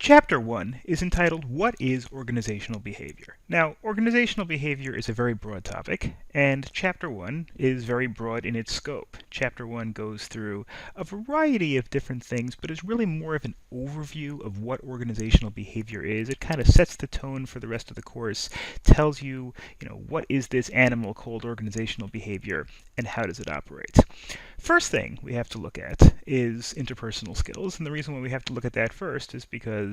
Chapter 1 is entitled, What is Organizational Behavior? Now, organizational behavior is a very broad topic, and Chapter 1 is very broad in its scope. Chapter 1 goes through a variety of different things, but is really more of an overview of what organizational behavior is. It kind of sets the tone for the rest of the course, tells you, what is this animal called organizational behavior, and how does it operate? First thing we have to look at is interpersonal skills, and the reason why we have to look at that first is because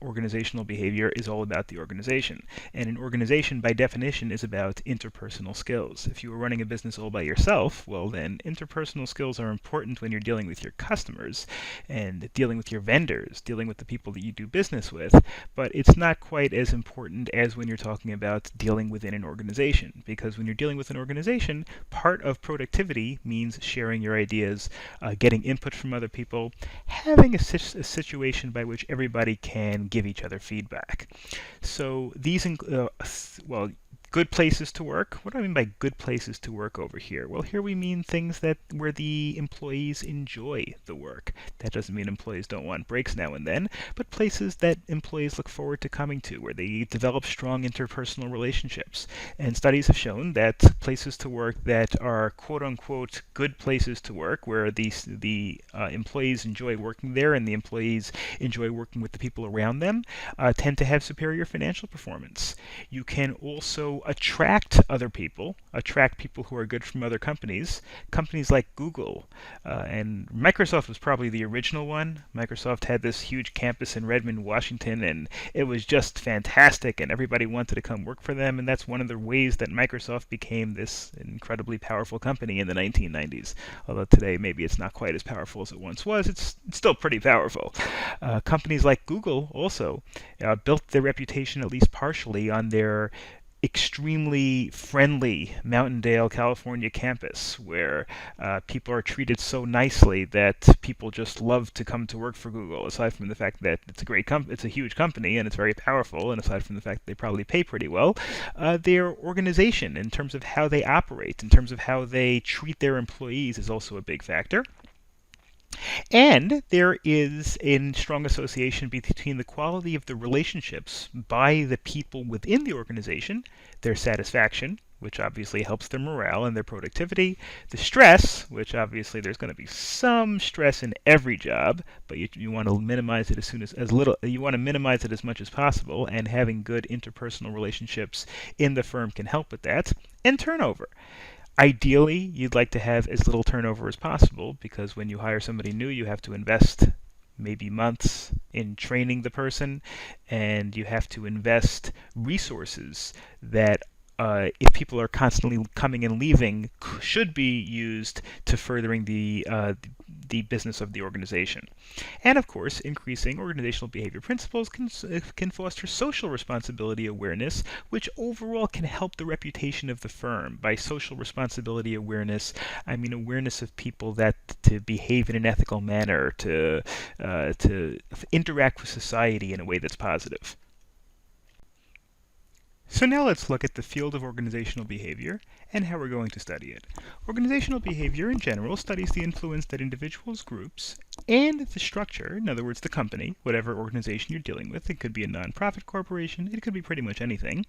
organizational behavior is all about the organization. And an organization, by definition, is about interpersonal skills. If you are running a business all by yourself, well then interpersonal skills are important when you're dealing with your customers and dealing with your vendors, dealing with the people that you do business with, but it's not quite as important as when you're talking about dealing within an organization. Because when you're dealing with an organization, part of productivity means sharing your ideas, getting input from other people, having a situation by which everybody can give each other feedback. So these, good places to work. What do I mean by good places to work over here? Well, here we mean things where the employees enjoy the work. That doesn't mean employees don't want breaks now and then, but places that employees look forward to coming to, where they develop strong interpersonal relationships. And studies have shown that places to work that are quote-unquote good places to work, where the employees enjoy working there and the employees enjoy working with the people around them, tend to have superior financial performance. You can also attract other people, attract people who are good from other companies. Companies like Google, and Microsoft was probably the original one. Microsoft had this huge campus in Redmond, Washington, and it was just fantastic, and everybody wanted to come work for them, and that's one of the ways that Microsoft became this incredibly powerful company in the 1990s. Although today maybe it's not quite as powerful as it once was, it's still pretty powerful. Companies like Google also built their reputation, at least partially, on their extremely friendly Mountaindale, California campus, where people are treated so nicely that people just love to come to work for Google, aside from the fact that it's a huge company and it's very powerful, and aside from the fact that they probably pay pretty well. Their organization, in terms of how they operate, in terms of how they treat their employees, is also a big factor. And there is a strong association between the quality of the relationships by the people within the organization, their satisfaction, which obviously helps their morale and their productivity, the stress, which obviously there's going to be some stress in every job, but you want to minimize it you want to minimize it as much as possible, and having good interpersonal relationships in the firm can help with that, and turnover. Ideally, you'd like to have as little turnover as possible, because when you hire somebody new, you have to invest maybe months in training the person, and you have to invest resources that if people are constantly coming and leaving, should be used to furthering the business of the organization. And of course, increasing organizational behavior principles can foster social responsibility awareness, which overall can help the reputation of the firm. By social responsibility awareness, I mean awareness of people that to behave in an ethical manner, to interact with society in a way that's positive. So now let's look at the field of organizational behavior and how we're going to study it. Organizational behavior in general studies the influence that individuals, groups, and the structure, in other words the company, whatever organization you're dealing with, it could be a nonprofit corporation, it could be pretty much anything,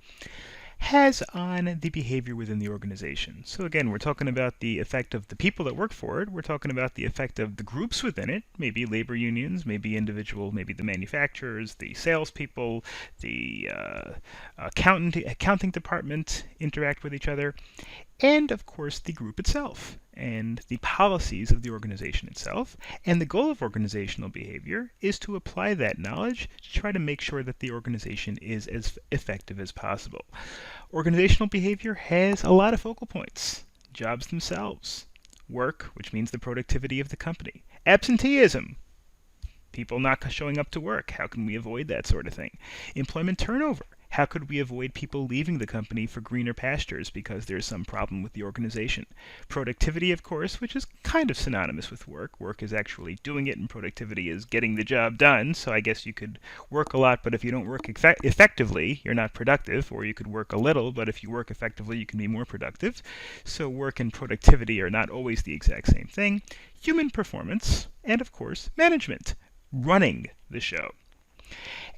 has on the behavior within the organization. So again, we're talking about the effect of the people that work for it. We're talking about the effect of the groups within it, maybe labor unions, maybe maybe the manufacturers, the salespeople, the accounting department interact with each other, and of course the group itself and the policies of the organization itself. And the goal of organizational behavior is to apply that knowledge to try to make sure that the organization is as effective as possible. Organizational behavior has a lot of focal points. Jobs themselves, work, which means the productivity of the company, absenteeism, people not showing up to work, how can we avoid that sort of thing, employment turnover, how could we avoid people leaving the company for greener pastures because there's some problem with the organization? Productivity, of course, which is kind of synonymous with work. Work is actually doing it, and productivity is getting the job done. So I guess you could work a lot, but if you don't work effectively, you're not productive. Or you could work a little, but if you work effectively, you can be more productive. So work and productivity are not always the exact same thing. Human performance, and of course, management, running the show.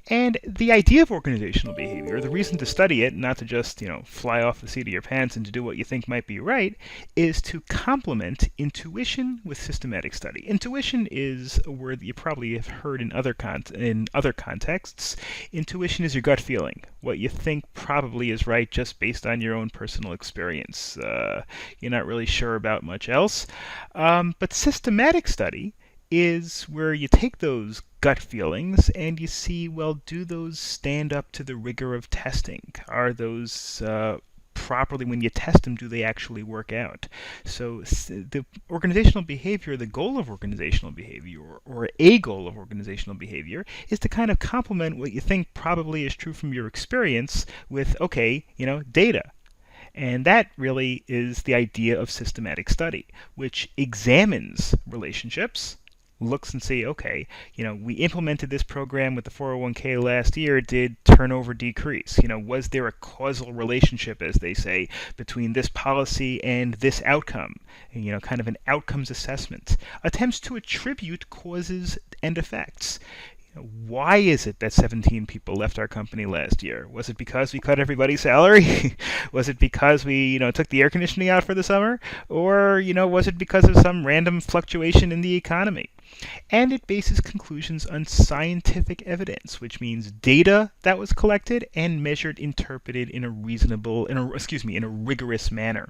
And the idea of organizational behavior, the reason to study it, not to just, fly off the seat of your pants and to do what you think might be right, is to complement intuition with systematic study. Intuition is a word that you probably have heard in other contexts. Intuition is your gut feeling, what you think probably is right just based on your own personal experience. You're not really sure about much else. But systematic study is where you take those gut feelings and you see, well, do those stand up to the rigor of testing? Are those properly, when you test them, do they actually work out? So the organizational behavior, the goal of organizational behavior, or a goal of organizational behavior, is to kind of complement what you think probably is true from your experience with, okay, data. And that really is the idea of systematic study, which examines relationships, looks and see, okay, we implemented this program with the 401k last year. Did turnover decrease? Was there a causal relationship, as they say, between this policy and this outcome? Kind of an outcomes assessment. Attempts to attribute causes and effects. Why is it that 17 people left our company last year? Was it because we cut everybody's salary? Was it because we, took the air conditioning out for the summer? Or, was it because of some random fluctuation in the economy? And it bases conclusions on scientific evidence, which means data that was collected and measured, interpreted in a rigorous manner.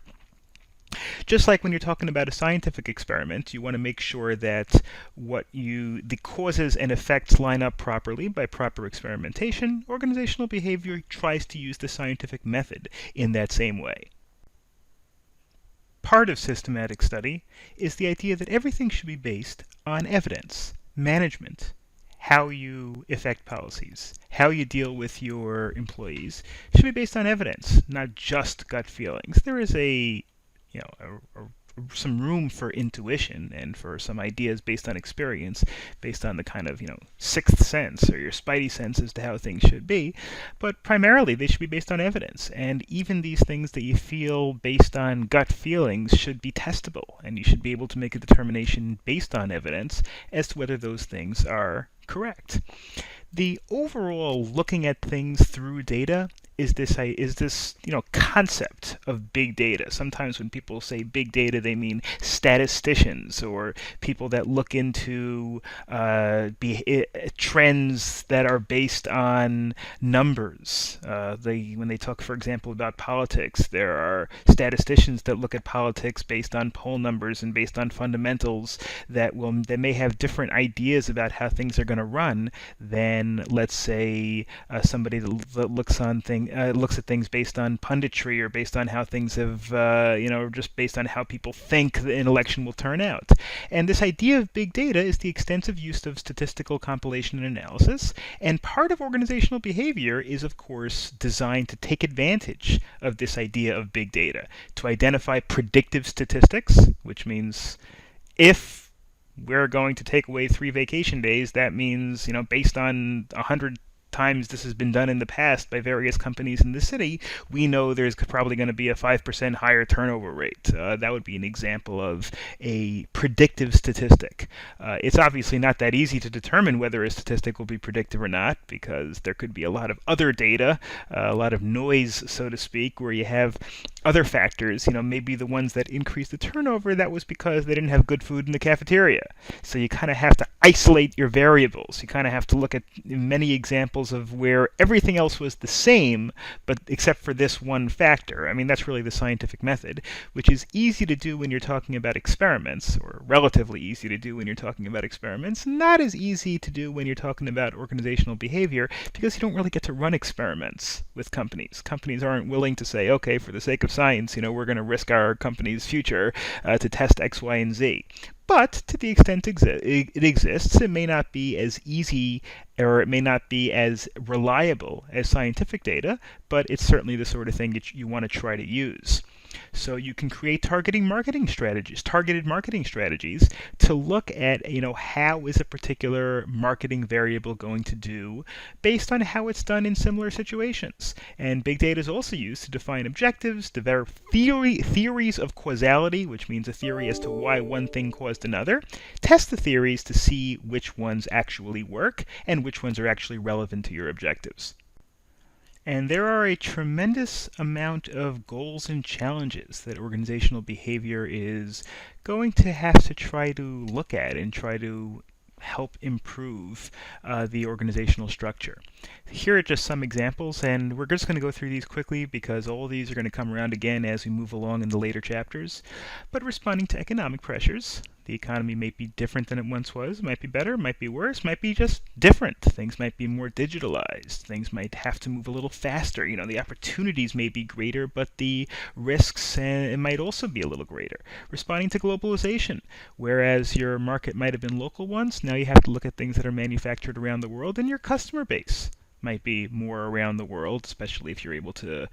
Just like when you're talking about a scientific experiment, you want to make sure that the causes and effects line up properly by proper experimentation. Organizational behavior tries to use the scientific method in that same way. Part of systematic study is the idea that everything should be based on evidence, management, how you effect policies, how you deal with your employees should be based on evidence, not just gut feelings. There is some room for intuition and for some ideas based on experience, based on the kind of, sixth sense or your spidey sense as to how things should be. But primarily, they should be based on evidence. And even these things that you feel based on gut feelings should be testable. And you should be able to make a determination based on evidence as to whether those things are correct. The overall looking at things through data is this concept of big data. Sometimes when people say big data, they mean statisticians or people that look into trends that are based on numbers. When they talk, for example, about politics, there are statisticians that look at politics based on poll numbers and based on fundamentals that may have different ideas about how things are going to run than, let's say, somebody that looks at things based on punditry or based on how things have, just based on how people think an election will turn out. And this idea of big data is the extensive use of statistical compilation and analysis. And part of organizational behavior is, of course, designed to take advantage of this idea of big data, to identify predictive statistics, which means if we're going to take away 3 vacation days, that means, based on 100 times this has been done in the past by various companies in the city, we know there's probably going to be a 5% higher turnover rate. That would be an example of a predictive statistic. It's obviously not that easy to determine whether a statistic will be predictive or not, because there could be a lot of other data, a lot of noise, so to speak, where you have other factors. Maybe the ones that increased the turnover, that was because they didn't have good food in the cafeteria. So you kind of have to isolate your variables. You kind of have to look at many examples of where everything else was the same, but except for this one factor. I mean, that's really the scientific method, which is easy to do when you're talking about experiments, or relatively easy to do when you're talking about experiments, not as easy to do when you're talking about organizational behavior, because you don't really get to run experiments with companies. Companies aren't willing to say, okay, for the sake of science, we're going to risk our company's future to test X, Y, and Z. But to the extent it exists, it may not be as easy, or it may not be as reliable as scientific data, but it's certainly the sort of thing that you want to try to use. So you can create targeted marketing strategies to look at, how is a particular marketing variable going to do based on how it's done in similar situations. And big data is also used to define objectives, develop theories of causality, which means a theory as to why one thing caused another, test the theories to see which ones actually work and which ones are actually relevant to your objectives. And there are a tremendous amount of goals and challenges that organizational behavior is going to have to try to look at and try to help improve the organizational structure. Here are just some examples, and we're just going to go through these quickly because all of these are going to come around again as we move along in the later chapters. But responding to economic pressures. The economy may be different than it once was. It might be better, might be worse, might be just different. Things might be more digitalized. Things might have to move a little faster. The opportunities may be greater, but the risks it might also be a little greater. Responding to globalization. Whereas your market might have been local once, now you have to look at things that are manufactured around the world, and your customer base might be more around the world, especially if you're able to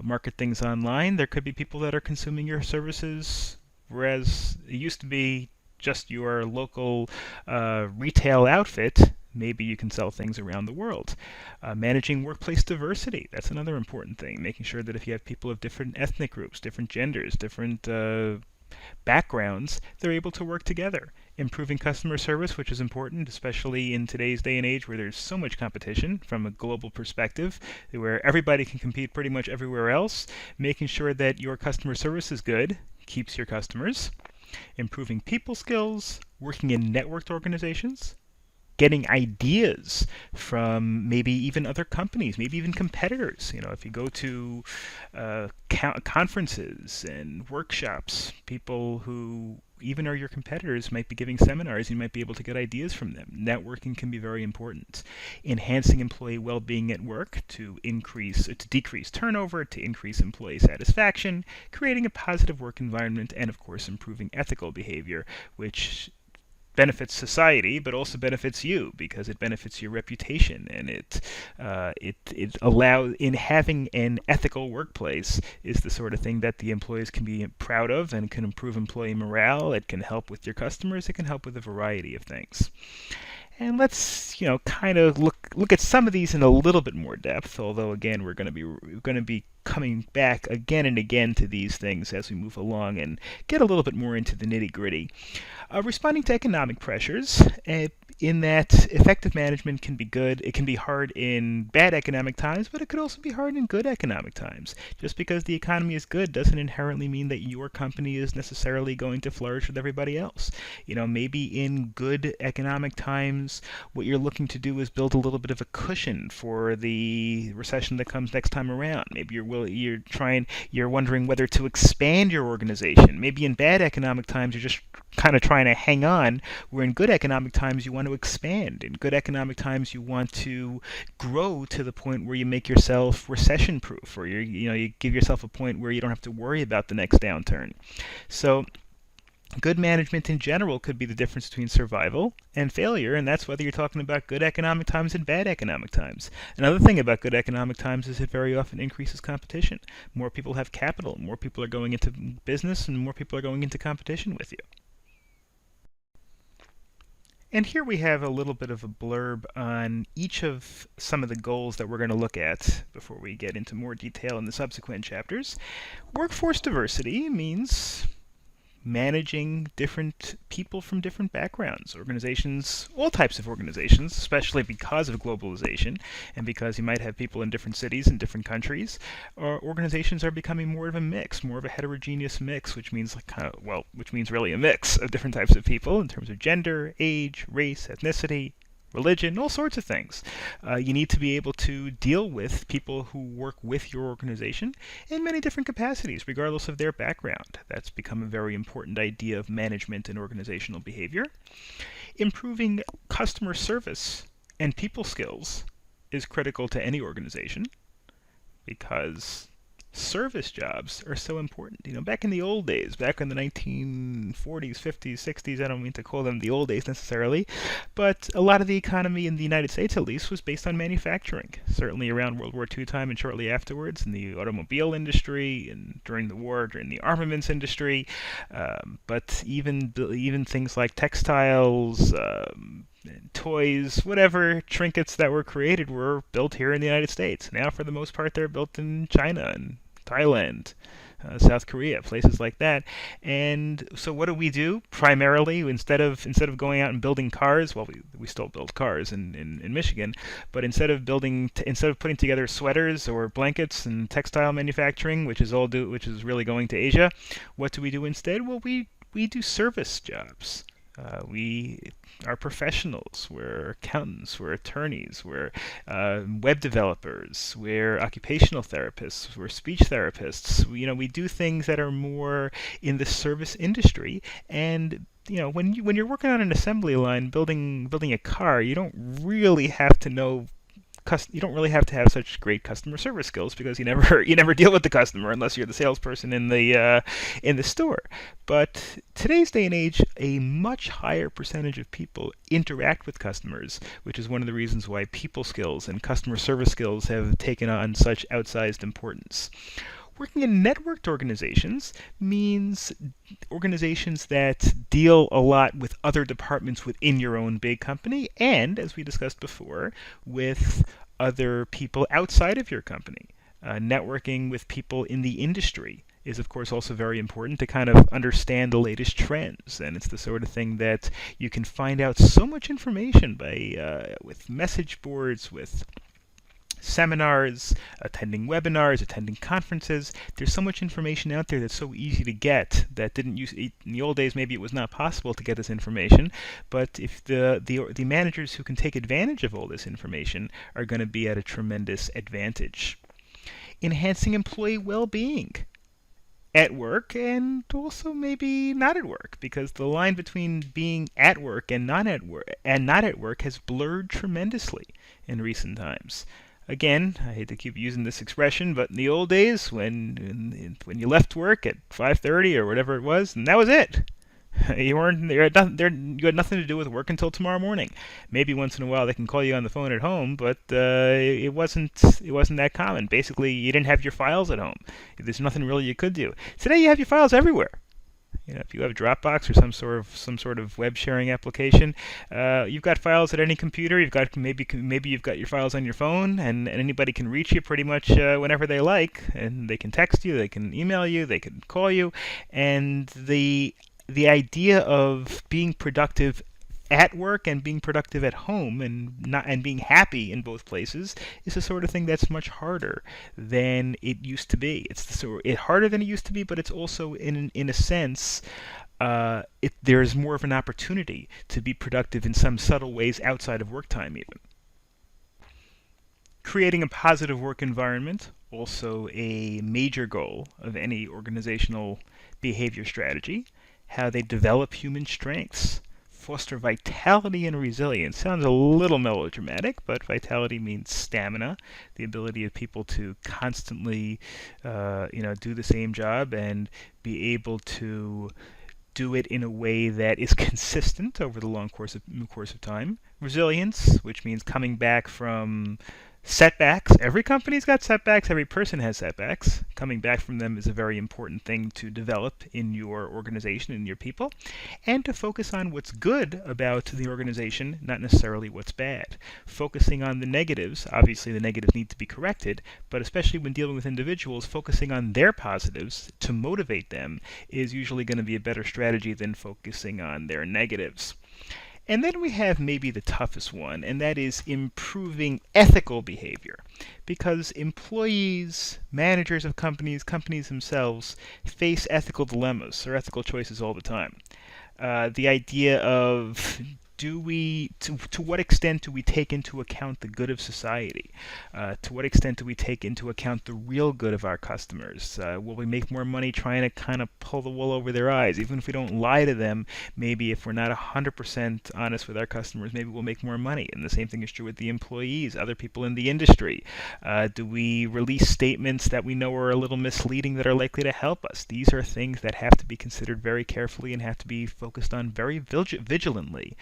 market things online. There could be people that are consuming your services, whereas it used to be just your local retail outfit. Maybe you can sell things around the world. Managing workplace diversity, that's another important thing. Making sure that if you have people of different ethnic groups, different genders, different backgrounds, they're able to work together. Improving customer service, which is important, especially in today's day and age where there's so much competition from a global perspective, where everybody can compete pretty much everywhere else. Making sure that your customer service is good keeps your customers. Improving people skills, working in networked organizations, getting ideas from maybe even other companies, maybe even competitors. If you go to conferences and workshops, people who even are your competitors might be giving seminars. You might be able to get ideas from them. Networking can be very important. Enhancing employee well-being at work to decrease turnover, to increase employee satisfaction, creating a positive work environment, and of course improving ethical behavior, which benefits society, but also benefits you because it benefits your reputation, and it allows, in having an ethical workplace is the sort of thing that the employees can be proud of and can improve employee morale. It can help with your customers. It can help with a variety of things. And let's, kind of look at some of these in a little bit more depth. Although again, we're going to be coming back again and again to these things as we move along and get a little bit more into the nitty-gritty. Responding to economic pressures, in that effective management can be good. It can be hard in bad economic times, but it could also be hard in good economic times. Just because the economy is good doesn't inherently mean that your company is necessarily going to flourish with everybody else. Maybe in good economic times, what you're looking to do is build a little bit of a cushion for the recession that comes next time around. Maybe you're wondering whether to expand your organization. Maybe in bad economic times, you're just kind of trying to hang on, where in good economic times you want to expand. In good economic times you want to grow to the point where you make yourself recession proof, or you give yourself a point where you don't have to worry about the next downturn. So good management in general could be the difference between survival and failure, and that's whether you're talking about good economic times and bad economic times. Another thing about good economic times is it very often increases competition. More people have capital, more people are going into business, and more people are going into competition with you. And here we have a little bit of a blurb on each of some of the goals that we're going to look at before we get into more detail in the subsequent chapters. Workforce diversity means managing different people from different backgrounds, organizations, all types of organizations, especially because of globalization and because you might have people in different cities and different countries. Organizations are becoming more of a mix, more of a heterogeneous mix, which means really a mix of different types of people in terms of gender, age, race, ethnicity, religion, all sorts of things. You need to be able to deal with people who work with your organization in many different capacities, regardless of their background. That's become a very important idea of management and organizational behavior. Improving customer service and people skills is critical to any organization because service jobs are so important. Back in the old days, back in the 1940s, 50s, 60s, I don't mean to call them the old days necessarily, but a lot of the economy in the United States, at least, was based on manufacturing. Certainly around World War II time and shortly afterwards, in the automobile industry, and during the war, during the armaments industry, but even things like textiles, toys, whatever trinkets that were created were built here in the United States. Now, for the most part, they're built in China and Thailand, South Korea, places like that. And so, what do? Primarily, instead of going out and building cars, well, we still build cars in Michigan, but instead of putting together sweaters or blankets and textile manufacturing, which is really going to Asia, what do we do instead? Well, we do service jobs. We are professionals. We're accountants. We're attorneys. We're web developers. We're occupational therapists. We're speech therapists. We do things that are more in the service industry. And when you're working on an assembly line building a car, you don't really have to have such great customer service skills because you never deal with the customer unless you're the salesperson in the store. But today's day and age, a much higher percentage of people interact with customers, which is one of the reasons why people skills and customer service skills have taken on such outsized importance. Working in networked organizations means organizations that deal a lot with other departments within your own big company and, as we discussed before, with other people outside of your company. Networking with people in the industry is, of course, also very important to kind of understand the latest trends. And it's the sort of thing that you can find out so much information with message boards, with seminars, attending webinars, attending conferences. There's so much information out there that's so easy to get that didn't use in the old days. Maybe it was not possible to get this information, but if the managers who can take advantage of all this information are going to be at a tremendous advantage. Enhancing employee well-being at work and also maybe not at work, because the line between being at work and not at work has blurred tremendously in recent times. Again, I hate to keep using this expression, but in the old days, when you left work at 5:30 or whatever it was, and that was it. You had nothing to do with work until tomorrow morning. Maybe once in a while they can call you on the phone at home, but it wasn't that common. Basically, you didn't have your files at home. There's nothing really you could do. Today, you have your files everywhere. If you have Dropbox or some sort of web sharing application, you've got files at any computer. Maybe you've got your files on your phone, and anybody can reach you pretty much whenever they like, and they can text you, they can email you, they can call you, and the idea of being productive at work and being productive at home and being happy in both places is the sort of thing that's much harder than it used to be. It's harder than it used to be, but it's also in a sense there's more of an opportunity to be productive in some subtle ways outside of work time even. Creating a positive work environment, also a major goal of any organizational behavior strategy. How they develop human strengths, foster vitality and resilience. Sounds a little melodramatic, but vitality means stamina, the ability of people to constantly, do the same job and be able to do it in a way that is consistent over the long course of time. Resilience, which means coming back from setbacks. Every company's got setbacks. Every person has setbacks. Coming back from them is a very important thing to develop in your organization and your people, and to focus on what's good about the organization, not necessarily what's bad. Focusing on the negatives. Obviously, the negatives need to be corrected, but especially when dealing with individuals, focusing on their positives to motivate them is usually going to be a better strategy than focusing on their negatives. And then we have maybe the toughest one, and that is improving ethical behavior. Because employees, managers of companies themselves face ethical dilemmas or ethical choices all the time. The idea of to what extent do we take into account the good of society? To what extent do we take into account the real good of our customers? Will we make more money trying to kind of pull the wool over their eyes? Even if we don't lie to them, maybe if we're not 100% honest with our customers, maybe we'll make more money. And the same thing is true with the employees, other people in the industry. Do we release statements that we know are a little misleading that are likely to help us? These are things that have to be considered very carefully and have to be focused on very vigilantly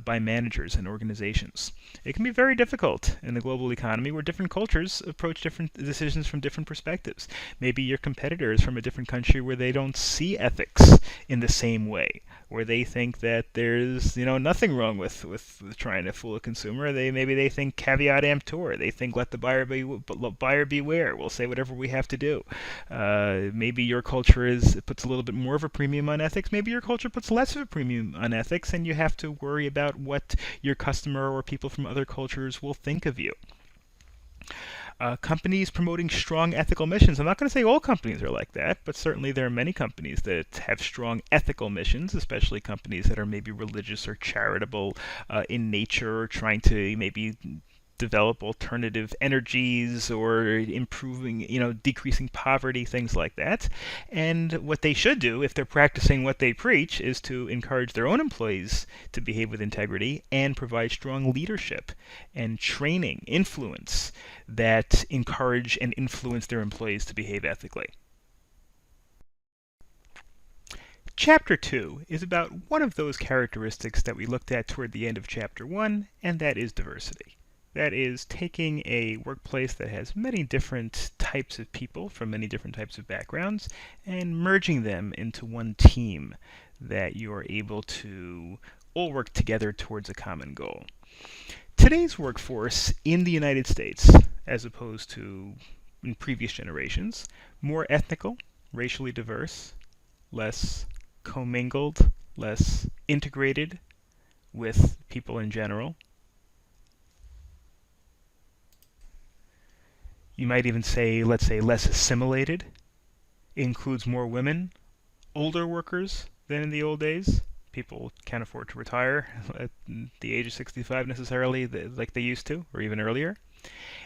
by managers and organizations. It can be very difficult in the global economy where different cultures approach different decisions from different perspectives. Maybe your competitor is from a different country where they don't see ethics in the same way, where they think that there's nothing wrong with trying to fool a consumer. Maybe they think caveat emptor. They think let the buyer beware. We'll say whatever we have to do. Maybe your culture puts a little bit more of a premium on ethics. Maybe your culture puts less of a premium on ethics, and you have to worry about what your customer or people from other cultures will think of you. Companies promoting strong ethical missions. I'm not going to say all companies are like that, but certainly there are many companies that have strong ethical missions, especially companies that are maybe religious or charitable in nature, or trying to maybe develop alternative energies or improving, decreasing poverty, things like that. And what they should do, if they're practicing what they preach, is to encourage their own employees to behave with integrity and provide strong leadership and training, influence that encourage and influence their employees to behave ethically. Chapter 2 is about one of those characteristics that we looked at toward the end of Chapter 1, and that is diversity. That is taking a workplace that has many different types of people from many different types of backgrounds and merging them into one team that you are able to all work together towards a common goal. Today's workforce in the United States, as opposed to in previous generations, more ethnical, racially diverse, less commingled, less integrated with people in general. You might even say, let's say, less assimilated, includes more women, older workers than in the old days. People can't afford to retire at the age of 65 necessarily like they used to, or even earlier.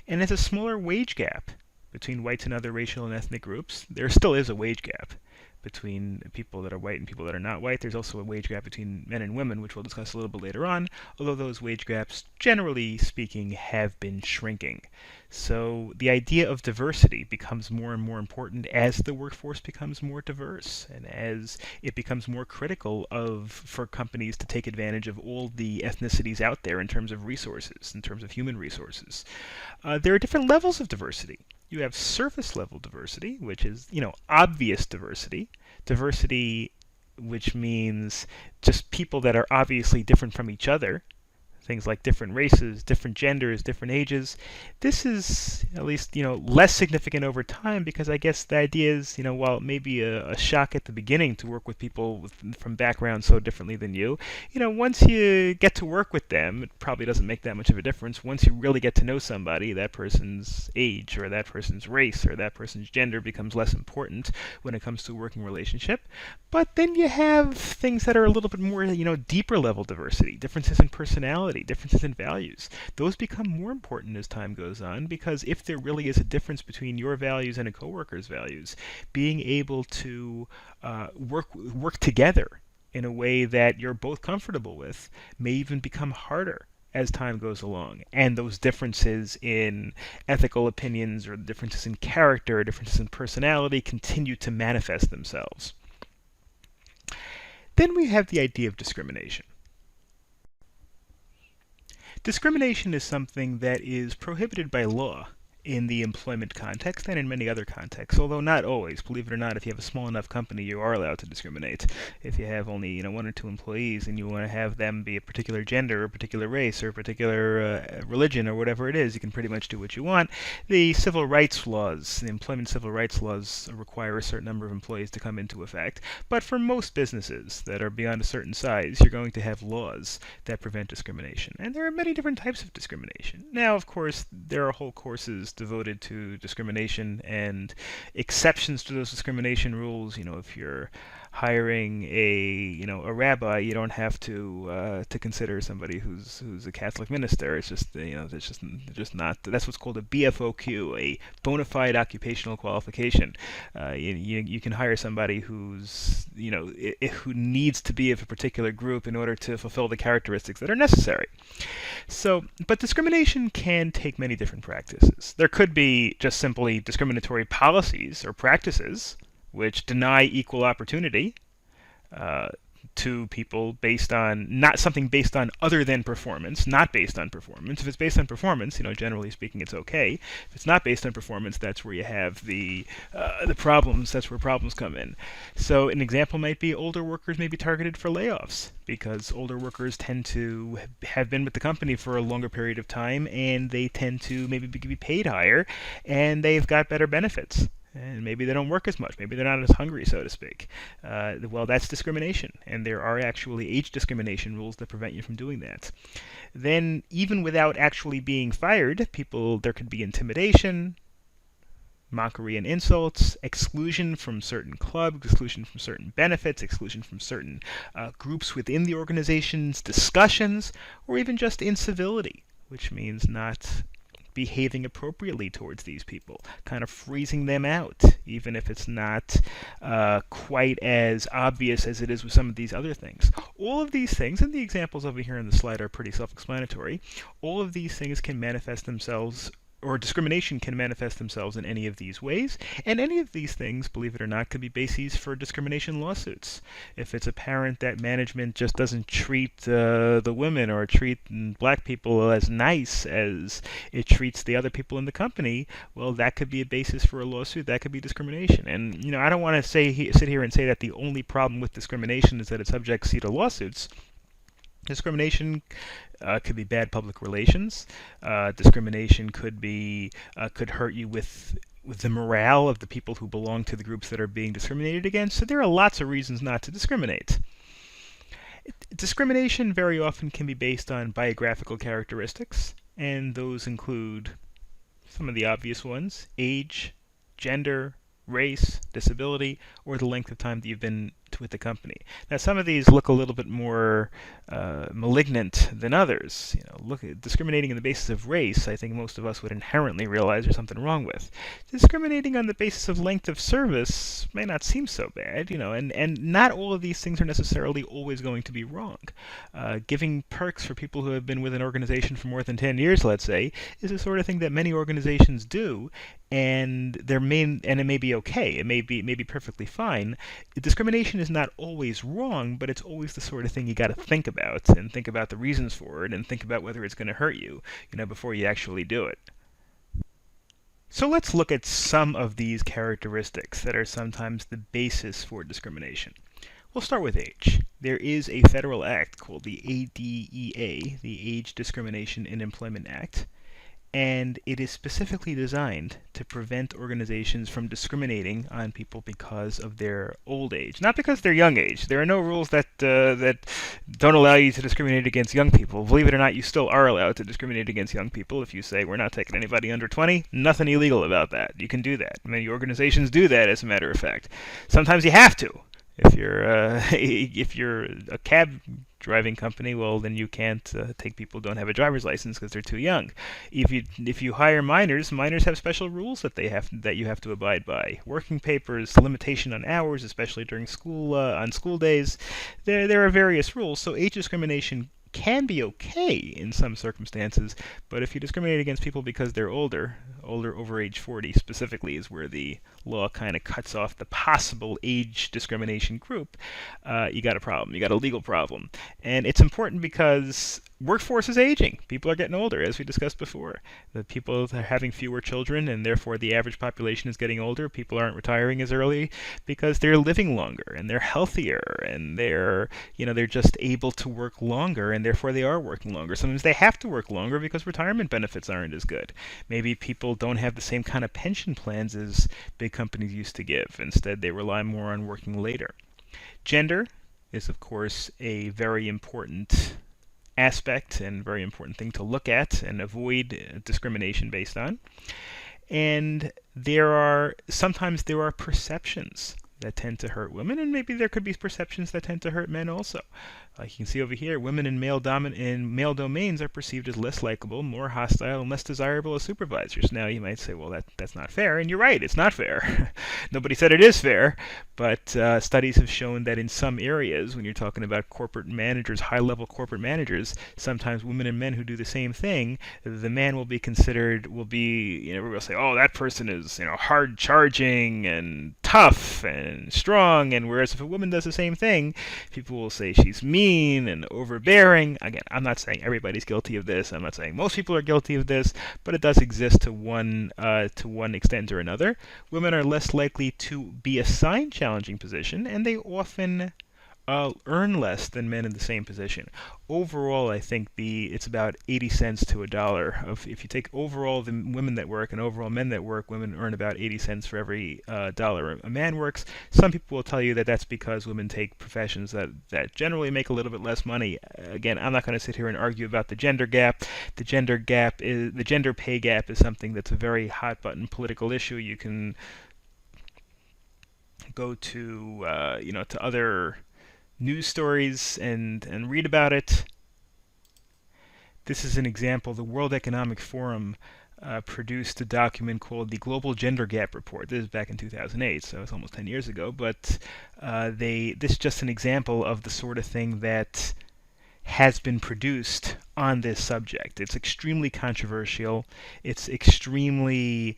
And there's a smaller wage gap between whites and other racial and ethnic groups. There still is a wage gap between people that are white and people that are not white. There's also a wage gap between men and women, which we'll discuss a little bit later on, although those wage gaps, generally speaking, have been shrinking. So the idea of diversity becomes more and more important as the workforce becomes more diverse and as it becomes more critical for companies to take advantage of all the ethnicities out there in terms of resources, in terms of human resources. There are different levels of diversity. You have surface level diversity, which is, obvious diversity. Diversity, which means just people that are obviously different from each other. Things like different races, different genders, different ages. This is at least, less significant over time because I guess the idea is, while it may be a shock at the beginning to work with people from backgrounds so differently than you, once you get to work with them, it probably doesn't make that much of a difference. Once you really get to know somebody, that person's age or that person's race or that person's gender becomes less important when it comes to a working relationship. But then you have things that are a little bit more, deeper level diversity, differences in personality, differences in values. Those become more important as time goes on because if there really is a difference between your values and a coworker's values, being able to work together in a way that you're both comfortable with may even become harder as time goes along. And those differences in ethical opinions or differences in character, differences in personality continue to manifest themselves. Then we have the idea of discrimination. Discrimination is something that is prohibited by law in the employment context and in many other contexts, although not always. Believe it or not, if you have a small enough company, you are allowed to discriminate. If you have only one or two employees and you want to have them be a particular gender or a particular race or a particular religion or whatever it is, you can pretty much do what you want. The civil rights laws, the employment civil rights laws require a certain number of employees to come into effect, but for most businesses that are beyond a certain size, you're going to have laws that prevent discrimination. And there are many different types of discrimination. Now, of course, there are whole courses devoted to discrimination and exceptions to those discrimination rules. If you're hiring a rabbi, you don't have to consider somebody who's a Catholic minister. It's just it's just not. That's what's called a BFOQ, a bona fide occupational qualification. You can hire somebody who needs to be of a particular group in order to fulfill the characteristics that are necessary. So, but discrimination can take many different practices. There could be just simply discriminatory policies or practices which deny equal opportunity to people based on not something based on other than performance, not based on performance. If it's based on performance, generally speaking, it's okay. If it's not based on performance, that's where you have the problems. That's where problems come in. So an example might be older workers may be targeted for layoffs because older workers tend to have been with the company for a longer period of time, and they tend to maybe be paid higher, and they've got better benefits. And maybe they don't work as much. Maybe they're not as hungry, so to speak. Well, that's discrimination, and there are actually age discrimination rules that prevent you from doing that. Then, even without actually being fired, there could be intimidation, mockery and insults, exclusion from certain clubs, exclusion from certain benefits, exclusion from certain groups within the organization's discussions, or even just incivility, which means not behaving appropriately towards these people, kind of freezing them out, even if it's not quite as obvious as it is with some of these other things. All of these things, and the examples over here on the slide are pretty self-explanatory, all of these things can manifest themselves, or discrimination can manifest themselves in any of these ways, and any of these things, believe it or not, could be bases for discrimination lawsuits. If it's apparent that management just doesn't treat the women or treat black people as nice as it treats the other people in the company, well, that could be a basis for a lawsuit. That could be discrimination. And I don't want to sit here and say that the only problem with discrimination is that it subjects you to lawsuits. Discrimination could be bad public relations. Discrimination could hurt you with the morale of the people who belong to the groups that are being discriminated against. So there are lots of reasons not to discriminate. Discrimination very often can be based on biographical characteristics, and those include some of the obvious ones: age, gender, race, disability, or the length of time that you've been with the company. Now, some of these look a little bit more malignant than others. Look at discriminating on the basis of race. I think most of us would inherently realize there's something wrong with. Discriminating on the basis of length of service may not seem so bad, and not all of these things are necessarily always going to be wrong. Giving perks for people who have been with an organization for more than 10 years, let's say, is the sort of thing that many organizations do, and it may be okay. It may be perfectly fine. Discrimination is not always wrong, but it's always the sort of thing you got to think about, and think about the reasons for it, and think about whether it's going to hurt you, before you actually do it. So let's look at some of these characteristics that are sometimes the basis for discrimination. We'll start with age. There is a federal act called the ADEA, the Age Discrimination in Employment Act, and it is specifically designed to prevent organizations from discriminating on people because of their old age, not because of their young age. There are no rules that don't allow you to discriminate against young people. Believe it or not, you still are allowed to discriminate against young people. If you say, we're not taking anybody under 20, nothing illegal about that. You can do that. Many organizations do that, as a matter of fact. Sometimes you have to. If you're a cab driving company, well, then you can't take people who don't have a driver's license because they're too young. If you hire minors have special rules that you have to abide by. Working papers, limitation on hours, especially during school on school days. There are various rules. So age discrimination can be okay in some circumstances, but if you discriminate against people because they're older over age 40 specifically is where the law kind of cuts off the possible age discrimination group, you got a problem. You got a legal problem. And it's important because workforce is aging. People are getting older, as we discussed before. The people are having fewer children, and therefore the average population is getting older. People aren't retiring as early because they're living longer, and they're healthier, and they're just able to work longer, and therefore they are working longer. Sometimes they have to work longer because retirement benefits aren't as good. Maybe people don't have the same kind of pension plans as big companies used to give. Instead, they rely more on working later. Gender is, of course, a very important aspect and very important thing to look at and avoid discrimination based on. And sometimes there are perceptions that tend to hurt women, and maybe there could be perceptions that tend to hurt men also. Like you can see over here, women in male domains are perceived as less likable, more hostile, and less desirable as supervisors. Now you might say, well, that's not fair, and you're right, it's not fair. Nobody said it is fair, but studies have shown that in some areas, when you're talking about corporate managers, high-level corporate managers, sometimes women and men who do the same thing, the man will be everybody will say, oh, that person is, hard charging and tough and strong, and whereas if a woman does the same thing, people will say she's mean and overbearing. Again, I'm not saying everybody's guilty of this. I'm not saying most people are guilty of this, but it does exist to one extent or another. Women are less likely to be assigned challenging position, and they often earn less than men in the same position. Overall, I think it's about 80 cents to $1. If you take overall the women that work and overall men that work, women earn about 80 cents for every dollar a man works. Some people will tell you that that's because women take professions that generally make a little bit less money. Again, I'm not going to sit here and argue about the gender gap. The gender pay gap is something that's a very hot button political issue. You can go to to other news stories and read about it. This is an example. The World Economic Forum produced a document called the Global Gender Gap Report. This is back in 2008, so it's almost 10 years ago. But this is just an example of the sort of thing that has been produced on this subject. It's extremely controversial. It's extremely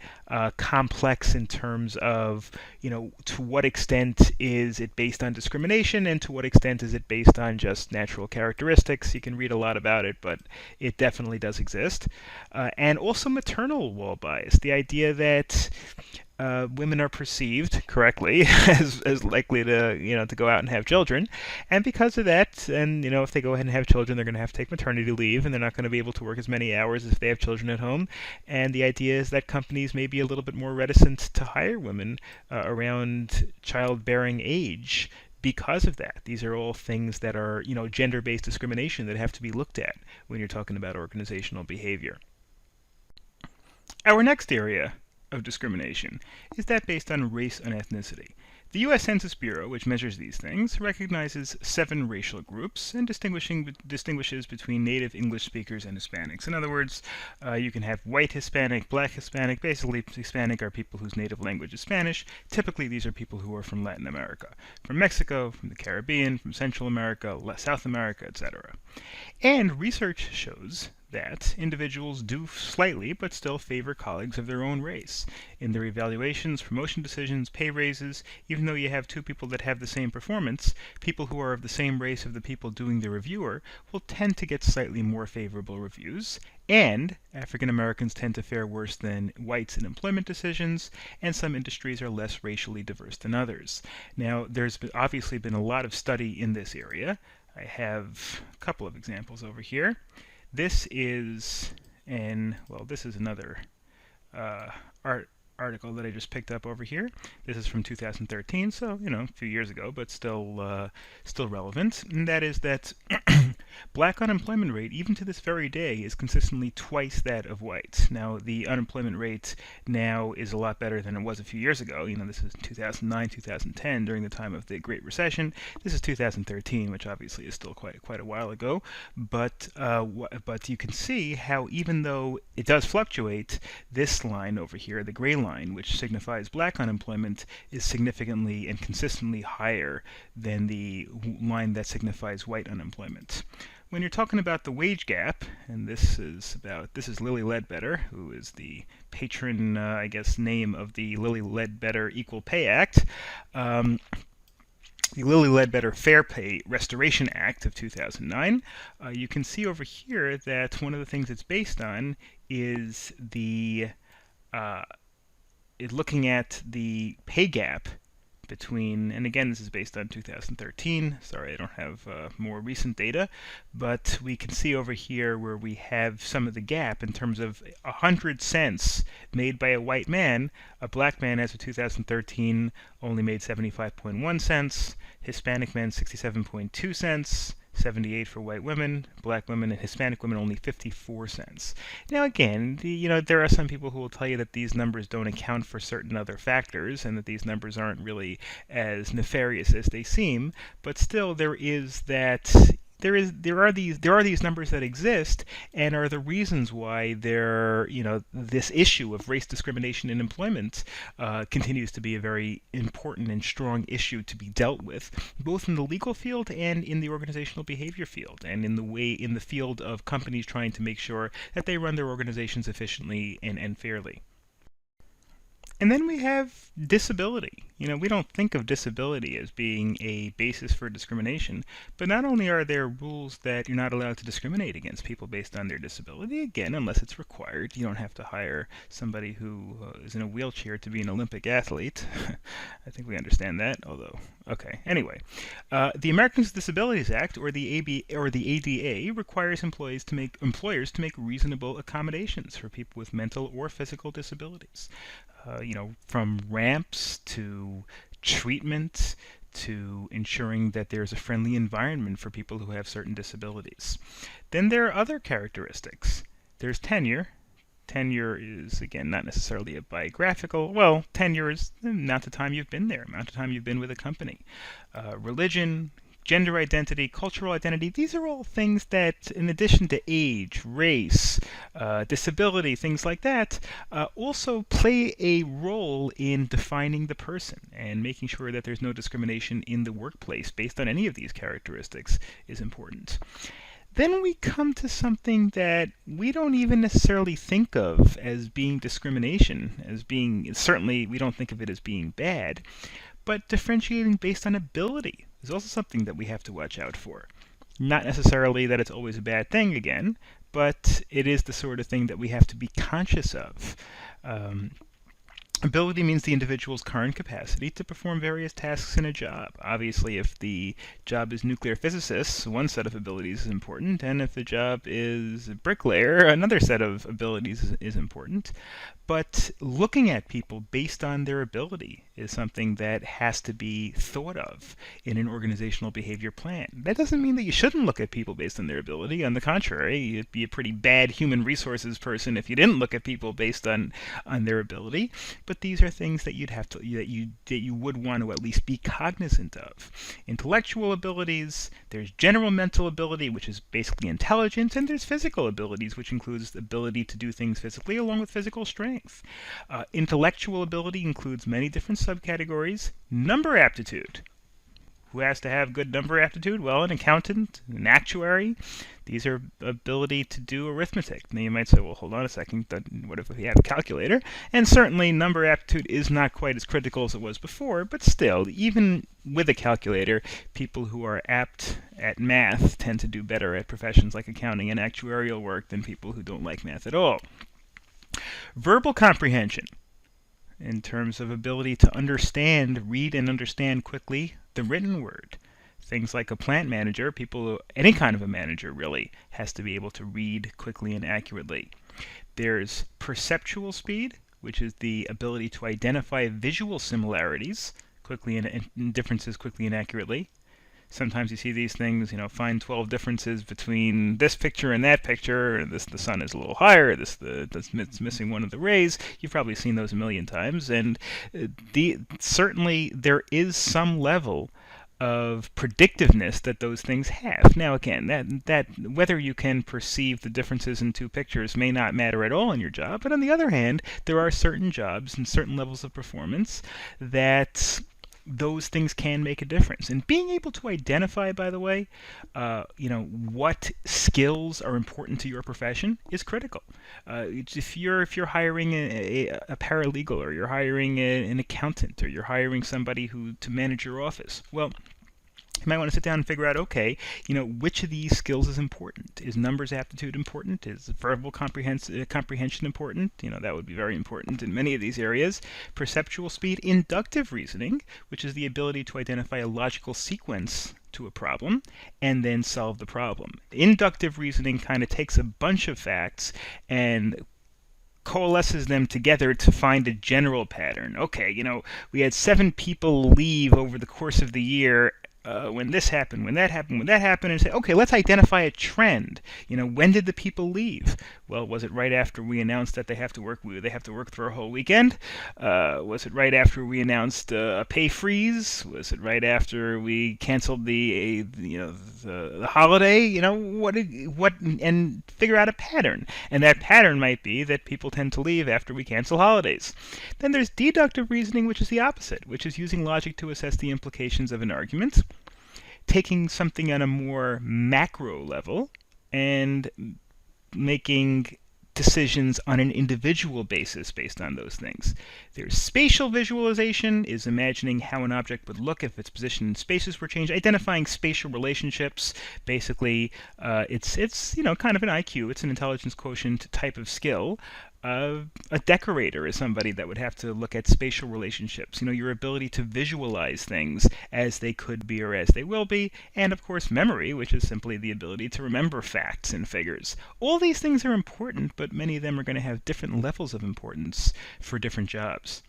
complex in terms of, to what extent is it based on discrimination and to what extent is it based on just natural characteristics. You can read a lot about it, but it definitely does exist. And also maternal wall bias, the idea that women are perceived correctly as likely to to go out and have children, and because of that, and if they go ahead and have children, they're going to have to take maternity leave, and they're not going to be able to work as many hours as if they have children at home. And the idea is that companies may be a little bit more reticent to hire women around childbearing age because of that. These are all things that are gender-based discrimination that have to be looked at when you're talking about organizational behavior. Our next area of discrimination is that based on race and ethnicity. The U.S. Census Bureau, which measures these things, recognizes 7 racial groups and distinguishes between native English speakers and Hispanics. In other words, you can have white Hispanic, black Hispanic. Basically, Hispanic are people whose native language is Spanish. Typically, these are people who are from Latin America, from Mexico, from the Caribbean, from Central America, South America, etc. And research shows that individuals do slightly but still favor colleagues of their own race. In their evaluations, promotion decisions, pay raises, even though you have 2 people that have the same performance, people who are of the same race of the people doing the reviewer will tend to get slightly more favorable reviews, and African Americans tend to fare worse than whites in employment decisions, and some industries are less racially diverse than others. Now, there's obviously been a lot of study in this area. I have a couple of examples over here. This is another article that I just picked up over here. This is from 2013, so a few years ago, but still relevant. And that is that black unemployment rate, even to this very day, is consistently twice that of whites. Now, the unemployment rate now is a lot better than it was a few years ago. This is 2009, 2010, during the time of the Great Recession. This is 2013, which obviously is still quite a while ago. But you can see how, even though it does fluctuate, this line over here, the gray line, which signifies black unemployment, is significantly and consistently higher than the line that signifies white unemployment. When you're talking about the wage gap, and this is Lilly Ledbetter, who is the patron, name of the Lilly Ledbetter Equal Pay Act. The Lilly Ledbetter Fair Pay Restoration Act of 2009, you can see over here that one of the things it's based on is looking at the pay gap between, and again, this is based on 2013. Sorry, I don't have more recent data, but we can see over here where we have some of the gap in terms of 100 cents made by a white man. A black man, as of 2013, only made 75.1 cents. Hispanic men, 67.2 cents. 78 for white women, black women, and Hispanic women only 54 cents. Now again, there are some people who will tell you that these numbers don't account for certain other factors and that these numbers aren't really as nefarious as they seem, but still there are these numbers that exist and are the reasons why this issue of race discrimination in employment continues to be a very important and strong issue to be dealt with, both in the legal field and in the organizational behavior field, and in the field of companies trying to make sure that they run their organizations efficiently and fairly. And then we have disability. We don't think of disability as being a basis for discrimination, but not only are there rules that you're not allowed to discriminate against people based on their disability, again, unless it's required. You don't have to hire somebody who is in a wheelchair to be an Olympic athlete. I think we understand that, although, okay. Anyway, the Americans with Disabilities Act, or the ADA, requires employers to make reasonable accommodations for people with mental or physical disabilities. From ramps to treatment to ensuring that there's a friendly environment for people who have certain disabilities. Then there are other characteristics. There's tenure. Tenure is, again, not necessarily a biographical. Well, tenure is the amount of time you've been there, amount of time you've been with a company. Religion, gender identity, cultural identity, these are all things that, in addition to age, race, disability, things like that, also play a role in defining the person and making sure that there's no discrimination in the workplace based on any of these characteristics is important. Then we come to something that we don't even necessarily think of as being discrimination, certainly we don't think of it as being bad, but differentiating based on ability is also something that we have to watch out for. Not necessarily that it's always a bad thing again, but it is the sort of thing that we have to be conscious of. Ability means the individual's current capacity to perform various tasks in a job. Obviously, if the job is nuclear physicist, one set of abilities is important, and if the job is a bricklayer, another set of abilities is important. But looking at people based on their ability is something that has to be thought of in an organizational behavior plan. That doesn't mean that you shouldn't look at people based on their ability. On the contrary, you'd be a pretty bad human resources person if you didn't look at people based on their ability. But these are things that you would want to at least be cognizant of. Intellectual abilities, there's general mental ability, which is basically intelligence, and there's physical abilities, which includes the ability to do things physically along with physical strength. Intellectual ability includes many different subcategories. Number aptitude. Who has to have good number aptitude? Well, an accountant, an actuary. These are ability to do arithmetic. Now you might say, well, hold on a second, what if we have a calculator? And certainly number aptitude is not quite as critical as it was before, but still, even with a calculator, people who are apt at math tend to do better at professions like accounting and actuarial work than people who don't like math at all. Verbal comprehension, in terms of ability to read and understand quickly the written word. Things like a plant manager, any kind of a manager really, has to be able to read quickly and accurately. There's perceptual speed, which is the ability to identify visual similarities quickly and differences quickly and accurately. Sometimes you see these things, find 12 differences between this picture and that picture. The sun is a little higher. It's missing one of the rays. You've probably seen those a million times. And certainly there is some level of predictiveness that those things have. Now again, that whether you can perceive the differences in two pictures may not matter at all in your job. But on the other hand, there are certain jobs and certain levels of performance that those things can make a difference. And being able to identify, by the way, what skills are important to your profession is critical. If you're hiring a paralegal, or you're hiring an accountant, or you're hiring somebody to manage your office, well, you might want to sit down and figure out, okay, which of these skills is important? Is numbers aptitude important? Is verbal comprehension important? That would be very important in many of these areas. Perceptual speed, inductive reasoning, which is the ability to identify a logical sequence to a problem and then solve the problem. Inductive reasoning kind of takes a bunch of facts and coalesces them together to find a general pattern. Okay, we had 7 people leave over the course of the year when this happened, when that happened, when that happened, and say, okay, let's identify a trend. When did the people leave? Well, was it right after we announced that they have to work? They have to work for a whole weekend? Was it right after we announced a pay freeze? Was it right after we canceled the holiday? And figure out a pattern. And that pattern might be that people tend to leave after we cancel holidays. Then there's deductive reasoning, which is the opposite, which is using logic to assess the implications of an argument, taking something on a more macro level and making decisions on an individual basis based on those things. There's spatial visualization, is imagining how an object would look if its position in spaces were changed, identifying spatial relationships. Basically, it's kind of an IQ, it's an intelligence quotient type of skill. A decorator is somebody that would have to look at spatial relationships, your ability to visualize things as they could be or as they will be, and of course memory, which is simply the ability to remember facts and figures. All these things are important, but many of them are going to have different levels of importance for different jobs.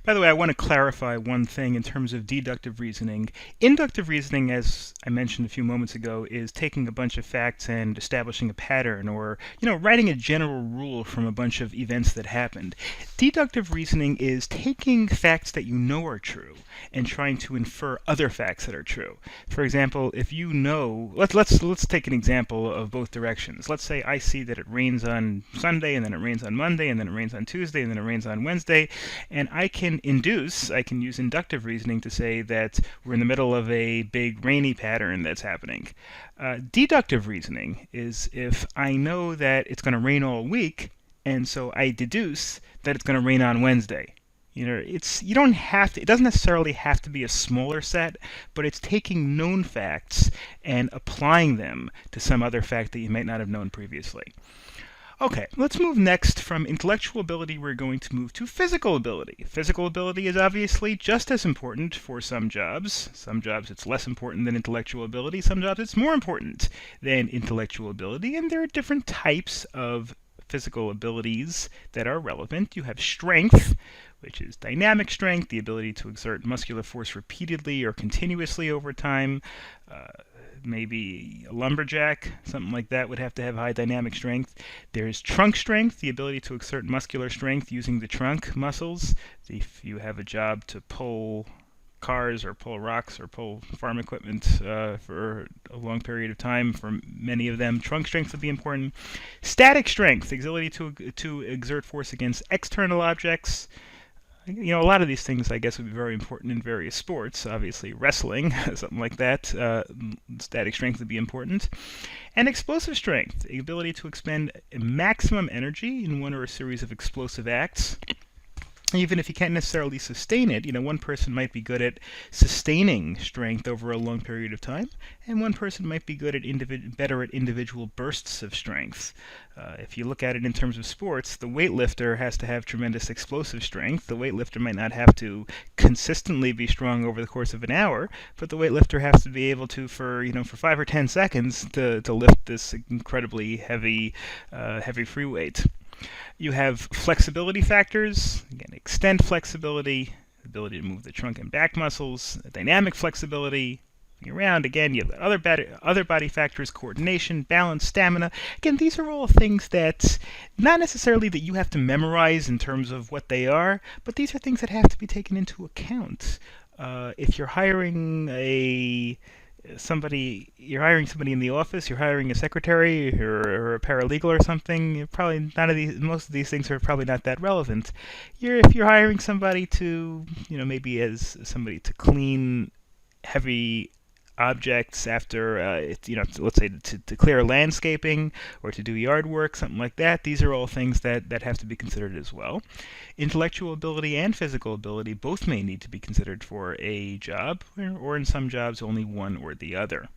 By the way, I want to clarify one thing in terms of deductive reasoning. Inductive reasoning, as I mentioned a few moments ago, is taking a bunch of facts and establishing a pattern, or writing a general rule from a bunch of events that happened. Deductive reasoning is taking facts that you know are true and trying to infer other facts that are true. For example, if you know, let's take an example of both directions. Let's say I see that it rains on Sunday, and then it rains on Monday, and then it rains on Tuesday, and then it rains on Wednesday, and I can use inductive reasoning to say that we're in the middle of a big rainy pattern that's happening. Deductive reasoning is if I know that it's going to rain all week, and so I deduce that it's going to rain on Wednesday. It doesn't necessarily have to be a smaller set, but it's taking known facts and applying them to some other fact that you might not have known previously. Okay, let's move next. From intellectual ability, we're going to move to physical ability. Physical ability is obviously just as important for some jobs. Some jobs it's less important than intellectual ability. Some jobs it's more important than intellectual ability, and there are different types of physical abilities that are relevant. You have strength, which is dynamic strength, the ability to exert muscular force repeatedly or continuously over time. Maybe a lumberjack, something like that, would have to have high dynamic strength. There's trunk strength, the ability to exert muscular strength using the trunk muscles. If you have a job to pull cars or pull rocks or pull farm equipment for a long period of time, for many of them, trunk strength would be important. Static strength, the ability to exert force against external objects. A lot of these things, I guess, would be very important in various sports. Obviously, wrestling, something like that. Static strength would be important. And explosive strength, the ability to expend maximum energy in one or a series of explosive acts. Even if you can't necessarily sustain it, one person might be good at sustaining strength over a long period of time, and one person might be good at better at individual bursts of strength. If you look at it in terms of sports, the weightlifter has to have tremendous explosive strength. The weightlifter might not have to consistently be strong over the course of an hour, but the weightlifter has to be able to, for 5 or 10 seconds, to lift this incredibly heavy free weight. You have flexibility factors, again, extent flexibility, ability to move the trunk and back muscles, dynamic flexibility, around. Again, you have other body factors, coordination, balance, stamina. Again, these are all things that, not necessarily that you have to memorize in terms of what they are, but these are things that have to be taken into account. If you're hiring somebody in the office, you're hiring a secretary or a paralegal or something, most of these things are probably not that relevant. If you're hiring somebody to, maybe as somebody to clean heavy objects after, let's say to clear landscaping or to do yard work, something like that. These are all things that have to be considered as well. Intellectual ability and physical ability both may need to be considered for a job, or in some jobs only one or the other.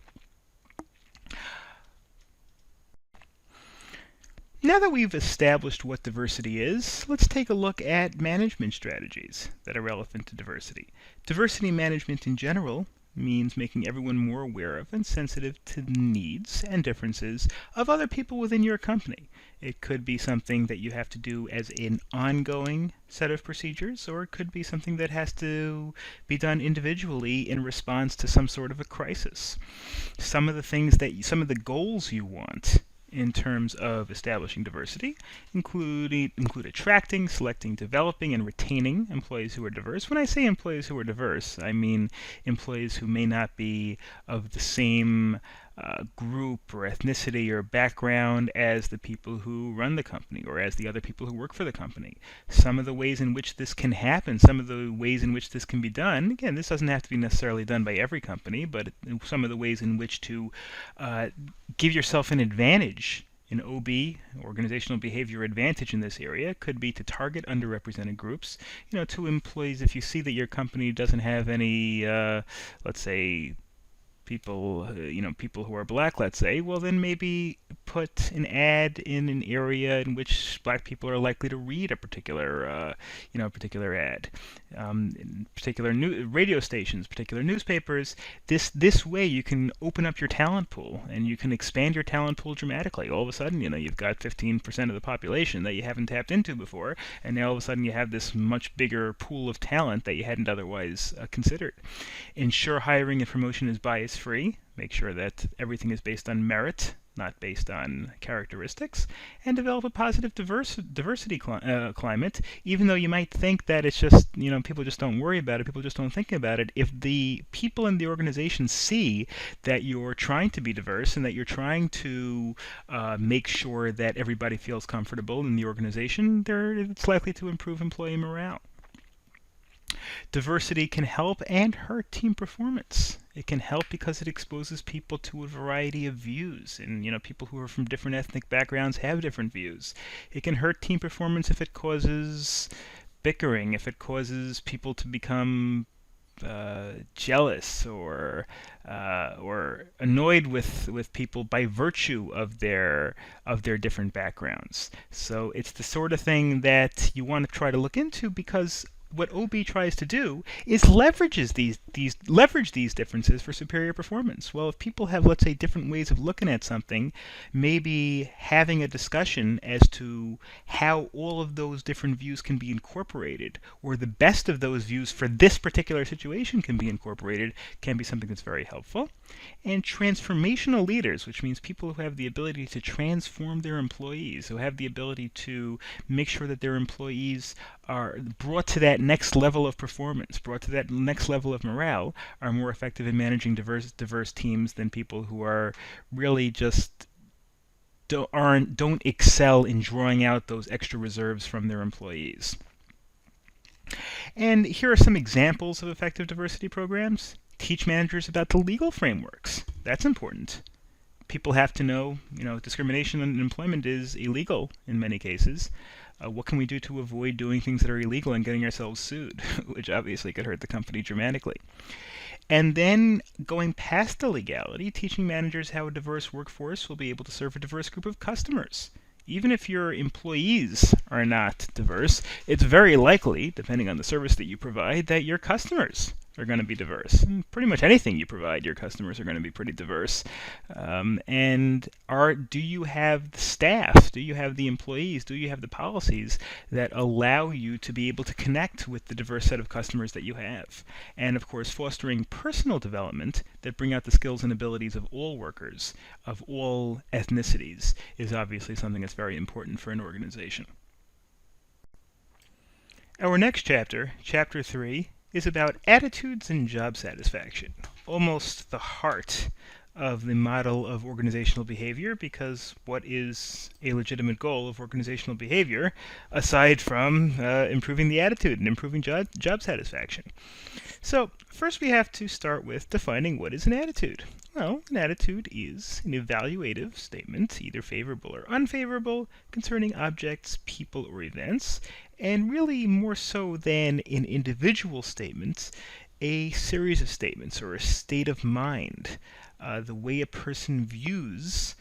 Now that we've established what diversity is, let's take a look at management strategies that are relevant to diversity. Diversity management in general means making everyone more aware of and sensitive to the needs and differences of other people within your company. It could be something that you have to do as an ongoing set of procedures, or it could be something that has to be done individually in response to some sort of a crisis. Some of the goals you want in terms of establishing diversity include attracting, selecting, developing, and retaining employees who are diverse. When I say employees who are diverse, I mean employees who may not be of the same group or ethnicity or background as the people who run the company or as the other people who work for the company. Some of the ways in which this can happen, some of the ways in which this can be done, again, this doesn't have to be necessarily done by every company, but some of the ways in which to give yourself an advantage, an OB, organizational behavior advantage in this area, could be to target underrepresented groups. To employees, if you see that your company doesn't have any, let's say, people who are black, let's say, well, then maybe put an ad in an area in which black people are likely to read a particular ad. In particular radio stations, particular newspapers. This way you can open up your talent pool and you can expand your talent pool dramatically. All of a sudden, you've got 15% of the population that you haven't tapped into before, and now all of a sudden you have this much bigger pool of talent that you hadn't otherwise considered. Ensure hiring and promotion is bias-free. Make sure that everything is based on merit, not based on characteristics, and develop a positive diversity climate, even though you might think that it's just, people just don't worry about it, people just don't think about it. If the people in the organization see that you're trying to be diverse and that you're trying to make sure that everybody feels comfortable in the organization, it's likely to improve employee morale. Diversity can help and hurt team performance. It can help because it exposes people to a variety of views, and people who are from different ethnic backgrounds have different views. It can hurt team performance if it causes bickering, if it causes people to become jealous or annoyed with people by virtue of their different backgrounds. So it's the sort of thing that you want to try to look into, because what OB tries to do is leverage these differences for superior performance. Well, if people have, let's say, different ways of looking at something, maybe having a discussion as to how all of those different views can be incorporated, or the best of those views for this particular situation can be incorporated, can be something that's very helpful. And transformational leaders, which means people who have the ability to transform their employees, who have the ability to make sure that their employees are brought to that next level of performance, brought to that next level of morale, are more effective in managing diverse teams than people who are really just don't excel in drawing out those extra reserves from their employees. And here are some examples of effective diversity programs. Teach managers about the legal frameworks. That's important. People have to know, discrimination in employment is illegal in many cases. What can we do to avoid doing things that are illegal and getting ourselves sued, which obviously could hurt the company dramatically. And then going past the legality, teaching managers how a diverse workforce will be able to serve a diverse group of customers. Even if your employees are not diverse, it's very likely, depending on the service that you provide, that your customers are going to be diverse. And pretty much anything you provide, your customers are going to be pretty diverse. Do you have the staff? Do you have the employees? Do you have the policies that allow you to be able to connect with the diverse set of customers that you have? And of course, fostering personal development that bring out the skills and abilities of all workers, of all ethnicities, is obviously something that's very important for an organization. Our next chapter, Chapter 3, is about attitudes and job satisfaction, almost the heart of the model of organizational behavior, because what is a legitimate goal of organizational behavior aside from improving the attitude and improving job satisfaction? So first we have to start with defining what is an attitude. Well, an attitude is an evaluative statement, either favorable or unfavorable, concerning objects, people, or events, and really more so than an individual statement, a series of statements or a state of mind, the way a person views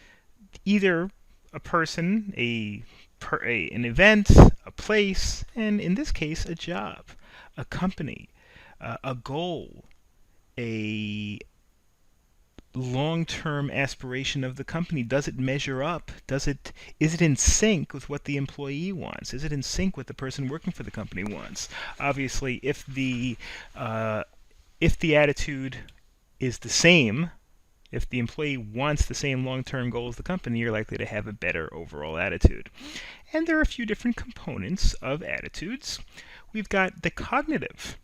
either a person, an event, a place, and in this case, a job, a company, a goal, a long-term aspiration of the company? Does it measure up? Is it in sync with what the employee wants? Is it in sync with the person working for the company wants? Obviously, if the attitude is the same, if the employee wants the same long-term goal as the company, you're likely to have a better overall attitude. And there are a few different components of attitudes. We've got the cognitive.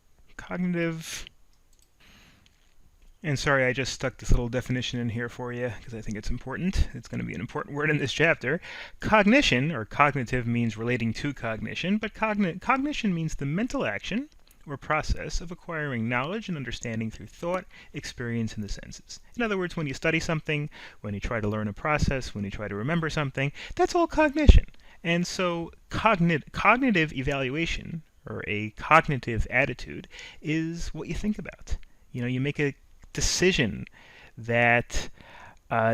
And sorry, I just stuck this little definition in here for you because I think it's important. It's going to be an important word in this chapter. Cognition, or cognitive, means relating to cognition, but cognition means the mental action or process of acquiring knowledge and understanding through thought, experience, and the senses. In other words, when you study something, when you try to learn a process, when you try to remember something, that's all cognition. And so cognitive evaluation, or a cognitive attitude, is what you think about. You make a decision that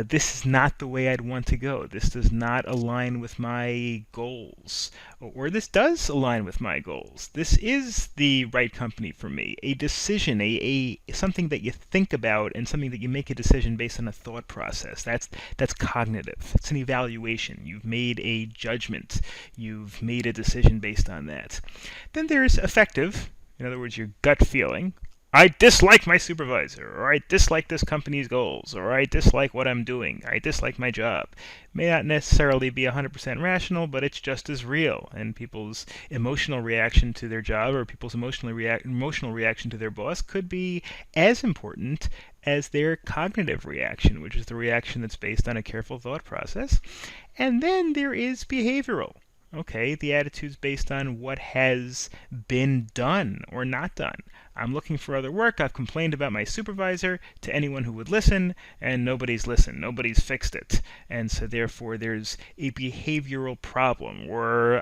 this is not the way I'd want to go. This does not align with my goals. Or this does align with my goals. This is the right company for me. A decision, something that you think about and something that you make a decision based on a thought process. That's cognitive. It's an evaluation. You've made a judgment. You've made a decision based on that. Then there's affective. In other words, your gut feeling. I dislike my supervisor, or I dislike this company's goals, or I dislike what I'm doing, I dislike my job. May not necessarily be 100% rational, but it's just as real. And people's emotional reaction to their job or people's emotional reaction to their boss could be as important as their cognitive reaction, which is the reaction that's based on a careful thought process. And then there is behavioral. Okay, the attitude's based on what has been done or not done. I'm looking for other work. I've complained about my supervisor to anyone who would listen, and nobody's listened. Nobody's fixed it. And so therefore there's a behavioral problem where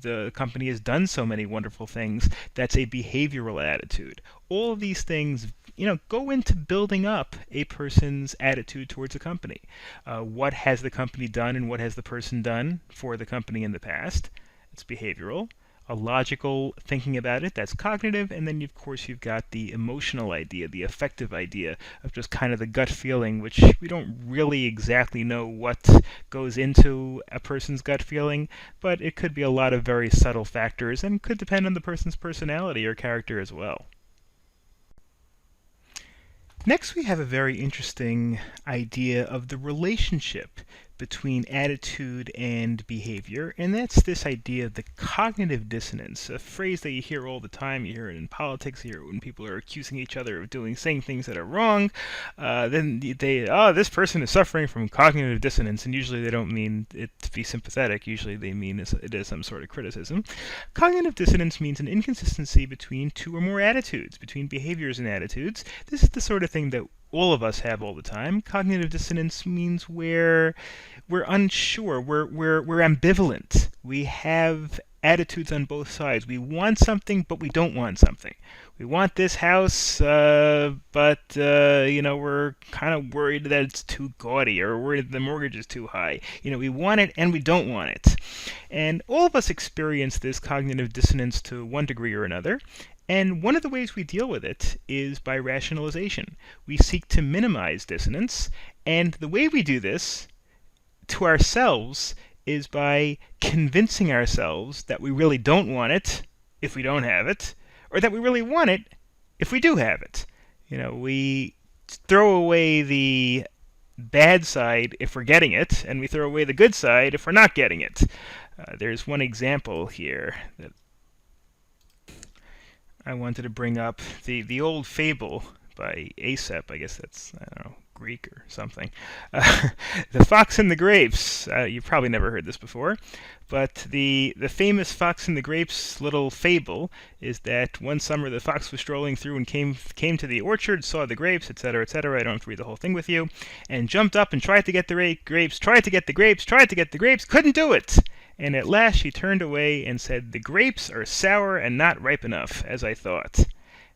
the company has done so many wonderful things. That's a behavioral attitude. All of these things go into building up a person's attitude towards a company. What has the company done and what has the person done for the company in the past? It's behavioral. A logical thinking about it, that's cognitive. And then, of course, you've got the emotional idea, the affective idea of just kind of the gut feeling, which we don't really exactly know what goes into a person's gut feeling, but it could be a lot of very subtle factors and could depend on the person's personality or character as well. Next, we have a very interesting idea of the relationship between attitude and behavior, and that's this idea of the cognitive dissonance, a phrase that you hear all the time. You hear it in politics, you hear it when people are accusing each other of saying things that are wrong. Then this person is suffering from cognitive dissonance, and usually they don't mean it to be sympathetic. Usually they mean it is some sort of criticism. Cognitive dissonance means an inconsistency between two or more attitudes, between behaviors and attitudes. This is the sort of thing that all of us have all the time. Cognitive dissonance means we're unsure, we're ambivalent. We have attitudes on both sides. We want something, but we don't want something. We want this house, but we're kind of worried that it's too gaudy, or worried that the mortgage is too high. We want it and we don't want it. And all of us experience this cognitive dissonance to one degree or another. And one of the ways we deal with it is by rationalization. We seek to minimize dissonance, and the way we do this to ourselves is by convincing ourselves that we really don't want it if we don't have it, or that we really want it if we do have it. We throw away the bad side if we're getting it, and we throw away the good side if we're not getting it. There's one example here that I wanted to bring up, the old fable by Aesop. I guess that's, I don't know, Greek or something. The Fox and the Grapes. You've probably never heard this before, but the famous Fox and the Grapes little fable is that one summer the fox was strolling through and came to the orchard, saw the grapes, etc., etc. I don't have to read the whole thing with you, and jumped up and tried to get the grapes, tried to get the grapes, couldn't do it. And at last she turned away and said, "The grapes are sour and not ripe enough, as I thought."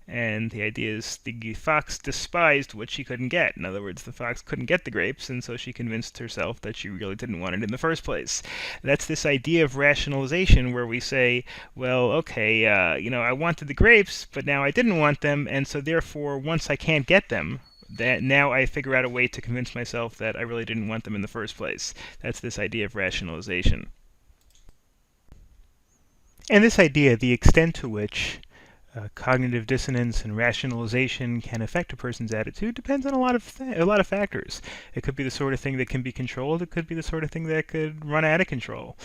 And the idea is the fox despised what she couldn't get. In other words, the fox couldn't get the grapes, and so she convinced herself that she really didn't want it in the first place. That's this idea of rationalization where we say, well, okay, I wanted the grapes, but now I didn't want them, and so therefore, once I can't get them, that now I figure out a way to convince myself that I really didn't want them in the first place. That's this idea of rationalization. And this idea, the extent to which cognitive dissonance and rationalization can affect a person's attitude depends on a lot of factors. It could be the sort of thing that can be controlled. It could be the sort of thing that could run out of control.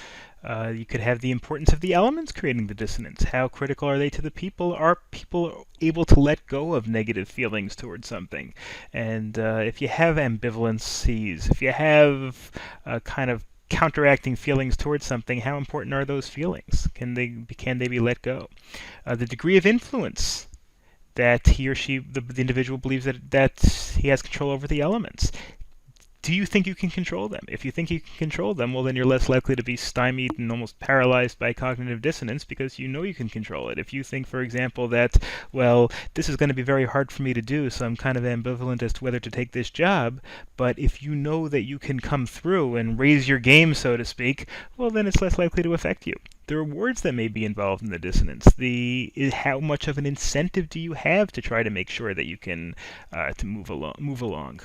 You could have the importance of the elements creating the dissonance. How critical are they to the people? Are people able to let go of negative feelings towards something? And if you have ambivalencies, if you have kind of counteracting feelings towards something, how important are those feelings? Can they be let go? The degree of influence that he or she, the individual, believes that he has control over the elements. Do you think you can control them? If you think you can control them, well, then you're less likely to be stymied and almost paralyzed by cognitive dissonance because you know you can control it. If you think, for example, that, well, this is going to be very hard for me to do, so I'm kind of ambivalent as to whether to take this job, but if you know that you can come through and raise your game, so to speak, well, then it's less likely to affect you. The rewards that may be involved in the dissonance, how much of an incentive do you have to try to make sure that you can to move along.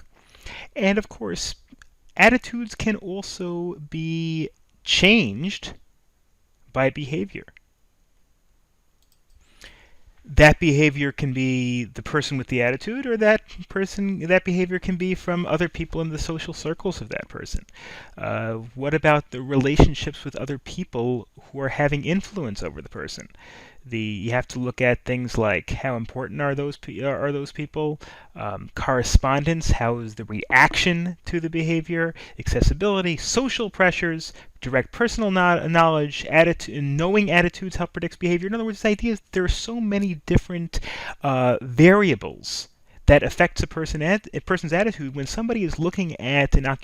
And of course, attitudes can also be changed by behavior. That behavior can be the person with the attitude, or that behavior can be from other people in the social circles of that person. What about the relationships with other people who are having influence over the person? You have to look at things like how important are those people, correspondence, how is the reaction to the behavior, accessibility, social pressures, direct personal knowledge, knowing attitudes help predict behavior. In other words, the idea is there are so many different variables that affects a person's attitude. When somebody is looking at an an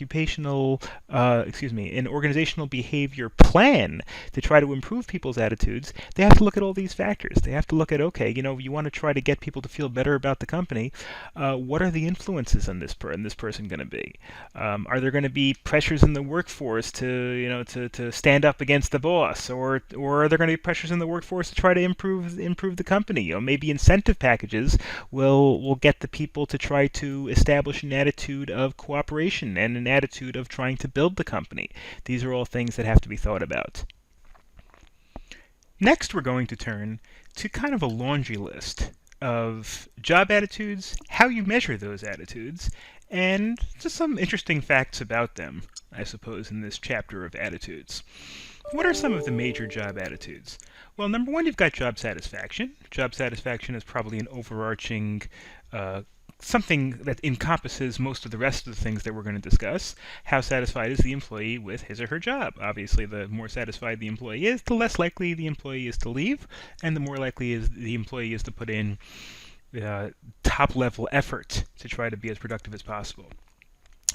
organizational behavior plan to try to improve people's attitudes, they have to look at all these factors. They have to look at, okay, you want to try to get people to feel better about the company. What are the influences on this person going to be? Are there going to be pressures in the workforce to stand up against the boss, or are there going to be pressures in the workforce to try to improve the company? Maybe incentive packages will get the people to try to establish an attitude of cooperation and an attitude of trying to build the company. These are all things that have to be thought about. Next, we're going to turn to kind of a laundry list of job attitudes, how you measure those attitudes, and just some interesting facts about them, I suppose, in this chapter of attitudes. What are some of the major job attitudes? Well, number one, you've got job satisfaction. Job satisfaction is probably an overarching something that encompasses most of the rest of the things that we're going to discuss. How satisfied is the employee with his or her job? Obviously, the more satisfied the employee is, the less likely the employee is to leave, and the more likely the employee is to put in top-level effort to try to be as productive as possible.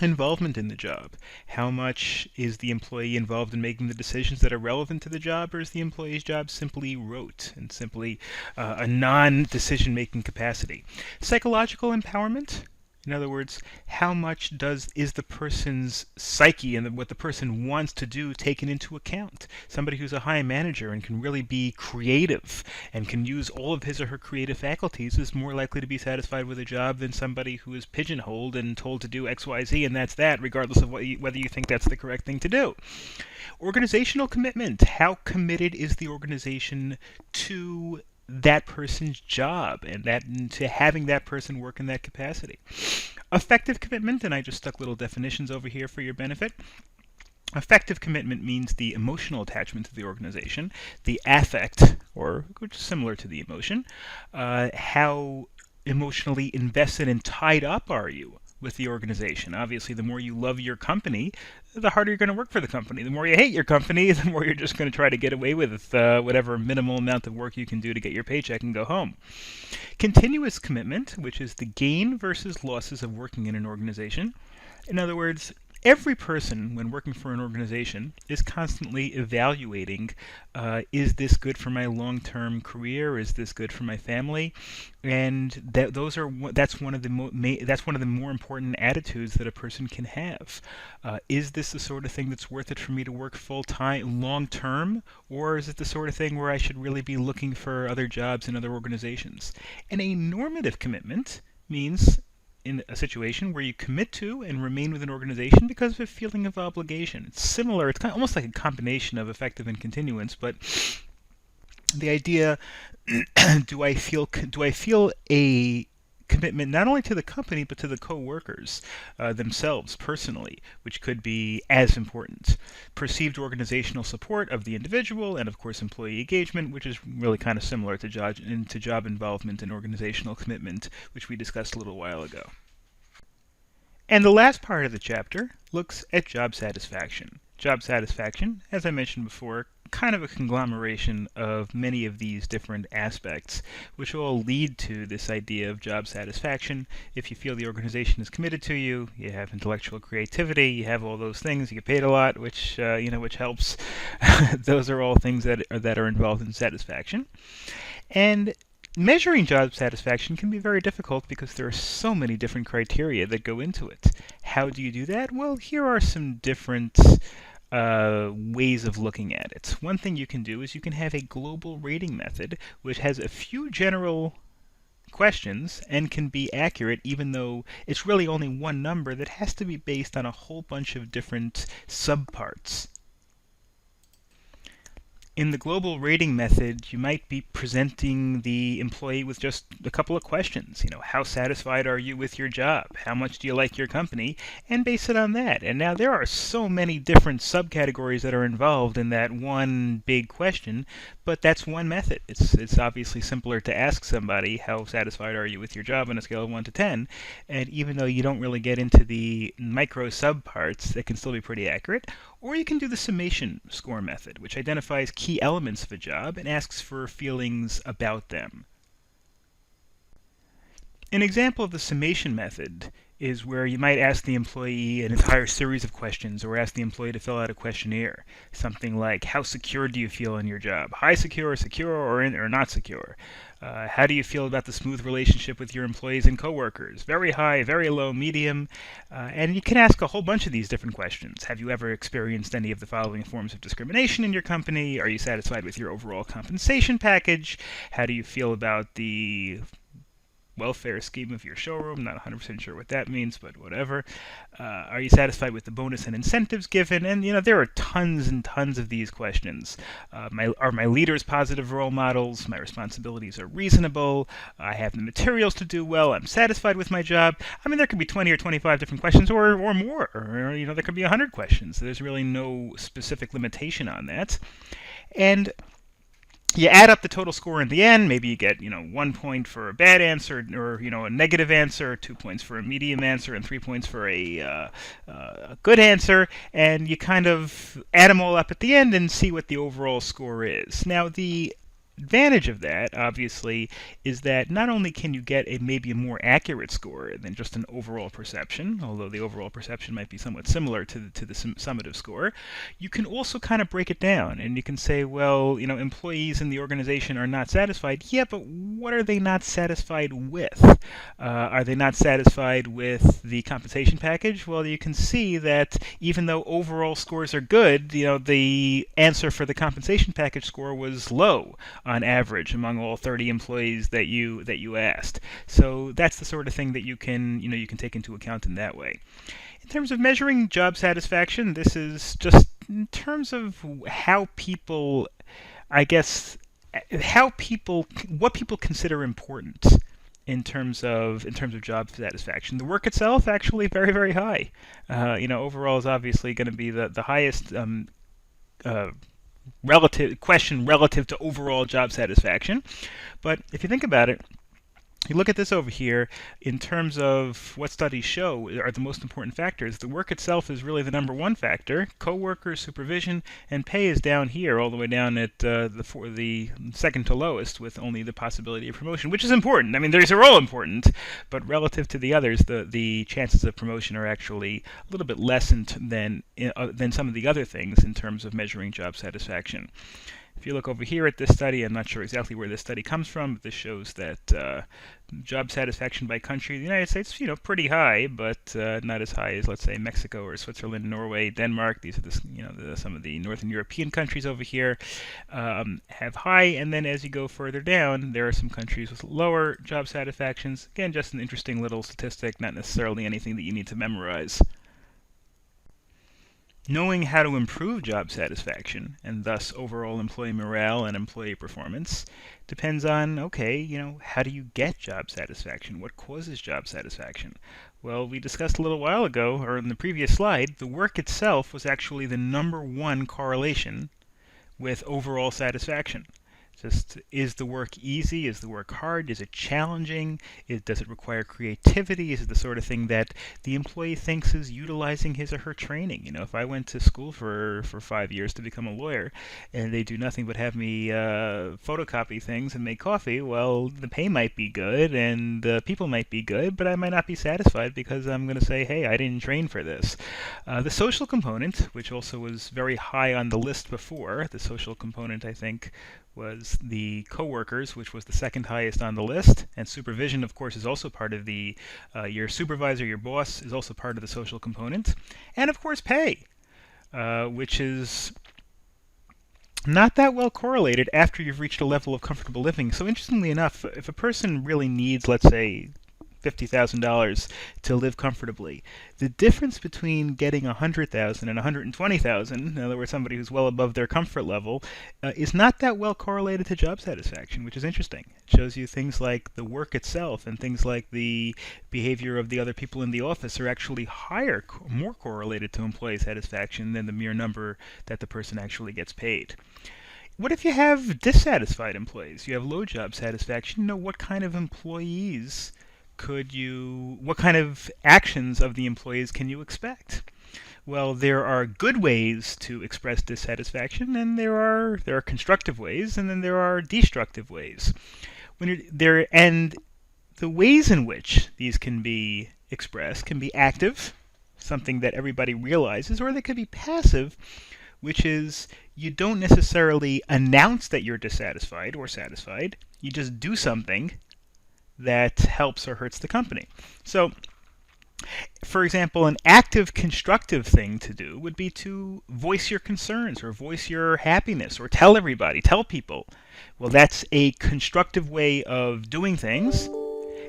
Involvement in the job. How much is the employee involved in making the decisions that are relevant to the job, or is the employee's job simply rote and simply a non-decision-making capacity? Psychological empowerment. In other words, how much is the person's psyche and what the person wants to do taken into account? Somebody who's a high manager and can really be creative and can use all of his or her creative faculties is more likely to be satisfied with a job than somebody who is pigeonholed and told to do X, Y, Z, and that's that, regardless of whether you think that's the correct thing to do. Organizational commitment. How committed is the organization to that person's job and to having that person work in that capacity? Effective commitment, and I just stuck little definitions over here for your benefit. Effective commitment means the emotional attachment to the organization, the affect, which is similar to the emotion. How emotionally invested and tied up are you with the organization? Obviously, the more you love your company, the harder you're going to work for the company. The more you hate your company, the more you're just going to try to get away with whatever minimal amount of work you can do to get your paycheck and go home. Continuous commitment, which is the gain versus losses of working in an organization. In other words, every person, when working for an organization, is constantly evaluating, is this good for my long-term career? Is this good for my family? And that's one of the more important attitudes that a person can have. Is this the sort of thing that's worth it for me to work full-time, long-term, or is it the sort of thing where I should really be looking for other jobs in other organizations? And a normative commitment means in a situation where you commit to and remain with an organization because of a feeling of obligation. It's similar, it's kind of almost like a combination of effective and continuance, but the idea, do I feel a commitment not only to the company but to the co-workers themselves personally, which could be as important. Perceived organizational support of the individual, and of course employee engagement, which is really kind of similar to job involvement and organizational commitment, which we discussed a little while ago. And the last part of the chapter looks at job satisfaction. Job satisfaction, as I mentioned before, kind of a conglomeration of many of these different aspects, which all lead to this idea of job satisfaction. If you feel the organization is committed to you, you have intellectual creativity, you have all those things, you get paid a lot, which which helps. Those are all things that are involved in satisfaction. And measuring job satisfaction can be very difficult because there are so many different criteria that go into it. How do you do that? Well, here are some different ways of looking at it. One thing you can do is you can have a global rating method which has a few general questions and can be accurate even though it's really only one number that has to be based on a whole bunch of different subparts. In the global rating method, you might be presenting the employee with just a couple of questions. How satisfied are you with your job? How much do you like your company? And base it on that. And now there are so many different subcategories that are involved in that one big question, but that's one method. It's obviously simpler to ask somebody, how satisfied are you with your job on a scale of 1 to 10? And even though you don't really get into the micro subparts, it can still be pretty accurate. Or you can do the summation score method, which identifies key elements of a job and asks for feelings about them. An example of the summation method is where you might ask the employee an entire series of questions or ask the employee to fill out a questionnaire. Something like, how secure do you feel in your job? High secure, secure, or not secure? How do you feel about the smooth relationship with your employees and coworkers? Very high, very low, medium. And you can ask a whole bunch of these different questions. Have you ever experienced any of the following forms of discrimination in your company? Are you satisfied with your overall compensation package? How do you feel about the welfare scheme of your showroom? Not 100% sure what that means, but whatever. Are you satisfied with the bonus and incentives given? And there are tons and tons of these questions. Are my leaders positive role models? My responsibilities are reasonable. I have the materials to do well. I'm satisfied with my job. I mean, there could be 20 or 25 different questions, or more. Or there could be 100 questions. There's really no specific limitation on that. And you add up the total score in the end. Maybe you get 1 point for a bad answer, or a negative answer, 2 points for a medium answer, and 3 points for a good answer. And you kind of add them all up at the end and see what the overall score is. Now, the advantage of that, obviously, is that not only can you get maybe a more accurate score than just an overall perception, although the overall perception might be somewhat similar to the summative score, you can also kind of break it down, and you can say, well, employees in the organization are not satisfied. Yeah, but what are they not satisfied with? Are they not satisfied with the compensation package? Well, you can see that even though overall scores are good, the answer for the compensation package score was low on average among all 30 employees that you asked. So that's the sort of thing that you can take into account in that way. In terms of measuring job satisfaction, this is just in terms of how people, what people consider important in terms of job satisfaction. The work itself actually very, very high. Overall is obviously going to be the highest relative to overall job satisfaction. But if you think about it, You look at this over here in terms of what studies show are the most important factors. The work itself is really the number one factor. Coworkers, supervision, and pay is down here, all the way down at the second to lowest, with only the possibility of promotion, which is important. I mean, these are all important, but relative to the others, the chances of promotion are actually a little bit less than some of the other things in terms of measuring job satisfaction. If you look over here at this study, I'm not sure exactly where this study comes from, but this shows that job satisfaction by country, the United States, pretty high, but not as high as, let's say, Mexico or Switzerland, Norway, Denmark. These are some of the Northern European countries over here have high, and then as you go further down, there are some countries with lower job satisfactions. Again, just an interesting little statistic, not necessarily anything that you need to memorize. Knowing how to improve job satisfaction, and thus overall employee morale and employee performance, depends on, okay, how do you get job satisfaction? What causes job satisfaction? Well, we discussed a little while ago, or in the previous slide, the work itself was actually the number one correlation with overall satisfaction. Just, is the work easy? Is the work hard? Is it challenging? Does it require creativity? Is it the sort of thing that the employee thinks is utilizing his or her training? If I went to school for 5 years to become a lawyer, and they do nothing but have me photocopy things and make coffee, well, the pay might be good, and people might be good, but I might not be satisfied because I'm going to say, hey, I didn't train for this. The social component, which also was very high on the list before, the social component, I think, was the coworkers, which was the second highest on the list, and supervision, of course, is also part of the your supervisor, your boss, is also part of the social component, and of course pay, which is not that well correlated after you've reached a level of comfortable living. So interestingly enough, if a person really needs, let's say, $50,000 to live comfortably, the difference between getting $100,000 and $120,000, in other words, somebody who's well above their comfort level, is not that well correlated to job satisfaction, which is interesting. It shows you things like the work itself and things like the behavior of the other people in the office are actually more correlated to employee satisfaction than the mere number that the person actually gets paid. What if you have dissatisfied employees? You have low job satisfaction. What kind of employees what kind of actions of the employees can you expect? Well, there are good ways to express dissatisfaction, and there are constructive ways, and then there are destructive ways. And the ways in which these can be expressed can be active, something that everybody realizes, or they could be passive, which is you don't necessarily announce that you're dissatisfied or satisfied. You just do something that helps or hurts the company. So, for example, an active, constructive thing to do would be to voice your concerns or voice your happiness or tell people. Well, that's a constructive way of doing things,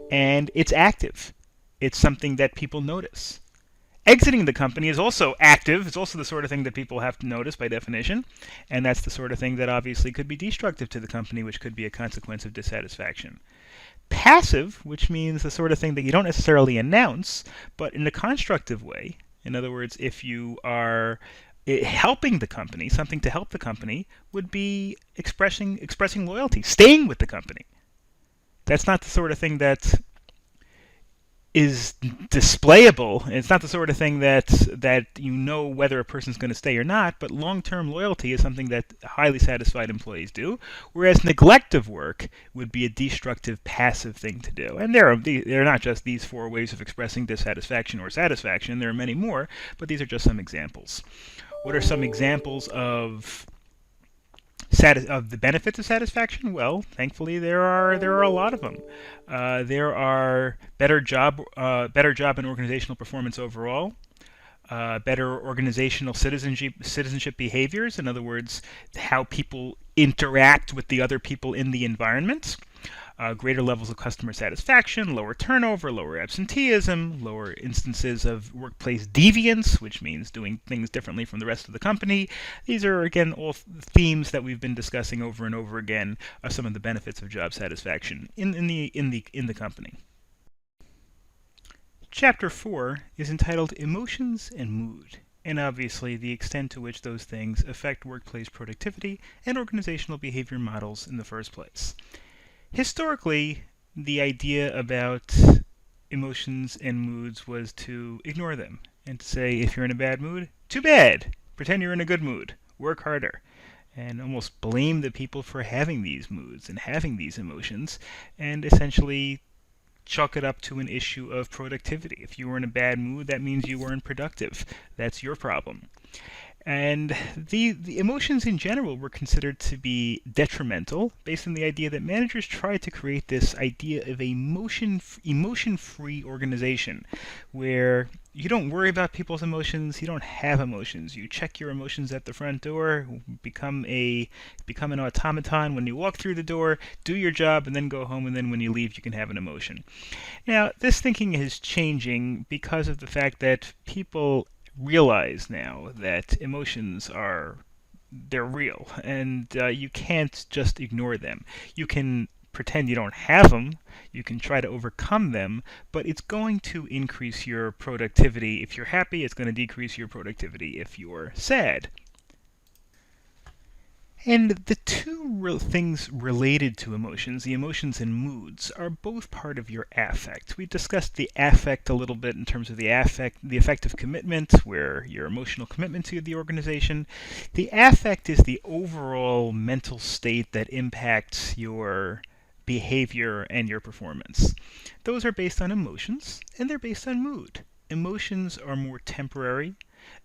and it's active. It's something that people notice. Exiting the company is also active. It's also the sort of thing that people have to notice by definition, and that's the sort of thing that obviously could be destructive to the company, which could be a consequence of dissatisfaction. Passive, which means the sort of thing that you don't necessarily announce, but in a constructive way. In other words, if you are helping the company, something to help the company would be expressing loyalty, staying with the company. That's not the sort of thing that is displayable. It's not the sort of thing that you know whether a person's going to stay or not, but long-term loyalty is something that highly satisfied employees do, whereas neglect of work would be a destructive, passive thing to do. And there are not just these 4 ways of expressing dissatisfaction or satisfaction. There are many more, but these are just some examples. What are some examples of the benefits of satisfaction? Well, thankfully there are a lot of them. There are better job and organizational performance overall, better organizational citizenship behaviors. In other words, how people interact with the other people in the environment. Greater levels of customer satisfaction, lower turnover, lower absenteeism, lower instances of workplace deviance, which means doing things differently from the rest of the company. These are, again, all themes that we've been discussing over and over again, are some of the benefits of job satisfaction in the company. Chapter 4 is entitled Emotions and Mood, and obviously the extent to which those things affect workplace productivity and organizational behavior models in the first place. Historically, the idea about emotions and moods was to ignore them and to say, if you're in a bad mood, too bad. Pretend you're in a good mood. Work harder. And almost blame the people for having these moods and having these emotions, and essentially chalk it up to an issue of productivity. If you were in a bad mood, that means you weren't productive. That's your problem. And the emotions in general were considered to be detrimental based on the idea that managers tried to create this idea of a emotion-free organization where you don't worry about people's emotions, you don't have emotions. You check your emotions at the front door, become an automaton when you walk through the door, do your job, and then go home, and then when you leave you can have an emotion. Now, this thinking is changing because of the fact that people realize now that emotions they're real, and you can't just ignore them. You can pretend you don't have them, you can try to overcome them, but it's going to increase your productivity. If you're happy, it's going to decrease your productivity if you're sad. And the two things related to emotions, the emotions and moods, are both part of your affect. We discussed the affect a little bit in terms of the effect of commitment, where your emotional commitment to the organization. The affect is the overall mental state that impacts your behavior and your performance. Those are based on emotions, and they're based on mood. Emotions are more temporary.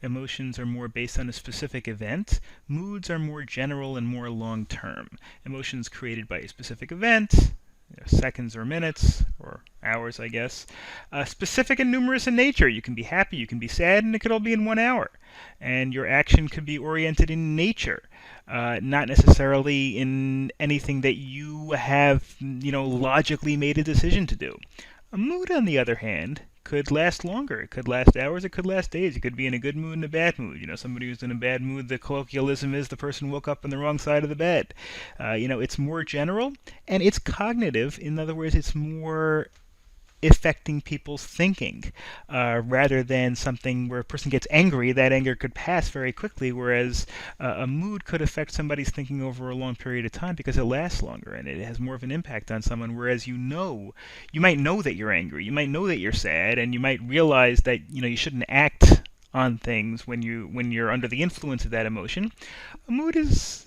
Emotions are more based on a specific event. Moods are more general and more long-term. Emotions created by a specific event, seconds or minutes, or hours, I guess. Specific and numerous in nature. You can be happy, you can be sad, and it could all be in 1 hour. And your action could be oriented in nature, not necessarily in anything that you have, logically made a decision to do. A mood, on the other hand, could last longer. It could last hours. It could last days. It could be in a good mood and a bad mood. Somebody who's in a bad mood, the colloquialism is the person woke up on the wrong side of the bed. It's more general and it's cognitive. In other words, it's more affecting people's thinking rather than something where a person gets angry. That anger could pass very quickly, whereas a mood could affect somebody's thinking over a long period of time because it lasts longer and it has more of an impact on someone. Whereas you might know that you're angry, you might know that you're sad, and you might realize that you shouldn't act on things when you're under the influence of that emotion. A mood is,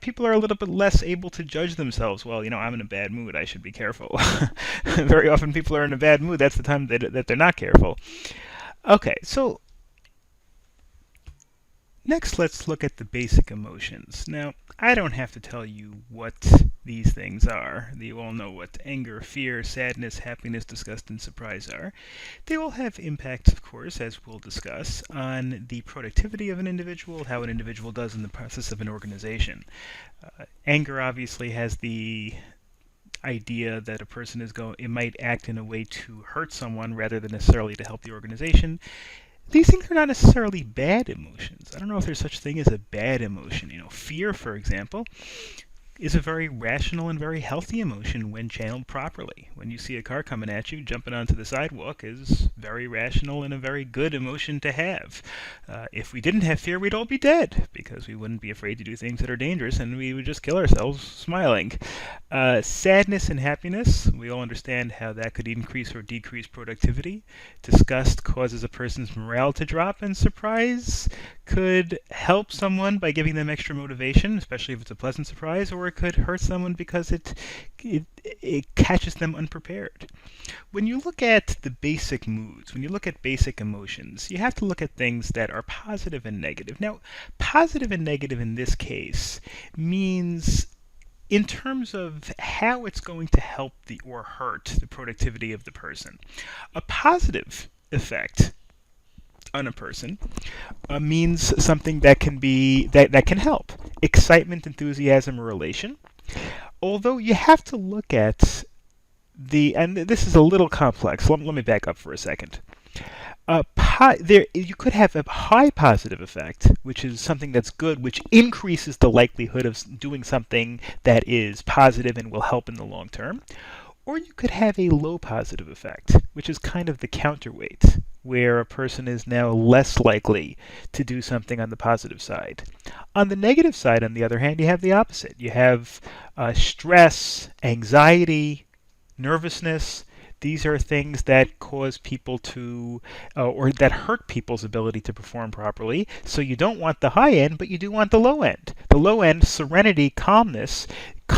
people are a little bit less able to judge themselves. Well, I'm in a bad mood, I should be careful. Very often people are in a bad mood. That's the time that they're not careful. Okay, so next let's look at the basic emotions. Now, I don't have to tell you what these things are. You all know what anger, fear, sadness, happiness, disgust, and surprise are. They all have impacts, of course, as we'll discuss, on the productivity of an individual, how an individual does in the process of an organization. Anger obviously has the idea that a person it might act in a way to hurt someone rather than necessarily to help the organization. These things are not necessarily bad emotions. I don't know if there's such thing as a bad emotion. Fear, for example, is a very rational and very healthy emotion when channeled properly. When you see a car coming at you, jumping onto the sidewalk is very rational and a very good emotion to have. If we didn't have fear, we'd all be dead because we wouldn't be afraid to do things that are dangerous and we would just kill ourselves smiling. Sadness and happiness, we all understand how that could increase or decrease productivity. Disgust causes a person's morale to drop, and surprise could help someone by giving them extra motivation, especially if it's a pleasant surprise, or it could hurt someone because it catches them unprepared. When you look at the basic moods, when you look at basic emotions, you have to look at things that are positive and negative. Now, positive and negative in this case means in terms of how it's going to help or hurt the productivity of the person. A positive effect on a person means something that can help. Excitement, enthusiasm, or elation. Although you have to look at and this is a little complex. Let me back up for a second. You could have a high positive effect, which is something that's good, which increases the likelihood of doing something that is positive and will help in the long term. Or you could have a low positive effect, which is kind of the counterweight, where a person is now less likely to do something on the positive side. On the negative side, on the other hand, you have the opposite. You have stress, anxiety, nervousness. These are things that cause people to, or that hurt people's ability to perform properly. So you don't want the high end, but you do want the low end. The low end, serenity, calmness.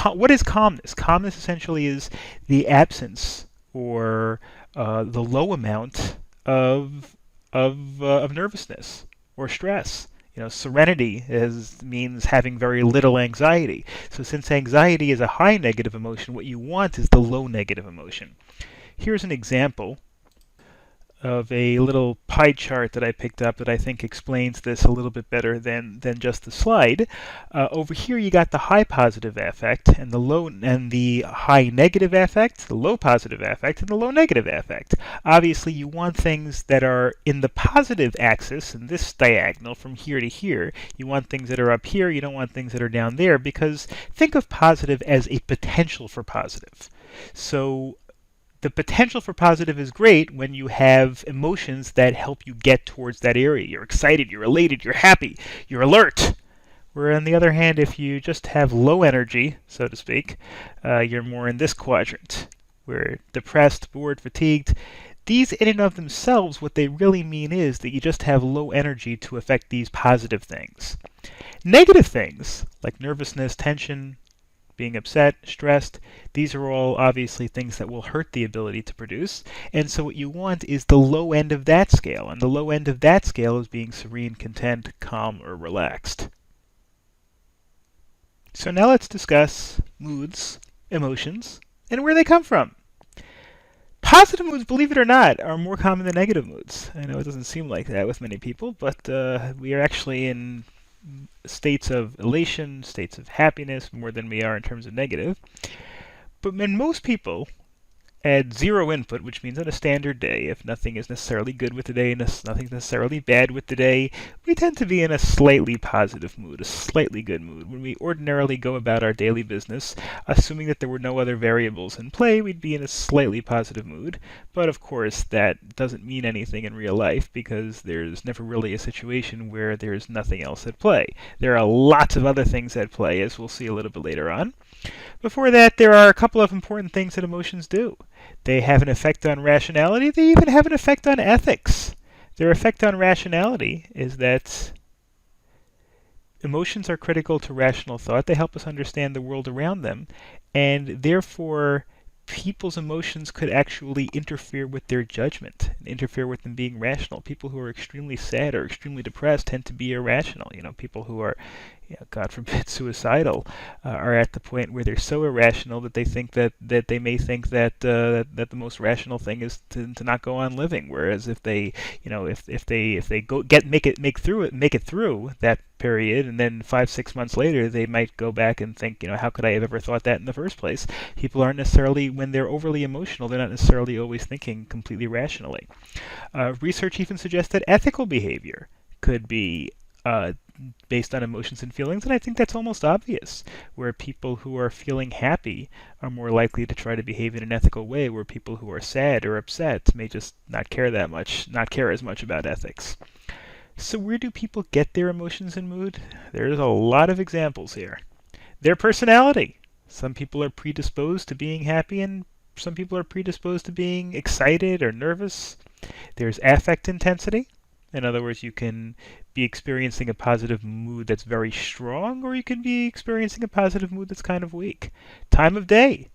What is calmness? Calmness essentially is the absence or the low amount of nervousness or stress. Serenity means having very little anxiety. So since anxiety is a high negative emotion, what you want is the low negative emotion. Here's an example of a little pie chart that I picked up that I think explains this a little bit better than just the slide. Over here you got the high positive affect and the high negative affect, the low positive affect, and the low negative affect. Obviously you want things that are in the positive axis, in this diagonal from here to here. You want things that are up here, you don't want things that are down there, because think of positive as a potential for positive. So the potential for positive is great when you have emotions that help you get towards that area. You're excited, you're elated, you're happy, you're alert. Where on the other hand, if you just have low energy, so to speak, you're more in this quadrant. We're depressed, bored, fatigued. These in and of themselves, what they really mean is that you just have low energy to affect these positive things. Negative things, like nervousness, tension, being upset, stressed, these are all obviously things that will hurt the ability to produce. And so what you want is the low end of that scale. And the low end of that scale is being serene, content, calm, or relaxed. So now let's discuss moods, emotions, and where they come from. Positive moods, believe it or not, are more common than negative moods. I know it doesn't seem like that with many people, but we are actually in states of elation, states of happiness, more than we are in terms of negative. But when most people add zero input, which means on a standard day, if nothing is necessarily good with the day and nothing's necessarily bad with the day, we tend to be in a slightly positive mood, a slightly good mood. When we ordinarily go about our daily business, assuming that there were no other variables in play, we'd be in a slightly positive mood. But of course, that doesn't mean anything in real life because there's never really a situation where there's nothing else at play. There are lots of other things at play, as we'll see a little bit later on. Before that, there are a couple of important things that emotions do. They have an effect on rationality. They even have an effect on ethics. Their effect on rationality is that emotions are critical to rational thought. They help us understand the world around them, and therefore people's emotions could actually interfere with their judgment, and interfere with them being rational. People who are extremely sad or extremely depressed tend to be irrational. People who are, God forbid, suicidal, are at the point where they're so irrational that they think that they may think that that the most rational thing is to not go on living. Whereas if they, if they make it through that period, and then 5-6 months later they might go back and think, how could I have ever thought that in the first place? People aren't necessarily, when they're overly emotional, they're not necessarily always thinking completely rationally. Research even suggests that ethical behavior could be based on emotions and feelings, and I think that's almost obvious, where people who are feeling happy are more likely to try to behave in an ethical way, where people who are sad or upset may just not care as much about ethics. So where do people get their emotions and mood? There's a lot of examples here. Their personality. Some people are predisposed to being happy, and some people are predisposed to being excited or nervous. There's affect intensity. In other words, you can be experiencing a positive mood that's very strong, or you can be experiencing a positive mood that's kind of weak. Time of day.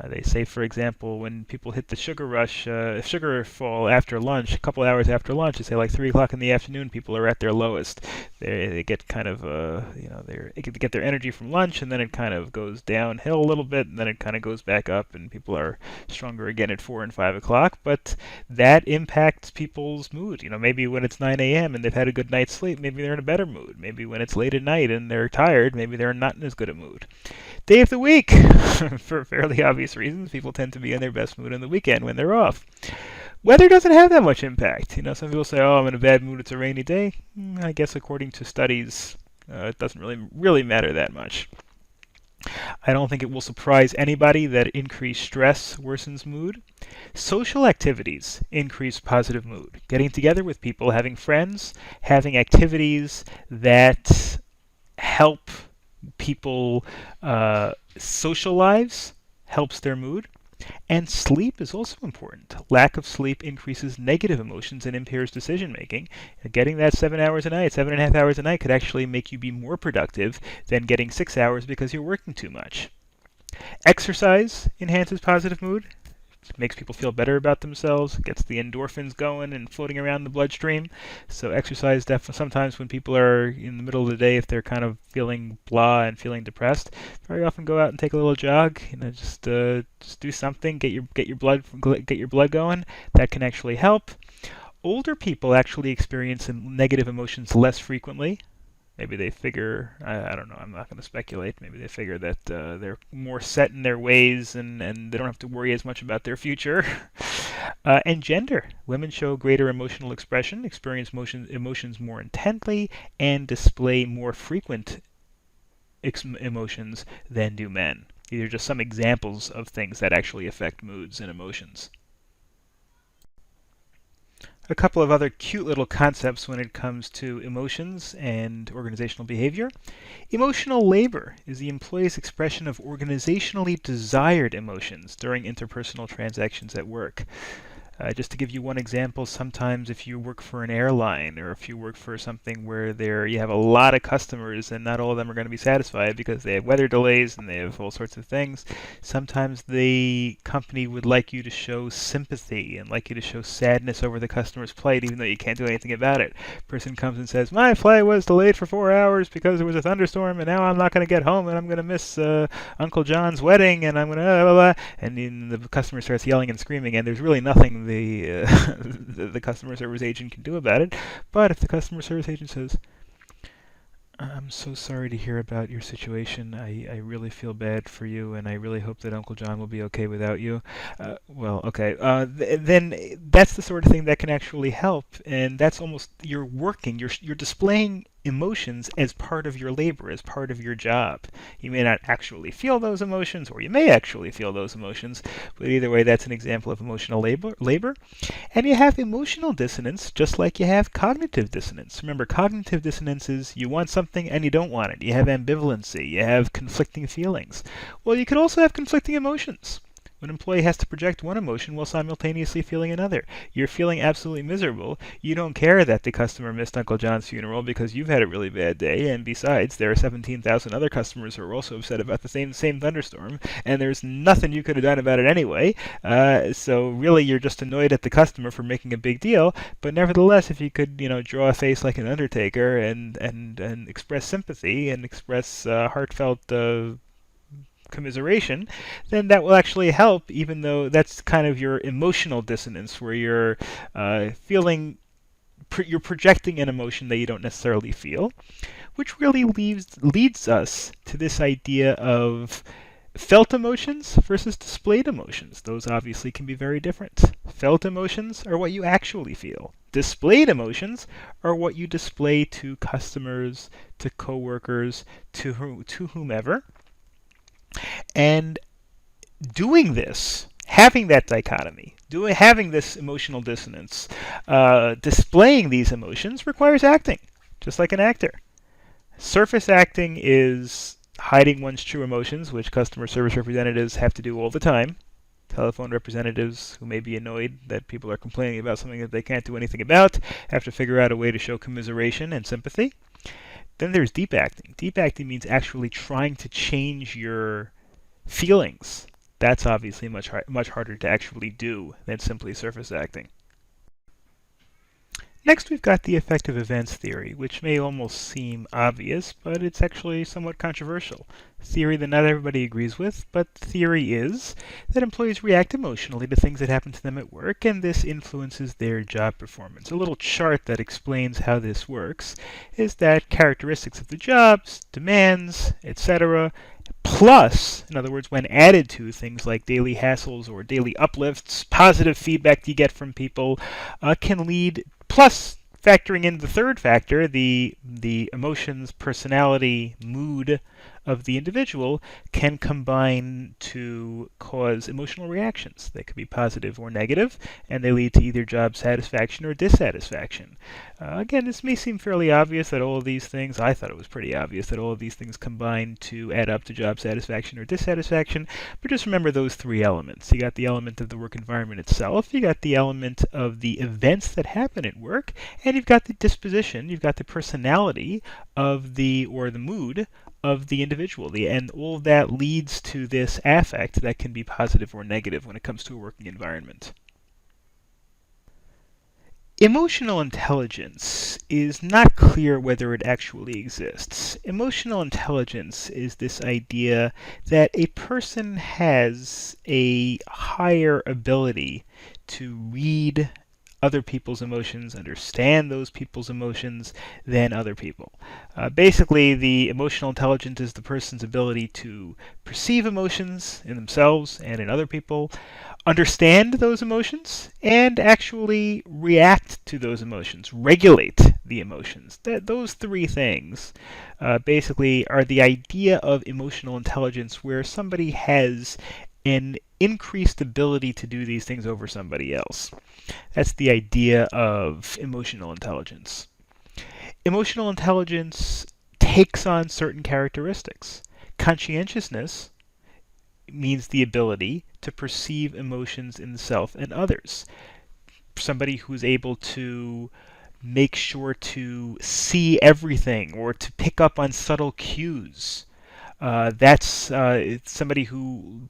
They say, for example, when people hit the sugar rush, sugar fall after lunch, a couple hours after lunch, they say like 3 o'clock in the afternoon, people are at their lowest. They get kind of, they get their energy from lunch, and then it kind of goes downhill a little bit, and then it kind of goes back up, and people are stronger again at 4 and 5 o'clock. But that impacts people's mood. Maybe when it's 9 a.m. and they've had a good night's sleep, maybe they're in a better mood. Maybe when it's late at night and they're tired, maybe they're not in as good a mood. Day of the week. For fairly obvious reasons, people tend to be in their best mood on the weekend when they're off. Weather doesn't have that much impact. Some people say, oh, I'm in a bad mood, it's a rainy day. I guess according to studies, it doesn't really matter that much. I don't think it will surprise anybody that increased stress worsens mood. Social activities increase positive mood. Getting together with people, having friends, having activities that help people social lives helps their mood. And sleep is also important. Lack of sleep increases negative emotions and impairs decision making. Getting that 7 hours a night, 7.5 hours a night, could actually make you be more productive than getting 6 hours because you're working too much. Exercise enhances positive mood. It makes people feel better about themselves, gets the endorphins going and floating around the bloodstream. So exercise definitely sometimes when people are in the middle of the day, if they're kind of feeling blah and feeling depressed, very often go out and take a little jog. Just do something, get your blood going. That can actually help. Older people actually experience negative emotions less frequently. Maybe they figure, I don't know, I'm not going to speculate. Maybe they figure that they're more set in their ways and they don't have to worry as much about their future. And gender. Women show greater emotional expression, experience emotions more intently, and display more frequent emotions than do men. These are just some examples of things that actually affect moods and emotions. A couple of other cute little concepts when it comes to emotions and organizational behavior. Emotional labor is the employee's expression of organizationally desired emotions during interpersonal transactions at work. Just to give you one example, sometimes if you work for an airline or if you work for something where you have a lot of customers and not all of them are going to be satisfied because they have weather delays and they have all sorts of things, sometimes the company would like you to show sympathy and like you to show sadness over the customer's plight even though you can't do anything about it. Person comes and says, my flight was delayed for 4 hours because there was a thunderstorm and now I'm not going to get home and I'm going to miss Uncle John's wedding and I'm going to blah, blah, blah. And then the customer starts yelling and screaming and there's really nothing the customer service agent can do about it. But if the customer service agent says, I'm so sorry to hear about your situation. I really feel bad for you, and I really hope that Uncle John will be okay without you. Then that's the sort of thing that can actually help, and that's almost you're displaying emotions as part of your labor, as part of your job. You may not actually feel those emotions, or you may actually feel those emotions, but either way, that's an example of emotional labor. And you have emotional dissonance just like you have cognitive dissonance. Remember, cognitive dissonance is you want something and you don't want it. You have ambivalency. You have conflicting feelings. Well, you could also have conflicting emotions. An employee has to project one emotion while simultaneously feeling another. You're feeling absolutely miserable. You don't care that the customer missed Uncle John's funeral because you've had a really bad day, and besides, there are 17,000 other customers who are also upset about the same thunderstorm, and there's nothing you could have done about it anyway. So really, you're just annoyed at the customer for making a big deal. But nevertheless, if you could, draw a face like an undertaker and express sympathy and express heartfelt commiseration, then that will actually help, even though that's kind of your emotional dissonance where you're you're projecting an emotion that you don't necessarily feel, which really leads us to this idea of felt emotions versus displayed emotions. Those obviously can be very different. Felt emotions are what you actually feel. Displayed emotions are what you display to customers, to coworkers, to whomever. And doing this, having that dichotomy, having this emotional dissonance, displaying these emotions requires acting, just like an actor. Surface acting is hiding one's true emotions, which customer service representatives have to do all the time. Telephone representatives who may be annoyed that people are complaining about something that they can't do anything about have to figure out a way to show commiseration and sympathy. Then there's deep acting. Deep acting means actually trying to change your feelings. That's obviously much harder to actually do than simply surface acting. Next, we've got the effective events theory, which may almost seem obvious, but it's actually somewhat controversial. Theory that not everybody agrees with, but the theory is that employees react emotionally to things that happen to them at work, and this influences their job performance. A little chart that explains how this works is that characteristics of the jobs, demands, etc., plus, in other words, when added to things like daily hassles or daily uplifts, positive feedback you get from people, can lead, plus factoring in the third factor, the emotions, personality, mood of the individual can combine to cause emotional reactions. They could be positive or negative, and they lead to either job satisfaction or dissatisfaction. Again, this may seem fairly obvious that all of these things, I thought it was pretty obvious that all of these things combine to add up to job satisfaction or dissatisfaction, but just remember those three elements. You got the element of the work environment itself, you got the element of the events that happen at work, and you've got the disposition, you've got the personality of or the mood of the individual. And all of that leads to this affect that can be positive or negative when it comes to a working environment. Emotional intelligence is not clear whether it actually exists. Emotional intelligence is this idea that a person has a higher ability to read other people's emotions, understand those people's emotions than other people. Basically, the emotional intelligence is the person's ability to perceive emotions in themselves and in other people, understand those emotions, and actually react to those emotions, regulate the emotions. Those three things basically are the idea of emotional intelligence, where somebody has an increased ability to do these things over somebody else. That's the idea of emotional intelligence. Emotional intelligence takes on certain characteristics. Conscientiousness means the ability to perceive emotions in self and others. Somebody who's able to make sure to see everything or to pick up on subtle cues. That's somebody who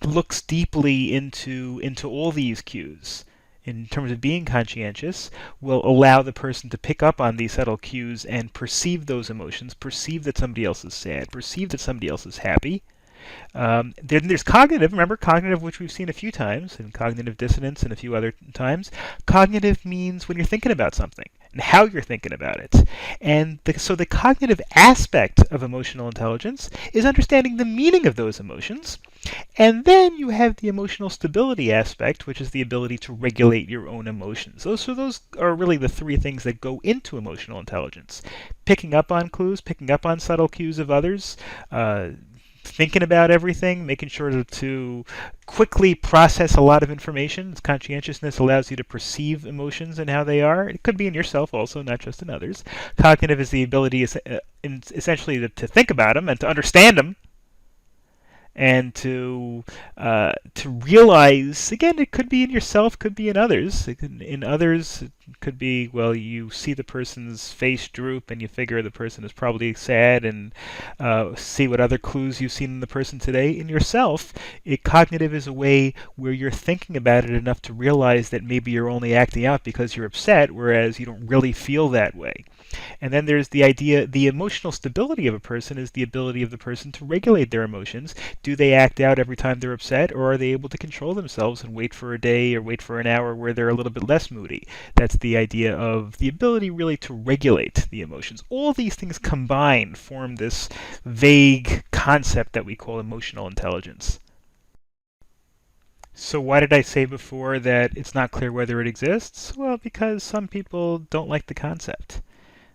looks deeply into all these cues. In terms of being conscientious, will allow the person to pick up on these subtle cues and perceive those emotions, perceive that somebody else is sad, perceive that somebody else is happy. There's cognitive, remember cognitive, which we've seen a few times, and cognitive dissonance and a few other times. Cognitive means when you're thinking about something and how you're thinking about it. And so the cognitive aspect of emotional intelligence is understanding the meaning of those emotions. And then you have the emotional stability aspect, which is the ability to regulate your own emotions. So those are really the three things that go into emotional intelligence. Picking up on clues, picking up on subtle cues of others, thinking about everything, making sure to quickly process a lot of information. Conscientiousness allows you to perceive emotions and how they are. It could be in yourself also, not just in others. Cognitive is the ability essentially to think about them and to understand them, and to realize, again, it could be in yourself, could be in others. In others, it could be, well, you see the person's face droop and you figure the person is probably sad, and see what other clues you've seen in the person today. In yourself, cognitive is a way where you're thinking about it enough to realize that maybe you're only acting out because you're upset, whereas you don't really feel that way. And then there's the idea, the emotional stability of a person is the ability of the person to regulate their emotions. Do they act out every time they're upset, or are they able to control themselves and wait for a day or wait for an hour where they're a little bit less moody? That's the idea of the ability really to regulate the emotions. All these things combined form this vague concept that we call emotional intelligence. So why did I say before that it's not clear whether it exists? Well, because some people don't like the concept.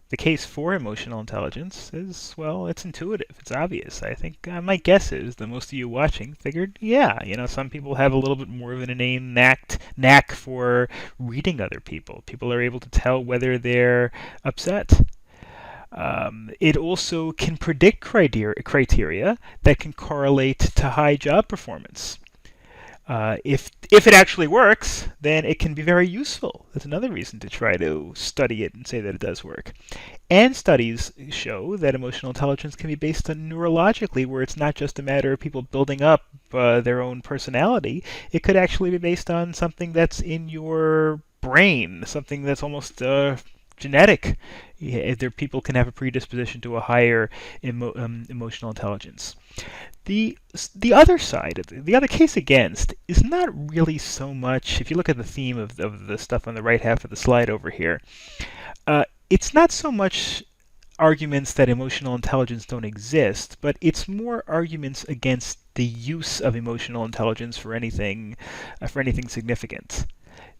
The case for emotional intelligence is, well, it's intuitive. It's obvious. I think my guess is that most of you watching figured, yeah, some people have a little bit more of an innate knack for reading other people. People are able to tell whether they're upset. It also can predict criteria that can correlate to high job performance. If it actually works, then it can be very useful. That's another reason to try to study it and say that it does work. And studies show that emotional intelligence can be based on neurologically, where it's not just a matter of people building up their own personality. It could actually be based on something that's in your brain, something that's almost genetic. People can have a predisposition to a higher emotional intelligence. The other side, the other case against, is not really so much, if you look at the theme of the stuff on the right half of the slide over here, it's not so much arguments that emotional intelligence don't exist, but it's more arguments against the use of emotional intelligence for anything significant.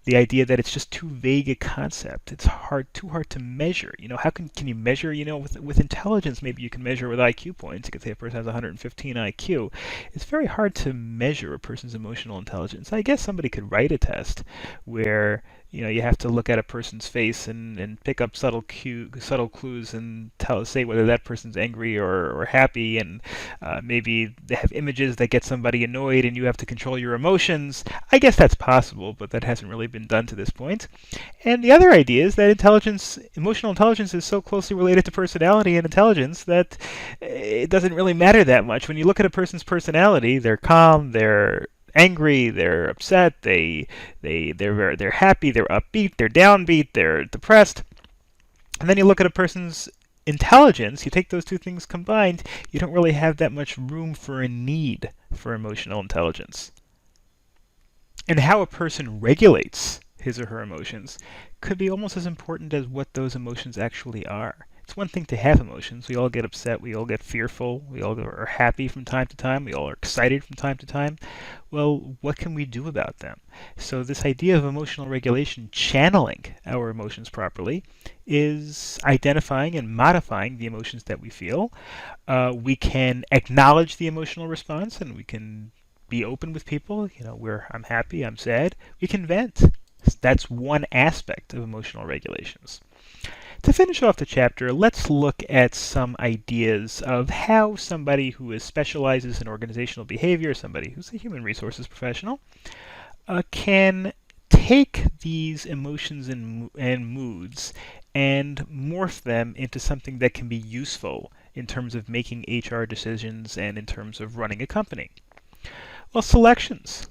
The idea that it's just too vague a concept. It's too hard to measure. How can you measure? With intelligence, maybe you can measure with IQ points. You could say a person has 115 IQ. It's very hard to measure a person's emotional intelligence. I guess somebody could write a test where you have to look at a person's face and pick up subtle clues and say whether that person's angry or happy, and maybe they have images that get somebody annoyed, and you have to control your emotions. I guess that's possible, but that hasn't really been done to this point. And the other idea is that emotional intelligence, is so closely related to personality and intelligence that it doesn't really matter that much. When you look at a person's personality, they're calm, they're angry, they're upset, they're happy, they're upbeat, they're downbeat, they're depressed. And then you look at a person's intelligence, you take those two things combined, you don't really have that much room for a need for emotional intelligence. And how a person regulates his or her emotions could be almost as important as what those emotions actually are. It's one thing to have emotions. We all get upset, we all get fearful, we all are happy from time to time, we all are excited from time to time. Well, what can we do about them? So this idea of emotional regulation, channeling our emotions properly, is identifying and modifying the emotions that we feel. We can acknowledge the emotional response, and we can be open with people, where I'm happy, I'm sad. We can vent. That's one aspect of emotional regulations. To finish off the chapter, let's look at some ideas of how somebody who specializes in organizational behavior, somebody who's a human resources professional, can take these emotions and moods and morph them into something that can be useful in terms of making HR decisions and in terms of running a company. Well, selections.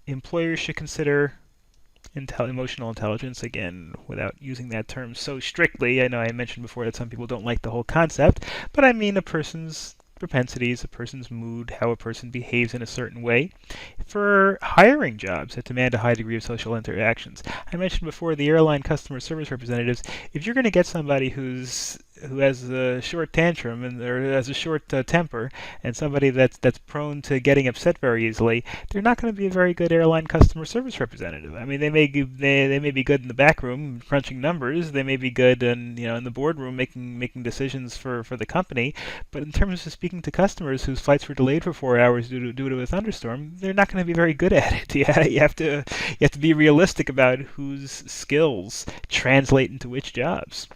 Employers should consider emotional intelligence, again, without using that term so strictly. I know I mentioned before that some people don't like the whole concept, but I mean a person's propensities, a person's mood, how a person behaves in a certain way for hiring jobs that demand a high degree of social interactions. I mentioned before the airline customer service representatives. If you're going to get somebody who has a short tantrum or has a short temper, and somebody that's prone to getting upset very easily, they're not going to be a very good airline customer service representative. I mean, they may be good in the back room crunching numbers. They may be good in the boardroom making decisions for the company. But in terms of speaking to customers whose flights were delayed for 4 hours due to a thunderstorm, they're not going to be very good at it. Yeah, you have to be realistic about whose skills translate into which jobs.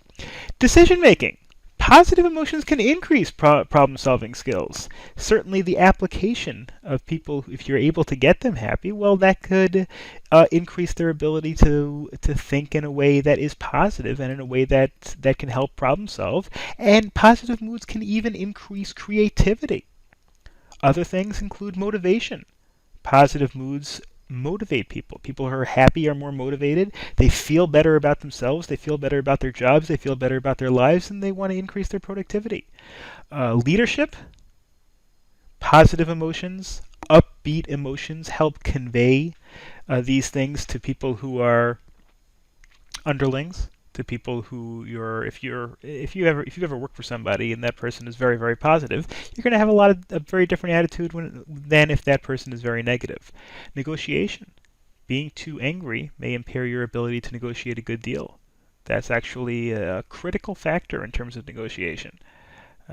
Decision making. Positive emotions can increase problem-solving skills. Certainly the application of people, if you're able to get them happy, well, that could increase their ability to think in a way that is positive and in a way that can help problem solve. And positive moods can even increase creativity. Other things include motivation. Positive moods motivate people. People who are happy are more motivated. They feel better about themselves. They feel better about their jobs. They feel better about their lives, and they want to increase their productivity. Leadership, positive emotions, upbeat emotions help convey these things to people who are underlings, to people who if you ever work for somebody and that person is very, very positive, you're going to have a very different attitude than if that person is very negative. Negotiation. Being too angry may impair your ability to negotiate a good deal. That's actually a critical factor in terms of negotiation.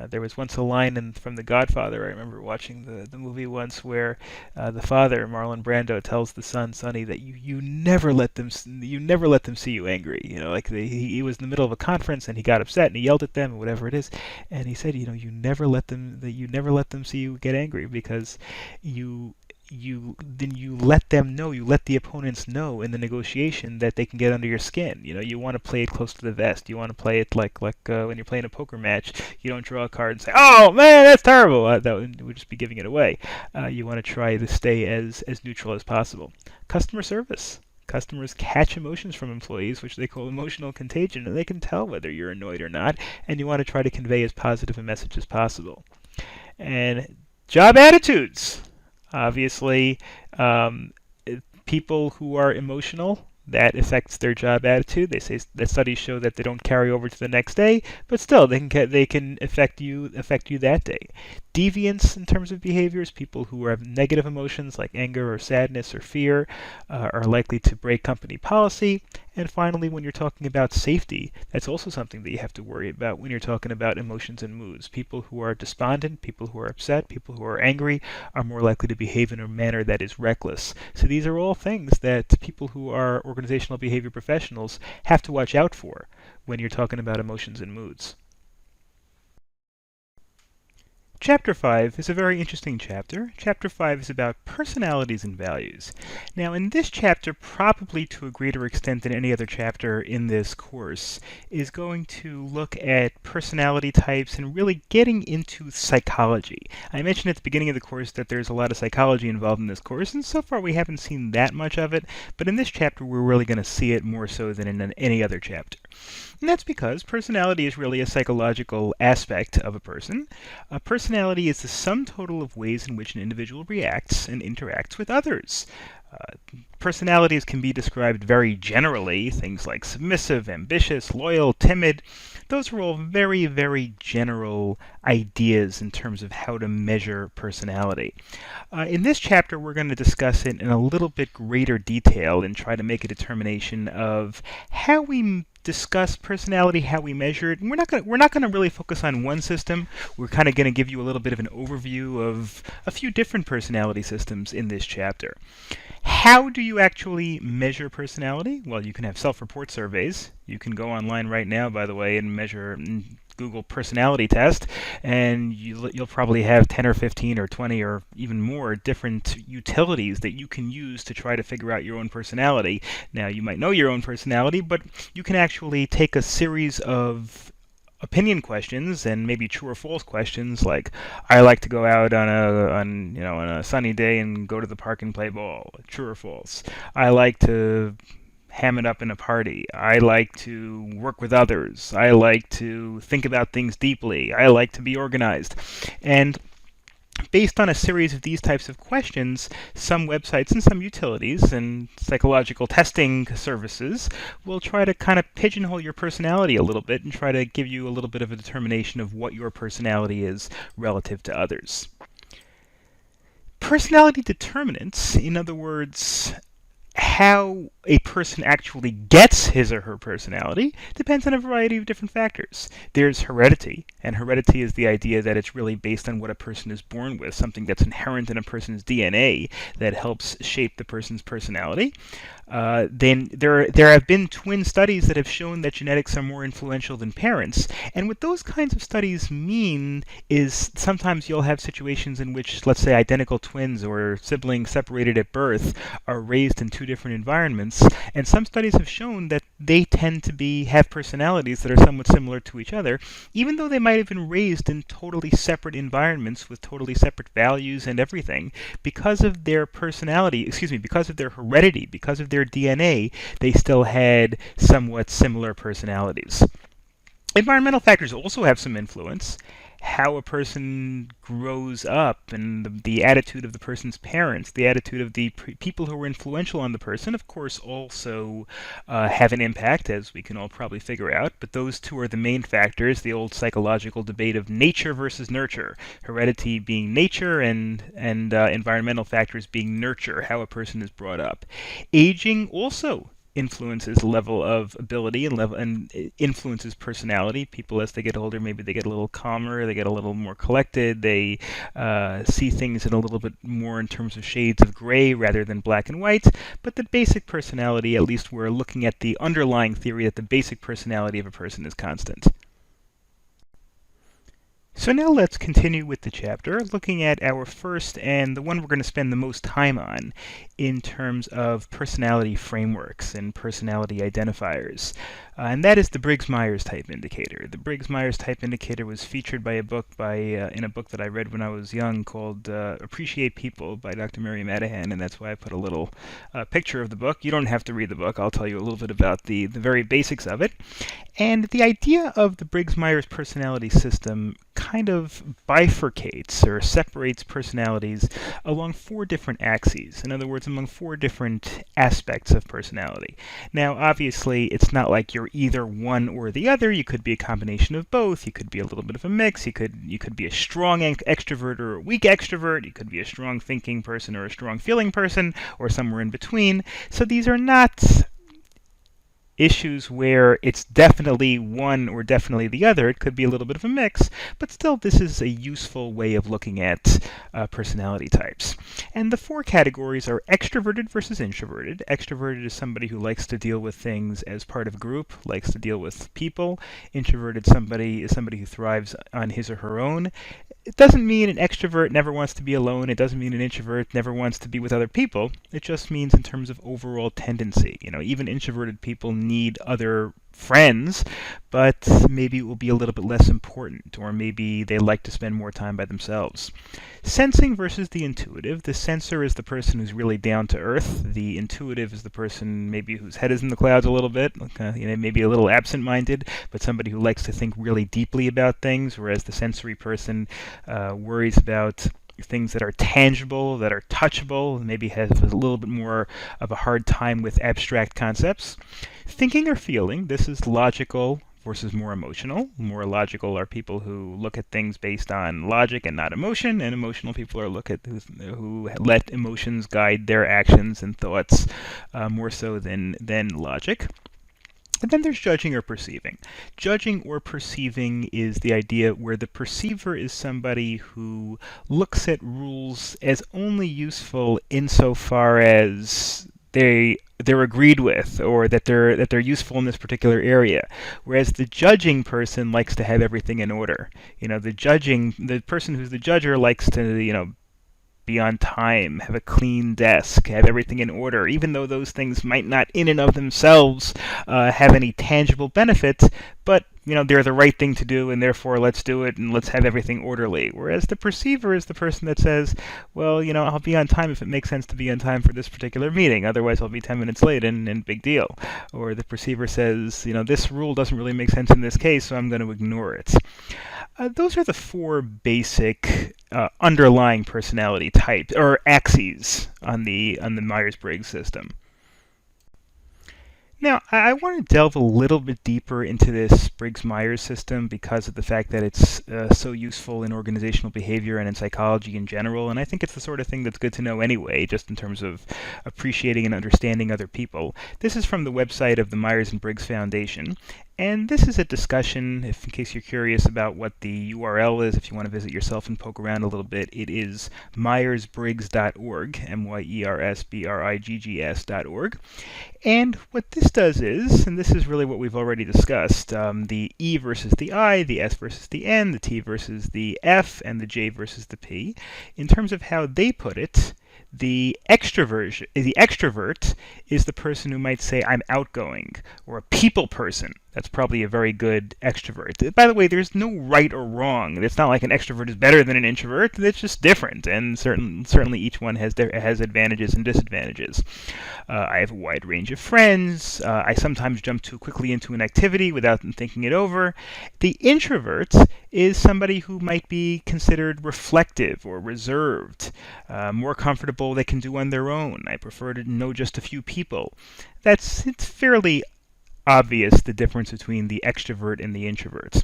There was once a line from The Godfather. I remember watching the movie once where the father, Marlon Brando, tells the son, Sonny, that you never let them see you angry. Like he was in the middle of a conference and he got upset and he yelled at them or whatever it is, and he said, you never let them see you get angry, because you let them know, you let the opponents know in the negotiation that they can get under your skin. You want to play it close to the vest. You want to play it like when you're playing a poker match. You don't draw a card and say, "Oh man, that's terrible." That would just be giving it away. You want to try to stay as neutral as possible. Customer service. Customers catch emotions from employees, which they call emotional contagion, and they can tell whether you're annoyed or not. And you want to try to convey as positive a message as possible. And job attitudes. Obviously, people who are emotional that affects their job attitude. They say that studies show that they don't carry over to the next day, but still they can affect you that day. Deviance in terms of behaviors, people who have negative emotions like anger or sadness or fear are likely to break company policy. And finally, when you're talking about safety, that's also something that you have to worry about when you're talking about emotions and moods. People who are despondent, people who are upset, people who are angry are more likely to behave in a manner that is reckless. So these are all things that people who are organizational behavior professionals have to watch out for when you're talking about emotions and moods. Chapter 5 is a very interesting chapter. Chapter 5 is about personalities and values. Now, in this chapter, probably to a greater extent than any other chapter in this course, is going to look at personality types and really getting into psychology. I mentioned at the beginning of the course that there's a lot of psychology involved in this course, and so far we haven't seen that much of it, but in this chapter we're really going to see it more so than in any other chapter. And that's because personality is really a psychological aspect of a person. Personality is the sum total of ways in which an individual reacts and interacts with others. Personalities can be described very generally, things like submissive, ambitious, loyal, timid. Those are all very, very general ideas in terms of how to measure personality. In this chapter, we're going to discuss it in a little bit greater detail and try to make a determination of how we discuss personality, how we measure it. And we're not going to really focus on one system. We're kind of going to give you a little bit of an overview of a few different personality systems in this chapter. How do you actually measure personality? Well, you can have self-report surveys. You can go online right now, by the way, and measure Google personality test, and you'll probably have 10 or 15 or 20 or even more different utilities that you can use to try to figure out your own personality. Now, you might know your own personality, but you can actually take a series of opinion questions and maybe true or false questions like, I like to go out on a sunny day and go to the park and play ball. True or false? I like to ham it up in a party. I like to work with others. I like to think about things deeply. I like to be organized. And based on a series of these types of questions, some websites and some utilities and psychological testing services will try to kind of pigeonhole your personality a little bit and try to give you a little bit of a determination of what your personality is relative to others. Personality determinants, in other words, how a person actually gets his or her personality depends on a variety of different factors. There's heredity, and heredity is the idea that it's really based on what a person is born with, something that's inherent in a person's DNA that helps shape the person's personality. Then there have been twin studies that have shown that genetics are more influential than parents, and what those kinds of studies mean is sometimes you'll have situations in which, let's say, identical twins or siblings separated at birth are raised in two different environments, and some studies have shown that they tend to have personalities that are somewhat similar to each other, even though they might have been raised in totally separate environments with totally separate values and everything. Because of their personality, because of their heredity, because of their DNA, they still had somewhat similar personalities. Environmental factors also have some influence. How a person grows up and the attitude of the person's parents, the attitude of the people who are influential on the person, of course, also have an impact, as we can all probably figure out. But those two are the main factors, the old psychological debate of nature versus nurture. Heredity being nature and environmental factors being nurture, how a person is brought up. Aging also influences level of ability and influences personality. People, as they get older, maybe they get a little calmer, they get a little more collected, they see things in a little bit more in terms of shades of gray rather than black and white. But the basic personality, at least we're looking at the underlying theory that the basic personality of a person is constant. So now let's continue with the chapter, looking at our first and the one we're going to spend the most time on in terms of personality frameworks and personality identifiers. and that is the Briggs-Myers type indicator. The Briggs-Myers type indicator was featured by in a book that I read when I was young called Appreciate People by Dr. Mary Madihan, and that's why I put a little picture of the book. You don't have to read the book. I'll tell you a little bit about the very basics of it. And the idea of the Briggs-Myers personality system kind of bifurcates or separates personalities along 4 different axes. In other words, among 4 different aspects of personality. Now, obviously, it's not like you're either one or the other. You could be a combination of both. You could be a little bit of a mix. You could be a strong extrovert or a weak extrovert. You could be a strong thinking person or a strong feeling person, or somewhere in between. So these are not issues where it's definitely one or definitely the other. It could be a little bit of a mix, but still this is a useful way of looking at personality types. And the 4 categories are extroverted versus introverted. Extroverted is somebody who likes to deal with things as part of a group, likes to deal with people. Introverted is somebody who thrives on his or her own. It doesn't mean an extrovert never wants to be alone. It doesn't mean an introvert never wants to be with other people. It just means in terms of overall tendency. Even introverted people need other friends, but maybe it will be a little bit less important, or maybe they like to spend more time by themselves. Sensing versus the intuitive. The sensor is the person who's really down to earth. The intuitive is the person maybe whose head is in the clouds a little bit, maybe a little absent-minded, but somebody who likes to think really deeply about things, whereas the sensory person worries about things that are tangible, that are touchable, maybe has a little bit more of a hard time with abstract concepts. Thinking or feeling, this is logical versus more emotional. More logical are people who look at things based on logic and not emotion, and emotional people are who let emotions guide their actions and thoughts more so than logic. And then there's judging or perceiving. Judging or perceiving is the idea where the perceiver is somebody who looks at rules as only useful insofar as they're agreed with, or that they're useful in this particular area. Whereas the judging person likes to have everything in order. The person who's the judger likes to, be on time, have a clean desk, have everything in order, even though those things might not in and of themselves have any tangible benefits, but they're the right thing to do, and therefore let's do it and let's have everything orderly. Whereas the perceiver is the person that says, well, I'll be on time if it makes sense to be on time for this particular meeting, otherwise I'll be 10 minutes late and big deal. Or the perceiver says, this rule doesn't really make sense in this case, so I'm going to ignore it. Those are the 4 basic underlying personality types, or axes, on the Myers-Briggs system. Now, I want to delve a little bit deeper into this Briggs-Myers system because of the fact that it's so useful in organizational behavior and in psychology in general, and I think it's the sort of thing that's good to know anyway, just in terms of appreciating and understanding other people. This is from the website of the Myers and Briggs Foundation, and this is a discussion, in case you're curious about what the URL is, if you want to visit yourself and poke around a little bit. It is myersbriggs.org, MYERSBRIGGS.org. And what this does is, and this is really what we've already discussed, the E versus the I, the S versus the N, the T versus the F, and the J versus the P. In terms of how they put it, the extrovert is the person who might say, I'm outgoing, or a people person. That's probably a very good extrovert. By the way, there's no right or wrong. It's not like an extrovert is better than an introvert. It's just different, and certainly each one has advantages and disadvantages. I have a wide range of friends. I sometimes jump too quickly into an activity without thinking it over. The introvert is somebody who might be considered reflective or reserved, more comfortable they can do on their own. I prefer to know just a few people. It's fairly obvious the difference between the extrovert and the introverts.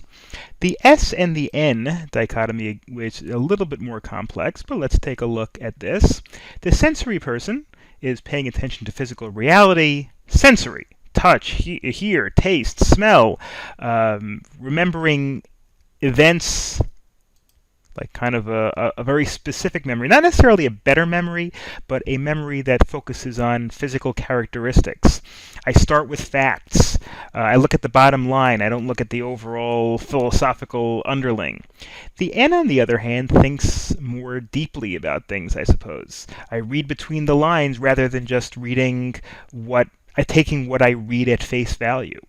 The S and the N dichotomy is a little bit more complex, but let's take a look at this. The sensory person is paying attention to physical reality, sensory, touch, hear, taste, smell, remembering events, like kind of a very specific memory. Not necessarily a better memory, but a memory that focuses on physical characteristics. I start with facts. I look at the bottom line. I don't look at the overall philosophical underling. The N, on the other hand, thinks more deeply about things, I suppose. I read between the lines rather than just reading what taking what I read at face value.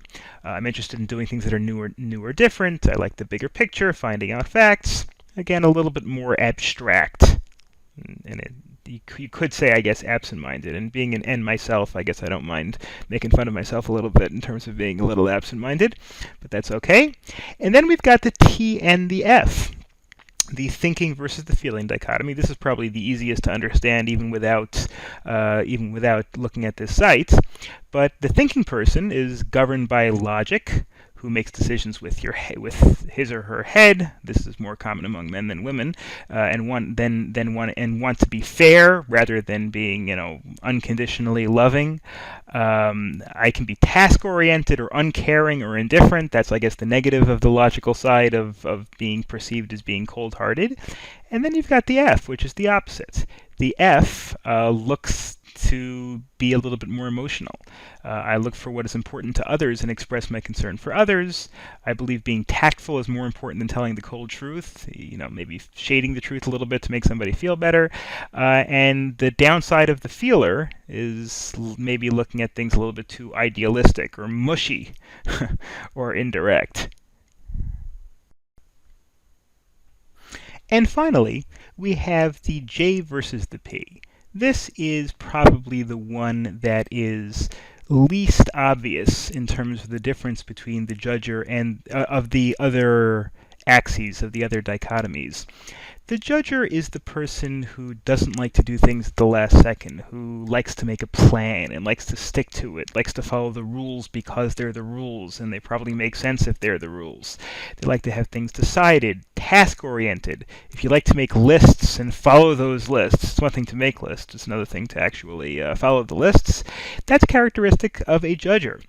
I'm interested in doing things that are new or different. I like the bigger picture, finding out facts. Again, a little bit more abstract. You could say, I guess, absent-minded. And being an N myself, I guess I don't mind making fun of myself a little bit in terms of being a little absent-minded, but that's okay. And then we've got the T and the F. The thinking versus the feeling dichotomy. This is probably the easiest to understand, even without looking at this site. But the thinking person is governed by logic, who makes decisions with with his or her head. This is more common among men than women, and want to be fair rather than being, unconditionally loving. I can be task-oriented or uncaring or indifferent. That's, I guess, the negative of the logical side of being perceived as being cold-hearted. And then you've got the F, which is the opposite. The F looks to be a little bit more emotional. I look for what is important to others and express my concern for others. I believe being tactful is more important than telling the cold truth, maybe shading the truth a little bit to make somebody feel better. And the downside of the feeler is maybe looking at things a little bit too idealistic or mushy or indirect. And finally, we have the J versus the P. This is probably the one that is least obvious in terms of the difference between the judger and of the other axes, of the other dichotomies. The judger is the person who doesn't like to do things at the last second, who likes to make a plan and likes to stick to it, likes to follow the rules because they're the rules, and they probably make sense if they're the rules. They like to have things decided, task-oriented. If you like to make lists and follow those lists, it's one thing to make lists, it's another thing to actually follow the lists. That's characteristic of a judger.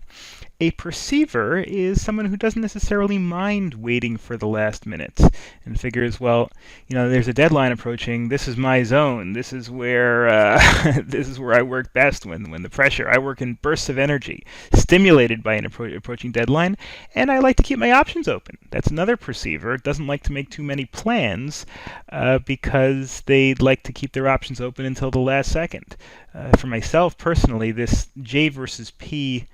A perceiver is someone who doesn't necessarily mind waiting for the last minute and figures, well, there's a deadline approaching. This is my zone. This is where this is where I work best when the pressure. I work in bursts of energy, stimulated by an approaching deadline, and I like to keep my options open. That's another perceiver. Doesn't like to make too many plans because they like to keep their options open until the last second. For myself personally, this J versus P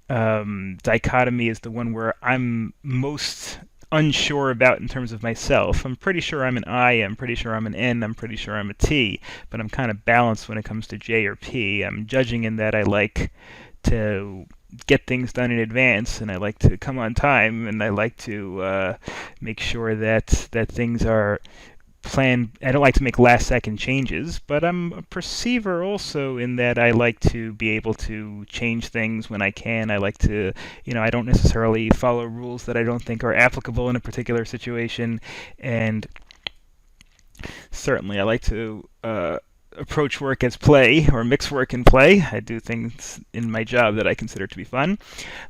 dichotomy is the one where I'm most unsure about in terms of myself. I'm pretty sure I'm an I, I'm pretty sure I'm an N, I'm pretty sure I'm a T, but I'm kind of balanced when it comes to J or P. I'm judging in that I like to get things done in advance, and I like to come on time, and I like to make sure that things are planned. I don't like to make last-second changes, but I'm a perceiver also in that I like to be able to change things when I can. I like to, I don't necessarily follow rules that I don't think are applicable in a particular situation, and certainly I like to approach work as play, or mix work and play. I do things in my job that I consider to be fun.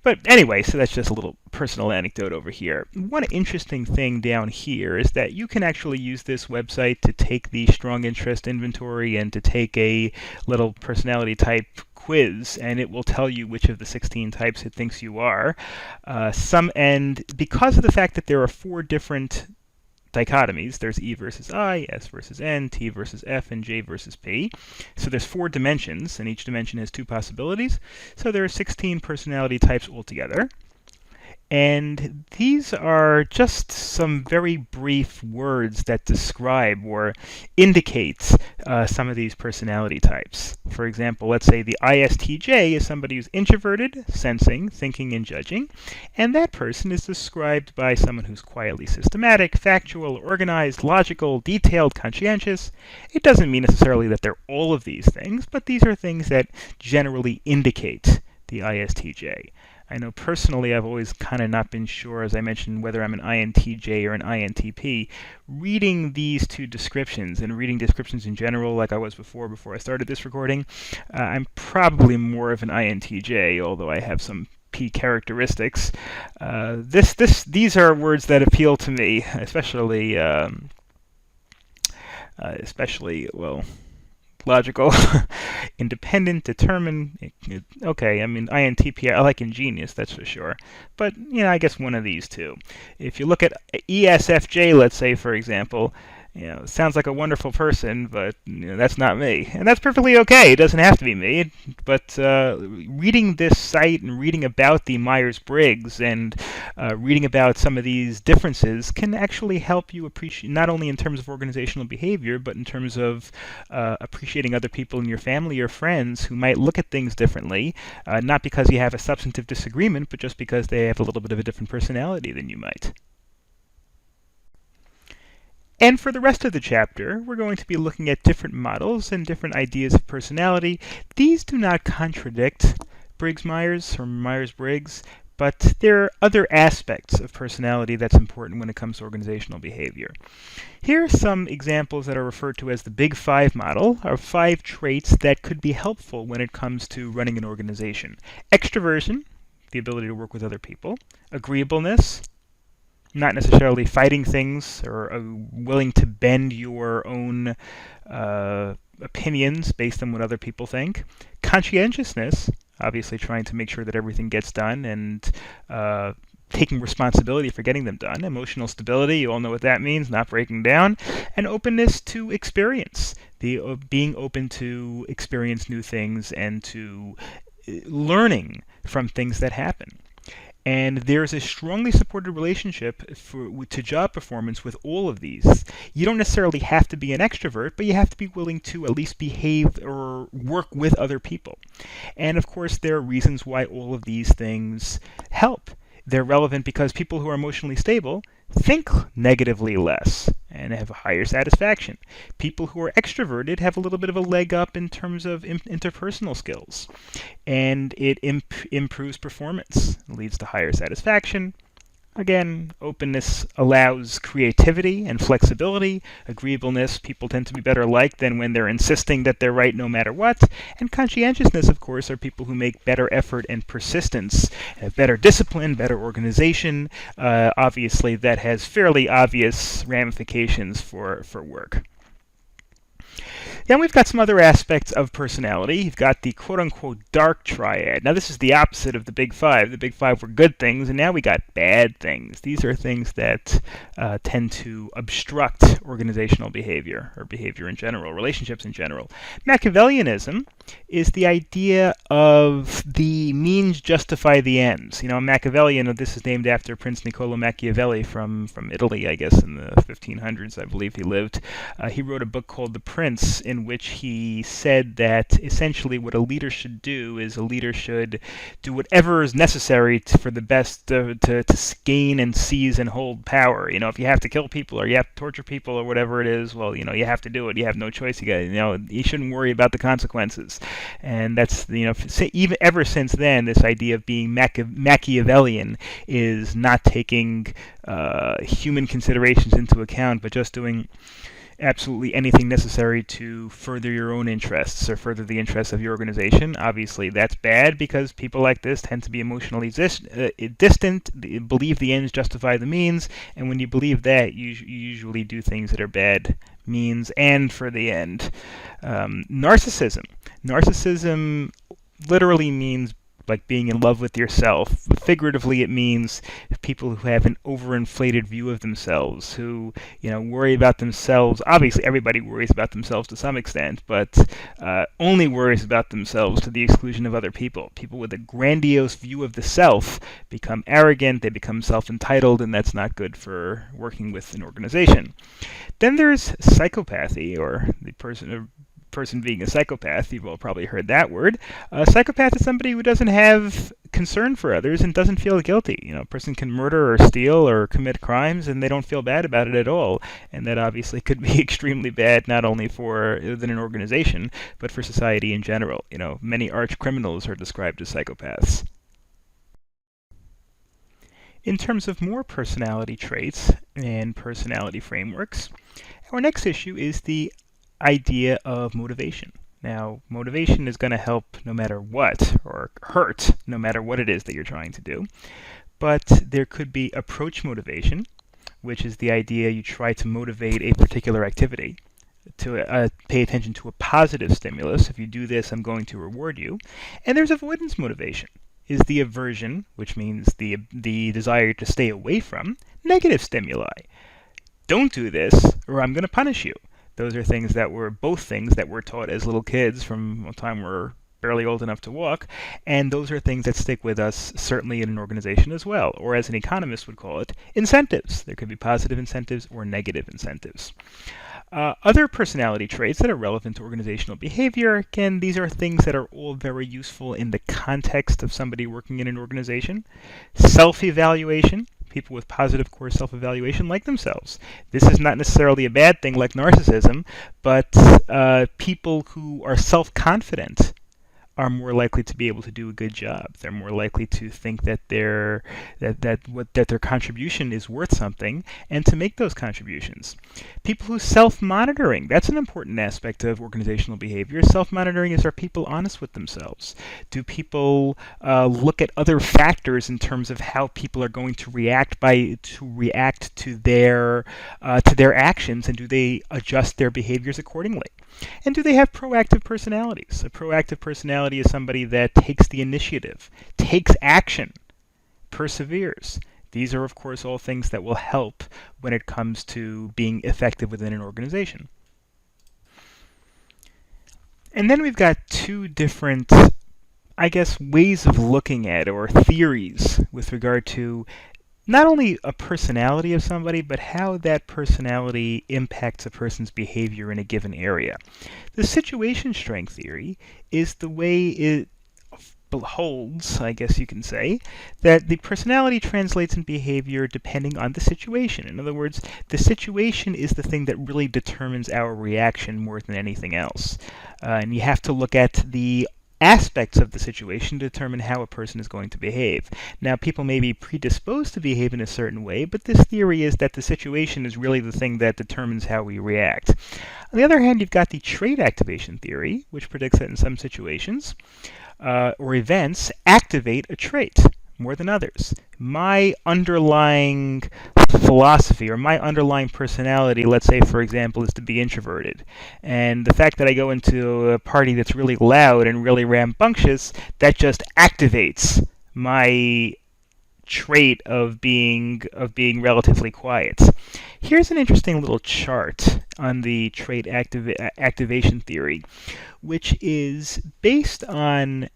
But anyway, so that's just a little personal anecdote over here. One interesting thing down here is that you can actually use this website to take the strong interest inventory and to take a little personality type quiz, and it will tell you which of the 16 types it thinks you are. And because of the fact that there are 4 different dichotomies, there's E versus I, S versus N, T versus F, and J versus P. So there's 4 dimensions, and each dimension has 2 possibilities. So there are 16 personality types altogether. And these are just some very brief words that describe or indicate some of these personality types. For example, let's say the ISTJ is somebody who's introverted, sensing, thinking, and judging. And that person is described by someone who's quietly systematic, factual, organized, logical, detailed, conscientious. It doesn't mean necessarily that they're all of these things, but these are things that generally indicate the ISTJ. I know personally I've always kind of not been sure, as I mentioned, whether I'm an INTJ or an INTP. Reading these 2 descriptions, and reading descriptions in general like I was before I started this recording, I'm probably more of an INTJ, although I have some P characteristics. These are words that appeal to me, especially, well, logical, independent, determined. Okay, I mean, INTP, I like ingenious, that's for sure. But, I guess one of these 2. If you look at ESFJ, let's say, for example, Sounds like a wonderful person, but that's not me. And that's perfectly okay. It doesn't have to be me. But reading this site and reading about the Myers-Briggs and reading about some of these differences can actually help you appreciate, not only in terms of organizational behavior, but in terms of appreciating other people in your family or friends who might look at things differently, not because you have a substantive disagreement, but just because they have a little bit of a different personality than you might. And for the rest of the chapter, we're going to be looking at different models and different ideas of personality. These do not contradict Briggs-Myers or Myers-Briggs, but there are other aspects of personality that's important when it comes to organizational behavior. Here are some examples that are referred to as the Big Five model, or 5 traits that could be helpful when it comes to running an organization. Extroversion, the ability to work with other people. Agreeableness, not necessarily fighting things or willing to bend your own opinions based on what other people think. Conscientiousness, obviously trying to make sure that everything gets done and taking responsibility for getting them done. Emotional stability, you all know what that means, not breaking down. And openness to experience, being open to experience new things and to learning from things that happen. And there's a strongly supported relationship to job performance with all of these. You don't necessarily have to be an extrovert, but you have to be willing to at least behave or work with other people. And of course, there are reasons why all of these things help. They're relevant because people who are emotionally stable think negatively less and have a higher satisfaction. People who are extroverted have a little bit of a leg up in terms of interpersonal skills. And it improves performance, leads to higher satisfaction. Again, openness allows creativity and flexibility. Agreeableness, people tend to be better liked than when they're insisting that they're right no matter what. And conscientiousness, of course, are people who make better effort and persistence, have better discipline, better organization. Obviously, that has fairly obvious ramifications for work. Then we've got some other aspects of personality. You've got the quote-unquote dark triad. Now this is the opposite of the Big Five. The Big Five were good things, and now we got bad things. These are things that tend to obstruct organizational behavior, or behavior in general, relationships in general. Machiavellianism is the idea of the means justify the ends. Machiavellian, this is named after Prince Niccolo Machiavelli from Italy, I guess, in the 1500s, I believe he lived. He wrote a book called The Prince, in which he said that essentially what a leader should do is a leader should do whatever is necessary for the best to gain and seize and hold power. If you have to kill people or you have to torture people or whatever it is, well, you have to do it. You have no choice. You shouldn't worry about the consequences. And that's, even ever since then, this idea of being Machiavellian is not taking human considerations into account, but just doing absolutely anything necessary to further your own interests or further the interests of your organization. Obviously, that's bad because people like this tend to be emotionally distant, believe the ends justify the means, and when you believe that, you usually do things that are bad means and for the end. Narcissism. Narcissism literally means like being in love with yourself. Figuratively, it means people who have an overinflated view of themselves, who worry about themselves. Obviously, everybody worries about themselves to some extent, but only worries about themselves to the exclusion of other people. People with a grandiose view of the self become arrogant, they become self-entitled, and that's not good for working with an organization. Then there's psychopathy, or the person being a psychopath. You've all probably heard that word. A psychopath is somebody who doesn't have concern for others and doesn't feel guilty. A person can murder or steal or commit crimes and they don't feel bad about it at all. And that obviously could be extremely bad, not only for within an organization, but for society in general. Many arch criminals are described as psychopaths. In terms of more personality traits and personality frameworks, our next issue is the idea of motivation. Now, motivation is going to help no matter what, or hurt no matter what it is that you're trying to do. But there could be approach motivation, which is the idea you try to motivate a particular activity, to pay attention to a positive stimulus. If you do this, I'm going to reward you. And there's avoidance motivation, is the aversion, which means the desire to stay away from negative stimuli. don't do this or I'm going to punish you. Those are both things that we're taught as little kids from the time we're barely old enough to walk, and those are things that stick with us certainly in an organization as well, or as an economist would call it, incentives. There could be positive incentives or negative incentives. Other personality traits that are relevant to organizational behavior, again, these are things that are all very useful in the context of somebody working in an organization. Self-evaluation. People with positive core self-evaluation like themselves. This is not necessarily a bad thing like narcissism, but people who are self-confident are more likely to be able to do a good job. They're more likely to think that their contribution is worth something and to make those contributions. People who self-monitoring, that's an important aspect of organizational behavior. Self-monitoring is, are people honest with themselves? Do people look at other factors in terms of how people are going to react to their actions, and do they adjust their behaviors accordingly? And do they have proactive personalities? A proactive personality is somebody that takes the initiative, takes action, perseveres. These are, of course, all things that will help when it comes to being effective within an organization. And then we've got two different, I guess, ways of looking at, or theories, with regard to not only a personality of somebody, but how that personality impacts a person's behavior in a given area. The situation strength theory is the way it holds, I guess you can say, that the personality translates in behavior depending on the situation. In other words, the situation is the thing that really determines our reaction more than anything else. And you have to look at the aspects of the situation to determine how a person is going to behave. Now, people may be predisposed to behave in a certain way, but this theory is that the situation is really the thing that determines how we react. On the other hand, you've got the trait activation theory, which predicts that in some situations or events activate a trait more than others. My underlying philosophy or my underlying personality, let's say, for example, is to be introverted. And the fact that I go into a party that's really loud and really rambunctious, that just activates my trait of being relatively quiet. Here's an interesting little chart on the trait activation theory, which is based on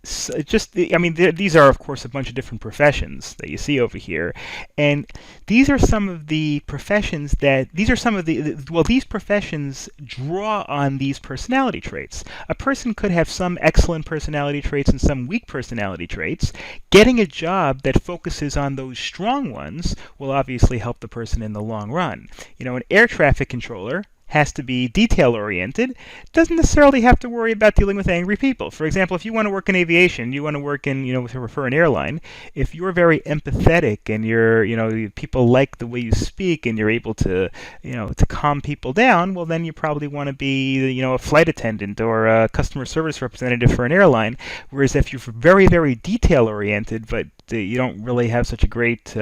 these are, of course, a bunch of different professions that you see over here. And these are some of the professions these professions draw on these personality traits. A person could have some excellent personality traits and some weak personality traits. Getting a job that focuses on those strong ones will obviously help the person in the long run. An air traffic controller has to be detail-oriented, doesn't necessarily have to worry about dealing with angry people. For example, if you want to work in aviation, you want to work in, for an airline, if you're very empathetic and people like the way you speak and you're able to, to calm people down, well, then you probably want to be, a flight attendant or a customer service representative for an airline. Whereas if you're very, very detail-oriented, but you don't really have such a great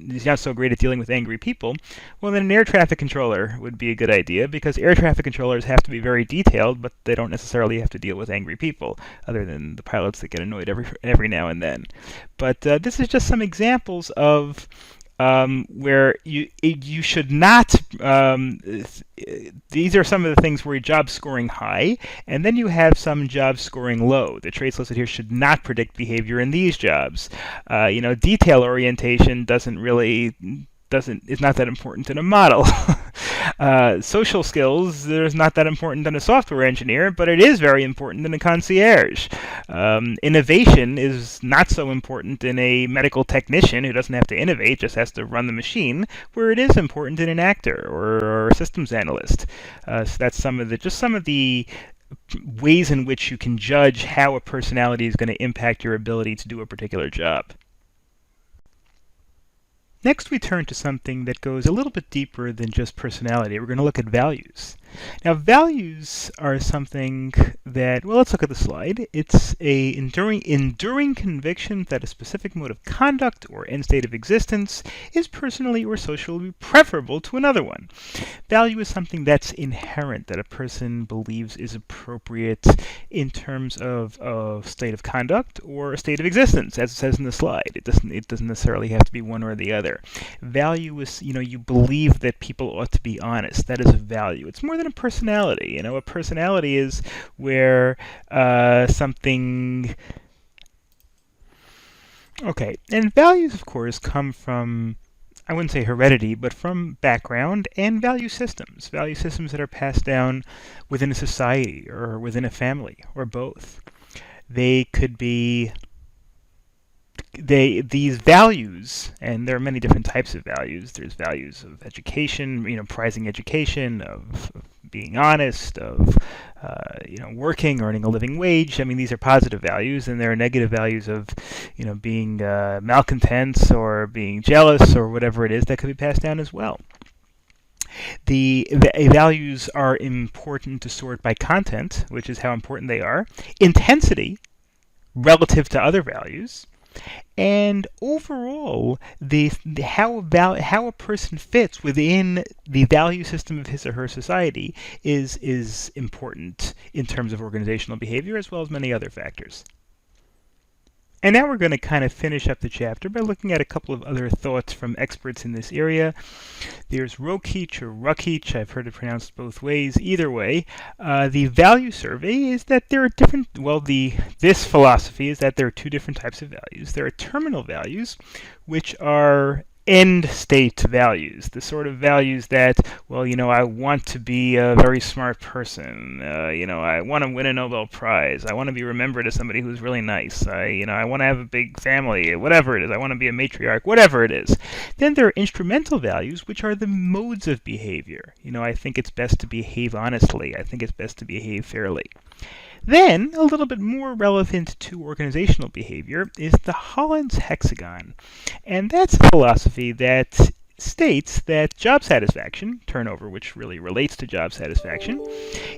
he's not so great at dealing with angry people, well, then an air traffic controller would be a good idea, because air traffic controllers have to be very detailed, but they don't necessarily have to deal with angry people, other than the pilots that get annoyed every now and then. But this is just some examples of where you should not. These are some of the things where your job's scoring high, and then you have some jobs scoring low. The traits listed here should not predict behavior in these jobs. Detail orientation is not that important in a model. Social skills, there's not that important in a software engineer, but it is very important in a concierge. Innovation is not so important in a medical technician who doesn't have to innovate, just has to run the machine, where it is important in an actor or a systems analyst. So that's some of the ways in which you can judge how a personality is going to impact your ability to do a particular job. Next, we turn to something that goes a little bit deeper than just personality. We're going to look at values. Now, values are something that, well, let's look at the slide. It's a enduring conviction that a specific mode of conduct or end state of existence is personally or socially preferable to another one. Value is something that's inherent, that a person believes is appropriate in terms of a state of conduct or a state of existence, as it says in the slide. It doesn't necessarily have to be one or the other. Value is, you believe that people ought to be honest. That is a value. It's more than a personality. A personality is where something. Okay, and values, of course, come from, I wouldn't say heredity, but from background and value systems that are passed down within a society or within a family or both. They could be these values, and there are many different types of values. There's values of education, prizing education, of being honest, of working, earning a living wage. I mean, these are positive values, and there are negative values of, being malcontent or being jealous or whatever it is that could be passed down as well. The values are important to sort by content, which is how important they are, intensity relative to other values, and overall, how a person fits within the value system of his or her society is important in terms of organizational behavior, as well as many other factors. And now we're going to kind of finish up the chapter by looking at a couple of other thoughts from experts in this area. There's Rokeach or Rukeach. I've heard it pronounced both ways. Either way, the value survey is that there are different, this philosophy is that there are two different types of values. There are terminal values, which are end state values, the sort of values that, I want to be a very smart person, I want to win a Nobel Prize, I want to be remembered as somebody who's really nice, I want to have a big family, whatever it is, I want to be a matriarch, whatever it is. Then there are instrumental values, which are the modes of behavior. I think it's best to behave honestly, I think it's best to behave fairly. Then, a little bit more relevant to organizational behavior is the Holland's hexagon. And that's a philosophy that states that job satisfaction, turnover, which really relates to job satisfaction,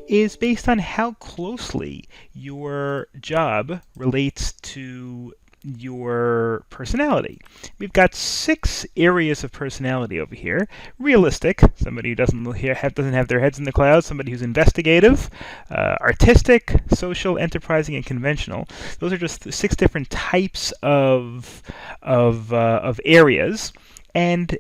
is based on how closely your job relates to your personality. We've got 6 areas of personality over here. Realistic, somebody who doesn't have their heads in the clouds, somebody who's investigative, artistic, social, enterprising, and conventional. Those are just 6 different types of areas, and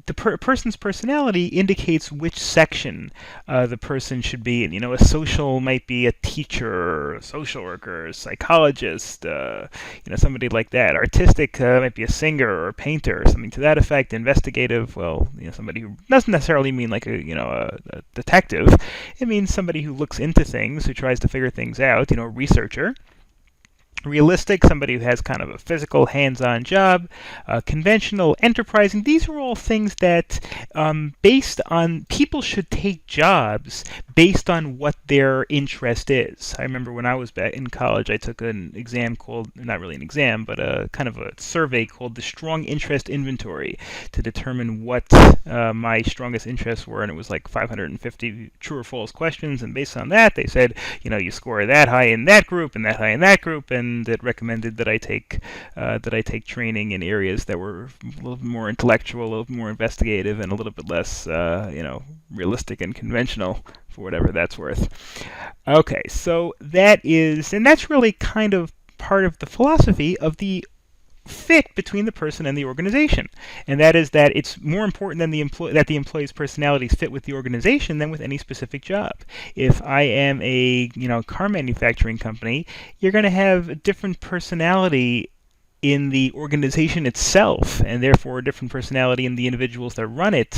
the person's personality indicates which section the person should be in. A social might be a teacher, a social worker, a psychologist, somebody like that. Artistic might be a singer or a painter, or something to that effect. Investigative, somebody who doesn't necessarily mean like a detective. It means somebody who looks into things, who tries to figure things out. A researcher. Realistic, somebody who has kind of a physical, hands-on job. Conventional, enterprising. These are all things that, based on, people should take jobs based on what their interest is. I remember when I was back in college, I took an exam called, not really an exam, but a kind of a survey called the Strong Interest Inventory to determine what my strongest interests were, and it was like 550 true or false questions, and based on that, they said, you score that high in that group and that high in that group, and it recommended that I take training in areas that were a little bit more intellectual, a little bit more investigative, and a little bit less, realistic and conventional, for whatever that's worth. Okay, so that's really kind of part of the philosophy of the fit between the person and the organization, and that is that it's more important than that the employee's personalities fit with the organization than with any specific job. If I am a car manufacturing company, you're going to have a different personality in the organization itself, and therefore a different personality in the individuals that run it,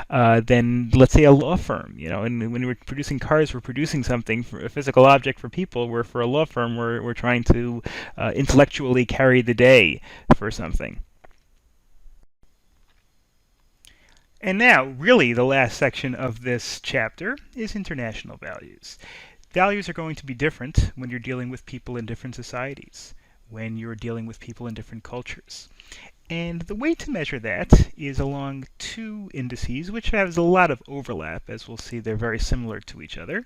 than, let's say, a law firm. And when we're producing cars, we're producing something, for a physical object for people, where for a law firm, we're trying to intellectually carry the day for something. And now, really, the last section of this chapter is international values. Values are going to be different when you're dealing with people in different societies, when you're dealing with people in different cultures. And the way to measure that is along two indices, which has a lot of overlap. As we'll see, they're very similar to each other: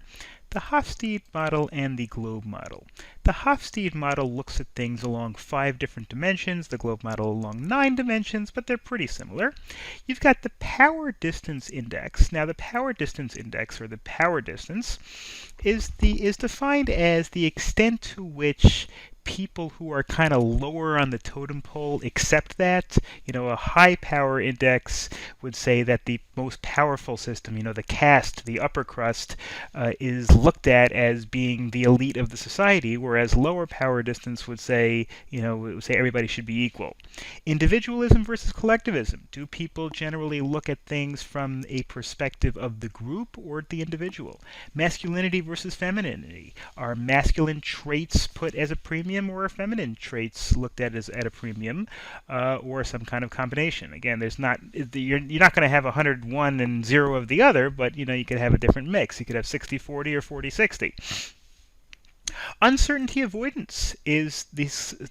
the Hofstede model and the globe model. The Hofstede model looks at things along 5 different dimensions, the globe model along 9 dimensions, but they're pretty similar. You've got the power distance index. Now, the power distance index, or the power distance, is defined as the extent to which people who are kind of lower on the totem pole accept that. A high power index would say that the most powerful system, the caste, the upper crust, is looked at as being the elite of the society, whereas lower power distance would say, it would say everybody should be equal. Individualism versus collectivism. Do people generally look at things from a perspective of the group or the individual? Masculinity versus femininity. Are masculine traits put as a premium, or are feminine traits looked at as at a premium, or some kind of combination? Again, you're not going to have 101 and 0 of the other, but you could have a different mix. You could have 60-40 or 40-60. Uncertainty avoidance is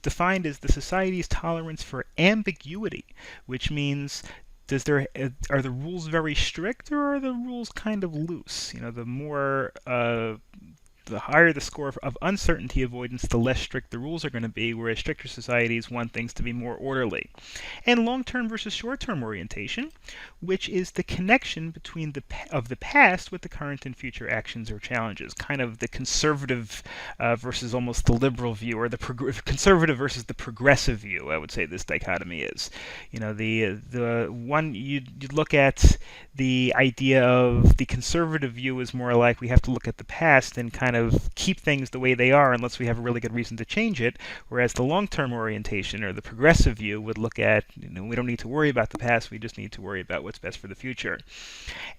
defined as the society's tolerance for ambiguity, which means are the rules very strict, or are the rules kind of loose? The higher the score of uncertainty avoidance, the less strict the rules are going to be, whereas stricter societies want things to be more orderly. And long-term versus short-term orientation, which is the connection between the past with the current and future actions or challenges, kind of the conservative versus almost the liberal view, or the conservative versus the progressive view. I would say this dichotomy is. The one you'd look at the idea of the conservative view is more like we have to look at the past and kind of keep things the way they are unless we have a really good reason to change it, whereas the long-term orientation, or the progressive view, would look at, we don't need to worry about the past, we just need to worry about what's best for the future.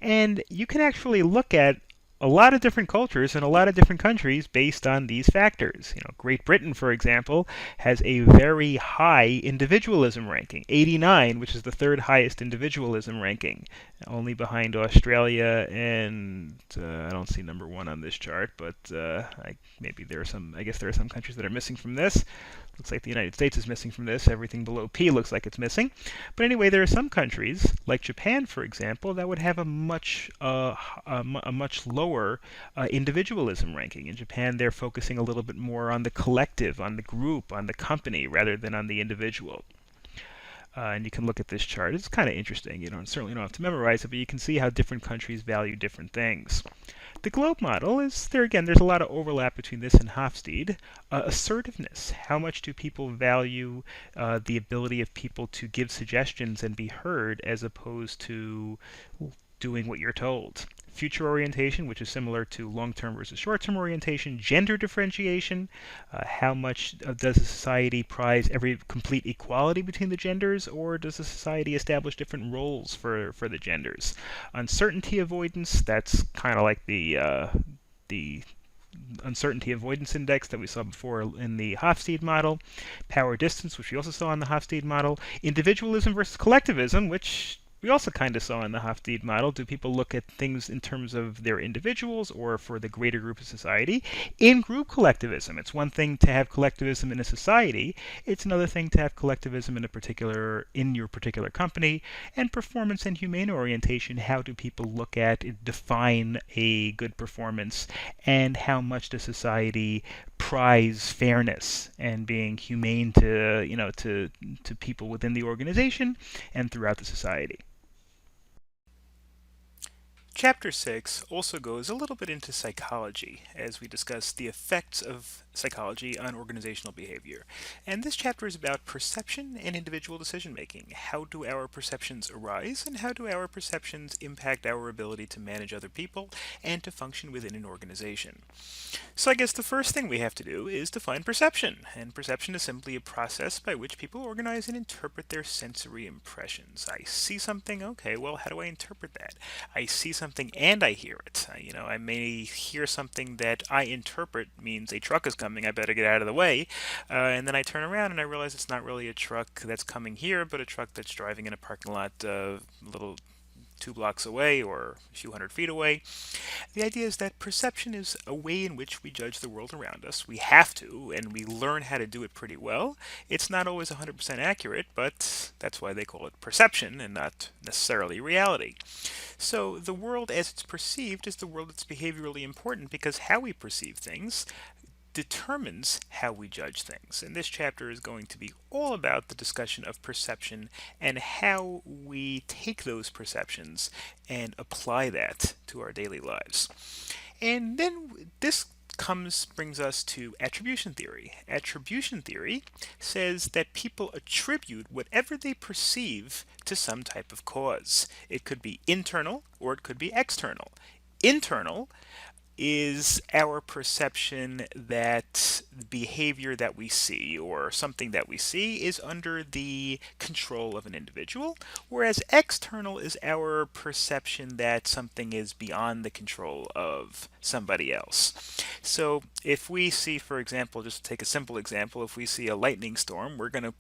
And you can actually look at a lot of different cultures in a lot of different countries based on these factors. Great Britain, for example, has a very high individualism ranking, 89, which is the third highest individualism ranking, only behind Australia and I don't see number 1 on this chart, but I guess there are some countries that are missing from this. Looks like the United States is missing from this. Everything below P looks like it's missing. But anyway, there are some countries, like Japan, for example, that would have a much lower individualism ranking. In Japan, they're focusing a little bit more on the collective, on the group, on the company, rather than on the individual. And you can look at this chart. It's kind of interesting. Certainly don't have to memorize it, but you can see how different countries value different things. The globe model is, there's a lot of overlap between this and Hofstede. Assertiveness. How much do people value the ability of people to give suggestions and be heard, as opposed to doing what you're told? Future orientation, which is similar to long-term versus short-term orientation. Gender differentiation. How much does a society prize every complete equality between the genders, or does a society establish different roles for the genders? Uncertainty avoidance. That's kind of like the uncertainty avoidance index that we saw before in the Hofstede model. Power distance, which we also saw in the Hofstede model. Individualism versus collectivism, which we also kind of saw in the Hofstede model. Do people look at things in terms of their individuals or for the greater group of society? In group collectivism, it's one thing to have collectivism in a society. It's another thing to have collectivism in your particular company. And performance and humane orientation, how do people look at, define a good performance, and how much does society prize fairness and being humane to people within the organization and throughout the society. Chapter 6 also goes a little bit into psychology, as we discuss the effects of psychology on organizational behavior. And this chapter is about perception and individual decision making. How do our perceptions arise, and how do our perceptions impact our ability to manage other people and to function within an organization? So I guess the first thing we have to do is define perception. And perception is simply a process by which people organize and interpret their sensory impressions. I see something, okay, well, how do I interpret that? I see something and I hear it. I may hear something that I interpret means a truck is coming, I better get out of the way. And then I turn around and I realize it's not really a truck that's coming here, but a truck that's driving in a parking lot a little 2 blocks away or a few hundred feet away. The idea is that perception is a way in which we judge the world around us. We have to, and we learn how to do it pretty well. It's not always 100% accurate, but that's why they call it perception and not necessarily reality. So the world as it's perceived is the world that's behaviorally important because how we perceive things determines how we judge things. And this chapter is going to be all about the discussion of perception and how we take those perceptions and apply that to our daily lives. And then this brings us to attribution theory. Attribution theory says that people attribute whatever they perceive to some type of cause. It could be internal or it could be external. Internal is our perception that behavior that we see or something that we see is under the control of an individual, whereas external is our perception that something is beyond the control of somebody else. So if we see, for example, just to take a simple example, if we see a lightning storm, we're going to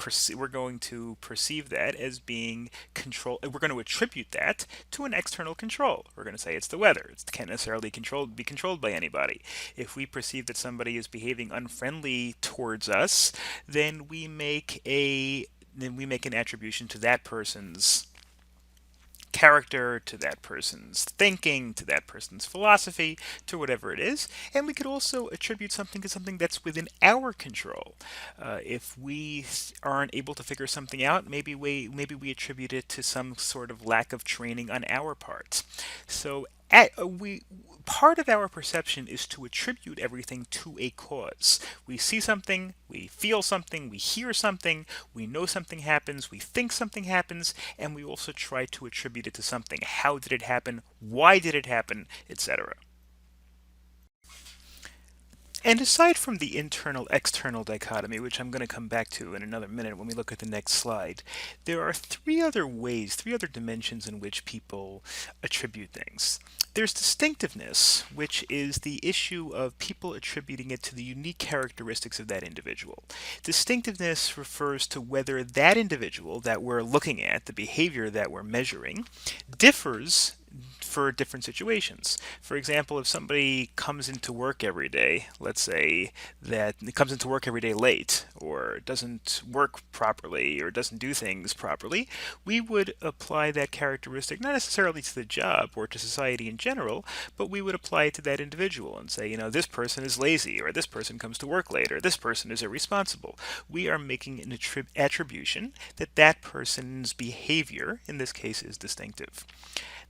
perceive that as being control. We're going to attribute that to an external control. We're going to say it's the weather. It can't necessarily be controlled by anybody. If we perceive that somebody is behaving unfriendly towards us, then we make an attribution to that person's character, to that person's thinking, to that person's philosophy, to whatever it is. And we could also attribute something to something that's within our control. If we aren't able to figure something out, maybe we attribute it to some sort of lack of training on our part. So part of our perception is to attribute everything to a cause. We see something, we feel something, we hear something, we know something happens, we think something happens, and we also try to attribute it to something. How did it happen? Why did it happen? Etc. And aside from the internal-external dichotomy, which I'm going to come back to in another minute when we look at the next slide, there are three other dimensions in which people attribute things. There's distinctiveness, which is the issue of people attributing it to the unique characteristics of that individual. Distinctiveness refers to whether that individual that we're looking at, the behavior that we're measuring, differs for different situations. For example, if somebody comes into work every day, let's say that it comes into work every day late, or doesn't work properly, or doesn't do things properly, we would apply that characteristic not necessarily to the job or to society in general, but we would apply it to that individual and say, this person is lazy, or this person comes to work late, or this person is irresponsible. We are making an attribution that that person's behavior, in this case, is distinctive.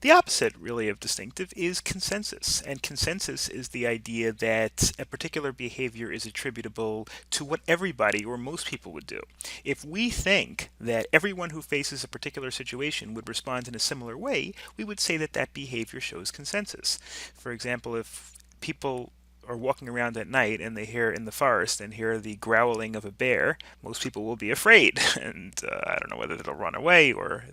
The opposite, really, of distinctive is consensus. And consensus is the idea that a particular behavior is attributable to what everybody or most people would do. If we think that everyone who faces a particular situation would respond in a similar way, we would say that that behavior shows consensus. For example, if people are walking around at night and they hear in the forest and hear the growling of a bear, most people will be afraid. And I don't know whether they'll run away, or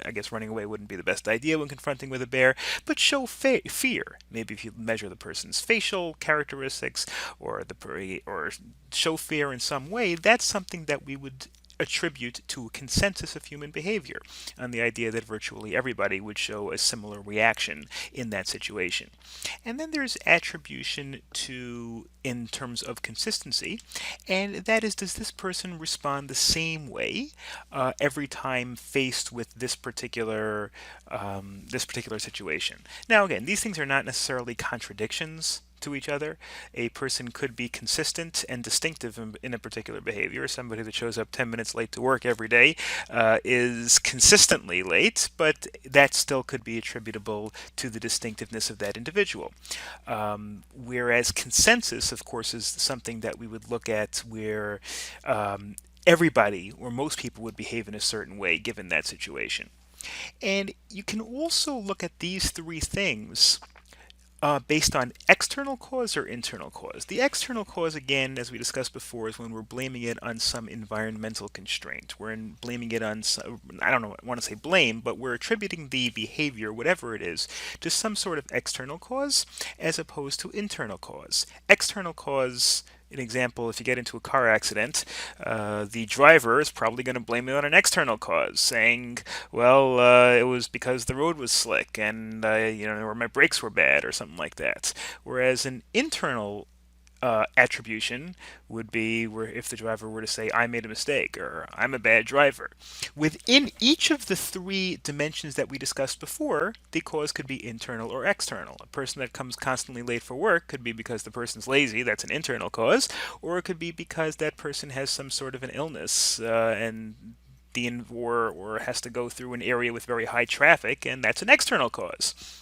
I guess running away wouldn't be the best idea when confronting with a bear, but show fear. Maybe if you measure the person's facial characteristics or show fear in some way, that's something that we would attribute to a consensus of human behavior, on the idea that virtually everybody would show a similar reaction in that situation. And then there's attribution in terms of consistency, and that is, does this person respond the same way every time faced with this particular situation? Now, again, these things are not necessarily contradictions to each other. A person could be consistent and distinctive in a particular behavior. Somebody that shows up 10 minutes late to work every day is consistently late, but that still could be attributable to the distinctiveness of that individual. Whereas consensus, of course, is something that we would look at where everybody or most people would behave in a certain way given that situation. And you can also look at these three things based on external cause or internal cause. The external cause, again, as we discussed before, is when we're blaming it on some environmental constraint. We're blaming it on some, I don't know, I want to say blame, but we're attributing the behavior, whatever it is, to some sort of external cause as opposed to internal cause. External cause an example, if you get into a car accident, the driver is probably going to blame it on an external cause, saying, well, it was because the road was slick and, or my brakes were bad or something like that. Whereas an internal attribution would be where if the driver were to say, I made a mistake or I'm a bad driver. Within each of the three dimensions that we discussed before, the cause could be internal or external. A person that comes constantly late for work could be because the person's lazy, that's an internal cause, or it could be because that person has some sort of an illness and or has to go through an area with very high traffic, and that's an external cause.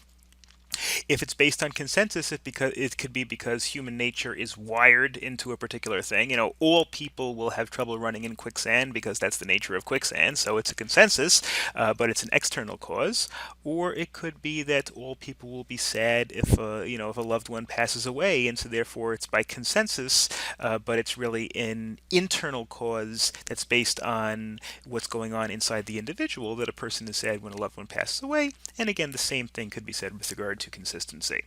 If it's based on consensus, it could be because human nature is wired into a particular thing. All people will have trouble running in quicksand because that's the nature of quicksand. So it's a consensus, but it's an external cause. Or it could be that all people will be sad if a loved one passes away, and so therefore it's by consensus, but it's really an internal cause that's based on what's going on inside the individual that a person is sad when a loved one passes away. And again, the same thing could be said with regard to consistency.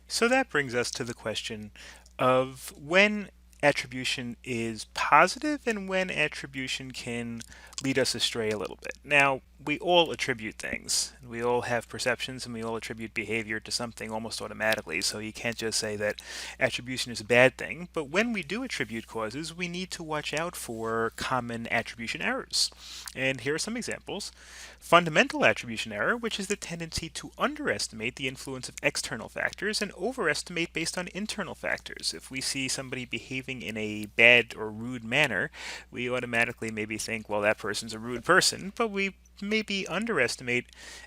So that brings us to the question of when attribution is positive and when attribution can lead us astray a little bit. Now, we all attribute things. We all have perceptions and we all attribute behavior to something almost automatically, so you can't just say that attribution is a bad thing. But when we do attribute causes, we need to watch out for common attribution errors. And here are some examples. Fundamental attribution error, which is the tendency to underestimate the influence of external factors and overestimate based on internal factors. If we see somebody behaving in a bad or rude manner, we automatically maybe think, well, that person's a rude person, but we maybe underestimate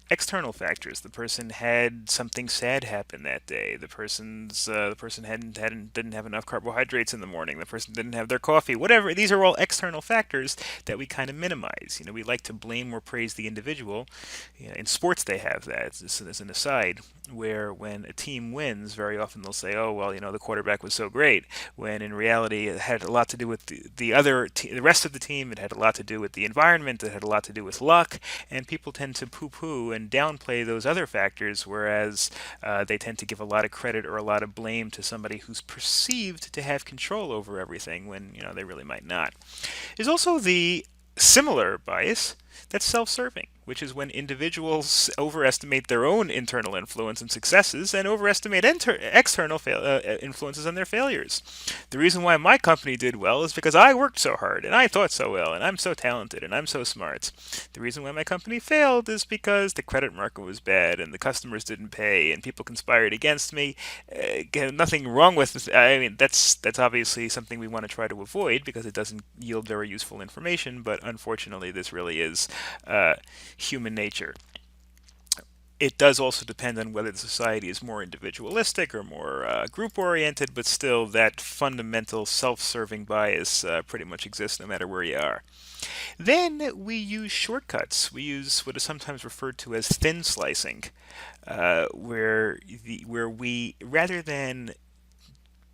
external factors. The person had something sad happen that day. The person didn't have enough carbohydrates in the morning. The person didn't have their coffee. Whatever. These are all external factors that we kind of minimize. We like to blame or praise the individual. In sports, they have that as an aside, where when a team wins, very often they'll say, "Oh, well, the quarterback was so great," when in reality it had a lot to do with the rest of the team. It had a lot to do with the environment. It had a lot to do with luck, and people tend to poo-poo and downplay those other factors, whereas they tend to give a lot of credit or a lot of blame to somebody who's perceived to have control over everything when they really might not. There's also the similar bias that's self-serving, which is when individuals overestimate their own internal influence and successes and overestimate external influences and their failures. The reason why my company did well is because I worked so hard and I thought so well and I'm so talented and I'm so smart. The reason why my company failed is because the credit market was bad and the customers didn't pay and people conspired against me. Nothing wrong with this. I mean, that's obviously something we want to try to avoid because it doesn't yield very useful information, but unfortunately this really is human nature. It does also depend on whether the society is more individualistic or more group-oriented, but still that fundamental self-serving bias pretty much exists no matter where you are. Then we use shortcuts. We use what is sometimes referred to as thin slicing, where we, rather than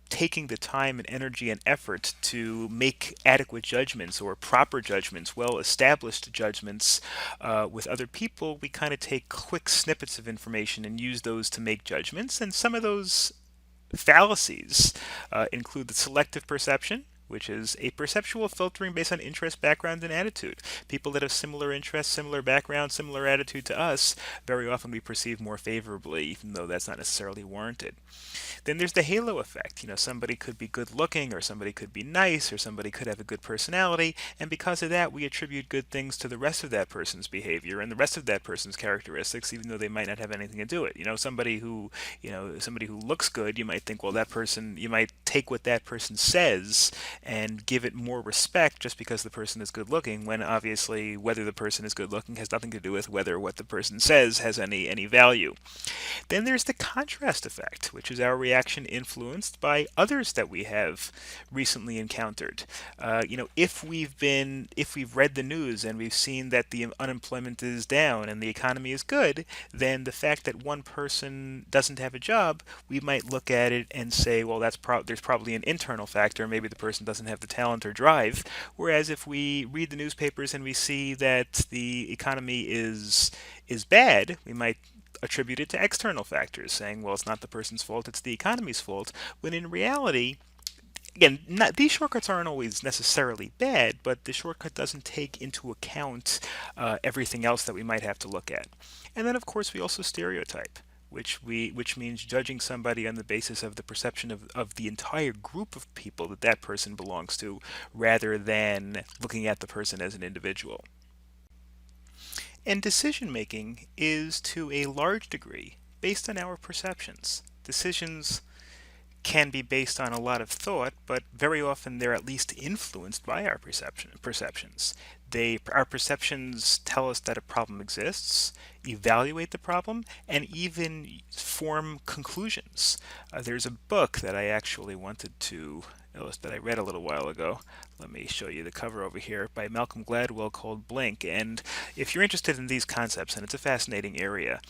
taking the time and energy and effort to make adequate judgments or proper judgments, well established judgments with other people, we kind of take quick snippets of information and use those to make judgments. And some of those fallacies include the selective perception, which is a perceptual filtering based on interest, background, and attitude. People that have similar interests, similar background, similar attitude to us, very often we perceive more favorably, even though that's not necessarily warranted. Then there's the halo effect. Somebody could be good looking, or somebody could be nice, or somebody could have a good personality, and because of that, we attribute good things to the rest of that person's behavior and the rest of that person's characteristics, even though they might not have anything to do with it. Somebody who looks good, you might think, well, that person, you might take what that person says and give it more respect just because the person is good looking, when obviously whether the person is good looking has nothing to do with whether what the person says has any value. Then there's the contrast effect, which is our reaction influenced by others that we have recently encountered. If we've read the news and we've seen that the unemployment is down and the economy is good, then the fact that one person doesn't have a job, we might look at it and say, well, there's probably an internal factor. Maybe the person doesn't have the talent or drive. Whereas if we read the newspapers and we see that the economy is bad, we might attribute it to external factors, saying, well, it's not the person's fault, it's the economy's fault, when in reality, again, these shortcuts aren't always necessarily bad, but the shortcut doesn't take into account everything else that we might have to look at. And then, of course, we also stereotype, which means judging somebody on the basis of the perception of the entire group of people that that person belongs to, rather than looking at the person as an individual. And decision making is to a large degree based on our perceptions. Decisions can be based on a lot of thought, but very often they're at least influenced by our perceptions. Our perceptions tell us that a problem exists, evaluate the problem, and even form conclusions. There's a book that I actually wanted to that I read a little while ago. Let me show you the cover over here, by Malcolm Gladwell, called Blink. And if you're interested in these concepts, and it's a fascinating area,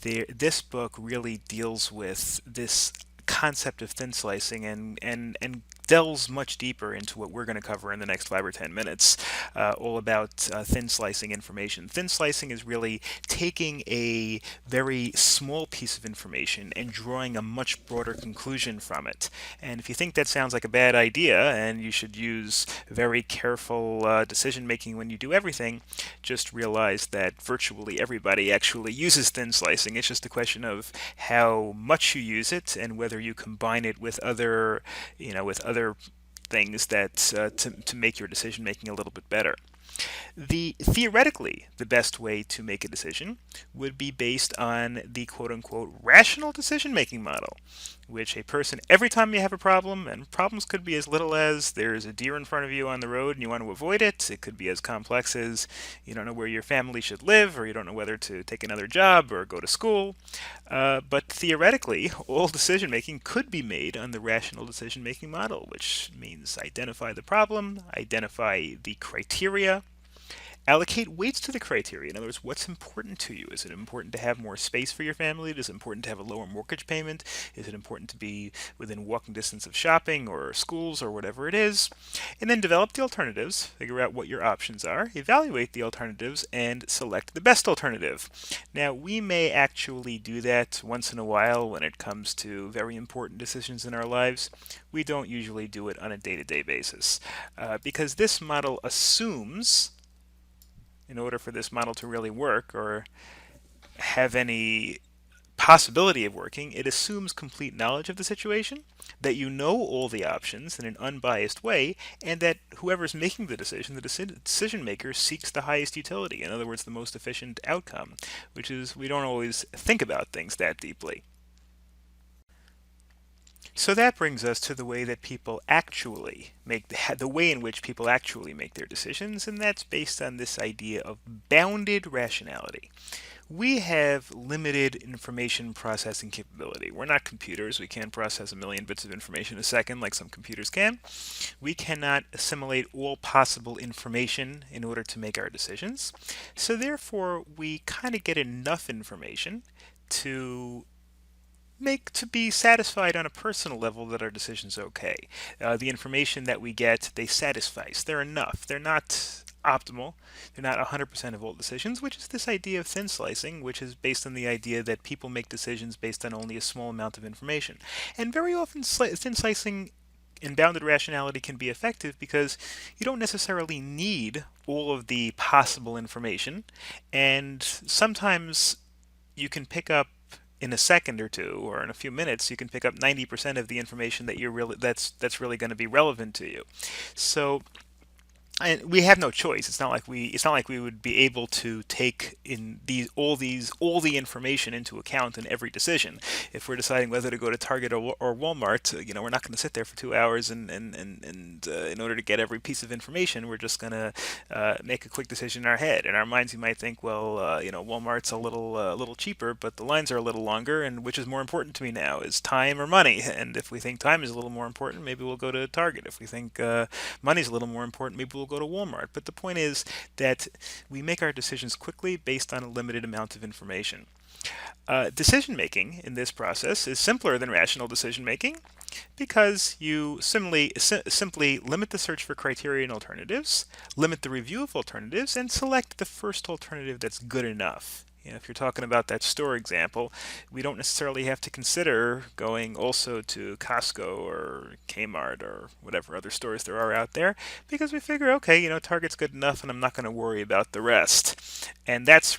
this book really deals with this concept of thin slicing and delves much deeper into what we're going to cover in the next 5 or 10 minutes, all about thin slicing information. Thin slicing is really taking a very small piece of information and drawing a much broader conclusion from it. And if you think that sounds like a bad idea and you should use very careful decision making when you do everything, just realize that virtually everybody actually uses thin slicing. It's just a question of how much you use it and whether you combine it with other, with other things that to make your decision making a little bit better. Theoretically, the best way to make a decision would be based on the quote-unquote rational decision-making model, which a person, every time you have a problem, and problems could be as little as there's a deer in front of you on the road and you want to avoid it. It could be as complex as you don't know where your family should live, or you don't know whether to take another job or go to school. But theoretically, all decision-making could be made on the rational decision-making model, which means identify the problem, identify the criteria, allocate weights to the criteria. In other words, what's important to you? Is it important to have more space for your family? Is it important to have a lower mortgage payment? Is it important to be within walking distance of shopping or schools or whatever it is? And then develop the alternatives, figure out what your options are, evaluate the alternatives, and select the best alternative. Now, we may actually do that once in a while when it comes to very important decisions in our lives. We don't usually do it on a day-to-day basis because this model assumes, in order for this model to really work or have any possibility of working, it assumes complete knowledge of the situation, that you know all the options in an unbiased way, and that whoever's making the decision maker, seeks the highest utility. In other words, the most efficient outcome, which is we don't always think about things that deeply. So that brings us to the way that people actually make the way in which people actually make their decisions, and that's based on this idea of bounded rationality. We have limited information processing capability. We're not computers. We can't process a million bits of information a second like some computers can. We cannot assimilate all possible information in order to make our decisions. So therefore, we kind of get enough information to be satisfied on a personal level that our decision's okay. The information that we get, they satisfy us. They're enough. They're not optimal. They're not 100% of all decisions, which is this idea of thin slicing, which is based on the idea that people make decisions based on only a small amount of information. And very often thin slicing and bounded rationality can be effective because you don't necessarily need all of the possible information, and sometimes you can pick up in a second or two, or in a few minutes, you can pick up 90% of the information that that's really going to be relevant to you. So and we have no choice. It's not like we would be able to take in all the information into account in every decision. If we're deciding whether to go to Target or Walmart, we're not going to sit there for 2 hours and in order to get every piece of information, we're just going to make a quick decision in our head. In our minds, you might think, well, Walmart's a little cheaper, but the lines are a little longer, and which is more important to me now, is time or money? And if we think time is a little more important, maybe we'll go to Target. If we think money's a little more important, maybe we'll go to Walmart. But the point is that we make our decisions quickly based on a limited amount of information. Decision making in this process is simpler than rational decision making because you simply limit the search for criteria and alternatives, limit the review of alternatives, and select the first alternative that's good enough. If you're talking about that store example, we don't necessarily have to consider going also to Costco or Kmart or whatever other stores there are out there because we figure, okay, Target's good enough and I'm not going to worry about the rest. And that's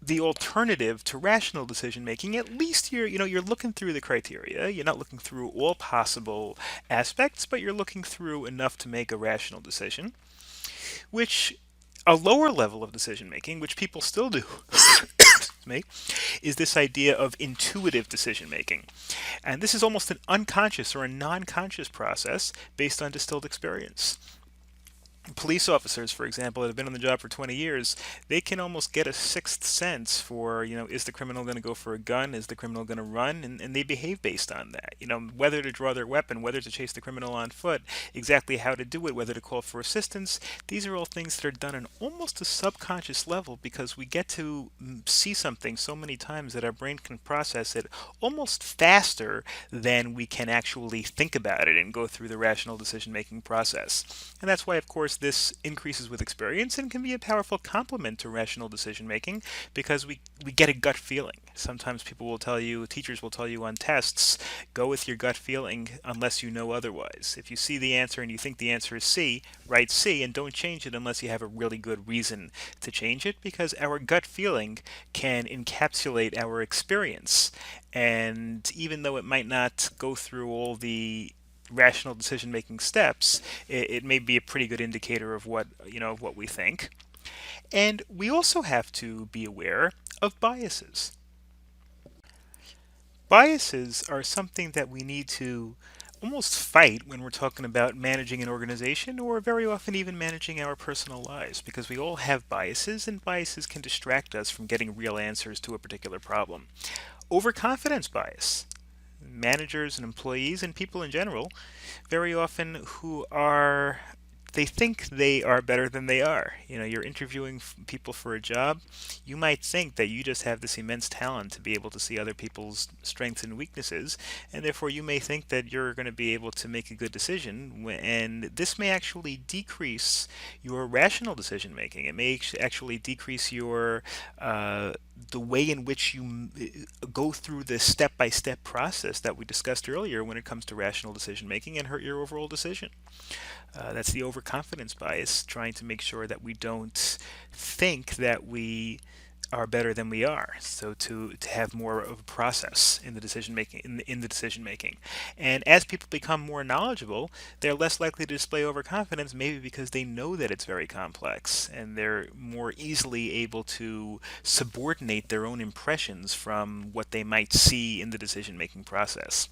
the alternative to rational decision making. At least you're looking through the criteria. You're not looking through all possible aspects, but you're looking through enough to make a rational decision, which a lower level of decision making, which people still do, me, is this idea of intuitive decision making. And this is almost an unconscious or a non conscious process based on distilled experience. Police officers, for example, that have been on the job for 20 years, they can almost get a sixth sense for, is the criminal going to go for a gun? Is the criminal going to run? And they behave based on that. Whether to draw their weapon, whether to chase the criminal on foot, exactly how to do it, whether to call for assistance. These are all things that are done on almost a subconscious level because we get to see something so many times that our brain can process it almost faster than we can actually think about it and go through the rational decision making process. And that's why, of course, this increases with experience and can be a powerful complement to rational decision making because we get a gut feeling. Sometimes teachers will tell you on tests, go with your gut feeling unless you know otherwise. If you see the answer and you think the answer is C, write C and don't change it unless you have a really good reason to change it because our gut feeling can encapsulate our experience. And even though it might not go through all the rational decision making steps, it may be a pretty good indicator of what we think. And we also have to be aware of biases. Biases are something that we need to almost fight when we're talking about managing an organization or very often even managing our personal lives because we all have biases and biases can distract us from getting real answers to a particular problem. Overconfidence bias. Managers and employees and people in general very often they think they are better than they are. You're interviewing people for a job. You might think that you just have this immense talent to be able to see other people's strengths and weaknesses, and therefore you may think that you're going to be able to make a good decision. And this may actually decrease your rational decision making. It may actually decrease the way in which you go through the step-by-step process that we discussed earlier when it comes to rational decision making and hurt your overall decision. That's the overconfidence bias, trying to make sure that we don't think that we are better than we are. So to have more of a process in the decision making in the decision making. And as people become more knowledgeable, they're less likely to display overconfidence, maybe because they know that it's very complex and they're more easily able to subordinate their own impressions from what they might see in the decision making process.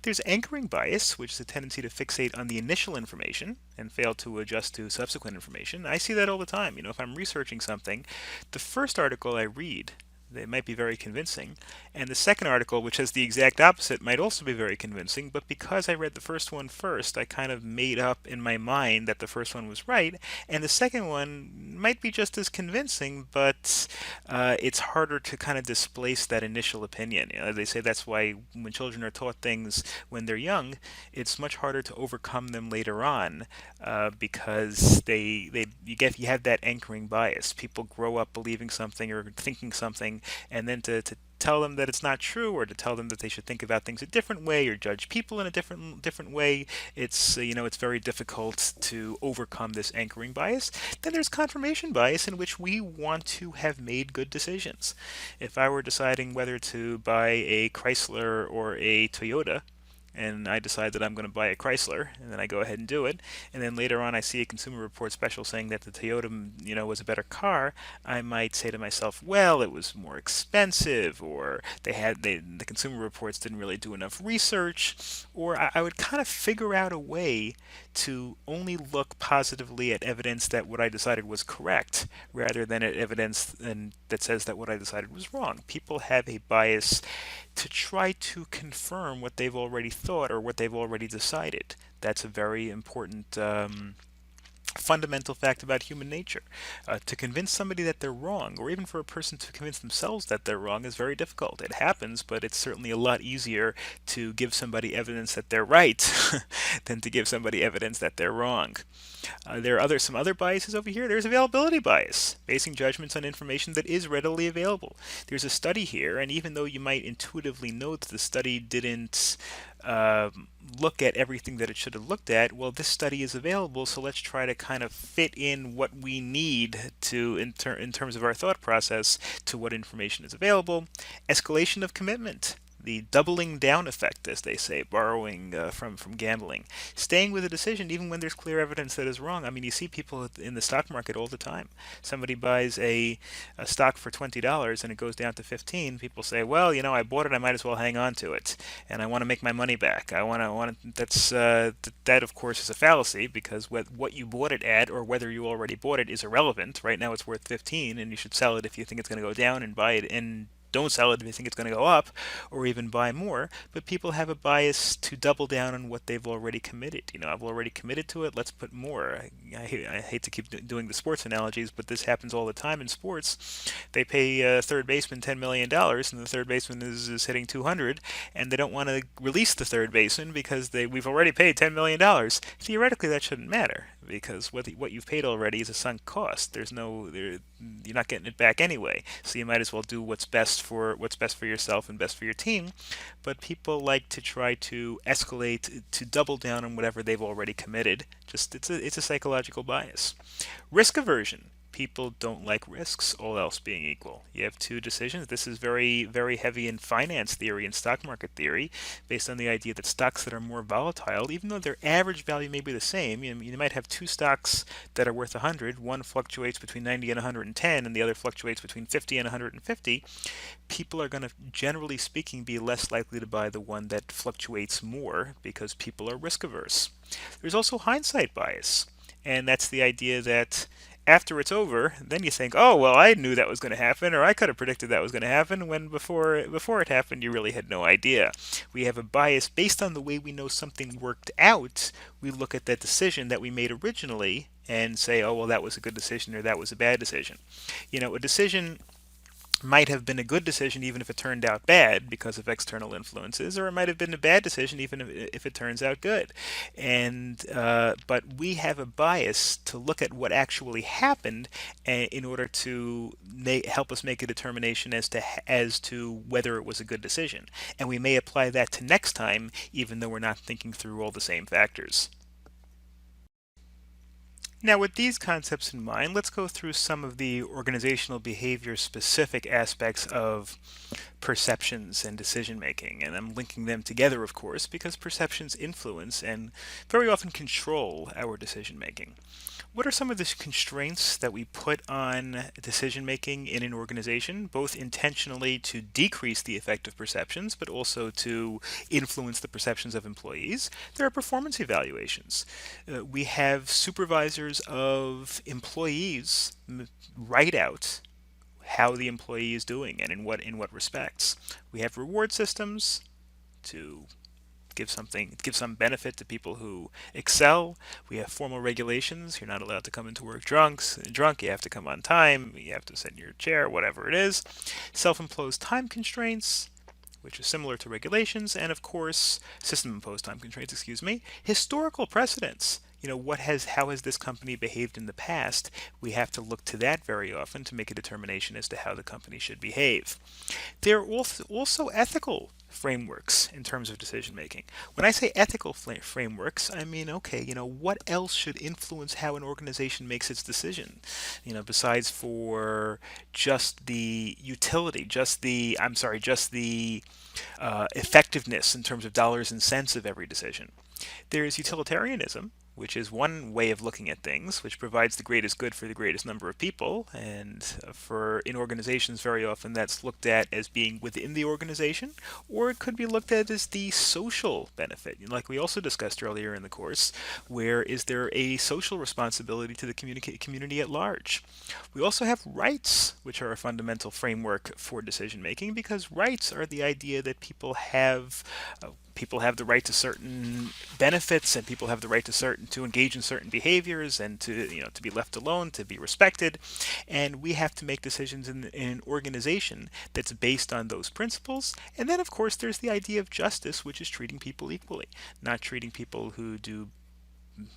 There's anchoring bias, which is a tendency to fixate on the initial information and fail to adjust to subsequent information. I see that all the time. If I'm researching something, the first article I read, they might be very convincing, and the second article, which has the exact opposite, might also be very convincing, but because I read the first one first, I kind of made up in my mind that the first one was right, and the second one might be just as convincing, but it's harder to kind of displace that initial opinion. They say that's why when children are taught things when they're young, it's much harder to overcome them later on because you have that anchoring bias. People grow up believing something or thinking something, and then to tell them that it's not true or to tell them that they should think about things a different way or judge people in a different way, it's very difficult to overcome this anchoring bias. Then there's confirmation bias, in which we want to have made good decisions. If I were deciding whether to buy a Chrysler or a Toyota, and I decide that I'm going to buy a Chrysler, and then I go ahead and do it, and then later on I see a Consumer Report special saying that the Toyota, was a better car, I might say to myself, well, it was more expensive, or the Consumer Reports didn't really do enough research, or I would kind of figure out a way to only look positively at evidence that what I decided was correct, rather than at evidence that says that what I decided was wrong. People have a bias to try to confirm what they've already thought or what they've already decided. That's a very important fundamental fact about human nature. To convince somebody that they're wrong, or even for a person to convince themselves that they're wrong, is very difficult. It happens, but it's certainly a lot easier to give somebody evidence that they're right than to give somebody evidence that they're wrong. There are some other biases over here. There's availability bias, basing judgments on information that is readily available. There's a study here, and even though you might intuitively know that the study didn't look at everything that it should have looked at, well, this study is available, so let's try to kind of fit in what we need to, in terms of our thought process, to what information is available. Escalation of commitment, the doubling down effect, as they say, borrowing from gambling. Staying with a decision even when there's clear evidence that is wrong. I mean, you see people in the stock market all the time. Somebody buys a stock for $20 and it goes down to 15. People say, well, I bought it, I might as well hang on to it, and I want to make my money back. That of course is a fallacy, because what you bought it at, or whether you already bought it, is irrelevant. Right now it's worth 15, and you should sell it if you think it's going to go down, and buy it and don't sell it if you think it's going to go up, or even buy more. But people have a bias to double down on what they've already committed. I've already committed to it, let's put more. I hate to keep doing the sports analogies, but this happens all the time in sports. They pay a third baseman $10 million, and the third baseman is hitting 200, and they don't want to release the third baseman because we've already paid $10 million. Theoretically, that shouldn't matter, because what you've paid already is a sunk cost. You're not getting it back anyway, so you might as well do what's best for yourself and best for your team. But people like to try to escalate, to double down on whatever they've already committed. Just it's a psychological bias. Risk aversion. People don't like risks, all else being equal. You have two decisions. This is very, very heavy in finance theory and stock market theory, based on the idea that stocks that are more volatile, even though their average value may be the same, you might have two stocks that are worth 100. One fluctuates between 90 and 110, and the other fluctuates between 50 and 150. People are going to, generally speaking, be less likely to buy the one that fluctuates more, because people are risk averse. There's also hindsight bias, and that's the idea that after it's over, then you think, oh, well, I knew that was going to happen, or I could have predicted that was going to happen, when before it happened, you really had no idea. We have a bias based on the way we know something worked out. We look at that decision that we made originally and say, oh, well, that was a good decision, or that was a bad decision. A decision might have been a good decision even if it turned out bad because of external influences, or it might have been a bad decision even if it turns out good. But we have a bias to look at what actually happened in order to help us make a determination as to whether it was a good decision. And we may apply that to next time, even though we're not thinking through all the same factors. Now, with these concepts in mind, let's go through some of the organizational behavior specific aspects of perceptions and decision making. And I'm linking them together, of course, because perceptions influence and very often control our decision making. What are some of the constraints that we put on decision making in an organization, both intentionally to decrease the effect of perceptions, but also to influence the perceptions of employees? There are performance evaluations. We have supervisors of employees write out how the employee is doing and in what respects. We have reward systems to give some benefit to people who excel. We have formal regulations. You're not allowed to come into work drunk. You have to come on time. You have to sit in your chair, whatever it is. Self-imposed time constraints, which is similar to regulations, and of course, system-imposed time constraints, historical precedents. How has this company behaved in the past? We have to look to that very often to make a determination as to how the company should behave. There are also ethical frameworks in terms of decision making. When I say ethical frameworks, I mean, okay, what else should influence how an organization makes its decision? Besides for just the utility, just the effectiveness in terms of dollars and cents of every decision. There is utilitarianism, which is one way of looking at things, which provides the greatest good for the greatest number of people. And in organizations, very often that's looked at as being within the organization, or it could be looked at as the social benefit. Like we also discussed earlier in the course, where is there a social responsibility to the community at large? We also have rights, which are a fundamental framework for decision making, because rights are the idea that people have people have the right to certain benefits, and people have the right to engage in certain behaviors, and to be left alone, to be respected. And we have to make decisions in an organization that's based on those principles. And then, of course, there's the idea of justice, which is treating people equally, not treating people who do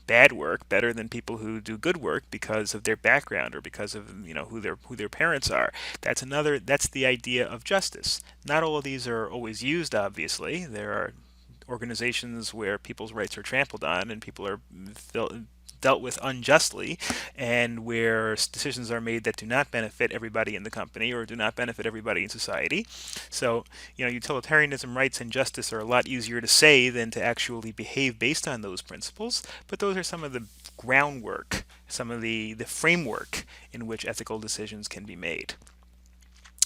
bad work better than people who do good work because of their background or because of who their parents are. That's the idea of justice. Not all of these are always used, obviously. There are organizations where people's rights are trampled on and people are dealt with unjustly, and where decisions are made that do not benefit everybody in the company or do not benefit everybody in society. So, utilitarianism, rights, and justice are a lot easier to say than to actually behave based on those principles, but those are some of the groundwork, some of the framework in which ethical decisions can be made.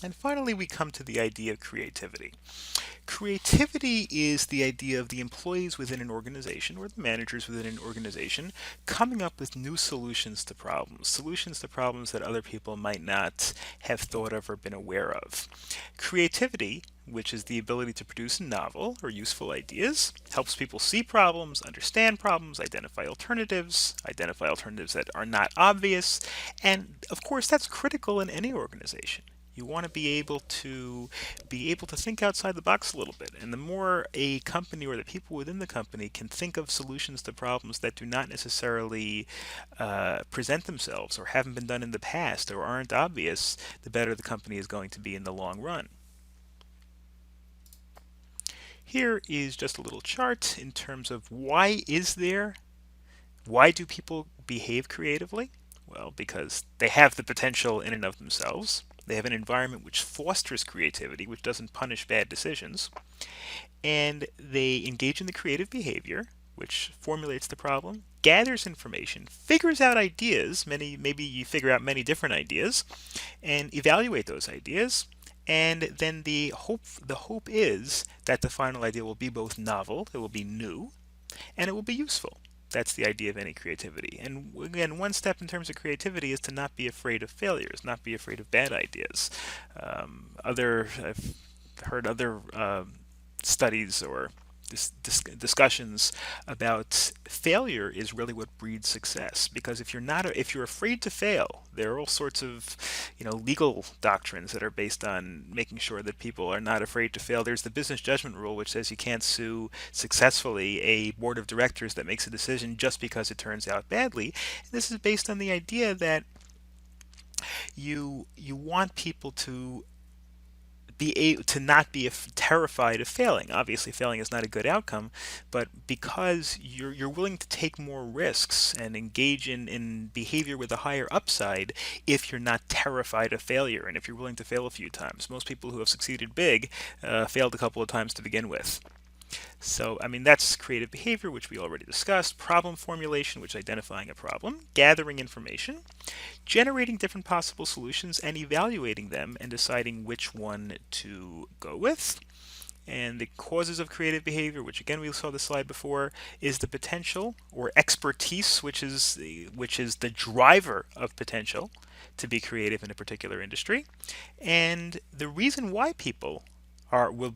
And finally, we come to the idea of creativity. Creativity is the idea of the employees within an organization or the managers within an organization coming up with new solutions to problems that other people might not have thought of or been aware of. Creativity, which is the ability to produce novel or useful ideas, helps people see problems, understand problems, identify alternatives that are not obvious, and of course that's critical in any organization. You want to be able to think outside the box a little bit. And the more a company or the people within the company can think of solutions to problems that do not necessarily present themselves or haven't been done in the past or aren't obvious, the better the company is going to be in the long run. Here is just a little chart in terms of why do people behave creatively? Well, because they have the potential in and of themselves. They have an environment which fosters creativity, which doesn't punish bad decisions. And they engage in the creative behavior, which formulates the problem, gathers information, figures out ideas, maybe you figure out many different ideas, and evaluate those ideas. And then the hope is that the final idea will be both novel, it will be new, and it will be useful. That's the idea of any creativity. And again, one step in terms of creativity is to not be afraid of failures, not be afraid of bad ideas. I've heard other studies or discussions about failure is really what breeds success, because if you're afraid to fail, there are all sorts of legal doctrines that are based on making sure that people are not afraid to fail. There's the business judgment rule, which says you can't sue successfully a board of directors that makes a decision just because it turns out badly. This is based on the idea that you want people to not be terrified of failing. Obviously, failing is not a good outcome, but because you're willing to take more risks and engage in behavior with a higher upside if you're not terrified of failure and if you're willing to fail a few times. Most people who have succeeded big failed a couple of times to begin with. So, that's creative behavior, which we already discussed, problem formulation, which is identifying a problem, gathering information, generating different possible solutions and evaluating them and deciding which one to go with. And the causes of creative behavior, which again we saw the slide before, is the potential or expertise, which is the driver of potential to be creative in a particular industry. And the reason why people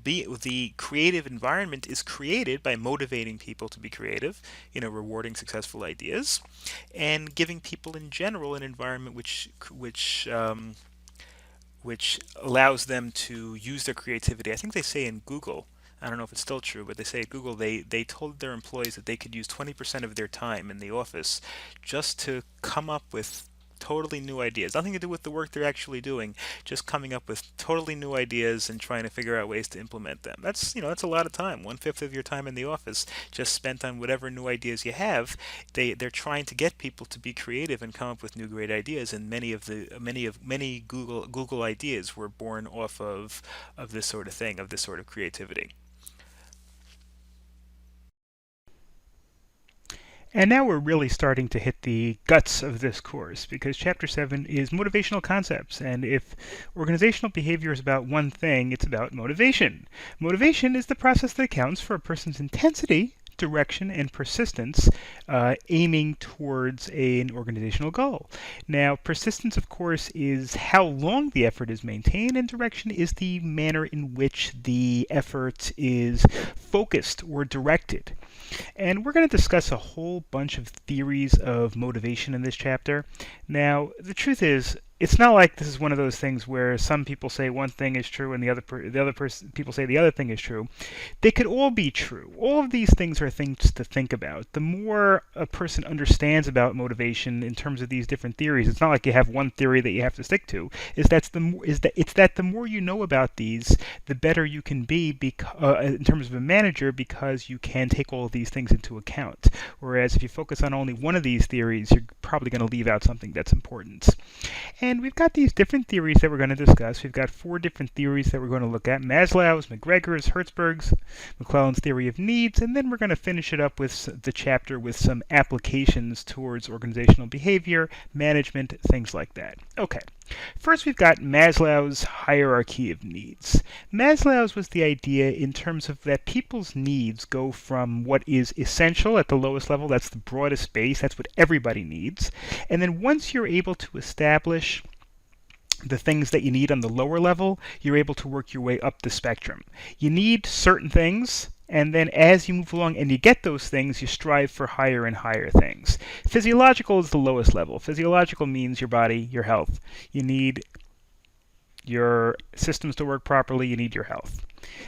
the creative environment is created by motivating people to be creative, rewarding successful ideas, and giving people in general an environment which allows them to use their creativity. I think they say in Google, I don't know if it's still true, but they say at Google they told their employees that they could use 20% of their time in the office just to come up with totally new ideas. Nothing to do with the work they're actually doing, just coming up with totally new ideas and trying to figure out ways to implement them. That's a lot of time. 1/5 of your time in the office just spent on whatever new ideas you have. They're trying to get people to be creative and come up with new great ideas, and many Google ideas were born off of this sort of thing, of this sort of creativity. And now we're really starting to hit the guts of this course, because Chapter 7 is motivational concepts. And if organizational behavior is about one thing, it's about motivation. Motivation is the process that accounts for a person's intensity direction and persistence aiming towards an organizational goal. Now, persistence, of course, is how long the effort is maintained, and direction is the manner in which the effort is focused or directed. And we're going to discuss a whole bunch of theories of motivation in this chapter. Now, the truth is, it's not like this is one of those things where some people say one thing is true and people say the other thing is true. They could all be true. All of these things are things to think about. The more a person understands about motivation in terms of these different theories, it's not like you have one theory that you have to stick to. It's that the more you know about these, the better you can be in terms of a manager, because you can take all of these things into account. Whereas if you focus on only one of these theories, you're probably going to leave out something that's important. And we've got these different theories that we're going to discuss. We've got 4 different theories that we're going to look at: Maslow's, McGregor's, Hertzberg's, McClelland's theory of needs, and then we're going to finish it up with the chapter with some applications towards organizational behavior, management, things like that. Okay. First, we've got Maslow's hierarchy of needs. Maslow's was the idea in terms of that people's needs go from what is essential at the lowest level, that's the broadest base, that's what everybody needs. And then once you're able to establish the things that you need on the lower level, you're able to work your way up the spectrum. You need certain things, and then as you move along and you get those things, you strive for higher and higher things. Physiological is the lowest level. Physiological means your body, your health. You need your systems to work properly, you need your health.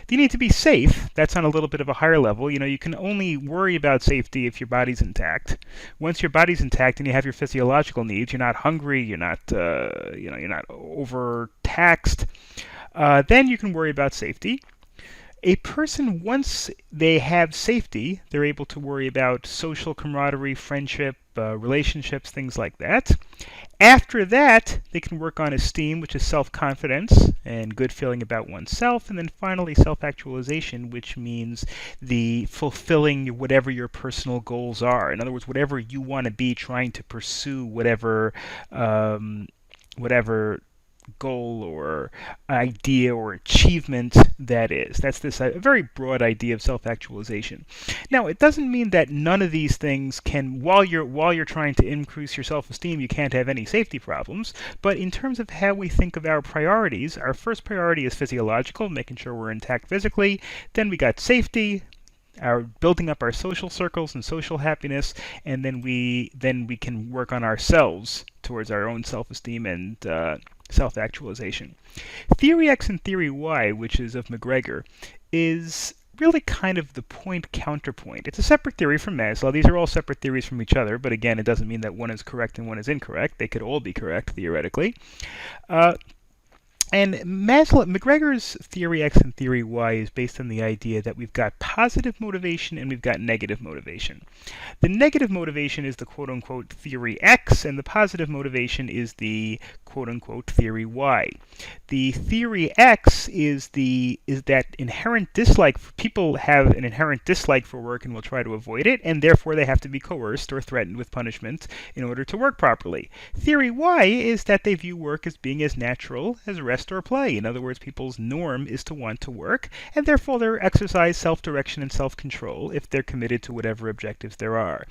You need to be safe. That's on a little bit of a higher level. You can only worry about safety if your body's intact. Once your body's intact and you have your physiological needs, you're not hungry, you're not overtaxed, then you can worry about safety. A person, once they have safety, they're able to worry about social camaraderie, friendship, relationships, things like that. After that, they can work on esteem, which is self-confidence and good feeling about oneself. And then finally, self-actualization, which means the fulfilling whatever your personal goals are. In other words, whatever you want to be, trying to pursue whatever goal or idea or achievement that is. That's this very broad idea of self-actualization. Now, it doesn't mean that none of these things can, while you're trying to increase your self-esteem, you can't have any safety problems. But in terms of how we think of our priorities, our first priority is physiological, making sure we're intact physically. Then we got safety, our building up our social circles and social happiness, and then we can work on ourselves towards our own self-esteem and self-actualization. Theory X and Theory Y, which is of McGregor, is really kind of the point-counterpoint. It's a separate theory from Maslow. These are all separate theories from each other, but again, it doesn't mean that one is correct and one is incorrect. They could all be correct, theoretically. And McGregor's Theory X and Theory Y is based on the idea that we've got positive motivation and we've got negative motivation. The negative motivation is the quote-unquote Theory X, and the positive motivation is the quote-unquote Theory Y. The Theory X is that inherent dislike. People have an inherent dislike for work and will try to avoid it, and therefore they have to be coerced or threatened with punishment in order to work properly. Theory Y is that they view work as being as natural as rest or play. In other words, people's norm is to want to work, and therefore they exercise self-direction and self-control if they're committed to whatever objectives there are.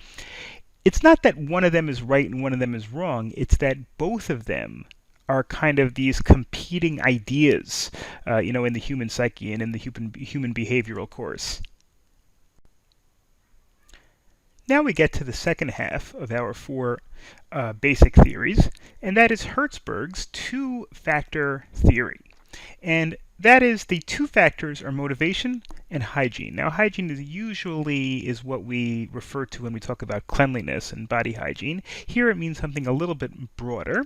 It's not that one of them is right and one of them is wrong. It's that both of them are kind of these competing ideas, in the human psyche and in the human behavioral course. Now we get to the second half of our 4 basic theories, and that is Hertzberg's 2-factor theory. And that is, the 2 factors are motivation and hygiene. Now, hygiene is what we refer to when we talk about cleanliness and body hygiene. Here it means something a little bit broader.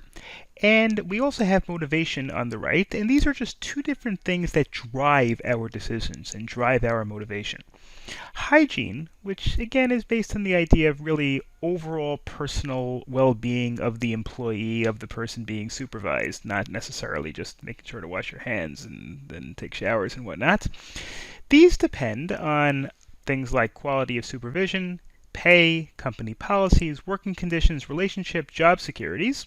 And we also have motivation on the right, and these are just 2 different things that drive our decisions and drive our motivation. Hygiene, which again is based on the idea of really overall personal well-being of the employee, of the person being supervised, not necessarily just making sure to wash your hands and then take showers and whatnot. These depend on things like quality of supervision, pay, company policies, working conditions, relationship, job securities.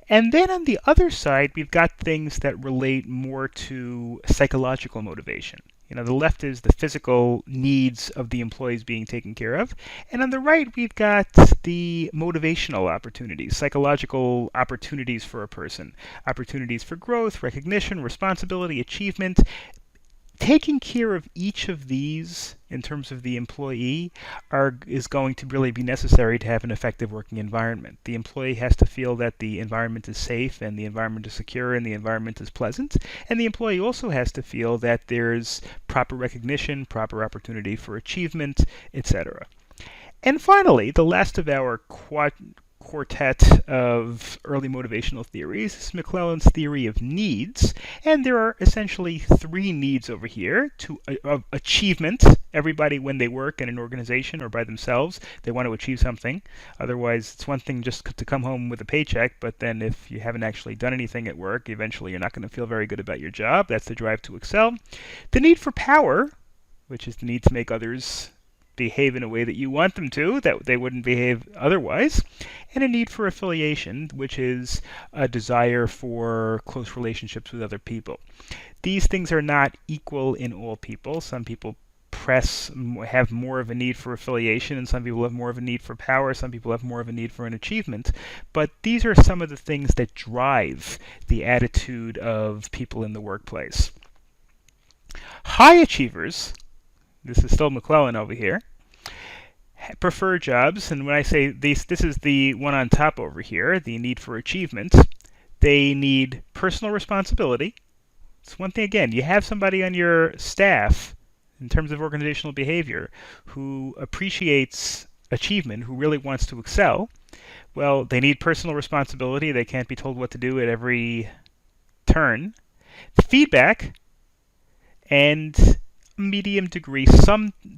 And then on the other side, we've got things that relate more to psychological motivation. The left is the physical needs of the employees being taken care of. And on the right, we've got the motivational opportunities, psychological opportunities for a person, opportunities for growth, recognition, responsibility, achievement. Taking care of each of these in terms of the employee is going to really be necessary to have an effective working environment. The employee has to feel that the environment is safe and the environment is secure and the environment is pleasant. And the employee also has to feel that there's proper recognition, proper opportunity for achievement, etc. And finally, the last of our quartet of early motivational theories is McClelland's theory of needs. And there are essentially three needs over here of achievement. Everybody, when they work in an organization or by themselves, they want to achieve something. Otherwise, it's one thing just to come home with a paycheck, but then if you haven't actually done anything at work, eventually you're not going to feel very good about your job. That's the drive to excel. The need for power, which is the need to make others behave in a way that you want them to, that they wouldn't behave otherwise, and a need for affiliation, which is a desire for close relationships with other people. These things are not equal in all people. Some people have more of a need for affiliation, and some people have more of a need for power, some people have more of a need for an achievement. But these are some of the things that drive the attitude of people in the workplace. High achievers, this is still McClelland over here, prefer jobs, and when I say this is the one on top over here, the need for achievement. They need personal responsibility. It's one thing, again, you have somebody on your staff in terms of organizational behavior who appreciates achievement, who really wants to excel. Well, they need personal responsibility. They can't be told what to do at every turn. Feedback and some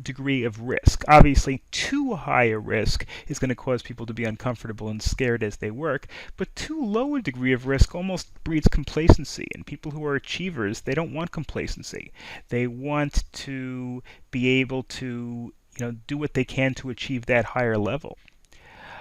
degree of risk. Obviously, too high a risk is going to cause people to be uncomfortable and scared as they work, but too low a degree of risk almost breeds complacency. And people who are achievers, they don't want complacency. They want to be able to, do what they can to achieve that higher level.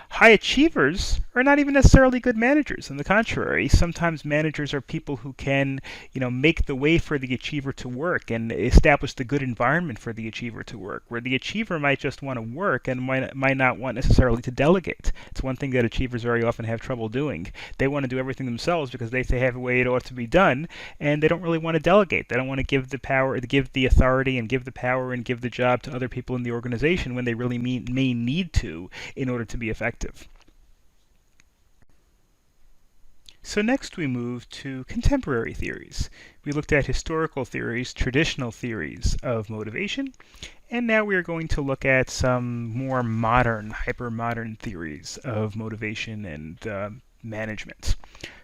High achievers are not even necessarily good managers. On the contrary, sometimes managers are people who can, make the way for the achiever to work and establish the good environment for the achiever to work, where the achiever might just want to work and might not want necessarily to delegate. It's one thing that achievers very often have trouble doing. They want to do everything themselves because they have a way it ought to be done, and they don't really want to delegate. They don't want to give the power, give the authority, and give the power and give the job to other people in the organization when they really may need to in order to be effective. So next we move to contemporary theories. We looked at historical theories, traditional theories of motivation, and now we are going to look at some more modern, hyper-modern theories of motivation and management.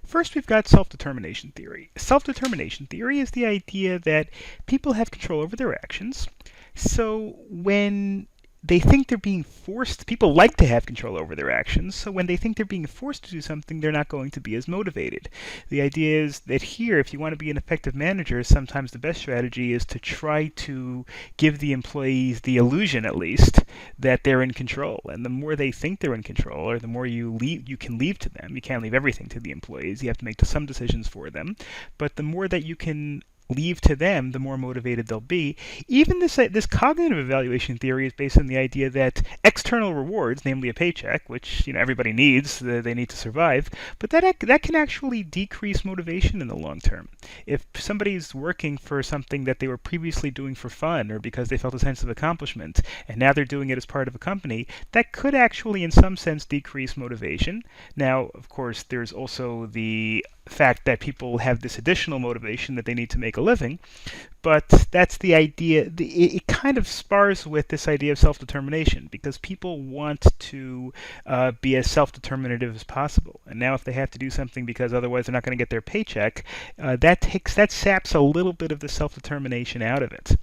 First, we've got self-determination theory. Self-determination theory is the idea that people have control over their actions. So when they think they're being forced, people like to have control over their actions, so when they think they're being forced to do something, they're not going to be as motivated. The idea is that here, if you want to be an effective manager, sometimes the best strategy is to try to give the employees the illusion, at least, that they're in control. And the more they think they're in control, or the more you can leave to them. You can't leave everything to the employees. You have to make some decisions for them. But the more that you can leave to them, the more motivated they'll be. Even this cognitive evaluation theory is based on the idea that external rewards, namely a paycheck, which everybody needs, they need to survive, but that can actually decrease motivation in the long term. If somebody's working for something that they were previously doing for fun or because they felt a sense of accomplishment, and now they're doing it as part of a company, that could actually in some sense decrease motivation. Now, of course, there's also the fact that people have this additional motivation that they need to make a living, but that's the idea. It kind of spars with this idea of self-determination, because people want to be as self-determinative as possible. And now if they have to do something because otherwise they're not going to get their paycheck, that saps a little bit of the self-determination out of it.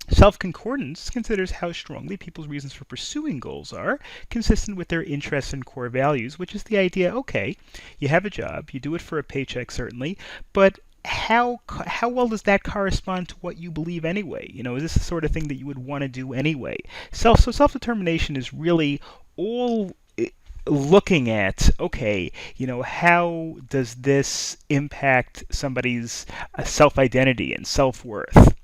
Self-concordance considers how strongly people's reasons for pursuing goals are consistent with their interests and core values, which is the idea, okay, you have a job, you do it for a paycheck certainly, but how well does that correspond to what you believe anyway? Is this the sort of thing that you would want to do anyway? So self-determination is really all looking at, okay, how does this impact somebody's self-identity and self-worth?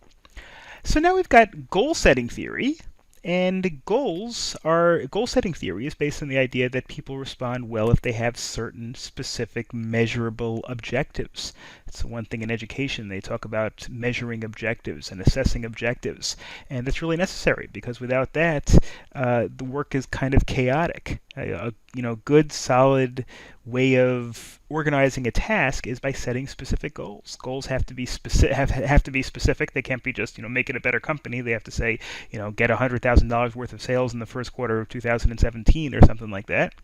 So now we've got goal setting theory. And goal setting theory is based on the idea that people respond well if they have certain specific measurable objectives. It's one thing in education, they talk about measuring objectives and assessing objectives. And that's really necessary because without that, the work is kind of chaotic. Good, solid way of organizing a task is by setting specific goals. Goals have to be specific. Have to be specific. They can't be just make it a better company. They have to say get $100,000 worth of sales in the first quarter of 2017 or something like that.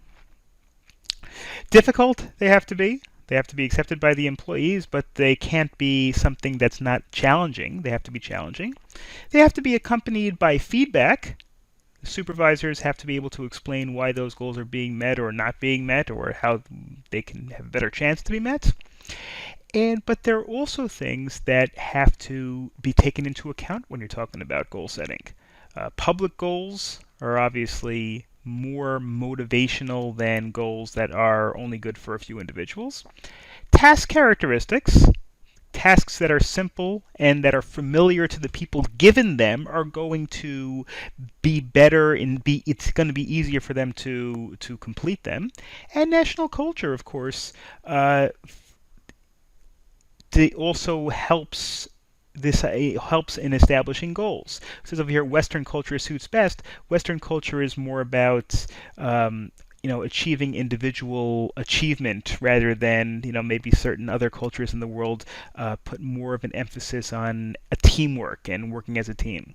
Difficult they have to be. They have to be accepted by the employees, but they can't be something that's not challenging. They have to be challenging. They have to be accompanied by feedback. Supervisors have to be able to explain why those goals are being met or not being met, or how they can have a better chance to be met. But there are also things that have to be taken into account when you're talking about goal setting. Public goals are obviously more motivational than goals that are only good for a few individuals. Task characteristics, tasks that are simple and that are familiar to the people given them, are going to be better and it's going to be easier for them to complete them. And national culture, of course, also helps. This helps in establishing goals. It says over here, Western culture suits best. Western culture is more about achieving individual achievement rather than maybe certain other cultures in the world put more of an emphasis on a teamwork and working as a team.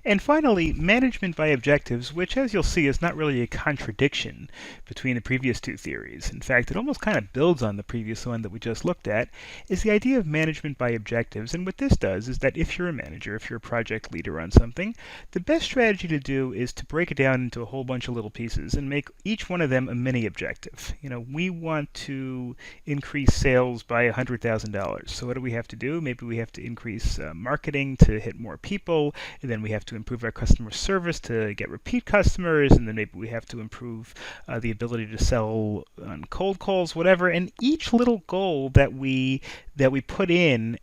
And finally, management by objectives, which, as you'll see, is not really a contradiction between the previous two theories. In fact, it almost kind of builds on the previous one that we just looked at, is the idea of management by objectives. And what this does is that if you're a manager, if you're a project leader on something, the best strategy to do is to break it down into a whole bunch of little pieces and make each one of them a mini objective. We want to increase sales by $100,000. So what do we have to do? Maybe we have to increase marketing to hit more people, and then we have to improve our customer service to get repeat customers, and then maybe we have to improve the ability to sell on cold calls, whatever. And each little goal that we put in,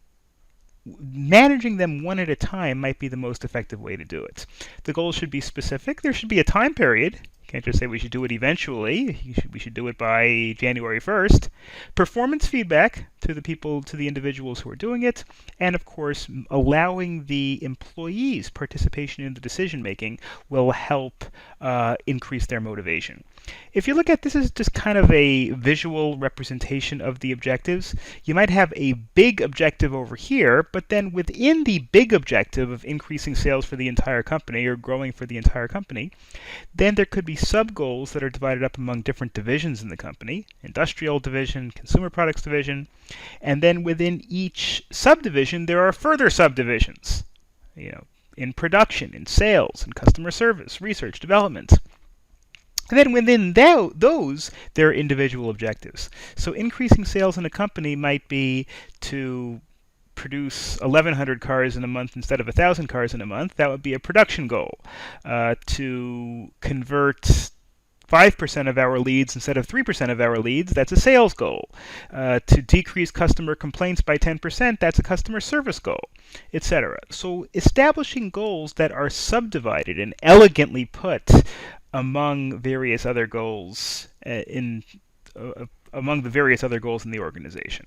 managing them one at a time might be the most effective way to do it. The goals should be specific. There should be a time period. Can't just say we should do it eventually. We should do it by January 1st. Performance feedback to the people, to the individuals who are doing it, and of course, allowing the employees' participation in the decision making will help increase their motivation. If you look at this is just kind of a visual representation of the objectives. You might have a big objective over here, but then within the big objective of increasing sales for the entire company or growing for the entire company, then there could be sub-goals that are divided up among different divisions in the company: industrial division, consumer products division, and then within each subdivision there are further subdivisions, in production, in sales, in customer service, research, development. And then within those, there are individual objectives. So increasing sales in a company might be to produce 1,100 cars in a month instead of 1,000 cars in a month. That would be a production goal. To convert 5% of our leads instead of 3% of our leads, that's a sales goal. To decrease customer complaints by 10%, that's a customer service goal, etc. So establishing goals that are subdivided and elegantly put among various other goals among the various other goals in the organization.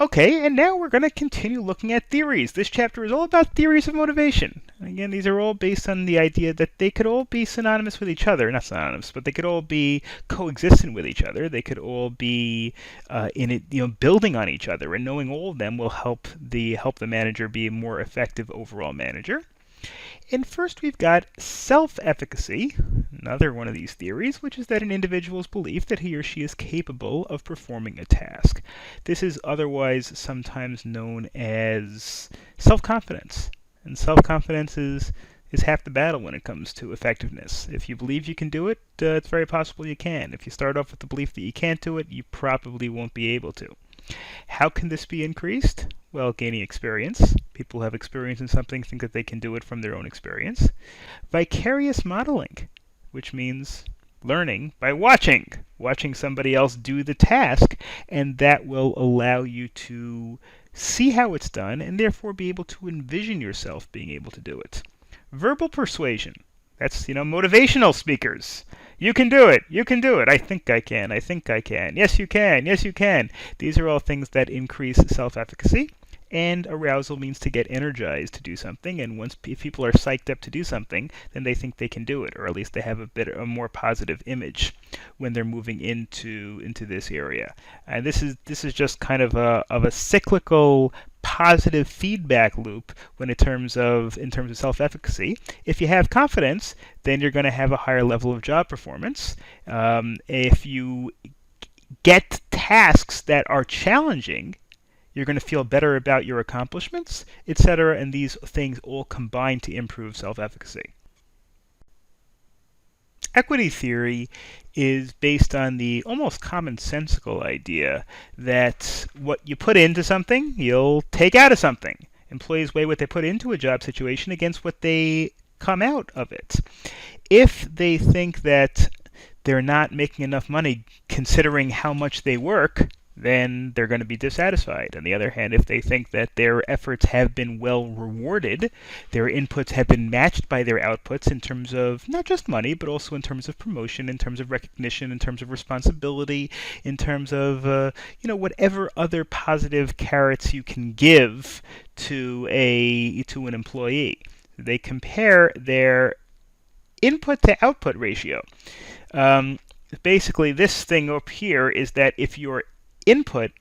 Okay, and now we're going to continue looking at theories. This chapter is all about theories of motivation. Again, these are all based on the idea that they could all be synonymous with each other. Not synonymous, but they could all be coexistent with each other. They could all be building on each other, and knowing all of them will help the manager be a more effective overall manager. And first we've got self-efficacy, another one of these theories, which is that an individual's belief that he or she is capable of performing a task. This is otherwise sometimes known as self-confidence. And self-confidence is half the battle when it comes to effectiveness. If you believe you can do it, it's very possible you can. If you start off with the belief that you can't do it, you probably won't be able to. How can this be increased? Well, gaining experience. People who have experience in something think that they can do it from their own experience. Vicarious modeling, which means learning by watching somebody else do the task, and that will allow you to see how it's done, and therefore be able to envision yourself being able to do it. Verbal persuasion. That's, motivational speakers. You can do it. You can do it. I think I can. I think I can. Yes, you can. Yes, you can. These are all things that increase self-efficacy. And arousal means to get energized to do something. And if people are psyched up to do something, then they think they can do it, or at least they have a more positive image when they're moving into this area. And this is just kind of a cyclical positive feedback loop in terms of self-efficacy. If you have confidence, then you're going to have a higher level of job performance. If you get tasks that are challenging, you're going to feel better about your accomplishments, etc., and these things all combine to improve self-efficacy. Equity theory is based on the almost commonsensical idea that what you put into something, you'll take out of something. Employees weigh what they put into a job situation against what they come out of it. If they think that they're not making enough money considering how much they work, then they're going to be dissatisfied. On the other hand, if they think that their efforts have been well rewarded, their inputs have been matched by their outputs in terms of not just money, but also in terms of promotion, in terms of recognition, in terms of responsibility, in terms of whatever other positive carrots you can give to an employee. They compare their input to output ratio. Basically, this thing up here is that if your input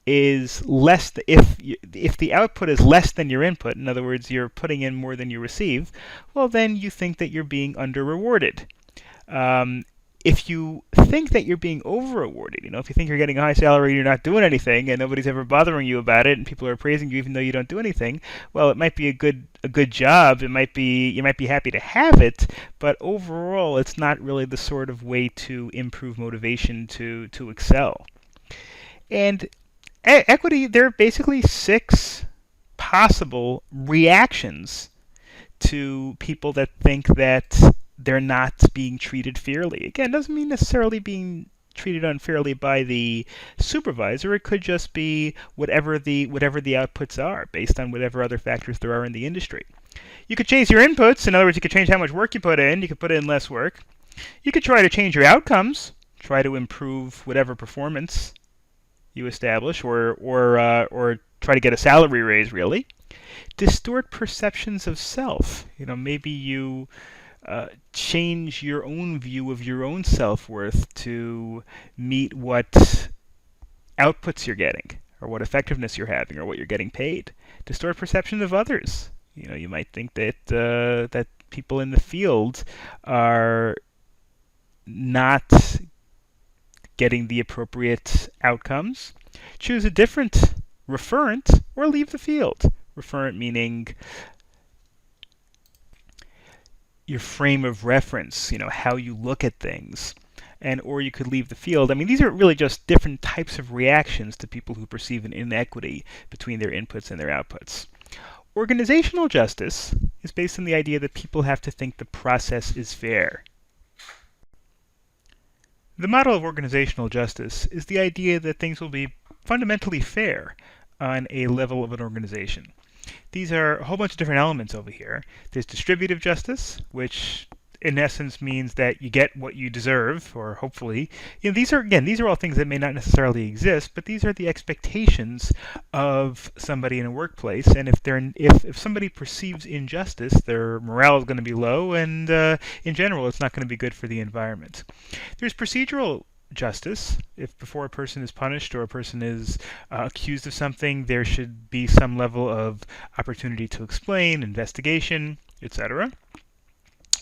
is less, if the output is less than your input, in other words, you're putting in more than you receive, well, then you think that you're being under-rewarded. If you think that you're being over-rewarded, if you think you're getting a high salary and you're not doing anything and nobody's ever bothering you about it and people are praising you even though you don't do anything, well, it might be a good job. You might be happy to have it, but overall, it's not really the sort of way to improve motivation to excel. And equity, there are basically 6 possible reactions to people that think that they're not being treated fairly. Again, it doesn't mean necessarily being treated unfairly by the supervisor. It could just be whatever the outputs are based on whatever other factors there are in the industry. You could change your inputs. In other words, you could change how much work you put in. You could put in less work. You could try to change your outcomes, try to improve whatever performance you establish, or try to get a salary raise, really. Distort perceptions of self. Maybe you change your own view of your own self-worth to meet what outputs you're getting, or what effectiveness you're having, or what you're getting paid. Distort perception of others. You might think that that people in the field are not getting the appropriate outcomes. Choose a different referent or leave the field. Referent meaning your frame of reference, how you look at things. Or you could leave the field. I mean, these are really just different types of reactions to people who perceive an inequity between their inputs and their outputs. Organizational justice is based on the idea that people have to think the process is fair. The model of organizational justice is the idea that things will be fundamentally fair on a level of an organization. These are a whole bunch of different elements over here. There's distributive justice, which in essence means that you get what you deserve, or hopefully. These are all things that may not necessarily exist, but these are the expectations of somebody in a workplace. And if somebody perceives injustice, their morale is going to be low, and in general, it's not going to be good for the environment. There's procedural justice. If before a person is punished or a person is accused of something, there should be some level of opportunity to explain, investigation, etc.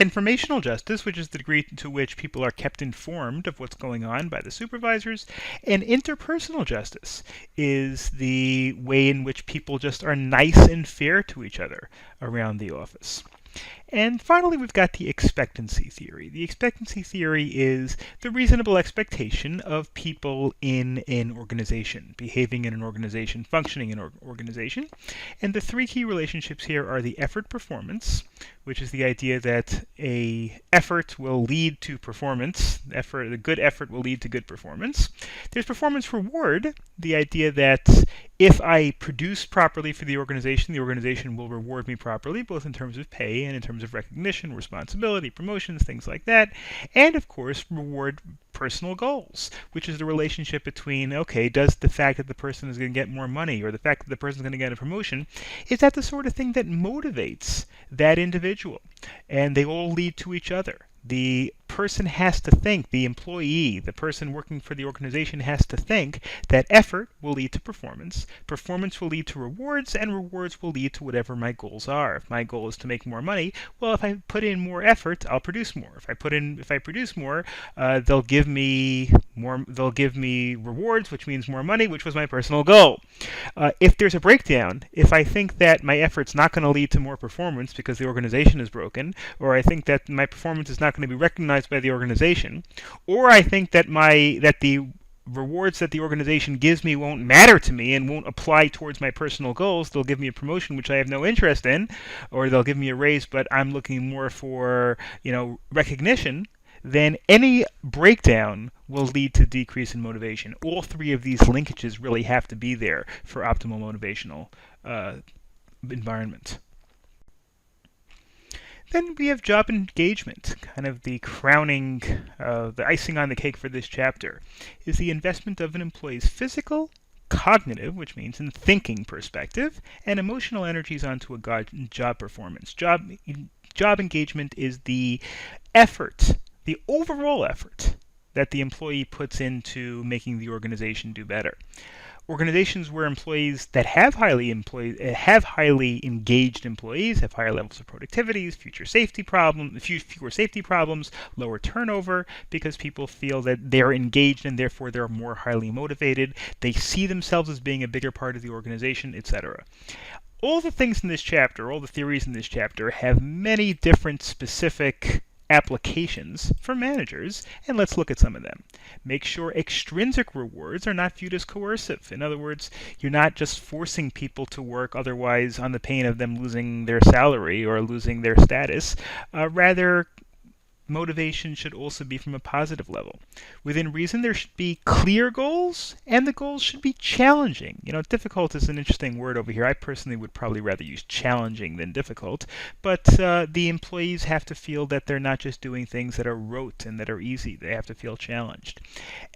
Informational justice, which is the degree to which people are kept informed of what's going on by the supervisors. And interpersonal justice is the way in which people just are nice and fair to each other around the office. And finally, we've got the expectancy theory. The expectancy theory is the reasonable expectation of people in an organization, behaving in an organization, functioning in an organization. And the three key relationships here are the effort performance, which is the idea that a effort will lead to performance. The good effort will lead to good performance. There's performance reward, the idea that if I produce properly for the organization will reward me properly, both in terms of pay and in terms of recognition, responsibility, promotions, things like that. And of course, reward personal goals, which is the relationship between, okay, does the fact that the person is going to get more money or the fact that the person is going to get a promotion, is that the sort of thing that motivates that individual? And they all lead to each other. The person has to think, the employee, the person working for the organization has to think that effort will lead to performance, performance will lead to rewards, and rewards will lead to whatever my goals are. If my goal is to make more money, well, if I put in more effort, I'll produce more. If I produce more, they'll give me rewards, which means more money, which was my personal goal. If there's a breakdown, if I think that my effort's not going to lead to more performance because the organization is broken, or I think that my performance is not going to be recognized by the organization, or I think that the rewards that the organization gives me won't matter to me and won't apply towards my personal goals, they'll give me a promotion which I have no interest in, or they'll give me a raise but I'm looking more for, recognition, then any breakdown will lead to decrease in motivation. All three of these linkages really have to be there for optimal motivational environment. Then we have job engagement, kind of the crowning, the icing on the cake for this chapter, is the investment of an employee's physical, cognitive, which means in thinking perspective, and emotional energies onto a job performance. Job engagement is the effort, the overall effort that the employee puts into making the organization do better. Organizations where employees that have highly engaged employees have higher levels of productivity, fewer safety problems, lower turnover, because people feel that they're engaged and therefore they're more highly motivated. They see themselves as being a bigger part of the organization, etc. All the things in this chapter, all the theories in this chapter, have many different specific applications for managers, and let's look at some of them. Make sure extrinsic rewards are not viewed as coercive. In other words, you're not just forcing people to work otherwise on the pain of them losing their salary or losing their status. Rather, motivation should also be from a positive level. Within reason, there should be clear goals, and the goals should be challenging. Difficult is an interesting word over here. I personally would probably rather use challenging than difficult, but the employees have to feel that they're not just doing things that are rote and that are easy. They have to feel challenged.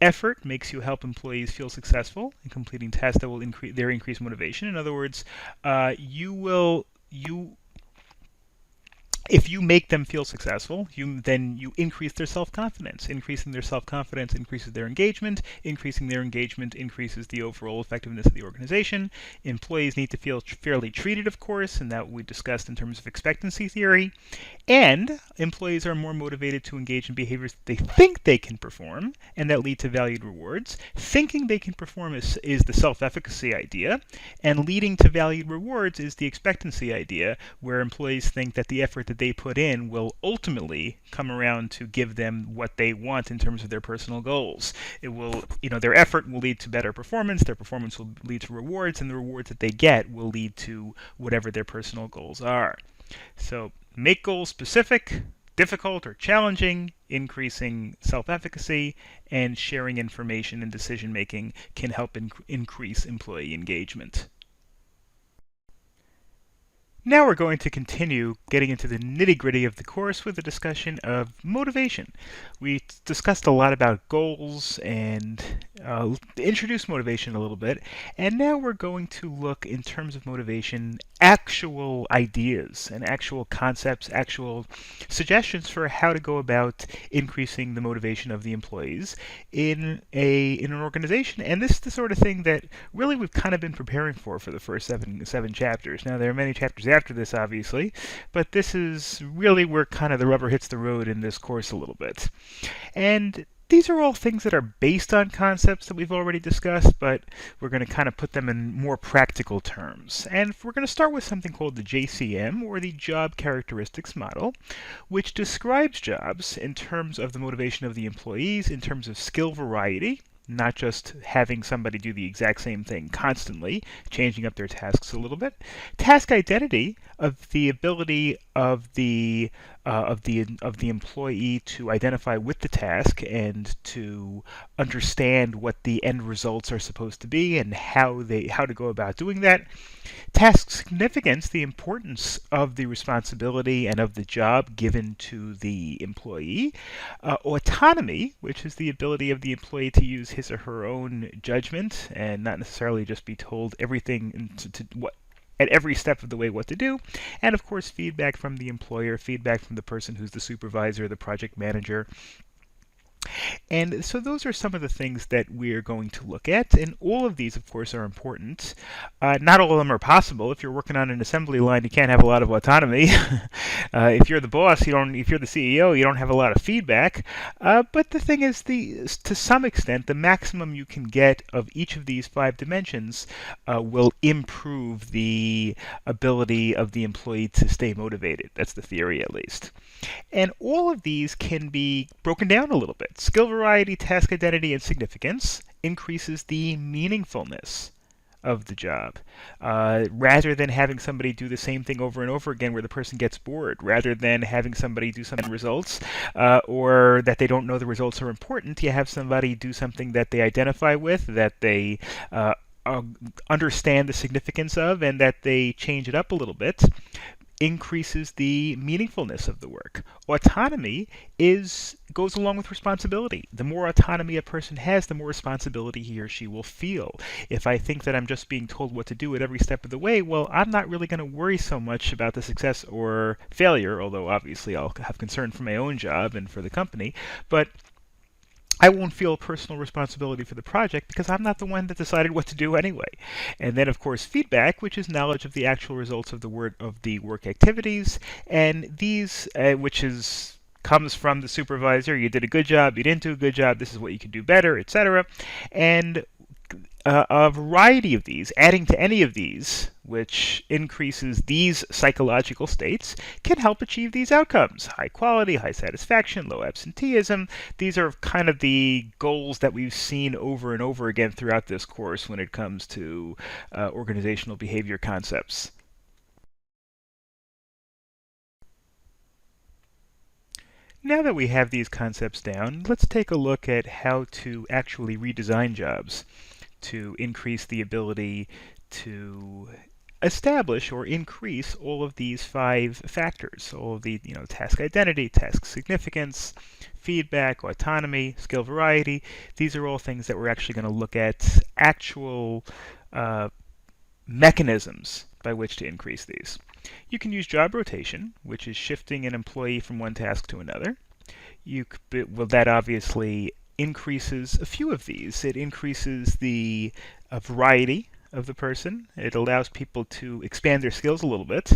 Effort makes you help employees feel successful in completing tasks that will increase motivation. In other words, if you make them feel successful, then you increase their self-confidence. Increasing their self-confidence increases their engagement. Increasing their engagement increases the overall effectiveness of the organization. Employees need to feel fairly treated, of course, and that we discussed in terms of expectancy theory. And employees are more motivated to engage in behaviors that they think they can perform and that lead to valued rewards. Thinking they can perform is the self-efficacy idea, and leading to valued rewards is the expectancy idea, where employees think that the effort that they put in will ultimately come around to give them what they want in terms of their personal goals. It will, their effort will lead to better performance, their performance will lead to rewards, and the rewards that they get will lead to whatever their personal goals are. So make goals specific, difficult or challenging, increasing self-efficacy, and sharing information and decision-making can help increase employee engagement. Now we're going to continue getting into the nitty-gritty of the course with a discussion of motivation. We discussed a lot about goals and introduced motivation a little bit, and now we're going to look in terms of motivation, actual ideas and actual concepts, actual suggestions for how to go about increasing the motivation of the employees in an organization. And this is the sort of thing that really we've kind of been preparing for the first seven chapters. Now there are many chapters after this, obviously, but this is really where kind of the rubber hits the road in this course a little bit. And these are all things that are based on concepts that we've already discussed, but we're going to kind of put them in more practical terms. And we're going to start with something called the JCM, or the Job Characteristics Model, which describes jobs in terms of the motivation of the employees, in terms of skill variety, not just having somebody do the exact same thing constantly, changing up their tasks a little bit. Task identity, of the ability of the employee to identify with the task and to understand what the end results are supposed to be and how to go about doing that. Task significance, the importance of the responsibility and of the job given to the employee. Autonomy, which is the ability of the employee to use his or her own judgment and not necessarily just be told everything at every step of the way what to do. And of course, feedback from the employer, feedback from the person who's the supervisor, the project manager. And so those are some of the things that we're going to look at, and all of these, of course, are important. Not all of them are possible. If you're working on an assembly line, you can't have a lot of autonomy. If you're the boss, if you're the CEO, you don't have a lot of feedback. But the thing is, to some extent, the maximum you can get of each of these 5 dimensions will improve the ability of the employee to stay motivated. That's the theory, at least. And all of these can be broken down a little bit. Skill variety, task identity, and significance increases the meaningfulness of the job. Rather than having somebody do the same thing over and over again where the person gets bored, rather than having somebody do some results or that they don't know the results are important, you have somebody do something that they identify with, that they understand the significance of, and that they change it up a little bit. Increases the meaningfulness of the work. Autonomy goes along with responsibility. The more autonomy a person has, the more responsibility he or she will feel. If I think that I'm just being told what to do at every step of the way, well, I'm not really going to worry so much about the success or failure, although obviously I'll have concern for my own job and for the company, but I won't feel personal responsibility for the project because I'm not the one that decided what to do anyway. And then, of course, feedback, which is knowledge of the actual results of the work activities, and these, comes from the supervisor. You did a good job. You didn't do a good job. This is what you could do better, etc. And a variety of these, adding to any of these, which increases these psychological states, can help achieve these outcomes. High quality, high satisfaction, low absenteeism. These are kind of the goals that we've seen over and over again throughout this course when it comes to organizational behavior concepts. Now that we have these concepts down, let's take a look at how to actually redesign jobs to increase the ability to establish or increase all of these 5 factors, all of the task identity, task significance, feedback, autonomy, skill variety. These are all things that we're actually going to look at actual mechanisms by which to increase these. You can use job rotation, which is shifting an employee from one task to another. That obviously increases a few of these. It increases the variety of the person. It allows people to expand their skills a little bit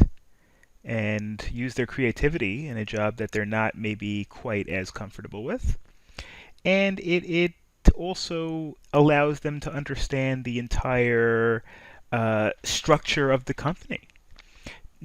and use their creativity in a job that they're not maybe quite as comfortable with. And it also allows them to understand the entire structure of the company.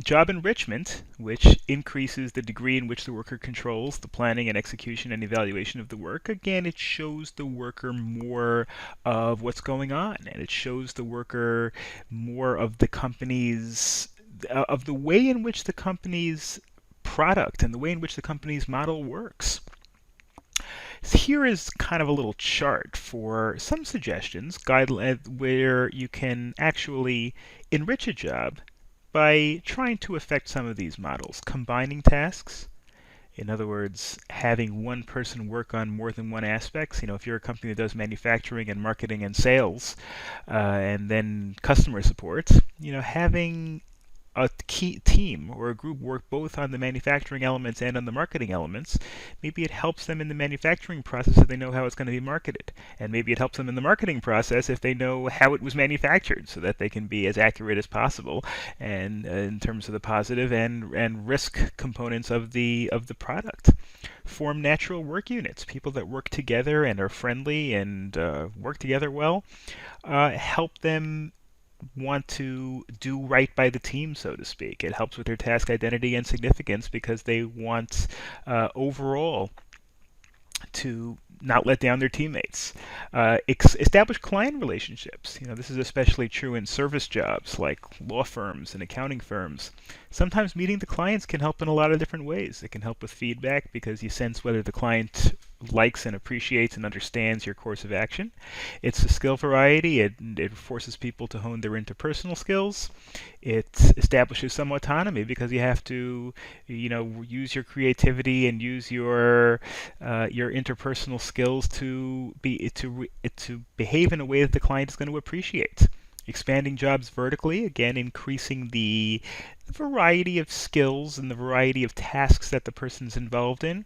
Job enrichment, which increases the degree in which the worker controls the planning and execution and evaluation of the work. Again, it shows the worker more of what's going on, and it shows the worker more of the company's, of the way in which the company's product and the way in which the company's model works. So here is kind of a little chart for some suggestions, where you can actually enrich a job by trying to affect some of these models. Combining tasks, in other words, having one person work on more than one aspect. If you're a company that does manufacturing and marketing and sales, and then customer support, having a key team or a group work both on the manufacturing elements and on the marketing elements, maybe it helps them in the manufacturing process if they know how it's going to be marketed. And maybe it helps them in the marketing process if they know how it was manufactured so that they can be as accurate as possible and in terms of the positive and risk components of the product. Form natural work units, people that work together and are friendly and work together well, help them want to do right by the team, so to speak. It helps with their task identity and significance because they want overall to not let down their teammates. Establish client relationships. This is especially true in service jobs like law firms and accounting firms. Sometimes meeting the clients can help in a lot of different ways. It can help with feedback because you sense whether the client likes and appreciates and understands your course of action. It's a skill variety. It forces people to hone their interpersonal skills. It establishes some autonomy because you have to, use your creativity and use your interpersonal skills to behave in a way that the client is going to appreciate. Expanding jobs vertically, again, increasing the variety of skills and the variety of tasks that the person's involved in,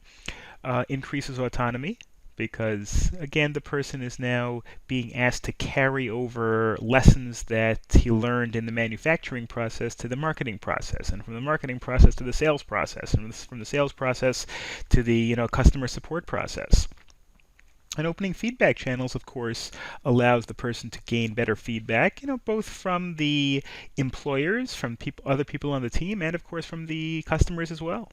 increases autonomy because, again, the person is now being asked to carry over lessons that he learned in the manufacturing process to the marketing process, and from the marketing process to the sales process, and from the sales process to the customer support process. And opening feedback channels, of course, allows the person to gain better feedback, both from the employers, from other people on the team, and of course from the customers as well.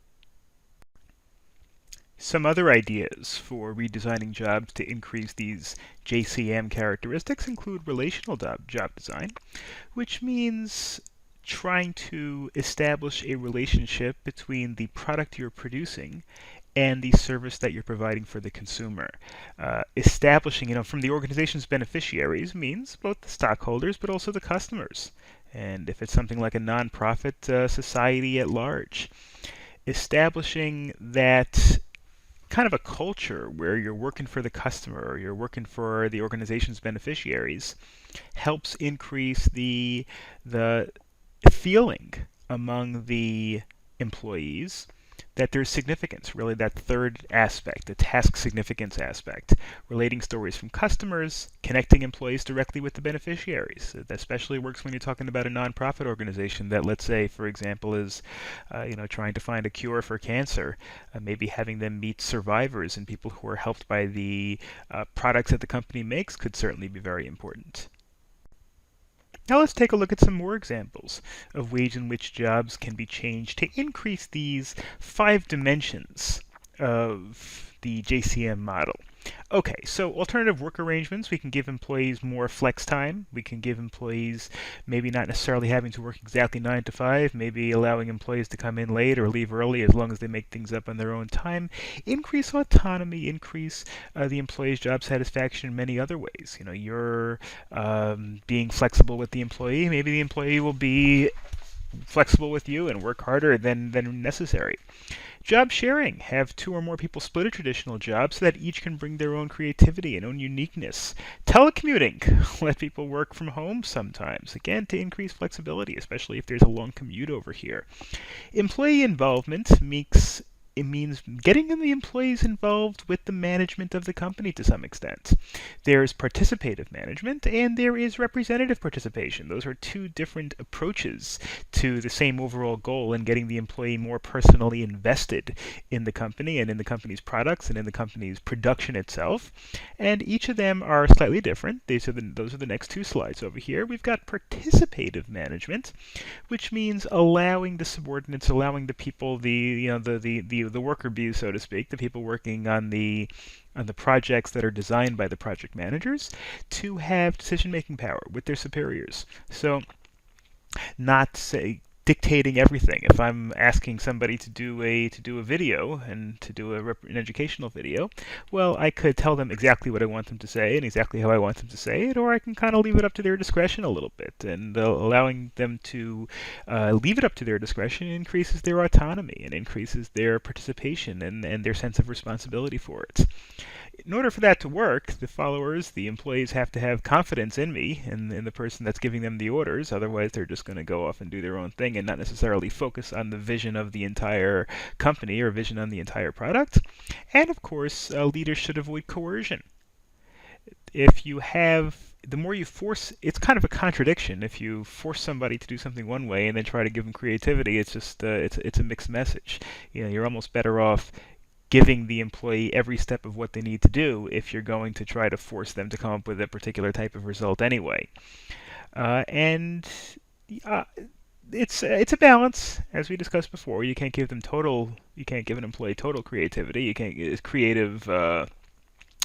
Some other ideas for redesigning jobs to increase these JCM characteristics include relational job design, which means trying to establish a relationship between the product you're producing and the service that you're providing for the consumer. Establishing, from the organization's beneficiaries means both the stockholders but also the customers. And if it's something like a nonprofit, society at large. Establishing that kind of a culture where you're working for the customer or you're working for the organization's beneficiaries helps increase the feeling among the employees that there's significance, really that third aspect, the task significance aspect, relating stories from customers, connecting employees directly with the beneficiaries. That especially works when you're talking about a nonprofit organization that, let's say, for example, is trying to find a cure for cancer. Maybe having them meet survivors and people who are helped by the products that the company makes could certainly be very important. Now let's take a look at some more examples of ways in which jobs can be changed to increase these 5 dimensions of the JCM model. Okay, so alternative work arrangements, we can give employees more flex time. We can give employees maybe not necessarily having to work exactly 9 to 5, maybe allowing employees to come in late or leave early as long as they make things up on their own time. Increase autonomy, increase the employee's job satisfaction in many other ways. You're being flexible with the employee. Maybe the employee will be flexible with you and work harder than necessary. Job sharing. Have 2 or more people split a traditional job so that each can bring their own creativity and own uniqueness. Telecommuting. Let people work from home sometimes. Again, to increase flexibility, especially if there's a long commute over here. Employee involvement it means getting the employees involved with the management of the company to some extent. There's participative management and there is representative participation. Those are 2 different approaches to the same overall goal in getting the employee more personally invested in the company and in the company's products and in the company's production itself. And each of them are slightly different. Those are the next 2 slides over here. We've got participative management, which means allowing the subordinates, allowing the people, the worker bees, so to speak, the people working on the projects that are designed by the project managers, to have decision-making power with their superiors. So, not dictating everything. If I'm asking somebody to do a video and to do an educational video, well, I could tell them exactly what I want them to say and exactly how I want them to say it, or I can kind of leave it up to their discretion a little bit. And allowing them to leave it up to their discretion increases their autonomy and increases their participation and their sense of responsibility for it. In order for that to work, the followers, the employees, have to have confidence in me and in the person that's giving them the orders. Otherwise, they're just going to go off and do their own thing and not necessarily focus on the vision of the entire company or vision on the entire product. And of course, leaders should avoid coercion. If you have the more you force, it's kind of a contradiction. If you force somebody to do something one way and then try to give them creativity, it's just it's a mixed message. You're almost better off giving the employee every step of what they need to do if you're going to try to force them to come up with a particular type of result anyway. And it's a balance, as we discussed before. You can't give an employee total creativity. You can't creative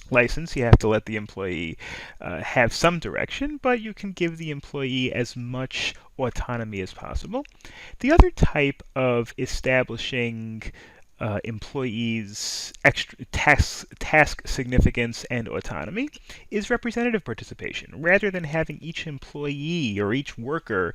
license. You have to let the employee have some direction, but you can give the employee as much autonomy as possible. The other type of establishing employees' extra task significance and autonomy is representative participation. Rather than having each employee or each worker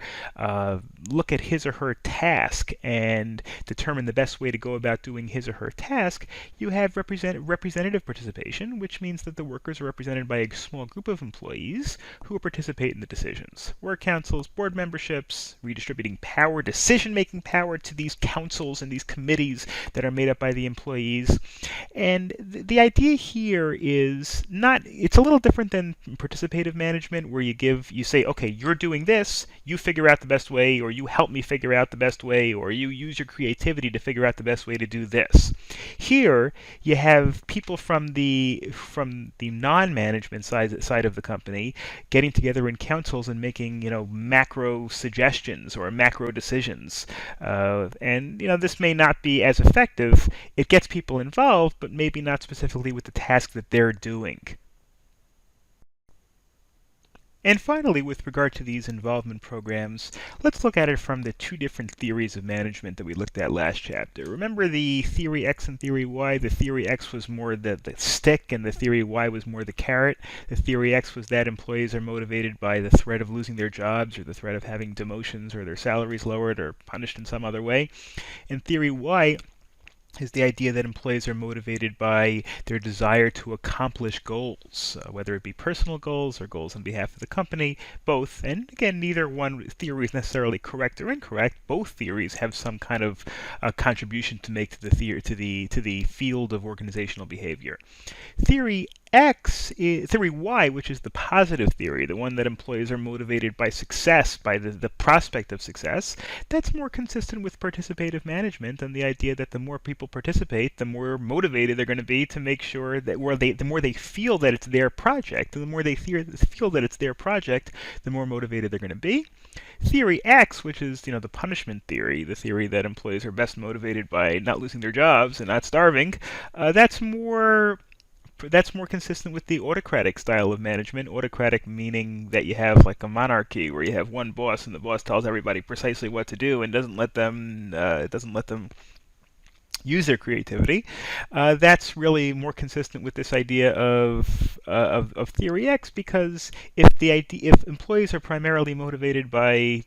look at his or her task and determine the best way to go about doing his or her task, you have representative participation, which means that the workers are represented by a small group of employees who participate in the decisions. Work councils, board memberships, redistributing power, decision-making power to these councils and these committees that are made up by the employees. And the idea here is it's a little different than participative management, where you say, okay, you're doing this, you figure out the best way, or you help me figure out the best way, or you use your creativity to figure out the best way to do this. Here, you have people from the non-management side of the company getting together in councils and making macro suggestions or macro decisions. And this may not be as effective. It gets people involved, but maybe not specifically with the task that they're doing. And finally, with regard to these involvement programs, let's look at it from the two different theories of management that we looked at last chapter. Remember the theory X and theory Y? The theory X was more the stick, and the theory Y was more the carrot. The theory X was that employees are motivated by the threat of losing their jobs, or the threat of having demotions, or their salaries lowered, or punished in some other way. And theory Y is the idea that employees are motivated by their desire to accomplish goals, whether it be personal goals or goals on behalf of the company, both. And again, neither one theory is necessarily correct or incorrect. Both theories have some kind of contribution to make to the field of organizational behavior. Theory Y, which is the positive theory, the one that employees are motivated by success, by the prospect of success, that's more consistent with participative management and the idea that the more people participate, the more motivated they're going to be to make sure that the more they feel that it's their project, and the more they feel that it's their project, the more motivated they're going to be. Theory X, which is the punishment theory, the theory that employees are best motivated by not losing their jobs and not starving, that's more consistent with the autocratic style of management. Autocratic meaning that you have like a monarchy where you have one boss and the boss tells everybody precisely what to do and doesn't let them use their creativity. That's really more consistent with this idea of theory X, because if employees are primarily motivated by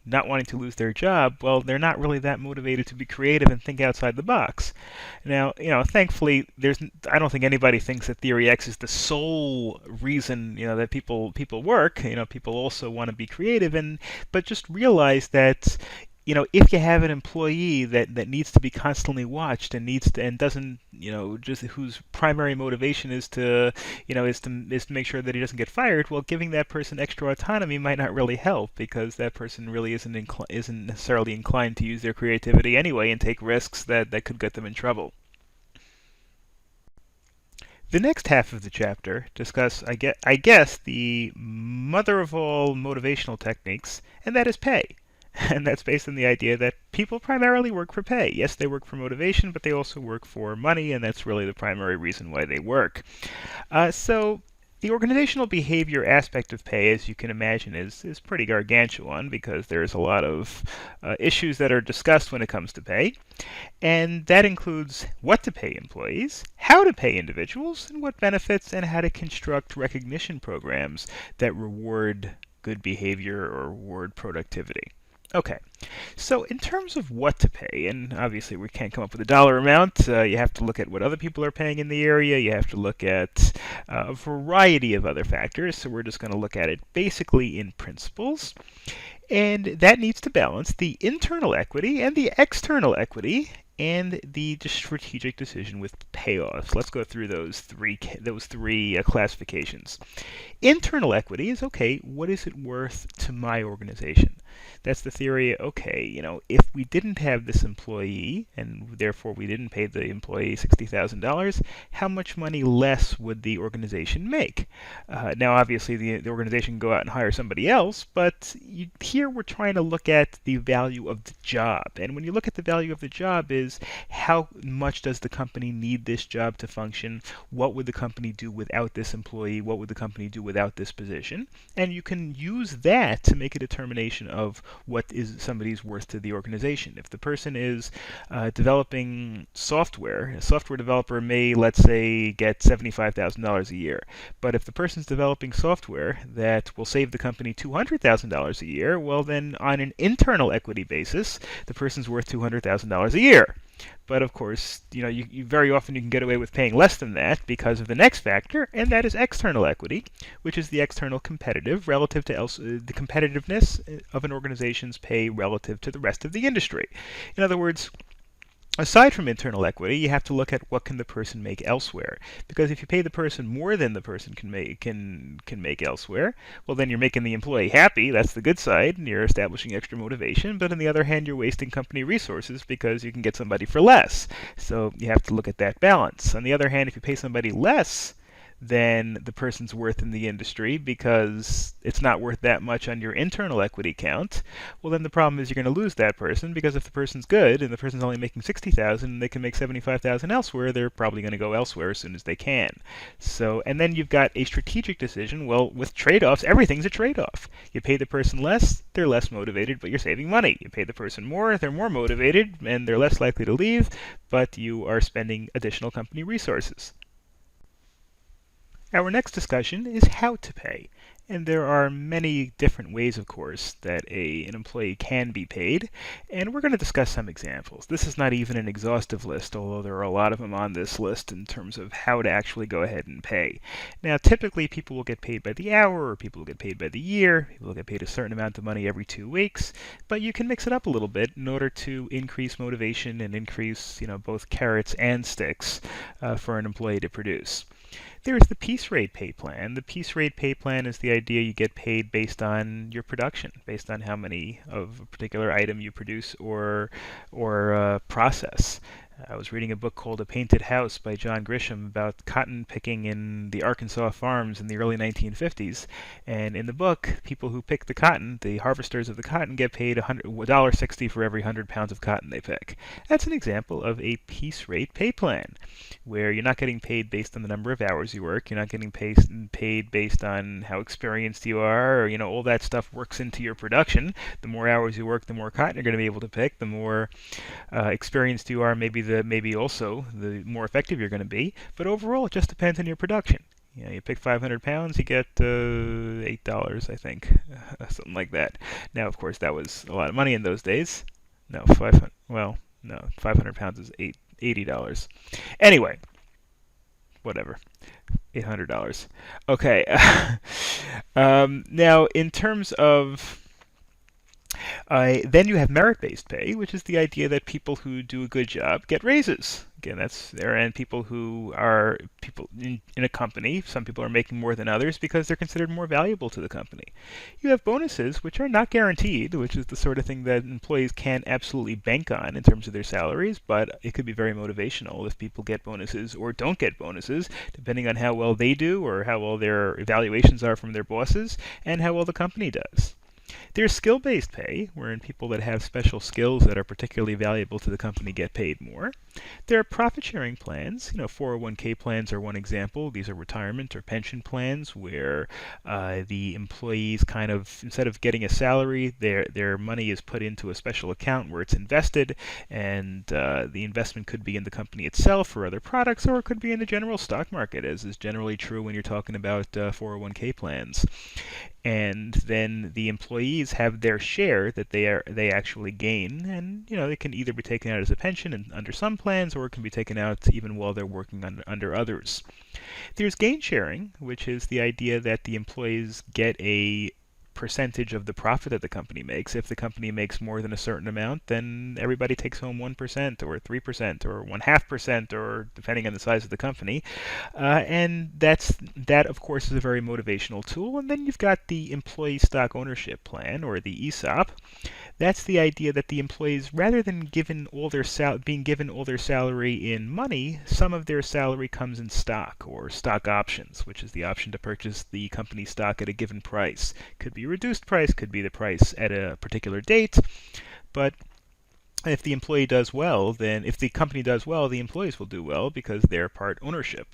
not wanting to lose their job, well, they're not really that motivated to be creative and think outside the box. Now, thankfully, I don't think anybody thinks that theory X is the sole reason, that people work. People also want to be creative, but just realize that if you have an employee that needs to be constantly watched and doesn't, just whose primary motivation is to make sure that he doesn't get fired, well, giving that person extra autonomy might not really help, because that person really isn't necessarily inclined to use their creativity anyway and take risks that could get them in trouble. The next half of the chapter discuss, I guess, the mother of all motivational techniques, and that is pay. And that's based on the idea that people primarily work for pay. Yes, they work for motivation, but they also work for money, and that's really the primary reason why they work. So the organizational behavior aspect of pay, as you can imagine, is pretty gargantuan, because there's a lot of issues that are discussed when it comes to pay. And that includes what to pay employees, how to pay individuals, and what benefits, and how to construct recognition programs that reward good behavior or reward productivity. Okay, so in terms of what to pay, and obviously we can't come up with a dollar amount, you have to look at what other people are paying in the area, you have to look at a variety of other factors, so we're just going to look at it basically in principles. And that needs to balance the internal equity and the external equity and the strategic decision with payoffs. Let's go through those three classifications. Internal equity is, okay, what is it worth to my organization? That's the theory, okay, if we didn't have this employee and therefore we didn't pay the employee $60,000, how much money less would the organization make? Now, obviously, the organization can go out and hire somebody else, but here we're trying to look at the value of the job. And when you look at the value of the job is how much does the company need this job to function? What would the company do without this employee? What would the company do without this position? And you can use that to make a determination of what is somebody's worth to the organization. If the person is developing software, a software developer may, let's say, get $75,000 a year. But if the person's developing software that will save the company $200,000 a year, well then on an internal equity basis, the person's worth $200,000 a year. But of course, you very often you can get away with paying less than that because of the next factor, and that is external equity, which is the external competitive relative to the competitiveness of an organization's pay relative to the rest of the industry. In other words, aside from internal equity, you have to look at what can the person make elsewhere. Because if you pay the person more than the person can make elsewhere, well then you're making the employee happy. That's the good side, and you're establishing extra motivation. But on the other hand, you're wasting company resources because you can get somebody for less. So you have to look at that balance. On the other hand, if you pay somebody less than the person's worth in the industry because it's not worth that much on your internal equity count, well then the problem is you're going to lose that person because if the person's good and the person's only making 60,000 and they can make 75,000 elsewhere, they're probably going to go elsewhere as soon as they can. So, and then you've got a strategic decision. Well, with trade-offs, everything's a trade-off. You pay the person less, they're less motivated, but you're saving money. You pay the person more, they're more motivated, and they're less likely to leave, but you are spending additional company resources. Our next discussion is how to pay. And there are many different ways, of course, that an employee can be paid, and we're going to discuss some examples. This is not even an exhaustive list, although there are a lot of them on this list in terms of how to actually go ahead and pay. Now, typically, people will get paid by the hour, or people will get paid by the year, people will get paid a certain amount of money every 2 weeks, but you can mix it up a little bit in order to increase motivation and increase, both carrots and sticks for an employee to produce. There's the piece rate pay plan. The piece rate pay plan is the idea you get paid based on your production, based on how many of a particular item you produce or process. I was reading a book called A Painted House by John Grisham about cotton picking in the Arkansas farms in the early 1950s. And in the book, people who pick the cotton, the harvesters of the cotton, get paid $1.60 for every 100 pounds of cotton they pick. That's an example of a piece rate pay plan, where you're not getting paid based on the number of hours you work, you're not getting paid based on how experienced you are, or, all that stuff works into your production. The more hours you work, the more cotton you're going to be able to pick. The more experienced you are, maybe also the more effective you're going to be. But overall, it just depends on your production. You pick 500 pounds, you get $8, I think, something like that. Now, of course, that was a lot of money in those days. No, 500. Well, no, 500 pounds is $80. Anyway, whatever. $800. Okay. Now, in terms of then you have merit-based pay, which is the idea that people who do a good job get raises. Again, that's there, and people who are people in a company, some people are making more than others because they're considered more valuable to the company. You have bonuses, which are not guaranteed, which is the sort of thing that employees can't absolutely bank on in terms of their salaries, but it could be very motivational if people get bonuses or don't get bonuses, depending on how well they do or how well their evaluations are from their bosses and how well the company does. There's skill-based pay, wherein people that have special skills that are particularly valuable to the company get paid more. There are profit-sharing plans. 401k plans are one example. These are retirement or pension plans where the employees kind of, instead of getting a salary, their money is put into a special account where it's invested, and the investment could be in the company itself or other products, or it could be in the general stock market, as is generally true when you're talking about 401k plans. And then the employees have their share that they actually gain, and it can either be taken out as a pension under some plans, or it can be taken out even while they're working under others. There's gain sharing, which is the idea that the employees get a percentage of the profit that the company makes. If the company makes more than a certain amount, then everybody takes home 1% or 3% or 1/2%, or depending on the size of the company. And that, of course, is a very motivational tool. And then you've got the employee stock ownership plan, or the ESOP. That's the idea that the employees, rather than being given all their salary in money, some of their salary comes in stock, or stock options, which is the option to purchase the company stock at a given price. Could be a reduced price, could be the price at a particular date, but if the employee does well, then if the company does well, the employees will do well because they're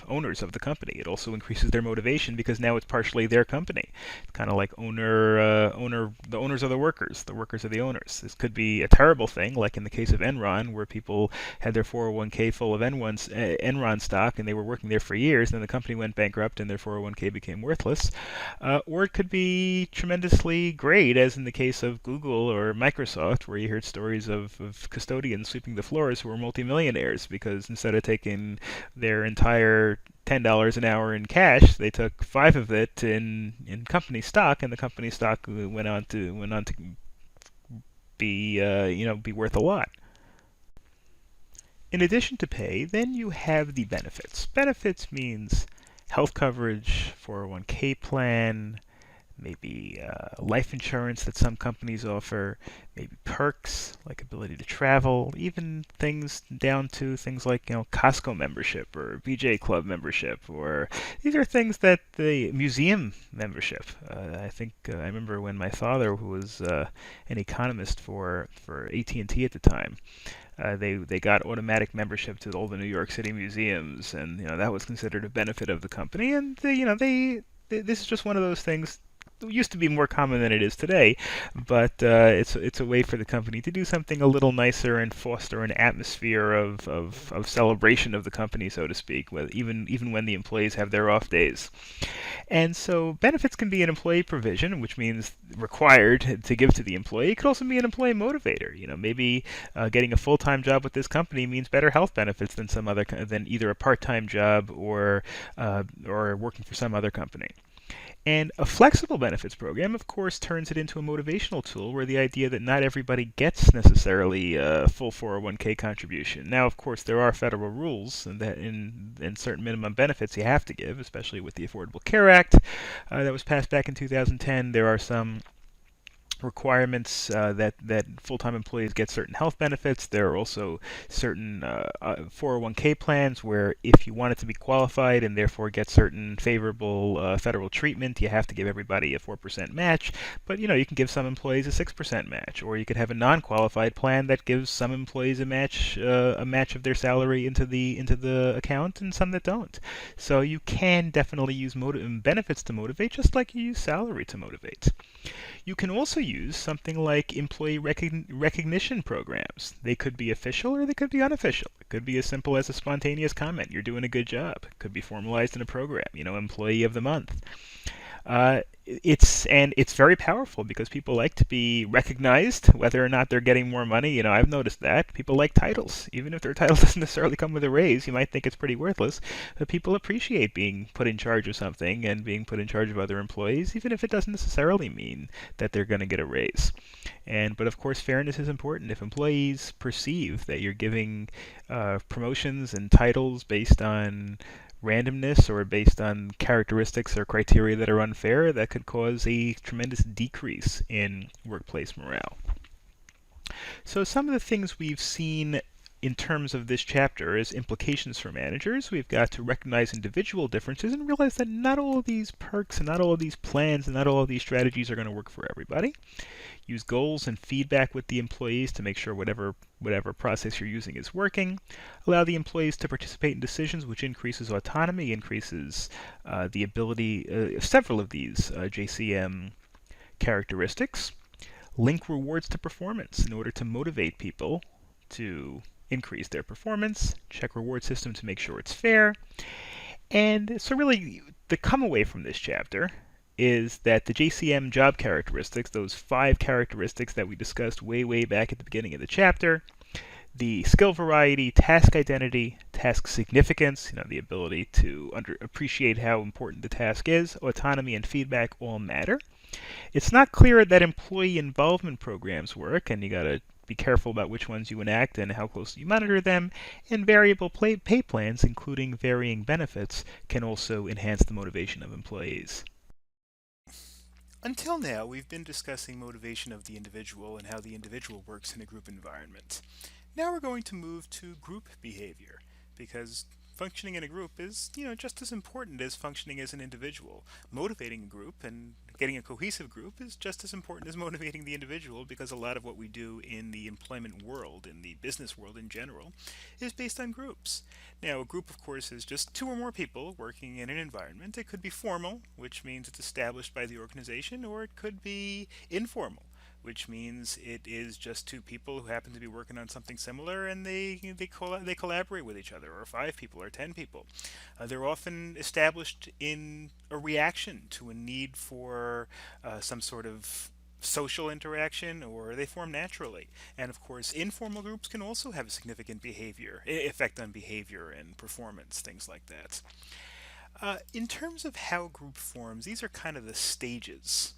owners of the company. It also increases their motivation because now it's partially their company. It's kind of like the owners are the workers are the owners. This could be a terrible thing, like in the case of Enron, where people had their 401k full of Enron stock, and they were working there for years, and then the company went bankrupt and their 401k became worthless. Or it could be tremendously great, as in the case of Google or Microsoft, where you heard stories of custodians sweeping the floors who were multimillionaires because instead of taking their entire $10 an hour in cash, they took 5 of it in company stock, and the company stock went on to be worth a lot. In addition to pay, then you have the benefits. Benefits means health coverage, 401k plan, maybe life insurance that some companies offer, maybe perks like ability to travel, even things down to things like Costco membership or BJ Club membership, or these are things that the museum membership. I remember when my father, who was an economist for AT&T at the time, they got automatic membership to all the New York City museums, and that was considered a benefit of the company. And this is just one of those things. It used to be more common than it is today, but it's a way for the company to do something a little nicer and foster an atmosphere of celebration of the company, so to speak, even when the employees have their off days. And so benefits can be an employee provision, which means required to give to the employee. It could also be an employee motivator. Maybe getting a full-time job with this company means better health benefits than either a part-time job or working for some other company. And a flexible benefits program, of course, turns it into a motivational tool where the idea that not everybody gets necessarily a full 401k contribution. Now, of course, there are federal rules and that in certain minimum benefits you have to give, especially with the Affordable Care Act that was passed back in 2010. There are some requirements that full-time employees get certain health benefits. There are also certain 401k plans where if you want it to be qualified and therefore get certain favorable federal treatment, you have to give everybody a 4% match. But you can give some employees a 6% match, or you could have a non-qualified plan that gives some employees a match of their salary into the account, and some that don't. So you can definitely use benefits to motivate, just like you use salary to motivate. You can also use something like employee recognition programs. They could be official or they could be unofficial. It could be as simple as a spontaneous comment, "You're doing a good job." It could be formalized in a program, Employee of the Month. It's very powerful because people like to be recognized, whether or not they're getting more money. I've noticed that people like titles, even if their title doesn't necessarily come with a raise. You might think it's pretty worthless, but people appreciate being put in charge of something and being put in charge of other employees, even if it doesn't necessarily mean that they're going to get a raise. But of course, fairness is important. If employees perceive that you're giving promotions and titles based on randomness or based on characteristics or criteria that are unfair, that could cause a tremendous decrease in workplace morale. So some of the things we've seen in terms of this chapter as implications for managers, we've got to recognize individual differences and realize that not all of these perks and not all of these plans and not all of these strategies are going to work for everybody. Use goals and feedback with the employees to make sure whatever process you're using is working. Allow the employees to participate in decisions, which increases autonomy, increases the ability, several of these JCM characteristics. Link rewards to performance in order to motivate people to increase their performance. Check reward system to make sure it's fair. And so really, the come away from this chapter is that the JCM job characteristics, those 5 characteristics that we discussed way back at the beginning of the chapter, the skill variety, task identity, task significance, the ability to appreciate how important the task is, autonomy and feedback all matter. It's not clear that employee involvement programs work, and you got to be careful about which ones you enact and how closely you monitor them. And variable pay plans, including varying benefits, can also enhance the motivation of employees. Until now, we've been discussing motivation of the individual and how the individual works in a group environment. Now we're going to move to group behavior, because functioning in a group is, just as important as functioning as an individual. Motivating a group and getting a cohesive group is just as important as motivating the individual, because a lot of what we do in the employment world, in the business world in general, is based on groups. Now, a group, of course, is just 2 or more people working in an environment. It could be formal, which means it's established by the organization, or it could be informal, which means it is just 2 people who happen to be working on something similar, and they collaborate with each other, or 5 people, or 10 people. They're often established in a reaction to a need for some sort of social interaction, or they form naturally. And of course, informal groups can also have a significant effect on behavior and performance, things like that. In terms of how a group forms, these are kind of the stages,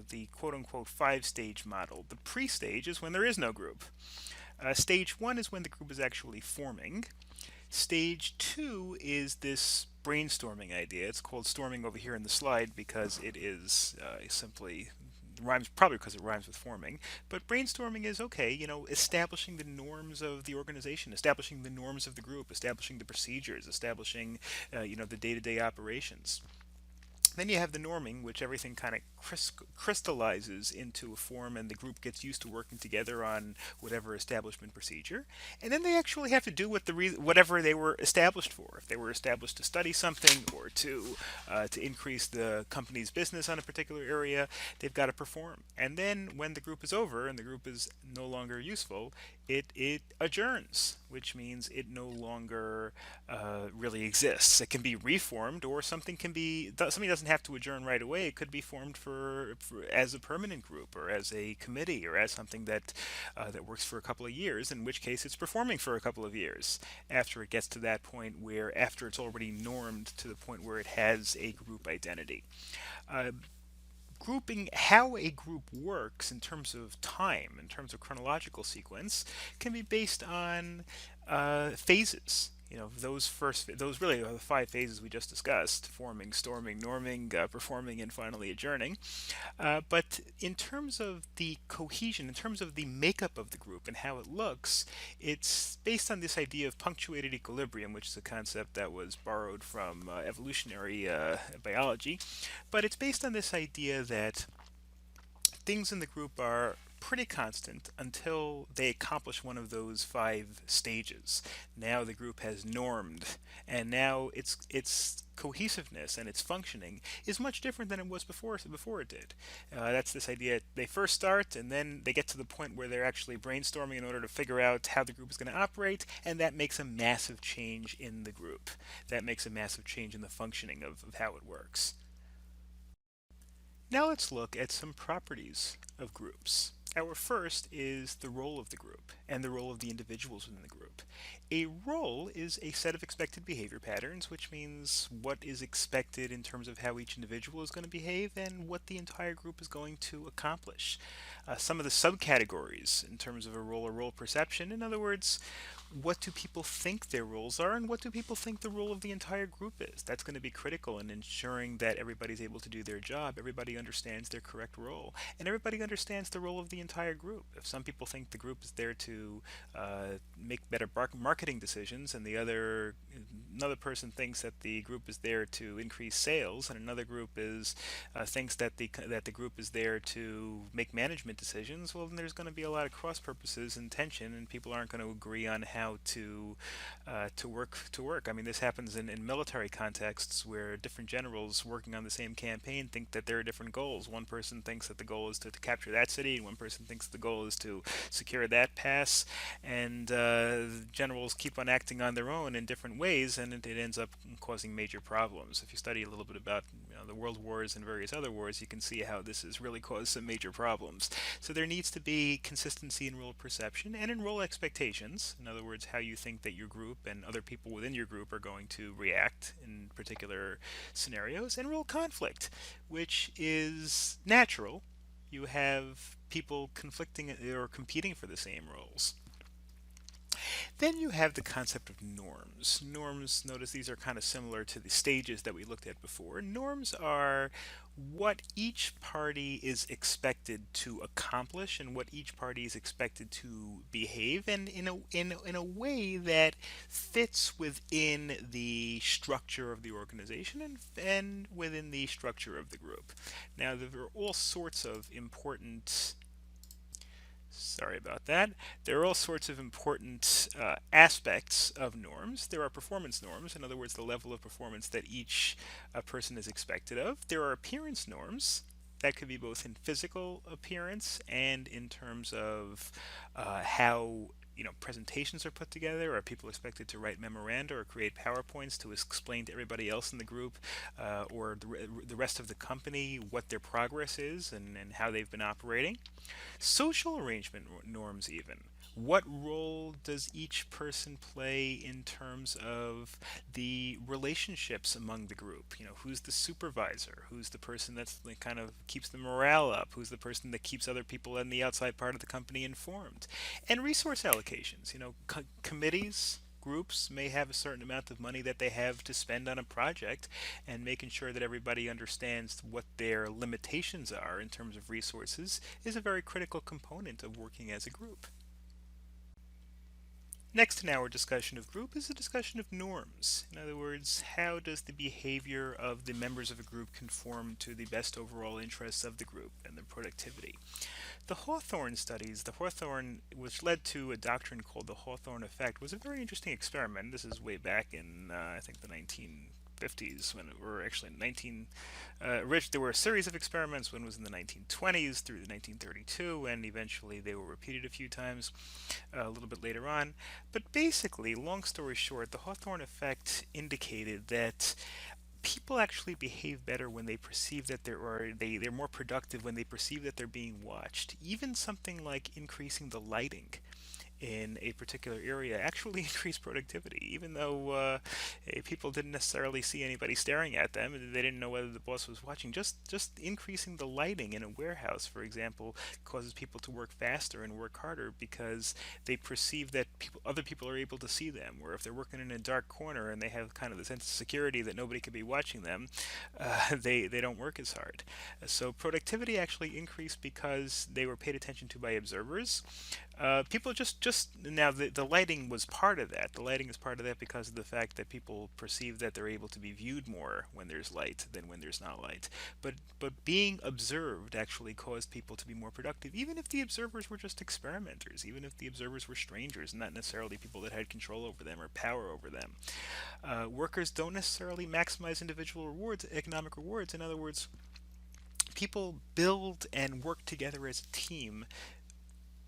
the quote-unquote 5-stage model. The pre-stage is when there is no group. Stage 1 is when the group is actually forming. Stage 2 is this brainstorming idea. It's called storming over here in the slide because it is simply rhymes, probably because it rhymes with forming. But brainstorming is okay, establishing the norms of the organization, establishing the norms of the group, establishing the procedures, establishing the day-to-day operations. Then you have the norming, which everything kind of crystallizes into a form, and the group gets used to working together on whatever establishment procedure. And then they actually have to do whatever they were established for. If they were established to study something or to increase the company's business on a particular area, they've got to perform. And then when the group is over and the group is no longer useful, it adjourns, which means it no longer really exists. It can be reformed, or something doesn't have to adjourn right away. It could be formed as a permanent group, or as a committee, or as something that works for a couple of years, in which case it's performing for a couple of years after it gets to that point where, after it's already normed to the point where it has a group identity. Grouping, how a group works in terms of time, in terms of chronological sequence, can be based on phases. Those really are the 5 phases we just discussed: forming, storming, norming, performing, and finally adjourning. But in terms of the cohesion, in terms of the makeup of the group and how it looks, it's based on this idea of punctuated equilibrium, which is a concept that was borrowed from evolutionary biology. But it's based on this idea that things in the group are pretty constant until they accomplish one of those 5 stages. Now the group has normed, and now its cohesiveness and its functioning is much different than it was before it did. That's this idea: they first start, and then they get to the point where they're actually brainstorming in order to figure out how the group is going to operate, and that makes a massive change in the group. That makes a massive change in the functioning of how it works. Now let's look at some properties of groups. Our first is the role of the group and the role of the individuals within the group. A role is a set of expected behavior patterns, which means what is expected in terms of how each individual is going to behave and what the entire group is going to accomplish. Some of the subcategories in terms of a role or role perception, in other words, what do people think their roles are, and what do people think the role of the entire group is? That's going to be critical in ensuring that everybody's able to do their job, everybody understands their correct role, and everybody understands the role of the entire group. If some people think the group is there to make better marketing decisions, and another person thinks that the group is there to increase sales, and another group is thinks that the group is there to make management decisions, well, then there's going to be a lot of cross purposes and tension, and people aren't going to agree on how to work. I mean, this happens in military contexts where different generals working on the same campaign think that there are different goals. One person thinks that the goal is to capture that city, and one person thinks the goal is to secure that pass, and generals keep on acting on their own in different ways, and it ends up causing major problems. If you study a little bit about the world wars and various other wars, you can see how this has really caused some major problems. So there needs to be consistency in role perception and in role expectations. In other words, how you think that your group and other people within your group are going to react in particular scenarios, and role conflict, which is natural. You have people conflicting or competing for the same roles. Then you have the concept of norms. Norms, notice these are kind of similar to the stages that we looked at before. Norms are what each party is expected to accomplish and what each party is expected to behave, and in a way that fits within the structure of the organization, and within the structure of the group. Now, there are all sorts of important Sorry about that. There are all sorts of important aspects of norms. There are performance norms, in other words, the level of performance that each person is expected of. There are appearance norms. That could be both in physical appearance and in terms of how presentations are put together. Are people expected to write memoranda or create PowerPoints to explain to everybody else in the group or the rest of the company what their progress is, and how they've been operating? Social arrangement norms, even. What role does each person play in terms of the relationships among the group? Who's the supervisor? Who's the person that's like, kind of keeps the morale up? Who's the person that keeps other people in the outside part of the company informed? And resource allocations. Committees, groups may have a certain amount of money that they have to spend on a project, and making sure that everybody understands what their limitations are in terms of resources is a very critical component of working as a group. Next in our discussion of group is a discussion of norms. In other words, how does the behavior of the members of a group conform to the best overall interests of the group and their productivity? The Hawthorne studies, which led to a doctrine called the Hawthorne effect, was a very interesting experiment. This is way back in, I think, the 1950s, or actually 19. There were a series of experiments. One was in the 1920s through the 1932, and eventually they were repeated a few times a little bit later on. But basically, long story short, the Hawthorne effect indicated that people actually behave better when they perceive that they're more productive when they perceive that they're being watched. Even something like increasing the lighting in a particular area actually increased productivity, even though people didn't necessarily see anybody staring at them, and they didn't know whether the boss was watching. Just increasing the lighting in a warehouse, for example, causes people to work faster and work harder because they perceive that other people are able to see them. Or if they're working in a dark corner and they have kind of the sense of security that nobody could be watching them, they don't work as hard. So productivity actually increased because they were paid attention to by observers. People just now the lighting was part of that. The lighting is part of that because of the fact that people perceive that they're able to be viewed more when there's light than when there's not light. But being observed actually caused people to be more productive, even if the observers were just experimenters, even if the observers were strangers, not necessarily people that had control over them or power over them. Workers don't necessarily maximize individual rewards, economic rewards. In other words, people build and work together as a team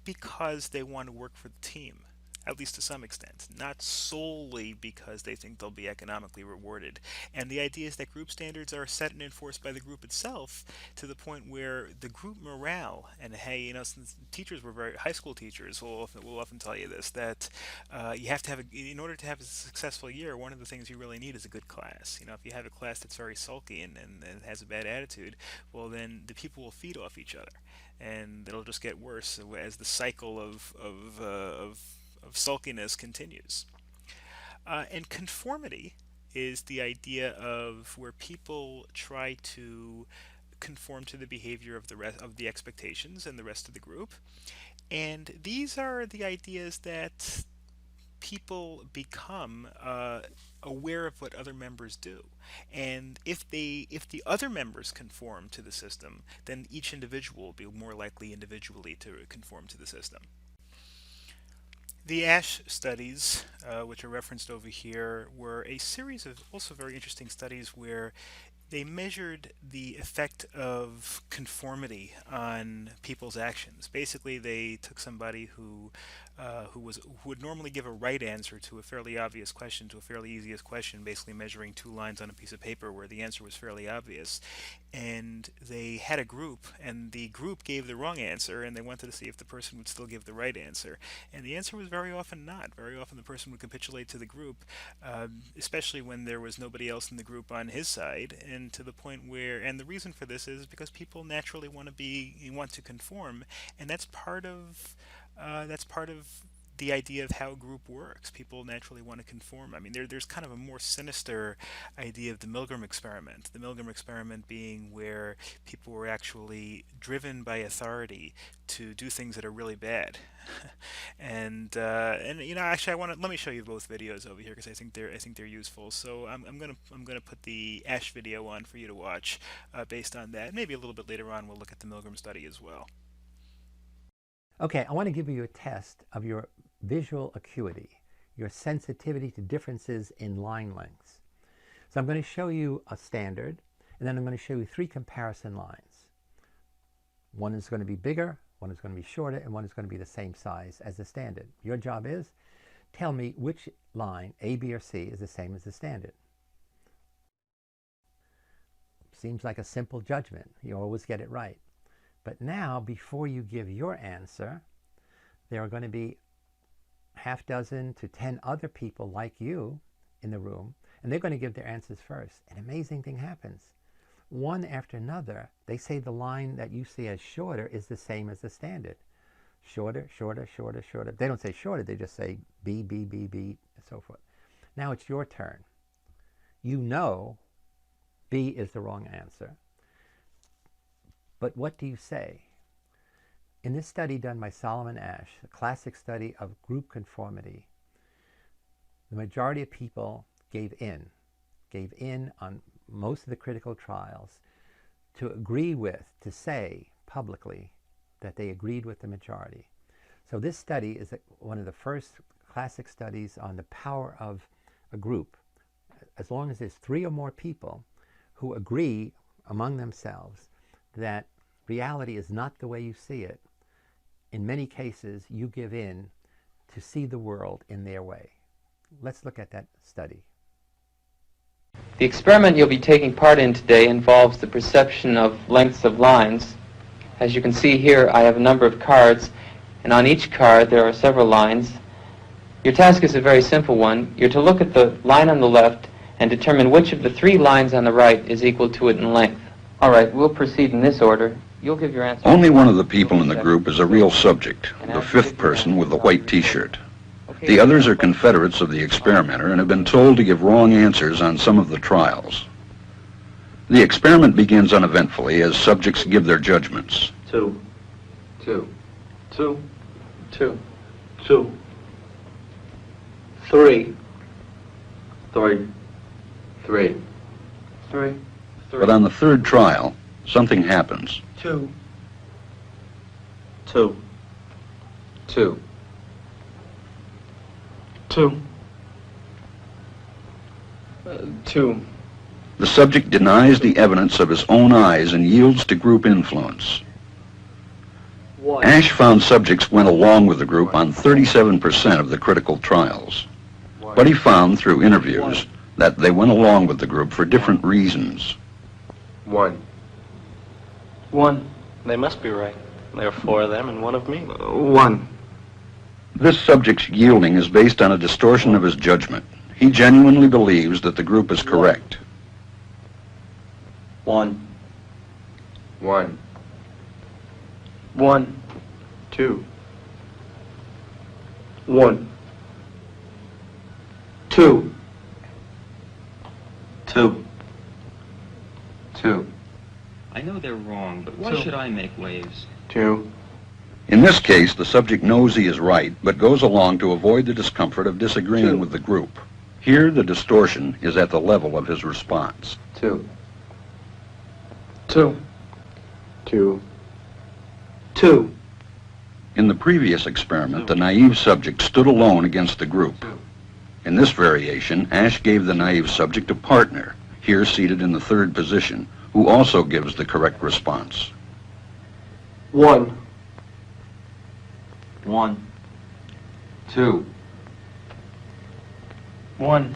because they want to work for the team, at least to some extent, not solely because they think they'll be economically rewarded. And the idea is that group standards are set and enforced by the group itself to the point where the group morale, and hey, since teachers were high school teachers will often tell you this, that you have to have, in order to have a successful year, one of the things you really need is a good class. If you have a class that's very sulky and has a bad attitude, well, then the people will feed off each other, and it'll just get worse as the cycle of of sulkiness continues. And conformity is the idea of where people try to conform to the behavior of the rest of the expectations and the rest of the group. And these are the ideas that people become aware of what other members do. And if the other members conform to the system, then each individual will be more likely individually to conform to the system. The Asch studies, which are referenced over here, were a series of also very interesting studies where they measured the effect of conformity on people's actions. Basically, they took somebody who would normally give a right answer to a fairly obvious question, to a fairly easiest question, basically measuring two lines on a piece of paper where the answer was fairly obvious, and they had a group, and the group gave the wrong answer, and they wanted to see if the person would still give the right answer, and the answer was very often not. Very often the person would capitulate to the group, especially when there was nobody else in the group on his side, and to the point where, and the reason for this is because people naturally want to conform, and that's part of the idea of how a group works. People naturally want to conform. I mean, there's kind of a more sinister idea of the Milgram experiment. The Milgram experiment being where people were actually driven by authority to do things that are really bad. And you know, actually, let me show you both videos over here because I think they're useful. So I'm gonna put the Asch video on for you to watch based on that. Maybe a little bit later on we'll look at the Milgram study as well. Okay, I want to give you a test of your visual acuity, your sensitivity to differences in line lengths. So I'm going to show you a standard, and then I'm going to show you three comparison lines. One is going to be bigger, one is going to be shorter, and one is going to be the same size as the standard. Your job is, tell me which line, A, B, or C, is the same as the standard. Seems like a simple judgment. You always get it right. But now, before you give your answer, there are going to be half dozen to 10 other people like you in the room, and they're going to give their answers first. An amazing thing happens. One after another, they say the line that you see as shorter is the same as the standard. Shorter, shorter, shorter, shorter. They don't say shorter, they just say B, B, B, B, and so forth. Now it's your turn. You know B is the wrong answer. But what do you say? In this study done by Solomon Asch, a classic study of group conformity, the majority of people gave in on most of the critical trials to agree with, to say publicly that they agreed with the majority. So this study is one of the first classic studies on the power of a group. As long as there's 3 or more people who agree among themselves that reality is not the way you see it, in many cases you give in to see the world in their way. Let's look at that study. The experiment you'll be taking part in today involves the perception of lengths of lines. As you can see here, I have a number of cards, and on each card there are several lines. Your task is a very simple one. You're to look at the line on the left and determine which of the 3 lines on the right is equal to it in length. All right, we'll proceed in this order. You'll give your answer. Only one of the people in the group is a real subject, the 5th person with the white t-shirt. The others are confederates of the experimenter and have been told to give wrong answers on some of the trials. The experiment begins uneventfully as subjects give their judgments. 2, 2, 2, 2, 2, 3, 3, 3, 3. But on the 3rd trial, something happens. 2, 2, 2. 2, 2. The subject denies the evidence of his own eyes and yields to group influence. 1. Asch found subjects went along with the group on 37% of the critical trials. But he found through interviews that they went along with the group for different reasons. 1. 1. They must be right. There are 4 of them and 1 of me. 1. This subject's yielding is based on a distortion of his judgment. He genuinely believes that the group is correct. 1. 1. 1. 2. 1. 2. 2. 2. I know they're wrong, but why should I make waves? 2. In this case, the subject knows he is right, but goes along to avoid the discomfort of disagreeing with the group. Here, the distortion is at the level of his response. 2. 2. 2. 2. In the previous experiment, the naive subject stood alone against the group. In this variation, Ash gave the naive subject a partner, here seated in the third position, who also gives the correct response. 1. 1. 2. 1.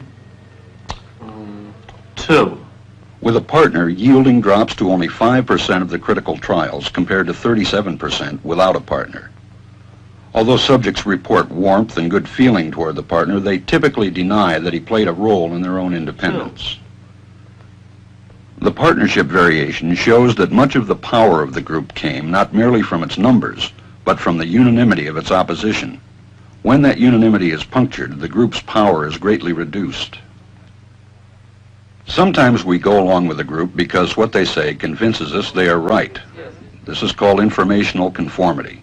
2. With a partner, yielding drops to only 5% of the critical trials compared to 37% without a partner. Although subjects report warmth and good feeling toward the partner, they typically deny that he played a role in their own independence. The partnership variation shows that much of the power of the group came not merely from its numbers, but from the unanimity of its opposition. When that unanimity is punctured, the group's power is greatly reduced. Sometimes we go along with a group because what they say convinces us they are right. This is called informational conformity.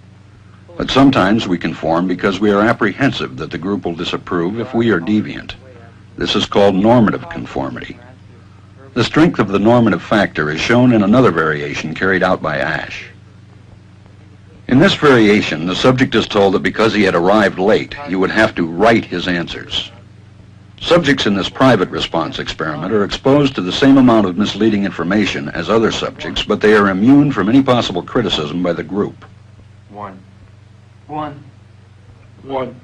But sometimes we conform because we are apprehensive that the group will disapprove if we are deviant. This is called normative conformity. The strength of the normative factor is shown in another variation carried out by Ash. In this variation, the subject is told that because he had arrived late, he would have to write his answers. Subjects in this private response experiment are exposed to the same amount of misleading information as other subjects, but they are immune from any possible criticism by the group. 1. 1. 1.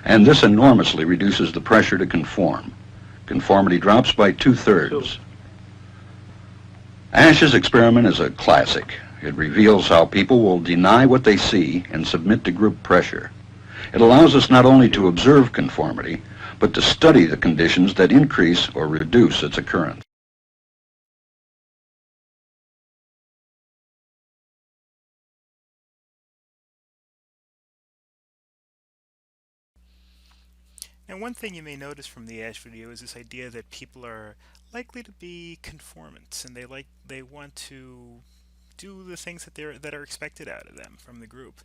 And this enormously reduces the pressure to conform. Conformity drops by 2/3. Ash's experiment is a classic. It reveals how people will deny what they see and submit to group pressure. It allows us not only to observe conformity, but to study the conditions that increase or reduce its occurrence. Now, one thing you may notice from the Ash video is this idea that people are likely to be conformants, and they want to do the things that are expected out of them from the group.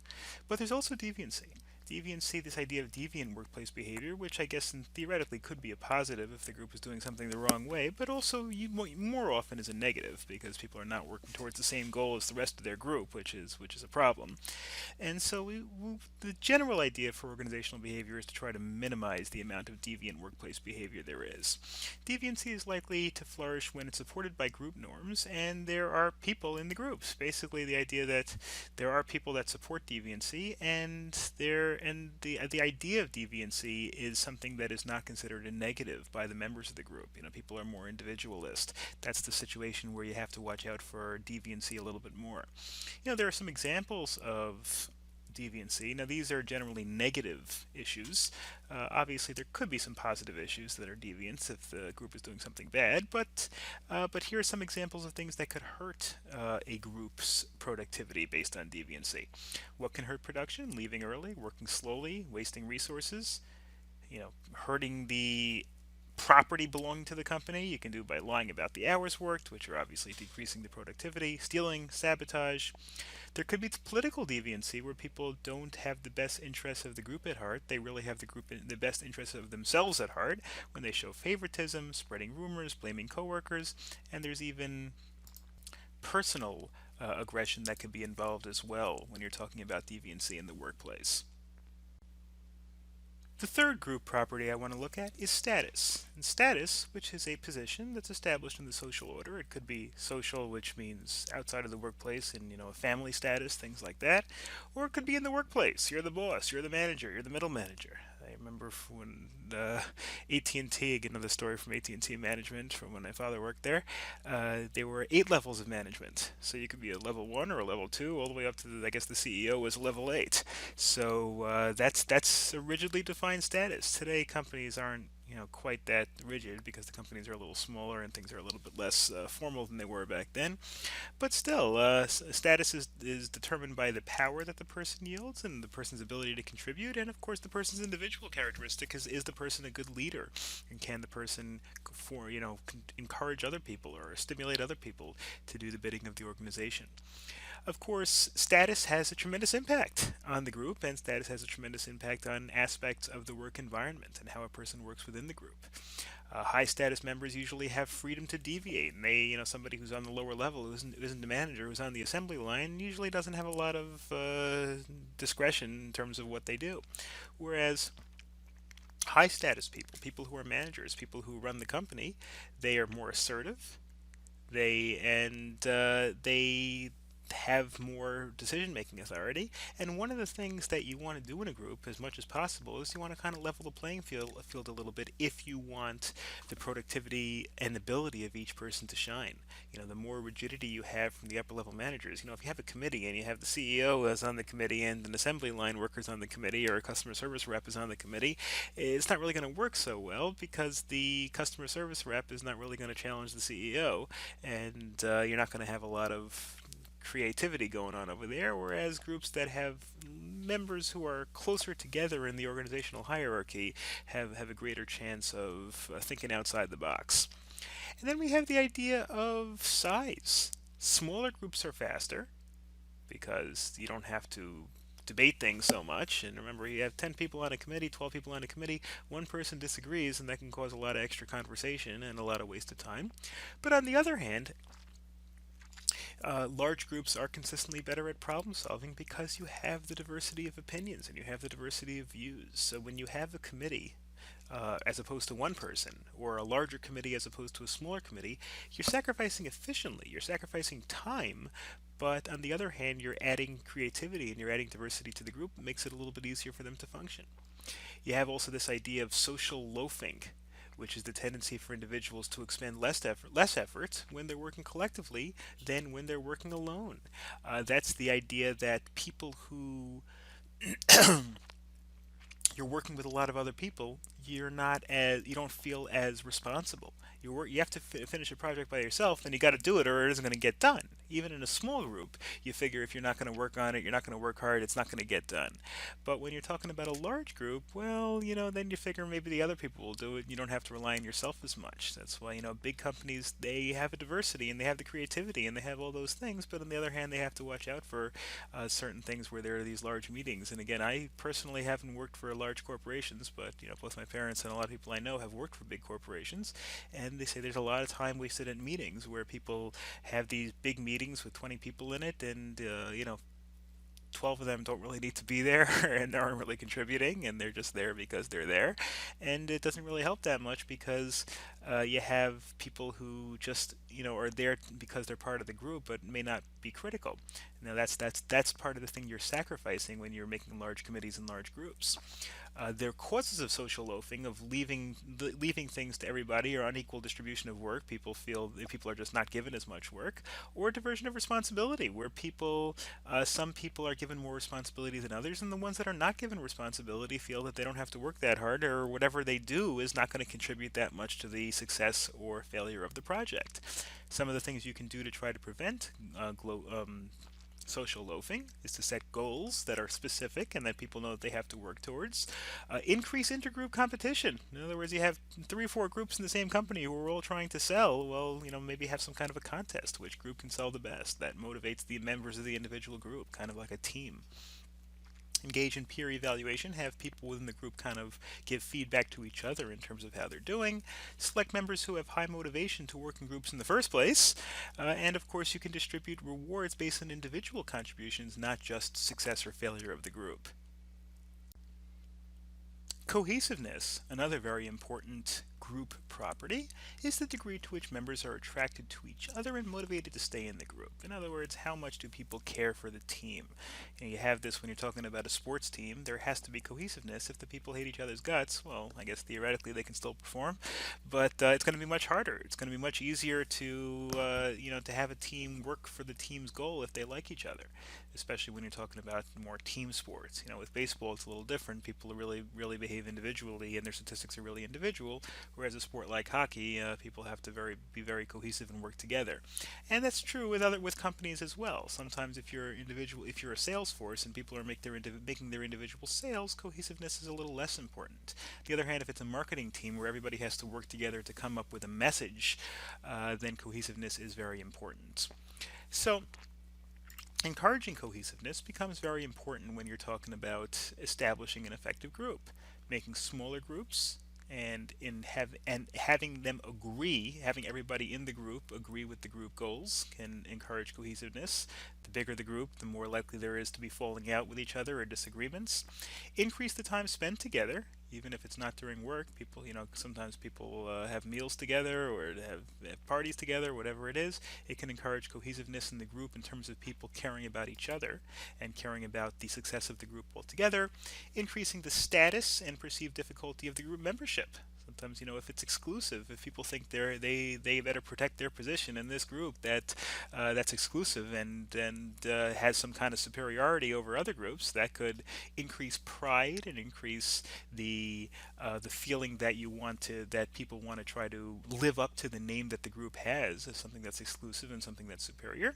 But there's also deviancy. Deviancy, this idea of deviant workplace behavior, which I guess theoretically could be a positive if the group is doing something the wrong way, but also more often is a negative because people are not working towards the same goal as the rest of their group, which is a problem. And so the general idea for organizational behavior is to try to minimize the amount of deviant workplace behavior there is. Deviancy is likely to flourish when it's supported by group norms and there are people in the groups. Basically, the idea that there are people that support deviancy, and the idea of deviancy is something that is not considered a negative by the members of the group. People are more individualist. That's the situation where you have to watch out for deviancy a little bit more. There are some examples of deviancy. Now, these are generally negative issues. Obviously, there could be some positive issues that are deviants if the group is doing something bad, but here are some examples of things that could hurt a group's productivity based on deviancy. What can hurt production? Leaving early, working slowly, wasting resources, hurting the property belonging to the company. You can do by lying about the hours worked, which are obviously decreasing the productivity, stealing, sabotage. There could be political deviancy where people don't have the best interests of the group at heart. They really have the best interests of themselves at heart when they show favoritism, spreading rumors, blaming coworkers, and there's even personal aggression that could be involved as well when you're talking about deviancy in the workplace. The third group property I want to look at is status. And status, which is a position that's established in the social order. It could be social, which means outside of the workplace in, a family status, things like that. Or it could be in the workplace. You're the boss, you're the manager, you're the middle manager. I remember when AT&T, another story from AT&T management from when my father worked there, there were 8 levels of management. So you could be a level 1 or a level 2, all the way up to, I guess the CEO was level 8. So that's a rigidly defined status. Today, companies aren't quite that rigid because the companies are a little smaller and things are a little bit less formal than they were back then. But still, status is determined by the power that the person yields and the person's ability to contribute, and of course the person's individual characteristic is the person a good leader, and can the person encourage other people or stimulate other people to do the bidding of the organization. Of course, status has a tremendous impact on the group, and status has a tremendous impact on aspects of the work environment and how a person works within the group. High status members usually have freedom to deviate, and somebody who's on the lower level, who isn't the manager, who's on the assembly line, usually doesn't have a lot of discretion in terms of what they do. Whereas high status people, people who are managers, people who run the company, they are more assertive. They have more decision-making authority. And one of the things that you want to do in a group as much as possible is you want to kind of level the playing field a little bit if you want the productivity and ability of each person to shine. The more rigidity you have from the upper level managers, if you have a committee and you have the CEO as on the committee and an assembly line workers on the committee or a customer service rep is on the committee, it's not really going to work so well because the customer service rep is not really going to challenge the CEO, and you're not going to have a lot of creativity going on over there, whereas groups that have members who are closer together in the organizational hierarchy have a greater chance of thinking outside the box. And then we have the idea of size. Smaller groups are faster because you don't have to debate things so much. And remember, you have 10 people on a committee, 12 people on a committee, one person disagrees, and that can cause a lot of extra conversation and a lot of waste of time. But on the other hand, large groups are consistently better at problem solving because you have the diversity of opinions and you have the diversity of views. So when you have a committee, as opposed to one person, or a larger committee as opposed to a smaller committee, you're sacrificing efficiently, you're sacrificing time, but on the other hand, you're adding creativity and you're adding diversity to the group. It makes it a little bit easier for them to function. You have also this idea of social loafing, which is the tendency for individuals to expend less effort when they're working collectively than when they're working alone. That's the idea that people who you're working with a lot of other people, you don't feel as responsible. You have to finish a project by yourself, and you got to do it, or it isn't going to get done. Even in a small group, you figure if you're not going to work on it, you're not going to work hard, it's not going to get done. But when you're talking about a large group, well, then you figure maybe the other people will do it. You don't have to rely on yourself as much. That's why big companies, they have a diversity and they have the creativity and they have all those things. But on the other hand, they have to watch out for certain things where there are these large meetings. And again, I personally haven't worked for large corporations, but both my parents and a lot of people I know have worked for big corporations, and they say there's a lot of time wasted in meetings where people have these big meetings with 20 people in it, and 12 of them don't really need to be there and aren't really contributing, and they're just there because they're there. And it doesn't really help that much because you have people who just are there because they're part of the group but may not be critical. Now that's part of the thing you're sacrificing when you're making large committees and large groups. There are causes of social loafing, of leaving things to everybody, or unequal distribution of work. People feel that people are just not given as much work, or diversion of responsibility, where some people are given more responsibility than others, and the ones that are not given responsibility feel that they don't have to work that hard, or whatever they do is not going to contribute that much to the success or failure of the project. Some of the things you can do to try to prevent social loafing is to set goals that are specific and that people know that they have to work towards. Increase intergroup competition. In other words, you have 3 or 4 groups in the same company who are all trying to sell. Well, maybe have some kind of a contest. Which group can sell the best? That motivates the members of the individual group, kind of like a team. Engage in peer evaluation, have people within the group kind of give feedback to each other in terms of how they're doing. Select members who have high motivation to work in groups in the first place. And of course, you can distribute rewards based on individual contributions, not just success or failure of the group. Cohesiveness, another very important group property is the degree to which members are attracted to each other and motivated to stay in the group. In other words, how much do people care for the team? You have this when you're talking about a sports team. There has to be cohesiveness. If the people hate each other's guts, well, I guess theoretically they can still perform, but it's going to be much harder. It's going to be much easier to to have a team work for the team's goal if they like each other, especially when you're talking about more team sports. With baseball it's a little different. People really behave individually, and their statistics are really individual. Whereas a sport like hockey, people have to be very cohesive and work together, and that's true with companies as well. Sometimes if you're a sales force and people are making their individual sales, cohesiveness is a little less important. On the other hand, if it's a marketing team where everybody has to work together to come up with a message, then cohesiveness is very important. So encouraging cohesiveness becomes very important when you're talking about establishing an effective group. Making smaller groups and having having everybody in the group agree with the group goals can encourage cohesiveness. The bigger the group, the more likely there is to be falling out with each other or disagreements. Increase the time spent together, even if it's not during work. Sometimes people have meals together or have parties together, whatever it is. It can encourage cohesiveness in the group in terms of people caring about each other and caring about the success of the group altogether. Increasing the status and perceived difficulty of the group membership. Sometimes, if it's exclusive, if people think they better protect their position in this group that's exclusive and has some kind of superiority over other groups, that could increase pride and increase the feeling that people want to try to live up to the name that the group has as something that's exclusive and something that's superior.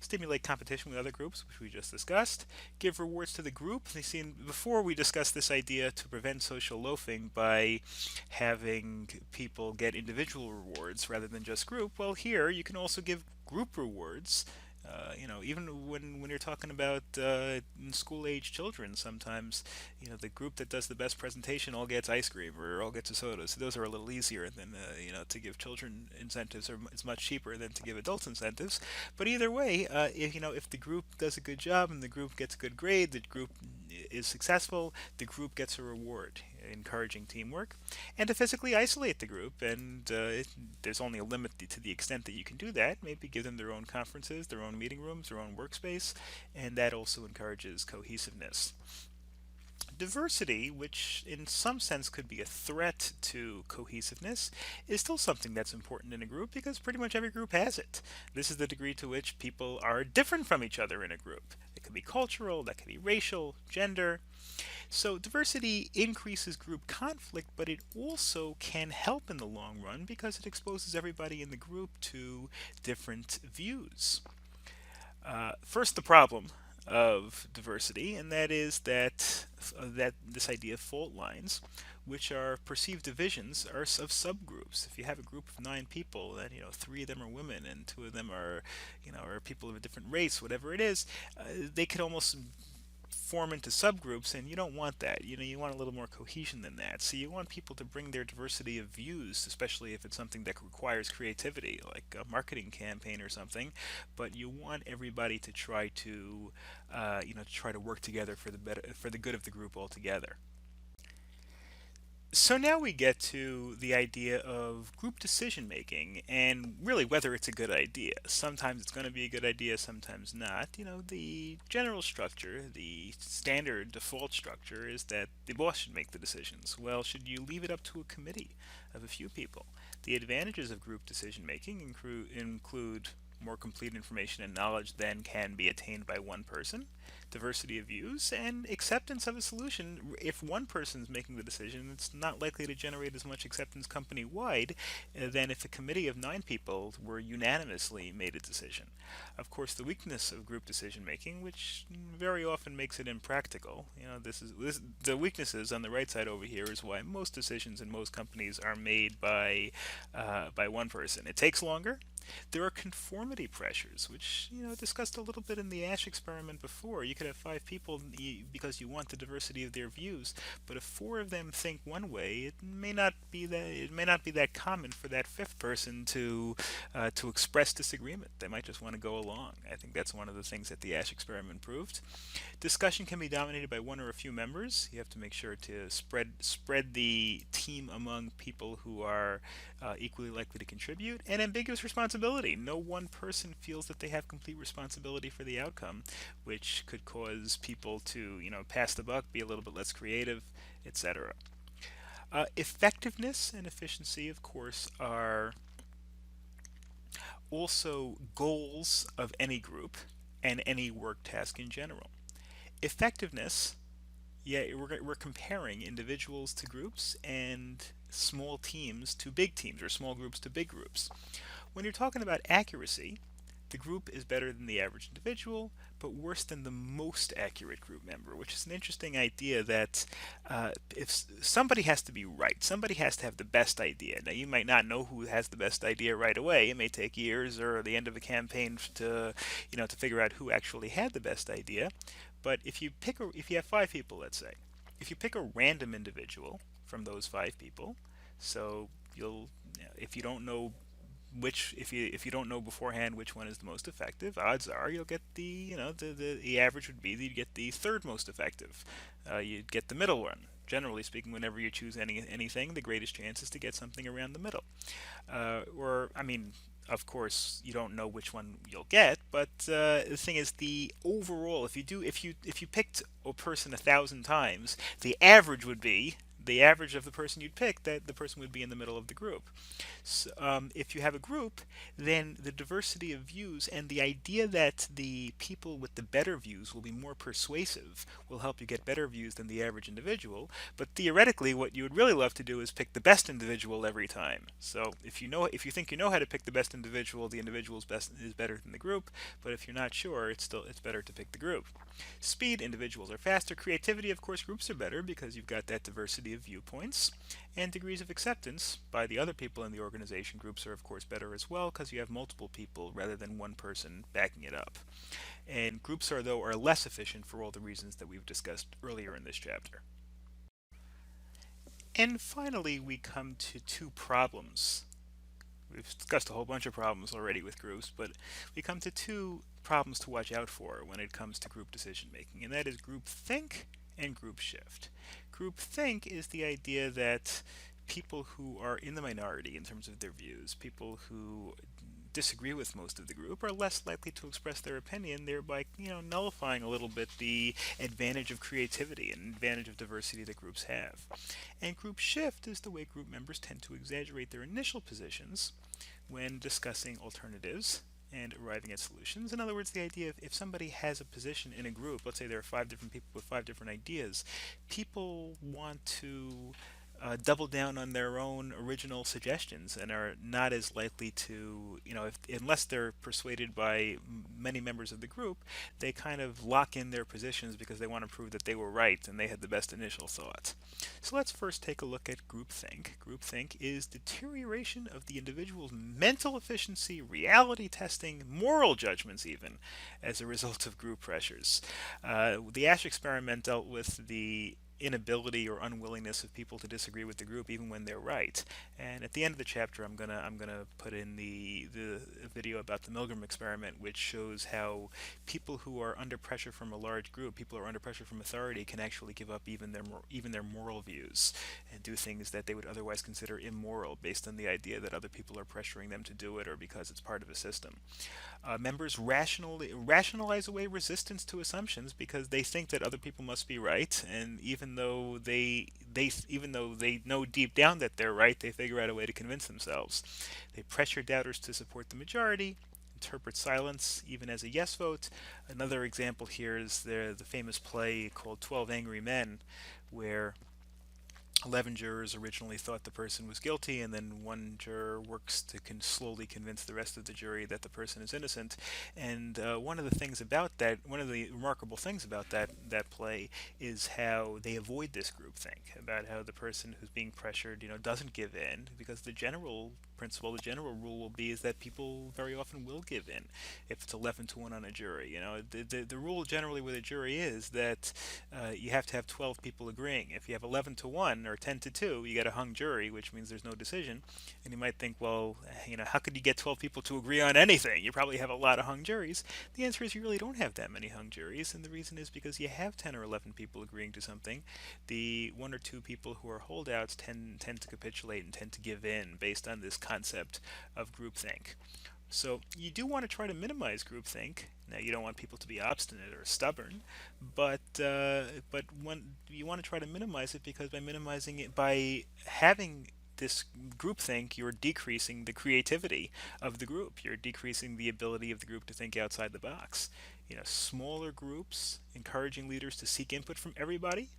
Stimulate competition with other groups, which we just discussed. Give rewards to the group. Before we discussed this idea to prevent social loafing by having people get individual rewards rather than just group. Well, here you can also give group rewards. Even when you're talking about school-age children, sometimes the group that does the best presentation all gets ice cream or all gets a soda. So those are a little easier than to give children incentives, or it's much cheaper than to give adults incentives. But either way, if the group does a good job and the group gets a good grade, the group is successful, the group gets a reward, encouraging teamwork. And to physically isolate the group, and there's only a limit to the extent that you can do that. Maybe give them their own conferences, their own meeting rooms, their own workspace, and that also encourages cohesiveness. Diversity, which in some sense could be a threat to cohesiveness, is still something that's important in a group because pretty much every group has it. This is the degree to which people are different from each other in a group. It could be cultural, that could be racial, gender. So diversity increases group conflict, but it also can help in the long run because it exposes everybody in the group to different views. First, the problem of diversity, and that is that this idea of fault lines, which are perceived divisions, are of subgroups. If you have a group of 9 people, then 3 of them are women and 2 of them are people of a different race, whatever it is, they could almost form into subgroups, and you don't want that. You want a little more cohesion than that. So you want people to bring their diversity of views, especially if it's something that requires creativity, like a marketing campaign or something. But you want everybody to try to work together for the good of the group altogether. So now we get to the idea of group decision making and really whether it's a good idea. Sometimes it's going to be a good idea, sometimes not. The general structure, the standard default structure is that the boss should make the decisions. Well, should you leave it up to a committee of a few people? The advantages of group decision making include more complete information and knowledge than can be attained by one person, diversity of views, and acceptance of a solution. If one person's making the decision, it's not likely to generate as much acceptance company-wide than if a committee of 9 people were unanimously made a decision. Of course, the weakness of group decision-making, which very often makes it impractical, the weaknesses on the right side over here is why most decisions in most companies are made by one person. It takes longer. There are conformity pressures, which, discussed a little bit in the Ash experiment before. You could have five people because you want the diversity of their views, but if four of them think one way, it may not be that common for that fifth person to express disagreement. They might just want to go along. I think that's one of the things that the Ash experiment proved. Discussion can be dominated by one or a few members. You have to make sure to spread the team among people who are equally likely to contribute. And ambiguous responsibility. No one person feels that they have complete responsibility for the outcome, which could cause people to, pass the buck, be a little bit less creative, etc. Effectiveness and efficiency, of course, are also goals of any group and any work task in general. Effectiveness, yeah, we're comparing individuals to groups and small teams to big teams, or small groups to big groups. When you're talking about accuracy, the group is better than the average individual, but worse than the most accurate group member, which is an interesting idea that if somebody has to be right, somebody has to have the best idea. Now, you might not know who has the best idea right away. It may take years or the end of a campaign to figure out who actually had the best idea. But if you have five people, let's say, if you pick a random individual from those five people, so if you don't know if you don't know beforehand which one is the most effective, odds are you'll get the average would be that you get the third most effective. You'd get the middle one. Generally speaking, whenever you choose anything, the greatest chance is to get something around the middle. Of course, you don't know which one you'll get, but the thing is, the overall, if you picked a person 1,000 times, the average would be the average of the person you'd pick, that the person would be in the middle of the group. So, if you have a group, then the diversity of views and the idea that the people with the better views will be more persuasive will help you get better views than the average individual. But theoretically, what you would really love to do is pick the best individual every time. So if you think you know how to pick the best individual, the individual's best is better than the group. But if you're not sure, it's better to pick the group. Speed, individuals are faster. Creativity, of course, groups are better because you've got that diversity of viewpoints. And degrees of acceptance by the other people in the organization, groups are of course better as well because you have multiple people rather than one person backing it up. And groups are less efficient for all the reasons that we've discussed earlier in this chapter. And finally, we come to two problems. We've discussed a whole bunch of problems already with groups, but we come to two problems to watch out for when it comes to group decision making, and that is groupthink and group shift. Groupthink is the idea that people who are in the minority in terms of their views, people who disagree with most of the group, are less likely to express their opinion, thereby nullifying a little bit the advantage of creativity and advantage of diversity that groups have. And group shift is the way group members tend to exaggerate their initial positions when discussing alternatives and arriving at solutions. In other words, the idea of if somebody has a position in a group, let's say there are 5 different people with 5 different ideas, people want to double down on their own original suggestions and are not as likely to, unless they're persuaded by many members of the group, they kind of lock in their positions because they want to prove that they were right and they had the best initial thought. So let's first take a look at groupthink. Groupthink is deterioration of the individual's mental efficiency, reality testing, moral judgments even, as a result of group pressures. The Ash experiment dealt with the inability or unwillingness of people to disagree with the group even when they're right. And at the end of the chapter, I'm gonna put in the video about the Milgram experiment, which shows how people who are under pressure from a large group, people who are under pressure from authority, can actually give up even their moral views and do things that they would otherwise consider immoral based on the idea that other people are pressuring them to do it or because it's part of a system. Members rationalize away resistance to assumptions because they think that other people must be right, and even though they know deep down that they're right, they figure out a way to convince themselves. They pressure doubters to support the majority, interpret silence even as a yes vote. Another example here is the famous play called 12 Angry Men, where 11 jurors originally thought the person was guilty, and then one juror works to slowly convince the rest of the jury that the person is innocent. And one of the remarkable things about that play is how they avoid this groupthink, about how the person who's being pressured, doesn't give in, because the general principle, the general rule will be is that people very often will give in if it's 11 to 1 on a jury. You know, the rule generally with a jury is that you have to have 12 people agreeing. If you have 11 to 1 or 10 to 2, you get a hung jury, which means there's no decision. And you might think, well, you know, how could you get 12 people to agree on anything? You probably have a lot of hung juries. The answer is you really don't have that many hung juries, and the reason is because you have 10 or 11 people agreeing to something. The 1 or 2 people who are holdouts tend to capitulate and tend to give in based on this concept of groupthink. So you do want to try to minimize groupthink. Now you don't want people to be obstinate or stubborn, but when you want to try to minimize it, because by minimizing it, by having this groupthink, you're decreasing the creativity of the group. You're decreasing the ability of the group to think outside the box. You know, smaller groups, encouraging leaders to seek input from everybody.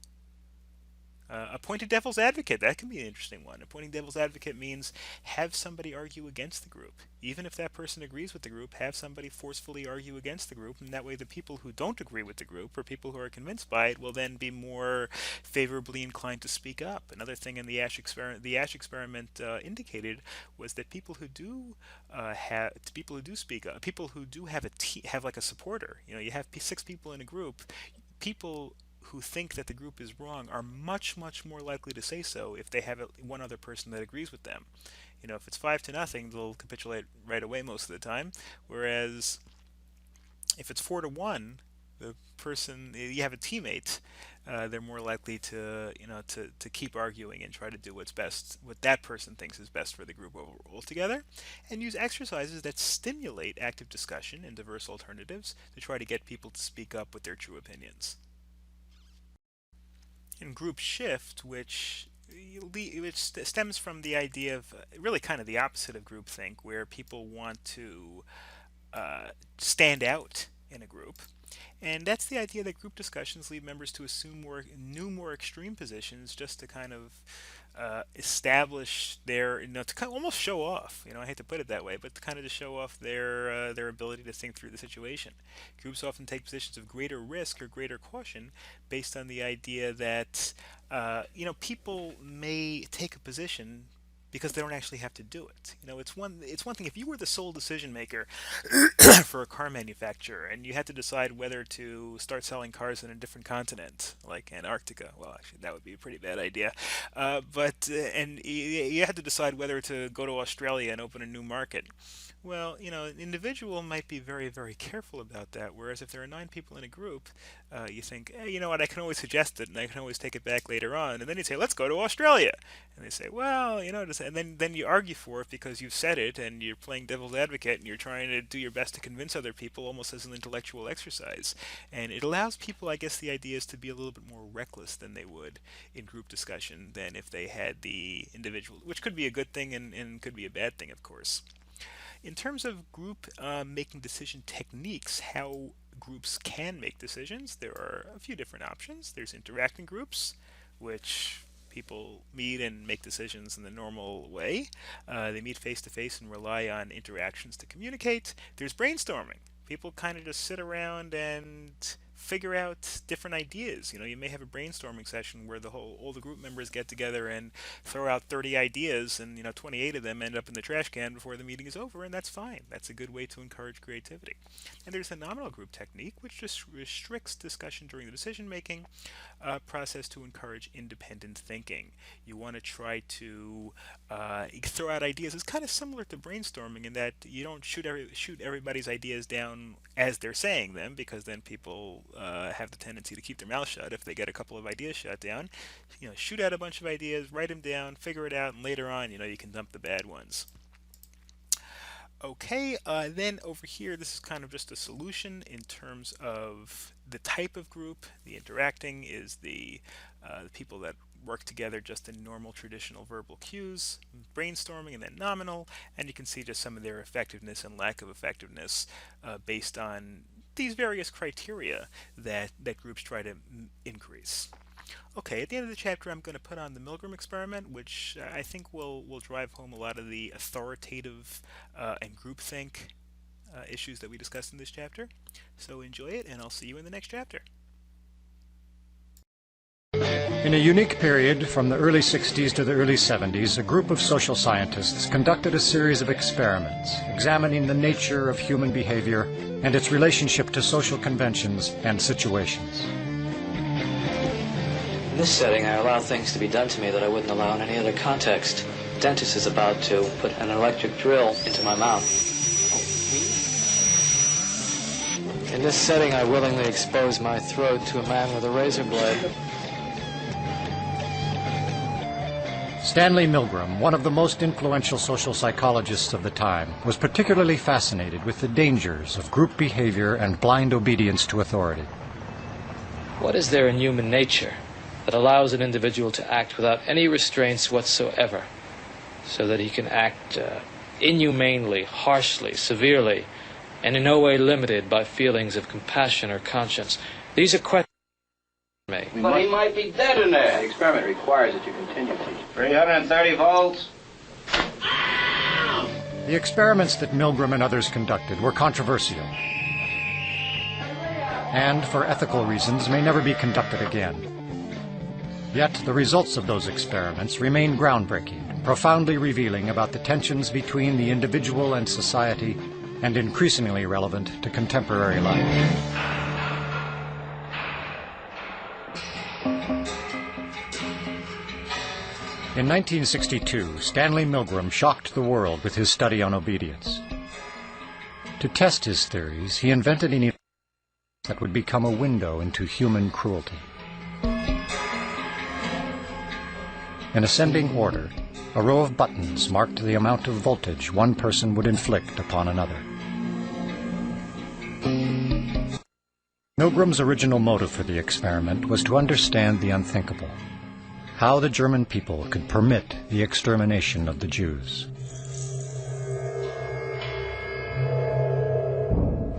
Appointed devil's advocate, that can be an interesting one. Appointing devil's advocate means have somebody argue against the group. Even if that person agrees with the group, have somebody forcefully argue against the group, and that way the people who don't agree with the group, or people who are convinced by it, will then be more favorably inclined to speak up. Another thing in the Asch experiment indicated was that people who do speak up, people who do have have like a supporter. You know, you have 6 people in a group, people who think that the group is wrong are much more likely to say so if they have one other person that agrees with them. You know, if it's 5-0, they'll capitulate right away most of the time, whereas if it's 4-1, the person, you have a teammate, they're more likely to, you know, to keep arguing and try to do what's best, what that person thinks is best for the group overall together, and use exercises that stimulate active discussion and diverse alternatives to try to get people to speak up with their true opinions. In group shift, which stems from the idea of really kind of the opposite of groupthink, where people want to stand out in a group. And that's the idea that group discussions lead members to assume more extreme positions just to kind of establish their, you know, to kind of almost show off. You know, I hate to put it that way, but to kind of to show off their ability to think through the situation. Groups often take positions of greater risk or greater caution based on the idea that you know, people may take a position because they don't actually have to do it. You know, it's one thing if you were the sole decision maker for a car manufacturer and you had to decide whether to start selling cars in a different continent, like Antarctica. Well, actually, that would be a pretty bad idea. And you had to decide whether to go to Australia and open a new market. Well, you know, an individual might be very careful about that, whereas if there are 9 people in a group, you think, hey, you know what, I can always suggest it, and I can always take it back later on, and then you say, let's go to Australia. And they say, well, you know, and then you argue for it because you've said it, and you're playing devil's advocate, and you're trying to do your best to convince other people, almost as an intellectual exercise. And it allows people, I guess the idea is to be a little bit more reckless than they would in group discussion than if they had the individual, which could be a good thing and could be a bad thing, of course. In terms of group making decision techniques, how groups can make decisions, there are a few different options. There's interacting groups, which people meet and make decisions in the normal way. They meet face to face and rely on interactions to communicate. There's brainstorming. People kind of just sit around and figure out different ideas. You know, you may have a brainstorming session where all the group members get together and throw out 30 ideas, and, you know, 28 of them end up in the trash can before the meeting is over, and that's fine. That's a good way to encourage creativity. And there's a nominal group technique, which just restricts discussion during the decision-making process to encourage independent thinking. You want to try to throw out ideas. It's kind of similar to brainstorming in that you don't shoot everybody's ideas down as they're saying them, because then people have the tendency to keep their mouth shut if they get a couple of ideas shut down. You know, shoot out a bunch of ideas, write them down, figure it out, and later on, you know, you can dump the bad ones. Okay, then over here, this is kind of just a solution in terms of the type of group. The interacting is the people that work together just in normal traditional verbal cues, brainstorming, and then nominal, and you can see just some of their effectiveness and lack of effectiveness based on these various criteria that groups try to increase. Okay, at the end of the chapter, I'm going to put on the Milgram experiment, which I think will drive home a lot of the authoritative and groupthink issues that we discussed in this chapter. So enjoy it, and I'll see you in the next chapter. In a unique period from the early 60s to the early 70s, a group of social scientists conducted a series of experiments examining the nature of human behavior and its relationship to social conventions and situations. In this setting, I allow things to be done to me that I wouldn't allow in any other context. The dentist is about to put an electric drill into my mouth. In this setting, I willingly expose my throat to a man with a razor blade. Stanley Milgram, one of the most influential social psychologists of the time, was particularly fascinated with the dangers of group behavior and blind obedience to authority. What is there in human nature that allows an individual to act without any restraints whatsoever, so that he can act inhumanely, harshly, severely, and in no way limited by feelings of compassion or conscience? These are questions. But he might be dead in there. The experiment requires that you continue, teacher. 330 volts. The experiments that Milgram and others conducted were controversial, and for ethical reasons may never be conducted again. Yet the results of those experiments remain groundbreaking, profoundly revealing about the tensions between the individual and society, and increasingly relevant to contemporary life. In 1962, Stanley Milgram shocked the world with his study on obedience. To test his theories, he invented an that would become a window into human cruelty. In ascending order, a row of buttons marked the amount of voltage one person would inflict upon another. Milgram's original motive for the experiment was to understand the unthinkable: how the German people could permit the extermination of the Jews.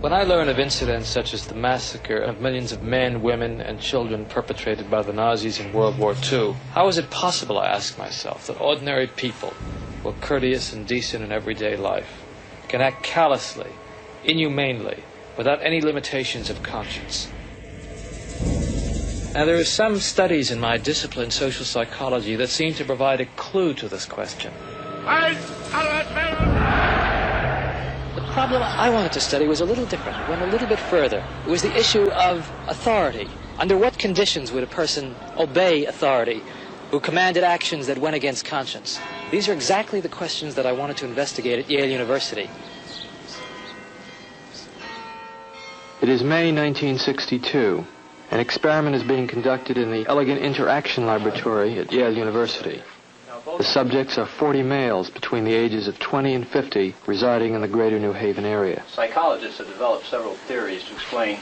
When I learn of incidents such as the massacre of millions of men, women, and children perpetrated by the Nazis in World War II, how is it possible, I ask myself, that ordinary people, who are courteous and decent in everyday life, can act callously, inhumanely, without any limitations of conscience? Now, there are some studies in my discipline, social psychology, that seem to provide a clue to this question. The problem I wanted to study was a little different. It went a little bit further. It was the issue of authority. Under what conditions would a person obey authority who commanded actions that went against conscience? These are exactly the questions that I wanted to investigate at Yale University. It is May 1962. An experiment is being conducted in the Elegant Interaction Laboratory at Yale University. The subjects are 40 males between the ages of 20 and 50 residing in the greater New Haven area. Psychologists have developed several theories to explain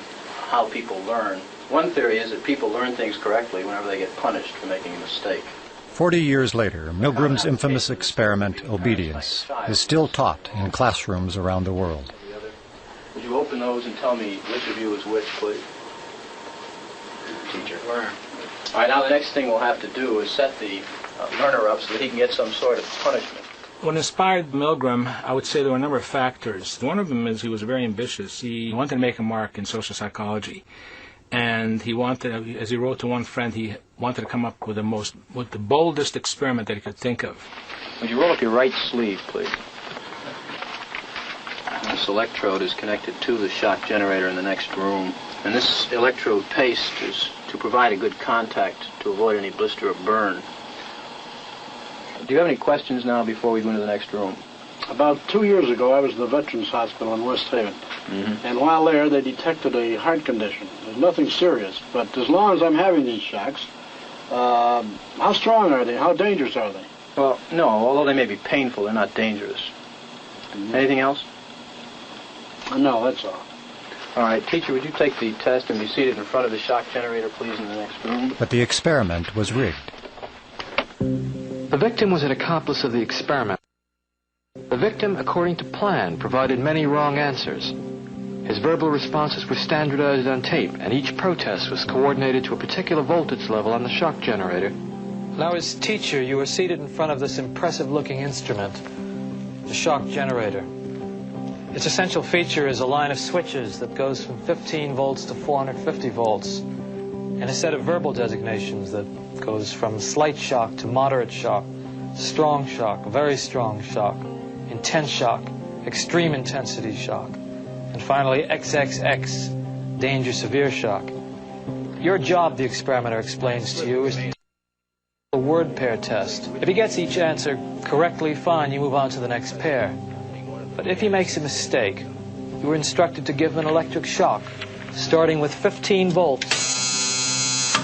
how people learn. One theory is that people learn things correctly whenever they get punished for making a mistake. 40 years later, Milgram's infamous experiment, obedience, is still taught in classrooms around the world. Would you open those and tell me which of you is which, please? Teacher. Learn. All right, now the next thing we'll have to do is set the learner up so that he can get some sort of punishment. What inspired Milgram, I would say there were a number of factors. One of them is he was very ambitious. He wanted to make a mark in social psychology. And he wanted, as he wrote to one friend, he wanted to come up with the boldest experiment that he could think of. Would you roll up your right sleeve, please? This electrode is connected to the shock generator in the next room. And this electrode paste is to provide a good contact to avoid any blister or burn. Do you have any questions now before we go into the next room? About 2 years ago, I was in the Veterans Hospital in West Haven. And while there, they detected a heart condition. There's nothing serious, but as long as I'm having these shocks, how strong are they? How dangerous are they? Well, no, although they may be painful, they're not dangerous. Anything else? No, that's all. All right, teacher, would you take the test and be seated in front of the shock generator, please, in the next room? But the experiment was rigged. The victim was an accomplice of the experiment. The victim, according to plan, provided many wrong answers. His verbal responses were standardized on tape, and each protest was coordinated to a particular voltage level on the shock generator. Now, as teacher, you were seated in front of this impressive-looking instrument, the shock generator. Its essential feature is a line of switches that goes from 15 volts to 450 volts. and a set of verbal designations that goes from slight shock to moderate shock, strong shock, very strong shock, intense shock, extreme intensity shock, and finally XXX, danger severe shock. Your job, the experimenter explains to you, is to do a word pair test. If he gets each answer correctly, fine, you move on to the next pair. But if he makes a mistake, you are instructed to give him an electric shock, starting with 15 volts,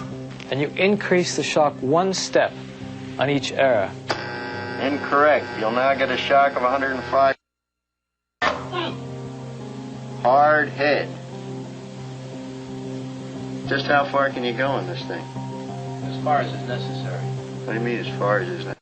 and you increase the shock 1 step on each error. Incorrect. You'll now get a shock of 105. Hard head. Just how far can you go on this thing? As far as is necessary. What do you mean, as far as is necessary?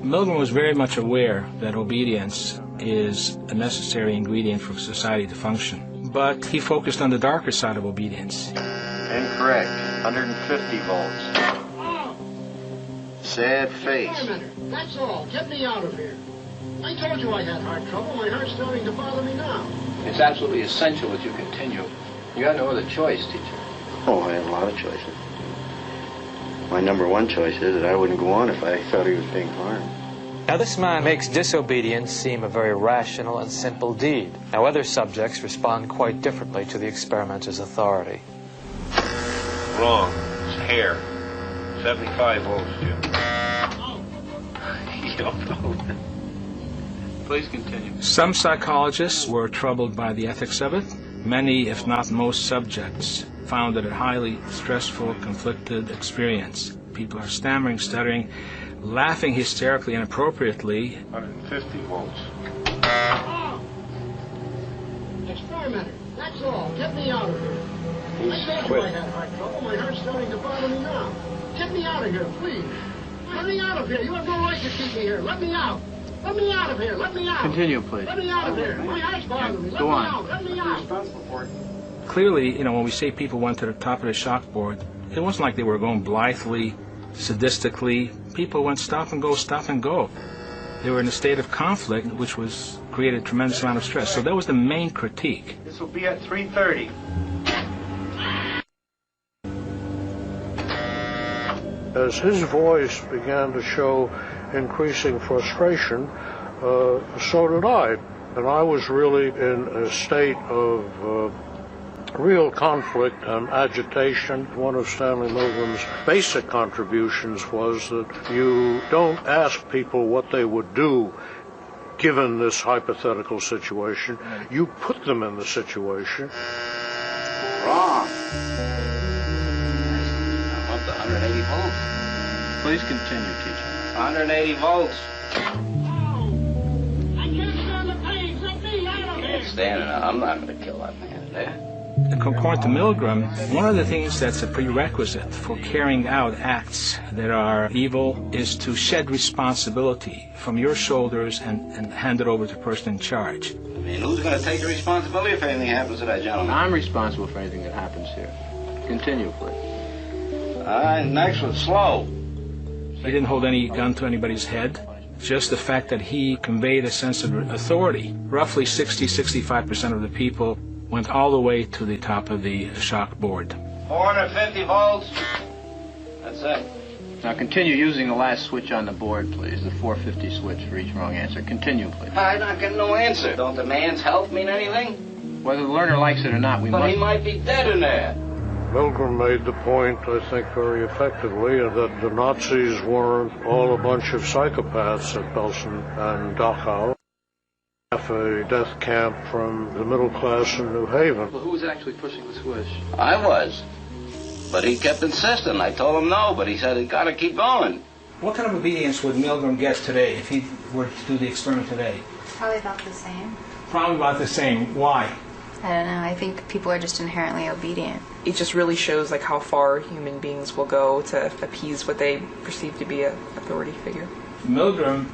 Milgram was very much aware that obedience is a necessary ingredient for society to function, but he focused on the darker side of obedience. Incorrect. 150 volts. Sad face. Wait a minute. That's all. Get me out of here. I told you I had heart trouble. My heart's starting to bother me now. It's absolutely essential that you continue. You got no other choice, teacher. Oh, I have a lot of choices. My number one choice is that I wouldn't go on if I thought he was being harmed. Now this man makes disobedience seem a very rational and simple deed. Now other subjects respond quite differently to the experimenter's authority. Wrong. It's hair. 75 volts, Jim. Please continue. Some psychologists were troubled by the ethics of it. Many, if not most subjects, found it a highly stressful, conflicted experience. People are stammering, stuttering, laughing hysterically and inappropriately. 150 volts. Experimenter. That's all. Get me out of here. I told you I had heart trouble. My heart's starting to bother me now. Get me out of here, please. Let me out of here. You have no right to keep me here. Let me out. Let me out of here. Let me out. Continue, please. Let me out of here. My heart's bothering me. Let me out. Let me out. Clearly, when we say people went to the top of the chalkboard, it wasn't like they were going blithely, sadistically. People went stop and go, stop and go. They were in a state of conflict, which was created a tremendous amount of stress. So that was the main critique. This will be at 3:30. As his voice began to show increasing frustration, so did I. And I was really in a state of real conflict and agitation. One of Stanley Milgram's basic contributions was that you don't ask people what they would do given this hypothetical situation. You put them in the situation. Wrong. I want the 180 volts. Please continue, teacher. 180 volts. I can't stand the pain. Let me out of here. Can't stand it. I'm not going to kill that man there. According to Milgram, one of the things that's a prerequisite for carrying out acts that are evil is to shed responsibility from your shoulders and hand it over to the person in charge. I mean, who's going to take the responsibility if anything happens to that gentleman? I'm responsible for anything that happens here. Continue, please. Next one, slow. He didn't hold any gun to anybody's head. Just the fact that he conveyed a sense of authority. Roughly 60-65% of the people went all the way to the top of the shock board. 450 volts. That's it. Now continue using the last switch on the board, please. The 450 switch for each wrong answer. Continue, please. I'm not getting no answer. Don't the man's health mean anything? Whether the learner likes it or not, we must... But he might be dead in there. Milgram made the point, I think very effectively, that the Nazis weren't all a bunch of psychopaths at Belsen and Dachau. A death camp from the middle class in New Haven. Well, who was actually pushing the switch? I was. But he kept insisting. I told him no, but he said he's got to keep going. What kind of obedience would Milgram get today if he were to do the experiment today? Probably about the same. Probably about the same. Why? I don't know. I think people are just inherently obedient. It just really shows like how far human beings will go to appease what they perceive to be an authority figure. Milgram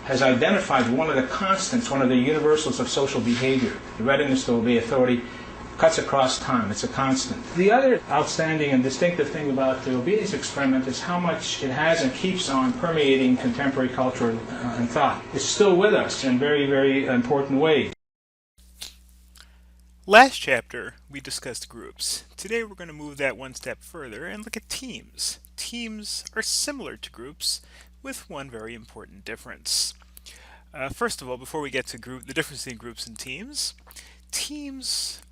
has identified one of the constants, one of the universals of social behavior. The readiness to obey authority cuts across time. It's a constant. The other outstanding and distinctive thing about the obedience experiment is how much it has and keeps on permeating contemporary culture and thought. It's still with us in very, very important ways. Last chapter, we discussed groups. Today we're going to move that one step further and look at teams. Teams are similar to groups, with one very important difference. First of all, before we get to the difference between groups and teams,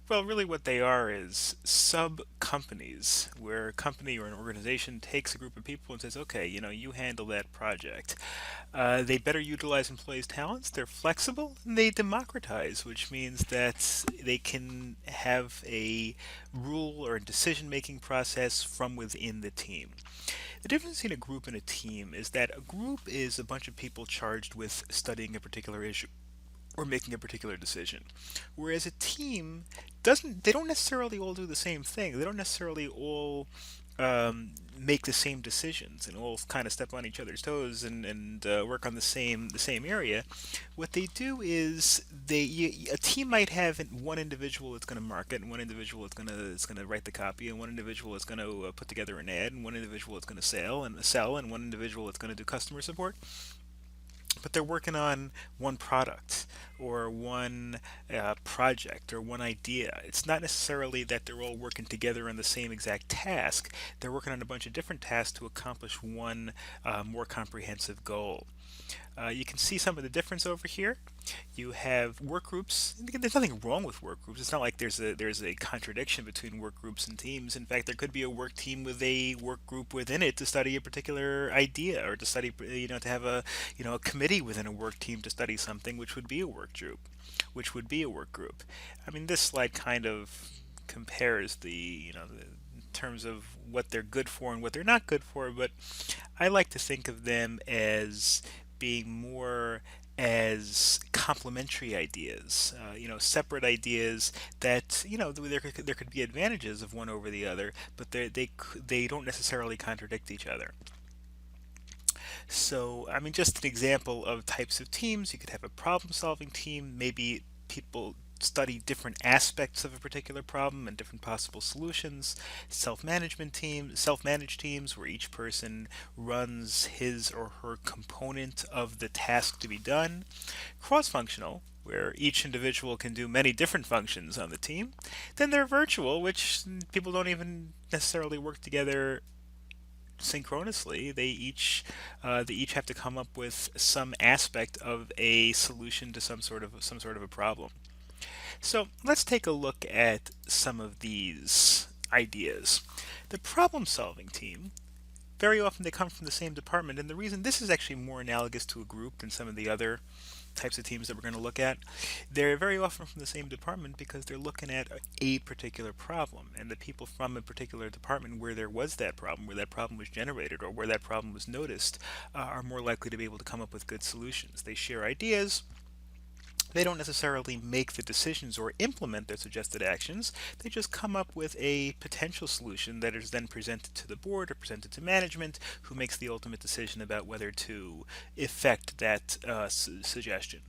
well, really what they are is sub-companies, where a company or an organization takes a group of people and says, okay, you handle that project. They better utilize employees' talents, they're flexible, and they democratize, which means that they can have a rule or a decision-making process from within the team. The difference between a group and a team is that a group is a bunch of people charged with studying a particular issue or making a particular decision. Whereas a team they don't necessarily all do the same thing. They don't necessarily all make the same decisions and all kind of step on each other's toes and work on the same area. What they do is a team might have one individual that's going to market, and one individual that's going to write the copy, and one individual that's going to put together an ad, and one individual that's going to sell, and one individual that's going to do customer support. But they're working on one product or one project or one idea. It's not necessarily that they're all working together on the same exact task. They're working on a bunch of different tasks to accomplish one more comprehensive goal. You can see some of the difference over here. You have work groups. There's nothing wrong with work groups. It's not like there's a contradiction between work groups and teams. In fact, there could be a work team with a work group within it to study a particular idea, or to study, to have a committee within a work team to study something, which would be a work group. I mean, this slide kind of compares the in terms of what they're good for and what they're not good for, but I like to think of them as being more as complementary ideas, separate ideas that, there could be advantages of one over the other, but they don't necessarily contradict each other. So, I mean, just an example of types of teams, you could have a problem-solving team. Maybe people study different aspects of a particular problem and different possible solutions. Self-managed teams where each person runs his or her component of the task to be done. Cross-functional, where each individual can do many different functions on the team. Then they're virtual, which people don't even necessarily work together synchronously. They each have to come up with some aspect of a solution to some sort of a problem. So let's take a look at some of these ideas. The problem-solving team, very often they come from the same department, and the reason this is actually more analogous to a group than some of the other types of teams that we're going to look at, they're very often from the same department because they're looking at a particular problem, and the people from a particular department where there was that problem, where that problem was generated, or where that problem was noticed, are more likely to be able to come up with good solutions. They share ideas. They don't necessarily make the decisions or implement their suggested actions. They just come up with a potential solution that is then presented to the board or presented to management, who makes the ultimate decision about whether to effect that suggestion.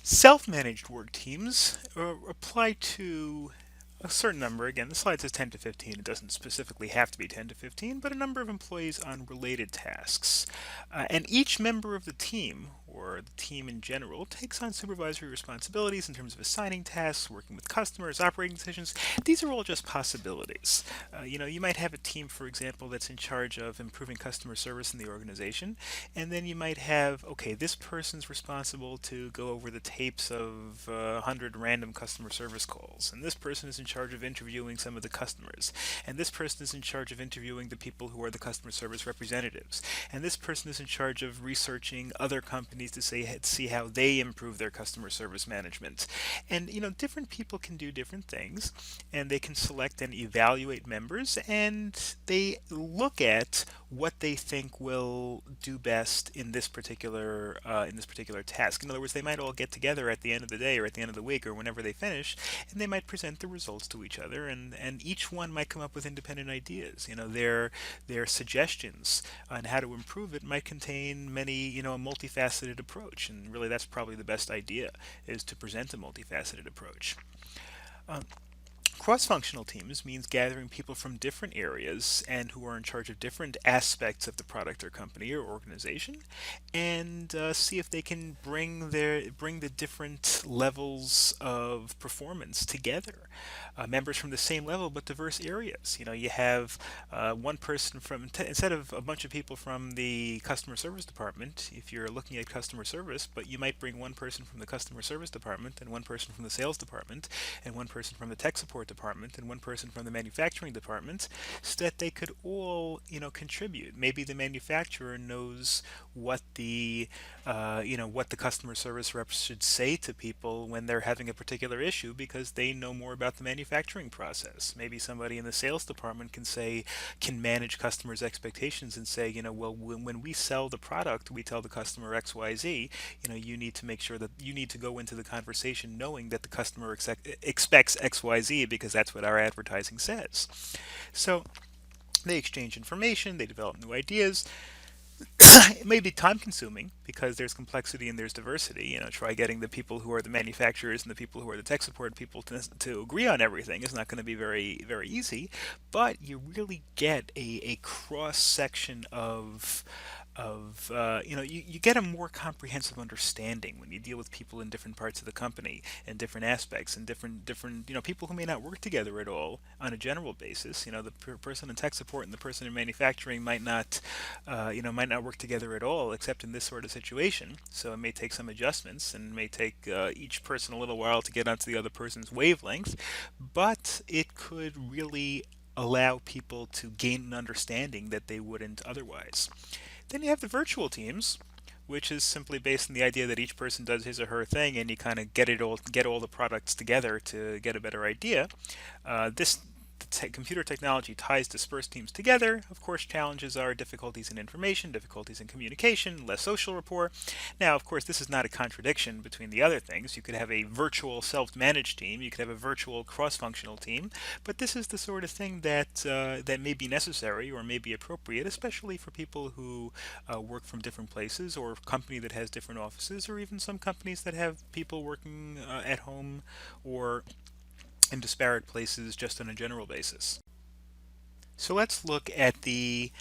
Self-managed work teams apply to a certain number. Again, the slide says 10 to 15. It doesn't specifically have to be 10 to 15, but a number of employees on related tasks. And each member of the team, or the team in general, takes on supervisory responsibilities in terms of assigning tasks, working with customers, operating decisions. These are all just possibilities. You might have a team, for example, that's in charge of improving customer service in the organization, and then you might have, okay, this person's responsible to go over the tapes of 100 random customer service calls, and this person is in charge of interviewing some of the customers, and this person is in charge of interviewing the people who are the customer service representatives, and this person is in charge of researching other companies to see how they improve their customer service management. And different people can do different things, and they can select and evaluate members, and they look at what they think will do best in this particular task. In other words, they might all get together at the end of the day or at the end of the week or whenever they finish, and they might present the results to each other, and each one might come up with independent ideas. Their suggestions on how to improve it might contain many, a multifaceted approach, and really that's probably the best idea, is to present a multifaceted approach. Cross-functional teams means gathering people from different areas and who are in charge of different aspects of the product or company or organization, and see if they can bring the different levels of performance together. Members from the same level but diverse areas. You have one person from instead of a bunch of people from the customer service department. If you're looking at customer service, but you might bring one person from the customer service department and one person from the sales department and one person from the tech support department and one person from the manufacturing department, so that they could all contribute. Maybe the manufacturer knows what the what the customer service reps should say to people when they're having a particular issue because they know more about the manufacturing process. Maybe somebody in the sales department can manage customers' expectations and say, well, when we sell the product, we tell the customer XYZ. You need to make sure that you need to go into the conversation knowing that the customer expects XYZ because that's what our advertising says. So they exchange information, they develop new ideas. It may be time consuming because there's complexity and there's diversity. Try getting the people who are the manufacturers and the people who are the tech support people to agree on everything is not going to be very, very easy, but you really get a cross section of you get a more comprehensive understanding when you deal with people in different parts of the company and different aspects and different people who may not work together at all on a general basis. The person in tech support and the person in manufacturing might not work together at all except in this sort of situation. So it may take some adjustments and may take each person a little while to get onto the other person's wavelength, but it could really allow people to gain an understanding that they wouldn't otherwise. Then you have the virtual teams, which is simply based on the idea that each person does his or her thing, and you kind of get all the products together to get a better idea. Computer technology ties dispersed teams together. Of course, challenges are difficulties in information, difficulties in communication, less social rapport. Now, of course, this is not a contradiction between the other things. You could have a virtual self-managed team. You could have a virtual cross-functional team. But this is the sort of thing that may be necessary or may be appropriate, especially for people who work from different places, or a company that has different offices, or even some companies that have people working at home or in disparate places just on a general basis. So let's look at the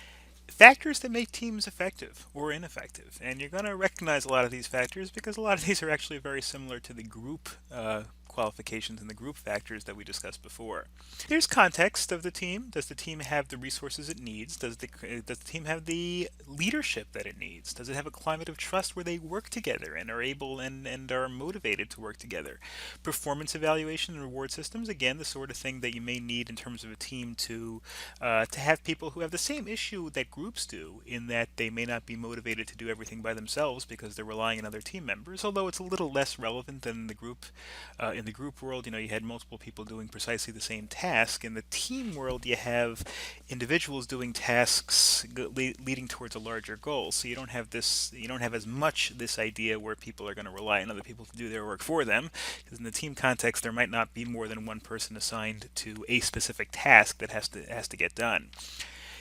factors that make teams effective or ineffective. And you're going to recognize a lot of these factors because a lot of these are actually very similar to the group qualifications and the group factors that we discussed before. There's context of the team. Does the team have the resources it needs? Does the team have the leadership that it needs? Does it have a climate of trust where they work together and are able and are motivated to work together? Performance evaluation and reward systems, again, the sort of thing that you may need in terms of a team to have people who have the same issue that groups do, in that they may not be motivated to do everything by themselves because they're relying on other team members, although it's a little less relevant than in the group world. You had multiple people doing precisely the same task. In the team world, you have individuals doing tasks leading towards a larger goal. So you don't have as much this idea where people are going to rely on other people to do their work for them, because in the team context there might not be more than one person assigned to a specific task that has to get done.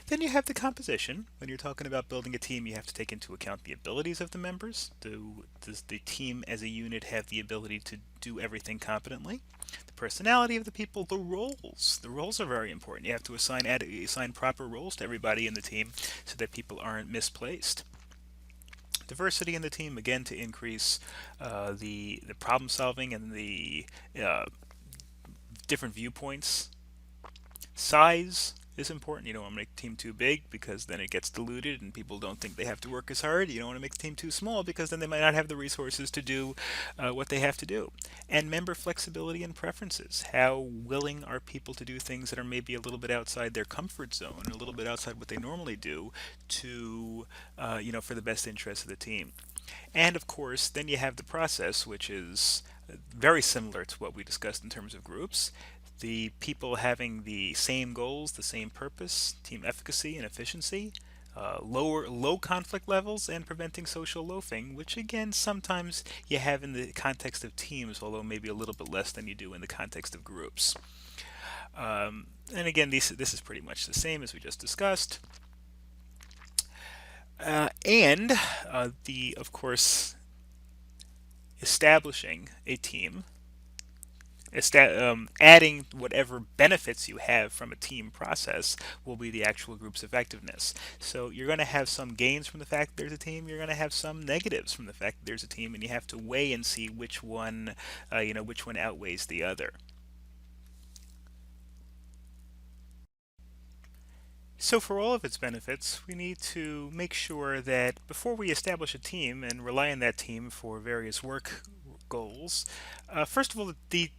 Then you have the composition. When you're talking about building a team, you have to take into account the abilities of the members. Does the team as a unit have the ability to do everything competently? The personality of the people, the roles. The roles are very important. You have to assign proper roles to everybody in the team so that people aren't misplaced. Diversity in the team, again, to increase the problem solving and the different viewpoints. Size is important. You don't want to make the team too big because then it gets diluted and people don't think they have to work as hard. You don't want to make the team too small because then they might not have the resources to do what they have to do. And member flexibility and preferences. How willing are people to do things that are maybe a little bit outside their comfort zone, a little bit outside what they normally do to, for the best interest of the team. And of course, then you have the process, which is very similar to what we discussed in terms of groups. The people having the same goals, the same purpose, team efficacy and efficiency, low conflict levels, and preventing social loafing, which again sometimes you have in the context of teams, although maybe a little bit less than you do in the context of groups. And again, this is pretty much the same as we just discussed. Of course, establishing a team adding whatever benefits you have from a team process will be the actual group's effectiveness. So you're going to have some gains from the fact that there's a team. You're going to have some negatives from the fact that there's a team, and you have to weigh and see which one, which one outweighs the other. So for all of its benefits, we need to make sure that before we establish a team and rely on that team for various work goals, first of all, the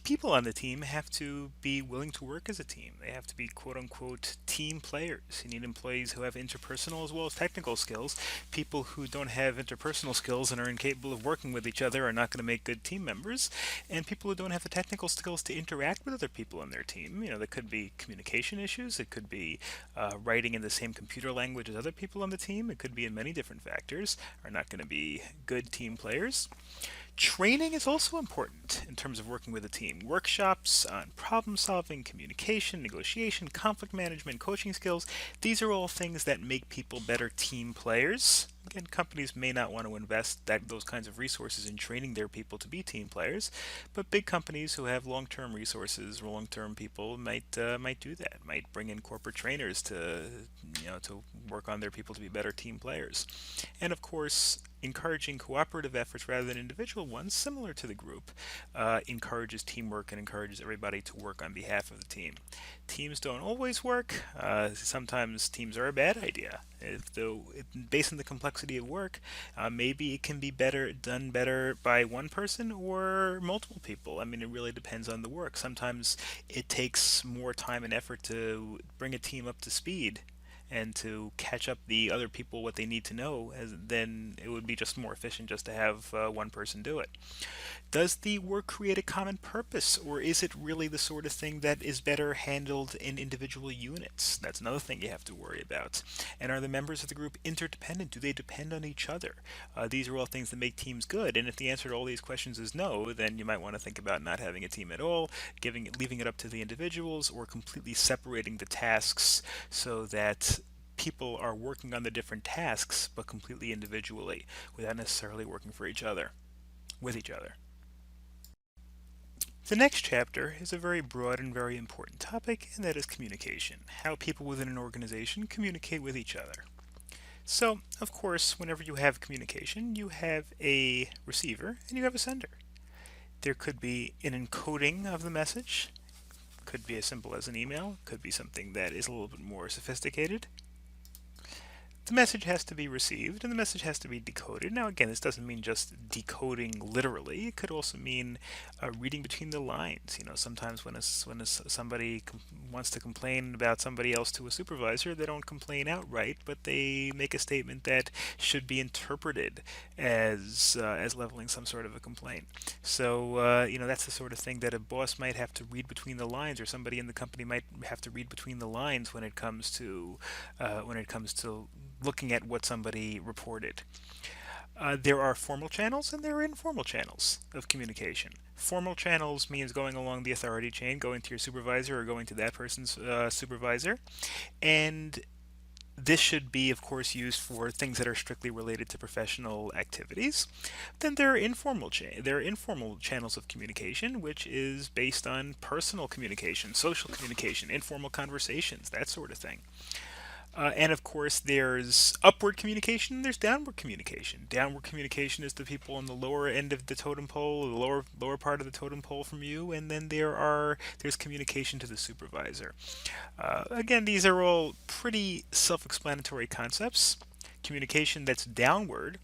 people on the team have to be willing to work as a team. They have to be quote-unquote team players. You need employees who have interpersonal as well as technical skills. People who don't have interpersonal skills and are incapable of working with each other are not going to make good team members. And people who don't have the technical skills to interact with other people on their team, there could be communication issues. It could be writing in the same computer language as other people on the team. It could be in many different factors, are not going to be good team players. Training is also important in terms of working with a team. Workshops on problem solving, communication, negotiation, conflict management, coaching skills, these are all things that make people better team players. Again, companies may not want to invest those kinds of resources in training their people to be team players, but big companies who have long-term resources or long-term people might do that. Might bring in corporate trainers to work on their people to be better team players. And of course, encouraging cooperative efforts rather than individual ones, similar to the group, encourages teamwork and encourages everybody to work on behalf of the team. Teams don't always work. Sometimes teams are a bad idea. Based on the complexity of work, maybe it can be done better by one person or multiple people. I mean, it really depends on the work. Sometimes it takes more time and effort to bring a team up to speed and to catch up the other people what they need to know, then it would be just more efficient just to have one person do it. Does the work create a common purpose, or is it really the sort of thing that is better handled in individual units? That's another thing you have to worry about. And are the members of the group interdependent? Do they depend on each other? These are all things that make teams good, and if the answer to all these questions is no, then you might want to think about not having a team at all, leaving it up to the individuals, or completely separating the tasks so that people are working on the different tasks but completely individually without necessarily working with each other. The next chapter is a very broad and very important topic, and that is communication, how people within an organization communicate with each other. So, of course, whenever you have communication, you have a receiver and you have a sender. There could be an encoding of the message, could be as simple as an email, could be something that is a little bit more sophisticated. The message has to be received and the message has to be decoded. Now again, this doesn't mean just decoding literally. It could also mean reading between the lines. Sometimes when somebody wants to complain about somebody else to a supervisor, they don't complain outright, but they make a statement that should be interpreted as leveling some sort of a complaint. So that's the sort of thing that a boss might have to read between the lines, or somebody in the company might have to read between the lines when it comes to looking at what somebody reported. There are formal channels and there are informal channels of communication. Formal channels means going along the authority chain, going to your supervisor or going to that person's supervisor. And this should be, of course, used for things that are strictly related to professional activities. Then there are informal channels of communication, which is based on personal communication, social communication, informal conversations, that sort of thing. And of course, there's upward communication and there's downward communication. Downward communication is the people on the lower end of the totem pole, the lower part of the totem pole from you, and then there's communication to the supervisor. Again, these are all pretty self-explanatory concepts. Communication that's downward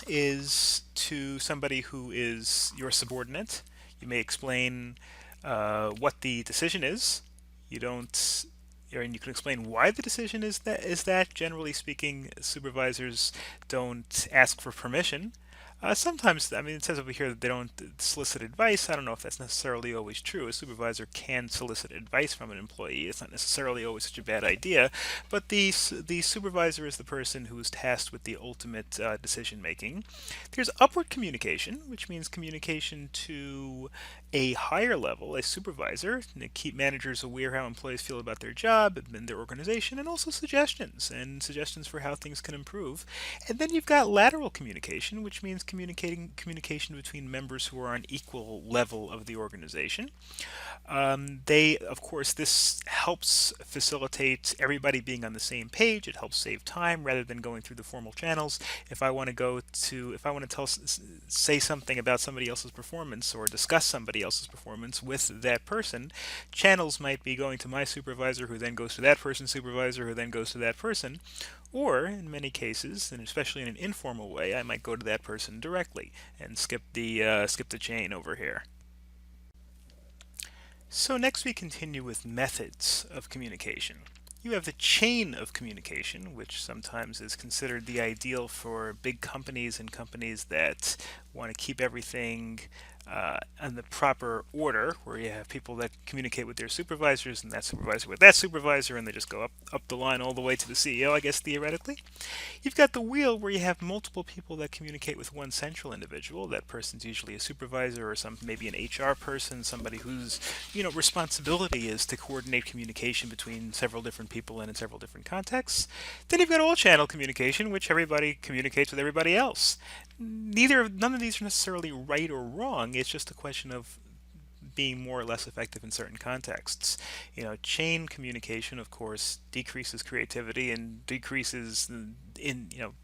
is to somebody who is your subordinate. You may explain what the decision is. And you can explain why the decision is that. Generally speaking, supervisors don't ask for permission. Sometimes, it says over here that they don't solicit advice. I don't know if that's necessarily always true. A supervisor can solicit advice from an employee. It's not necessarily always such a bad idea, but the supervisor is the person who is tasked with the ultimate decision making. There's upward communication, which means communication to a higher level, a supervisor, to keep managers aware how employees feel about their job and their organization, and also suggestions for how things can improve. And then you've got lateral communication, which means communication between members who are on equal level of the organization. Of course, this helps facilitate everybody being on the same page. It helps save time rather than going through the formal channels. If I want to say something about somebody else's performance or discuss somebody else's performance with that person, channels might be going to my supervisor, who then goes to that person's supervisor, who then goes to that person. Or, in many cases, and especially in an informal way, I might go to that person directly and skip the chain over here. So next we continue with methods of communication. You have the chain of communication, which sometimes is considered the ideal for big companies and companies that want to keep everything in the proper order, where you have people that communicate with their supervisors and that supervisor with that supervisor, and they just go up the line all the way to the CEO, I guess, theoretically. You've got the wheel, where you have multiple people that communicate with one central individual. That person's usually a supervisor or maybe an HR person, somebody whose responsibility is to coordinate communication between several different people and in several different contexts. Then you've got all-channel communication, which everybody communicates with everybody else. None of these are necessarily right or wrong. It's just a question of being more or less effective in certain contexts. Chain communication, of course, decreases creativity and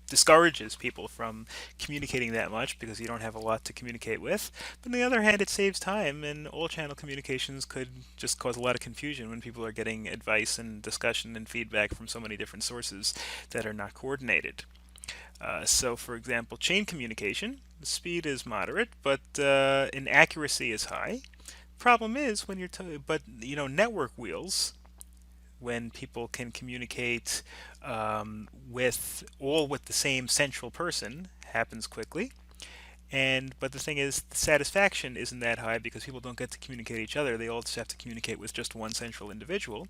discourages people from communicating that much because you don't have a lot to communicate with. But on the other hand, it saves time, and all-channel communications could just cause a lot of confusion when people are getting advice and discussion and feedback from so many different sources that are not coordinated. So, for example, chain communication, the speed is moderate, but inaccuracy is high. Problem is when network wheels, when people can communicate with the same central person, happens quickly. But the thing is, the satisfaction isn't that high because people don't get to communicate each other. They all just have to communicate with just one central individual.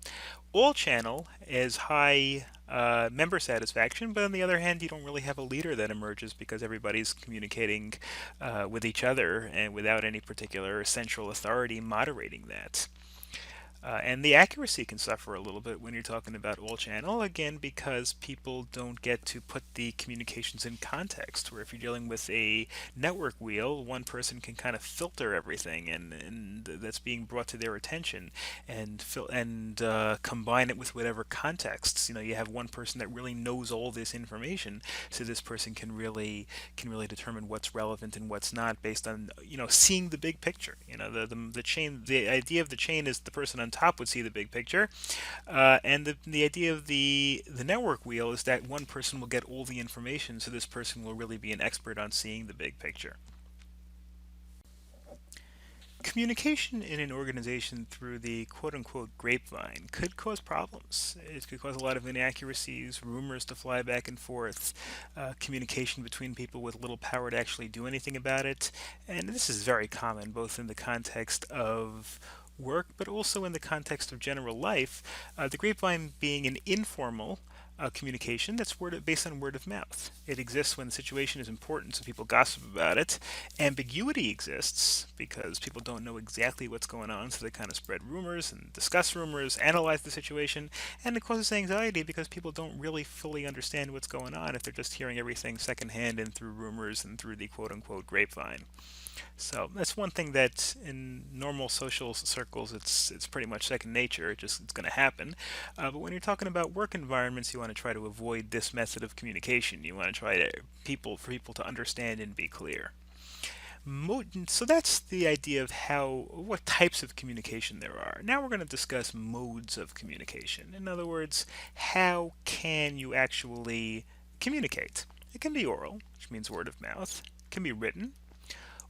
All channel is high member satisfaction, but on the other hand, you don't really have a leader that emerges because everybody's communicating with each other and without any particular central authority moderating that. And the accuracy can suffer a little bit when you're talking about all channel, again, because people don't get to put the communications in context, where if you're dealing with a network wheel, one person can kind of filter everything and that's being brought to their attention and combine it with whatever contexts. You have one person that really knows all this information, so this person can really determine what's relevant and what's not based on seeing the big picture. The chain. The idea of the chain is the person on top would see the big picture, and the idea of the network wheel is that one person will get all the information, so this person will really be an expert on seeing the big picture. Communication in an organization through the quote-unquote grapevine could cause problems. It could cause a lot of inaccuracies, rumors to fly back and forth, communication between people with little power to actually do anything about it, and this is very common both in the context of work, but also in the context of general life, the grapevine being an informal communication that's based on word of mouth. It exists when the situation is important, so people gossip about it. Ambiguity exists because people don't know exactly what's going on, so they kind of spread rumors and discuss rumors, analyze the situation, and it causes anxiety because people don't really fully understand what's going on if they're just hearing everything secondhand and through rumors and through the quote-unquote grapevine. So that's one thing that in normal social circles it's pretty much second nature. It's going to happen. But when you're talking about work environments, you want to try to avoid this method of communication. You want to try for people to understand and be clear. So that's the idea of what types of communication there are. Now we're going to discuss modes of communication. In other words, how can you actually communicate? It can be oral, which means word of mouth. It can be written.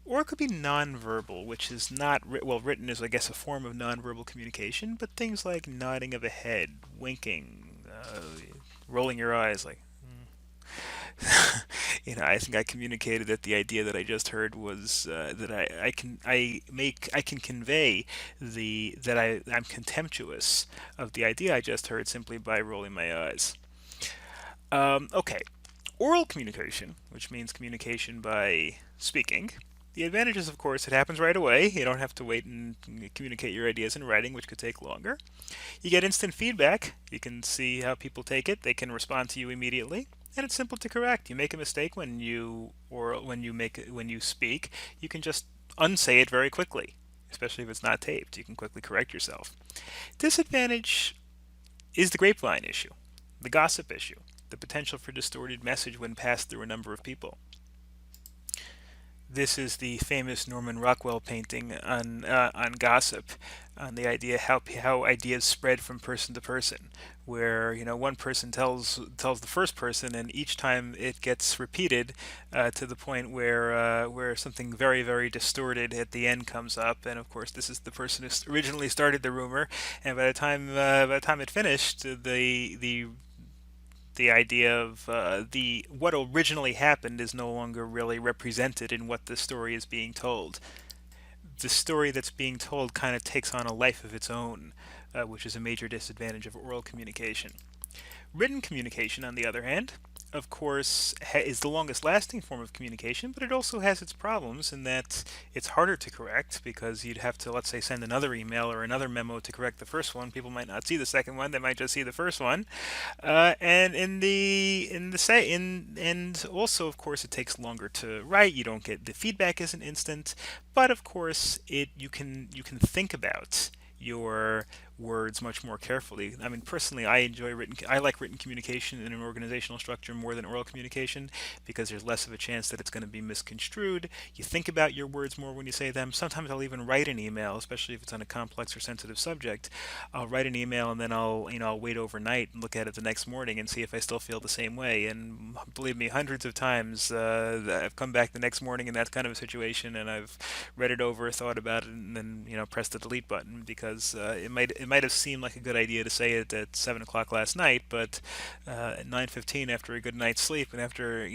Or it could be nonverbal, which is not, written is, I guess, a form of nonverbal communication, but things like nodding of a head, winking, rolling your eyes, like, I think I communicated that the idea that I just heard was that I can convey that I'm contemptuous of the idea I just heard simply by rolling my eyes. Okay, oral communication, which means communication by speaking. The advantage is, of course, it happens right away. You don't have to wait and communicate your ideas in writing, which could take longer. You get instant feedback. You can see how people take it. They can respond to you immediately. and it's simple to correct. You make a mistake when you speak, you can just unsay it very quickly, especially if it's not taped. You can quickly correct yourself. Disadvantage is the grapevine issue, the gossip issue, the potential for distorted message when passed through a number of people. This is the famous Norman Rockwell painting on gossip, on the idea how ideas spread from person to person, where one person tells the first person, and each time it gets repeated to the point where something very, very distorted at the end comes up, and of course this is the person who originally started the rumor, and by the time it finished, the idea of what originally happened is no longer really represented in what the story is being told. The story that's being told kind of takes on a life of its own, which is a major disadvantage of oral communication. Written communication, on the other hand, of course, is the longest lasting form of communication, but it also has its problems in that it's harder to correct because you'd have to, let's say, send another email or another memo to correct the first one. People might not see the second one; they might just see the first one. And also, of course, it takes longer to write. You don't get the feedback isn't instant, but of course, you can think about your words much more carefully. I mean, personally, I like written communication in an organizational structure more than oral communication because there's less of a chance that it's going to be misconstrued. You think about your words more when you say them. Sometimes I'll even write an email, especially if it's on a complex or sensitive subject. I'll write an email and then I'll wait overnight and look at it the next morning and see if I still feel the same way. And believe me, hundreds of times I've come back the next morning in that kind of a situation and I've read it over, thought about it, and then pressed the delete button because it might have seemed like a good idea to say it at 7 o'clock last night, but at 9:15 after a good night's sleep and after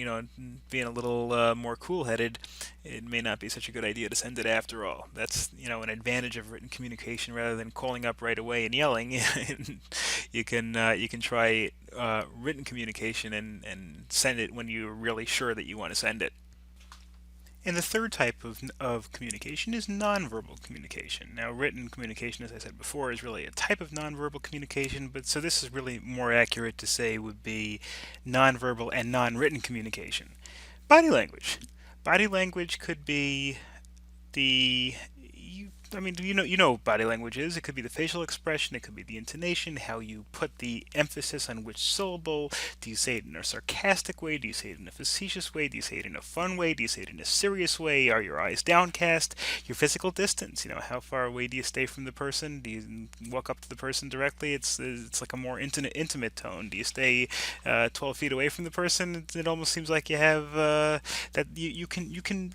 being a little more cool-headed, it may not be such a good idea to send it after all. That's an advantage of written communication rather than calling up right away and yelling. You can try written communication and send it when you're really sure that you want to send it. And the third type of communication is nonverbal communication. Now, written communication, as I said before, is really a type of nonverbal communication, but so this is really more accurate to say would be nonverbal and non-written communication. Body language. Body language could be you know what body language is. It could be the facial expression, it could be the intonation, how you put the emphasis on which syllable. Do you say it in a sarcastic way? Do you say it in a facetious way? Do you say it in a fun way? Do you say it in a serious way? Are your eyes downcast? Your physical distance, how far away do you stay from the person? Do you walk up to the person directly? It's like a more intimate tone. Do you stay 12 feet away from the person? It almost seems like you have that you can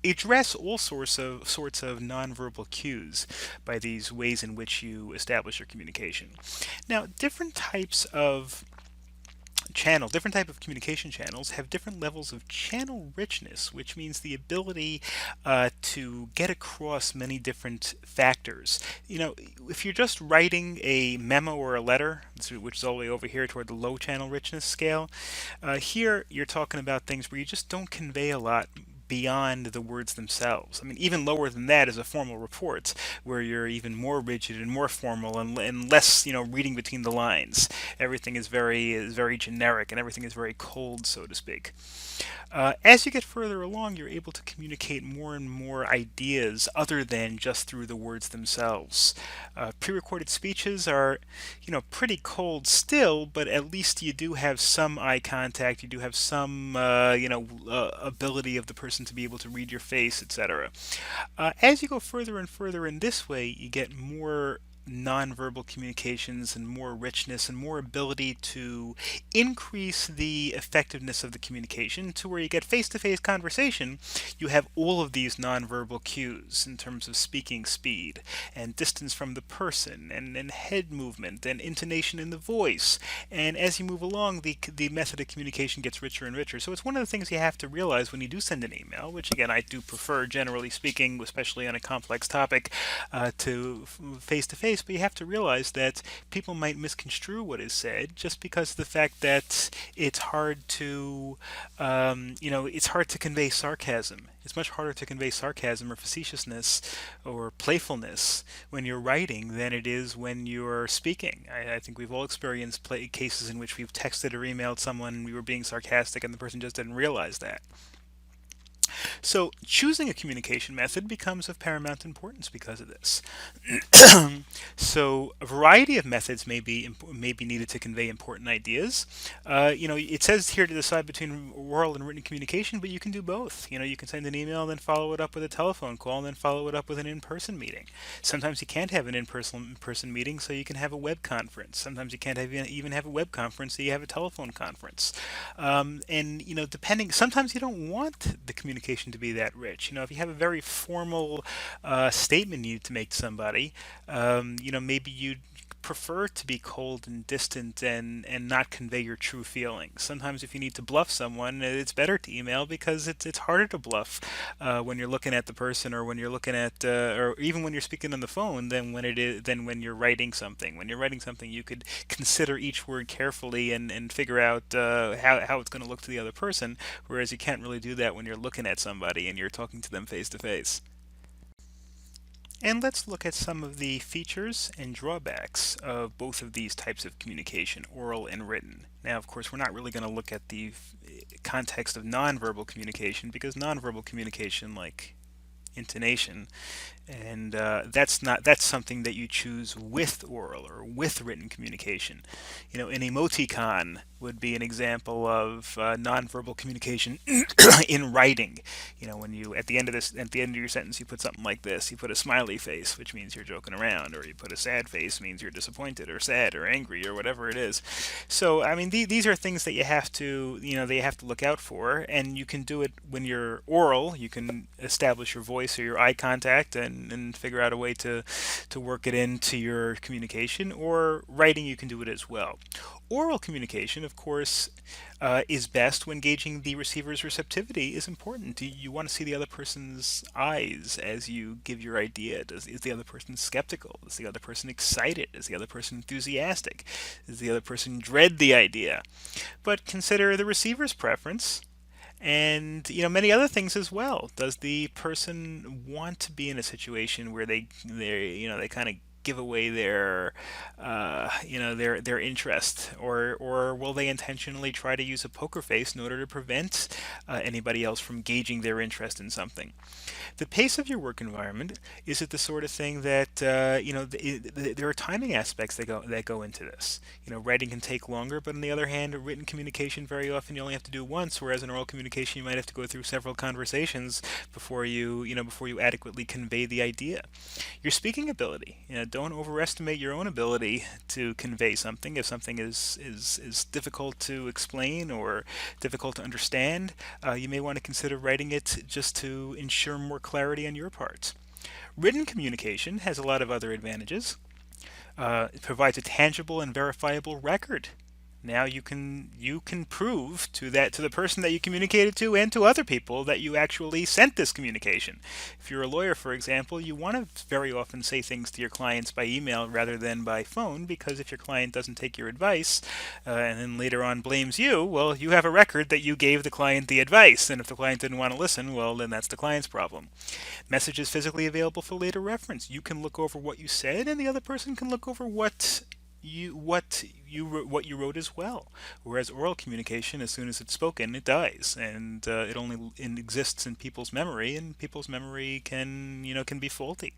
address all sorts of nonverbal cues by these ways in which you establish your communication. Now, different type of communication channels have different levels of channel richness, which means the ability to get across many different factors. If you're just writing a memo or a letter, which is all the way over here toward the low channel richness scale, here you're talking about things where you just don't convey a lot beyond the words themselves. I mean, even lower than that is a formal report, where you're even more rigid and more formal and less, reading between the lines. Everything is very generic and everything is very cold, so to speak. As you get further along, you're able to communicate more and more ideas other than just through the words themselves. Pre-recorded speeches are, pretty cold still, but at least you do have some eye contact. You do have some, ability of the person to be able to read your face, etc. As you go further and further in this way, you get more nonverbal communications and more richness and more ability to increase the effectiveness of the communication to where you get face-to-face conversation. You have all of these nonverbal cues in terms of speaking speed and distance from the person and head movement and intonation in the voice. And as you move along, the method of communication gets richer and richer. So it's one of the things you have to realize when you do send an email, which again I do prefer, generally speaking, especially on a complex topic, to face-to-face. But you have to realize that people might misconstrue what is said just because of the fact that it's hard to, it's hard to convey sarcasm It's much harder to convey sarcasm or facetiousness or playfulness when you're writing than it is when you're speaking. I think we've all experienced cases in which we've texted or emailed someone and we were being sarcastic and the person just didn't realize that. So choosing a communication method becomes of paramount importance because of this. So a variety of methods may be needed to convey important ideas. It says here to decide between oral and written communication, but you can do both. You can send an email and then follow it up with a telephone call and then follow it up with an in-person meeting. Sometimes you can't have an in-person meeting, so you can have a web conference. Sometimes you can't even have a web conference, so you have a telephone conference. Depending, sometimes you don't want the communication to be that rich. If you have a very formal statement you need to make to somebody, maybe you'd prefer to be cold and distant and not convey your true feelings. Sometimes if you need to bluff someone, it's better to email because it's harder to bluff when you're looking at the person, or when you're looking at or even when you're speaking on the phone than when you're writing something. When you're writing something, you could consider each word carefully and figure out how it's going to look to the other person, whereas you can't really do that when you're looking at somebody and you're talking to them face to face. And let's look at some of the features and drawbacks of both of these types of communication, oral and written. Now, of course, we're not really going to look at the context of nonverbal communication, because nonverbal communication, like intonation, and that's something that you choose with oral or with written communication. An emoticon would be an example of nonverbal communication in writing. When you at the end of your sentence, you put something like this. You put a smiley face, which means you're joking around, or you put a sad face, means you're disappointed or sad or angry or whatever it is. So I mean, these are things that you have to look out for, and you can do it when you're oral. You can establish your voice or your eye contact and figure out a way to work it into your communication. Or writing, you can do it as well. Oral communication, of course, is best when gauging the receiver's receptivity is important. You want to see the other person's eyes as you give your idea. Is the other person skeptical? Is the other person excited? Is the other person enthusiastic? Does the other person dread the idea? But consider the receiver's preference, and many other things as well. Does the person want to be in a situation where they kind of give away their interest, or will they intentionally try to use a poker face in order to prevent anybody else from gauging their interest in something? The pace of your work environment, is it the sort of thing that there are timing aspects that go into this. Writing can take longer, but on the other hand, written communication very often you only have to do once, whereas in oral communication you might have to go through several conversations before you adequately convey the idea. Your speaking ability, don't overestimate your own ability to convey something. If something is difficult to explain or difficult to understand, you may want to consider writing it just to ensure more clarity on your part. Written communication has a lot of other advantages. It provides a tangible and verifiable record. Now you can prove to the person that you communicated to and to other people that you actually sent this communication. If you're a lawyer, for example, you want to very often say things to your clients by email rather than by phone, because if your client doesn't take your advice and then later on blames you, well, you have a record that you gave the client the advice, and if the client didn't want to listen, well, then that's the client's problem. Message is physically available for later reference. You can look over what you said, and the other person can look over what you wrote as well. Whereas oral communication, as soon as it's spoken, it dies, and it only exists in people's memory, and people's memory can be faulty.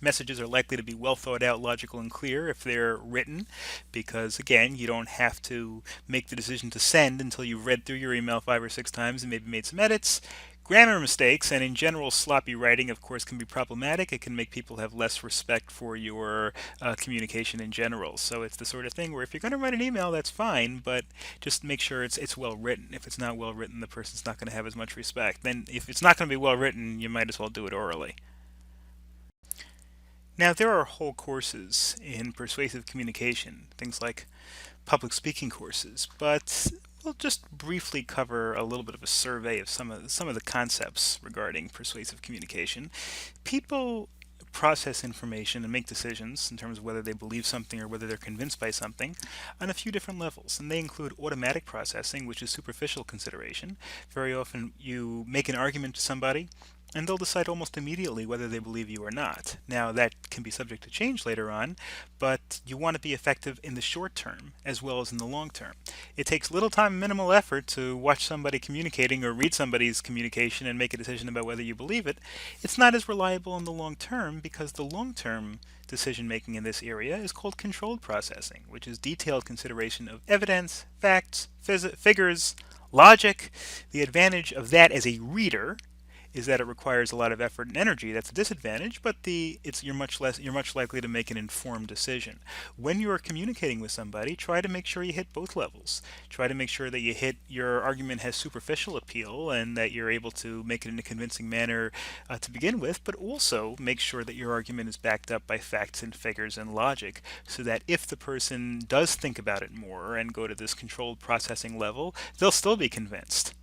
Messages are likely to be well thought out, logical, and clear if they're written, because again, you don't have to make the decision to send until you've read through your email 5 or 6 times and maybe made some edits. Grammar mistakes and, in general, sloppy writing, of course, can be problematic. It can make people have less respect for your communication in general. So it's the sort of thing where if you're going to write an email, that's fine, but just make sure it's well written. If it's not well written, the person's not going to have as much respect. Then if it's not going to be well written, you might as well do it orally. Now, there are whole courses in persuasive communication, things like public speaking courses, but we'll just briefly cover a little bit of a survey of some of the concepts regarding persuasive communication. People process information and make decisions in terms of whether they believe something or whether they're convinced by something on a few different levels. And they include automatic processing, which is superficial consideration. Very often you make an argument to somebody and they'll decide almost immediately whether they believe you or not. Now, that can be subject to change later on, but you want to be effective in the short term as well as in the long term. It takes little time and minimal effort to watch somebody communicating or read somebody's communication and make a decision about whether you believe it. It's not as reliable in the long term because the long-term decision making in this area is called controlled processing, which is detailed consideration of evidence, facts, figures, logic. The advantage of that as a reader is that it requires a lot of effort and energy. That's a disadvantage, but you're much likely to make an informed decision. When you are communicating with somebody, try to make sure you hit both levels. Try to make sure that your argument has superficial appeal and that you're able to make it in a convincing manner to begin with, but also make sure that your argument is backed up by facts and figures and logic, so that if the person does think about it more and go to this controlled processing level, they'll still be convinced.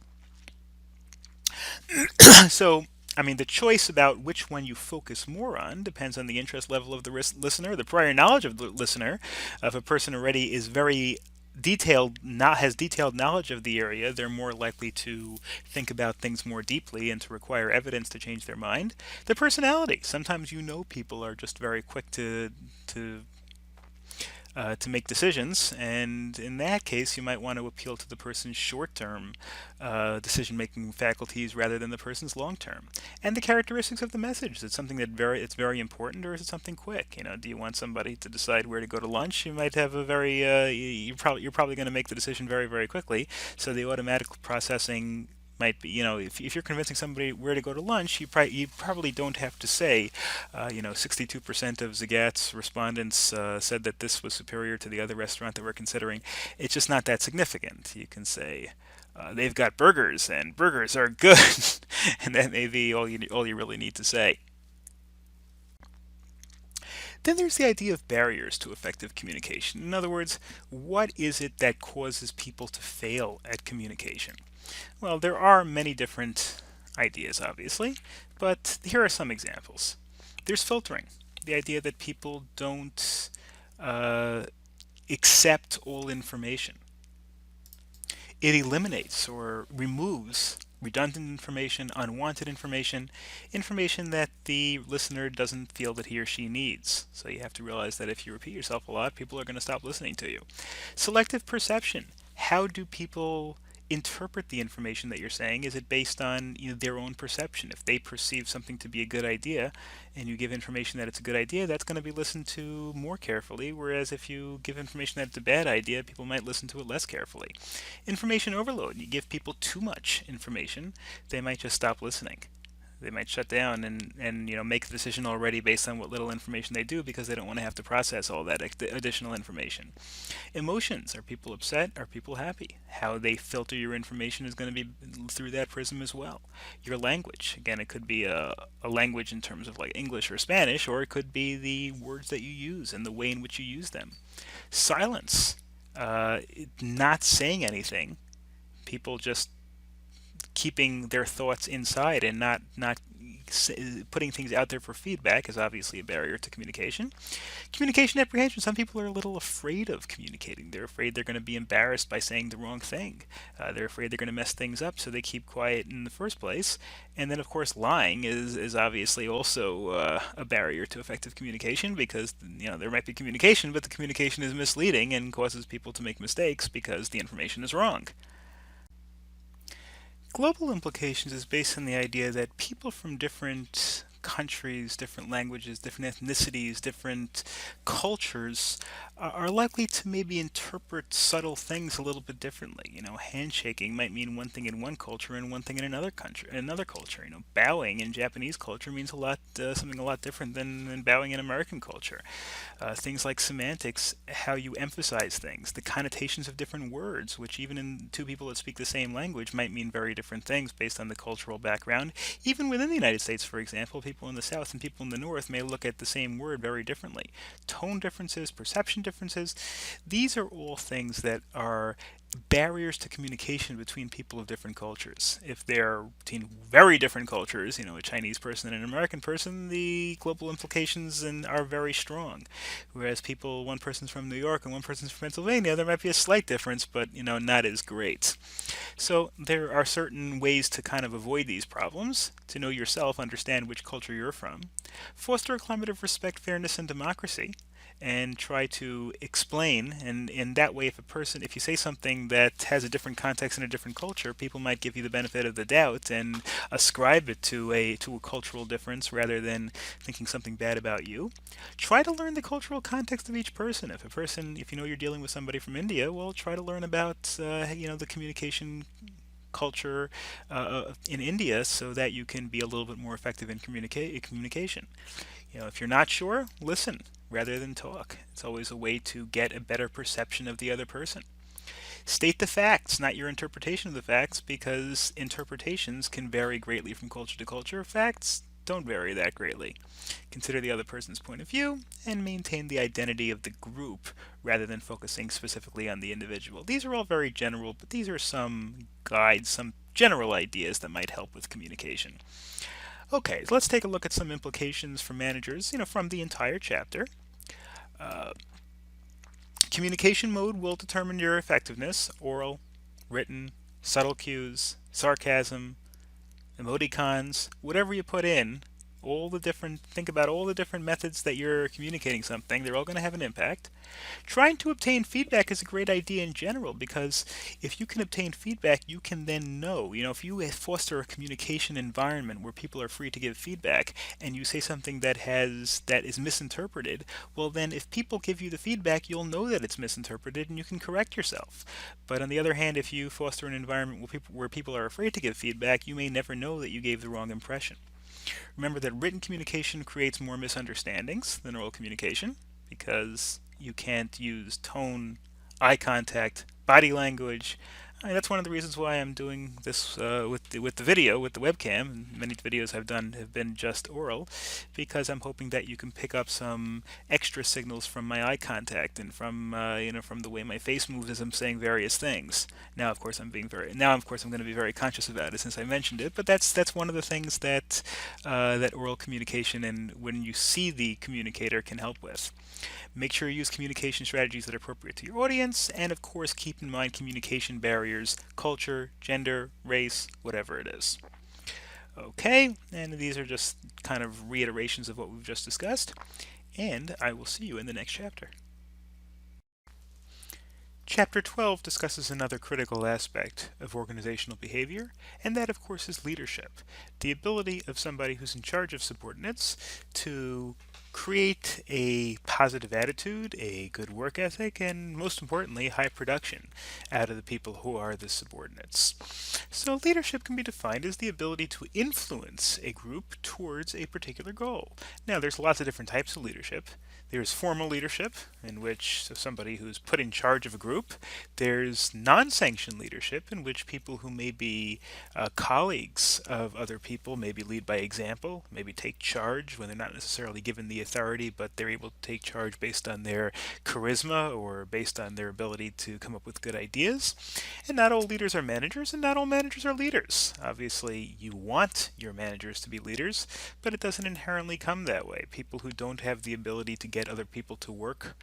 So, I mean, the choice about which one you focus more on depends on the interest level of the listener, the prior knowledge of the listener. If a person already is very has detailed knowledge of the area, they're more likely to think about things more deeply and to require evidence to change their mind. The personality. Sometimes people are just very quick to make decisions, and in that case you might want to appeal to the person's short-term decision-making faculties rather than the person's long-term. And the characteristics of the message. Is it something it's very important, or is it something quick? Do you want somebody to decide where to go to lunch? You might have a very you're probably going to make the decision very, very quickly. So the automatic processing might be, if you're convincing somebody where to go to lunch, you probably don't have to say, 62% of Zagat's respondents said that this was superior to the other restaurant that we're considering. It's just not that significant. You can say, they've got burgers, and burgers are good, and that may be all you really need to say. Then there's the idea of barriers to effective communication. In other words, what is it that causes people to fail at communication? Well, there are many different ideas, obviously, but here are some examples. There's filtering, the idea that people don't accept all information. It eliminates or removes redundant information, unwanted information, information that the listener doesn't feel that he or she needs. So you have to realize that if you repeat yourself a lot, people are going to stop listening to you. Selective perception. How do people interpret the information that you're saying? Is it based on their own perception? If they perceive something to be a good idea and you give information that it's a good idea, that's going to be listened to more carefully, whereas if you give information that it's a bad idea, people might listen to it less carefully. Information overload. You give people too much information, they might just stop listening. They might shut down and make the decision already based on what little information they do because they don't want to have to process all that additional information. Emotions. Are people upset? Are people happy? How they filter your information is going to be through that prism as well. Your language. Again, it could be a language in terms of like English or Spanish, or it could be the words that you use and the way in which you use them. Silence. Not saying anything. People just keeping their thoughts inside and not putting things out there for feedback is obviously a barrier to communication. Communication apprehension. Some people are a little afraid of communicating. They're afraid they're going to be embarrassed by saying the wrong thing. They're afraid they're going to mess things up, so they keep quiet in the first place. And then, of course, lying is obviously also a barrier to effective communication because there might be communication, but the communication is misleading and causes people to make mistakes because the information is wrong. Global implications is based on the idea that people from different countries, different languages, different ethnicities, different cultures are likely to maybe interpret subtle things a little bit differently. Handshaking might mean one thing in one culture and one thing in another culture. Bowing in Japanese culture means something a lot different than bowing in American culture. Things like semantics, how you emphasize things, the connotations of different words, which even in two people that speak the same language might mean very different things based on the cultural background. Even within the United States, for example, people in the South and people in the North may look at the same word very differently. Tone differences, perception differences, these are all things that are barriers to communication between people of different cultures. If they're between very different cultures, a Chinese person and an American person, the global implications are very strong. Whereas one person's from New York and one person's from Pennsylvania, there might be a slight difference, but not as great. So there are certain ways to kind of avoid these problems, to know yourself, understand which culture you're from, foster a climate of respect, fairness, and democracy, and try to explain. And in that way, if you say something that has a different context in a different culture, people might give you the benefit of the doubt and ascribe it to a cultural difference rather than thinking something bad about you. Try to learn the cultural context of each person. If you're dealing with somebody from India, well, try to learn about the communication culture in India, so that you can be a little bit more effective in communication. If you're not sure, listen rather than talk. It's always a way to get a better perception of the other person. State the facts, not your interpretation of the facts, because interpretations can vary greatly from culture to culture. Facts don't vary that greatly. Consider the other person's point of view and maintain the identity of the group rather than focusing specifically on the individual. These are all very general, but these are some guides, some general ideas that might help with communication. Okay, so let's take a look at some implications for managers, from the entire chapter. Communication mode will determine your effectiveness: oral, written, subtle cues, sarcasm, emoticons, whatever you put in. Think about all the different methods that you're communicating something. They're all going to have an impact. Trying to obtain feedback is a great idea in general, because if you can obtain feedback, you can then know. If you foster a communication environment where people are free to give feedback, and you say something that is misinterpreted, well then if people give you the feedback, you'll know that it's misinterpreted and you can correct yourself. But on the other hand, if you foster an environment where people are afraid to give feedback, you may never know that you gave the wrong impression. Remember that written communication creates more misunderstandings than oral communication, because you can't use tone, eye contact, body language. That's one of the reasons why I'm doing this with the video, with the webcam. Many videos I've done have been just oral, because I'm hoping that you can pick up some extra signals from my eye contact and from from the way my face moves as I'm saying various things. Now, of course, I'm going to be very conscious about it since I mentioned it. But that's one of the things that that oral communication and when you see the communicator can help with. Make sure you use communication strategies that are appropriate to your audience, and of course keep in mind communication barriers: culture, gender, race, whatever it is. Okay, and these are just kind of reiterations of what we've just discussed, and I will see you in the next chapter. Chapter 12 discusses another critical aspect of organizational behavior, and that, of course, is leadership. The ability of somebody who's in charge of subordinates to create a positive attitude, a good work ethic, and most importantly, high production out of the people who are the subordinates. So leadership can be defined as the ability to influence a group towards a particular goal. Now, there's lots of different types of leadership. There's formal leadership, in which somebody who's put in charge of a group. There's non-sanctioned leadership, in which people who may be colleagues of other people maybe lead by example, maybe take charge when they're not necessarily given the authority, but they're able to take charge based on their charisma or based on their ability to come up with good ideas. And not all leaders are managers, and not all managers are leaders. Obviously, you want your managers to be leaders, but it doesn't inherently come that way. People who don't have the ability to get other people to work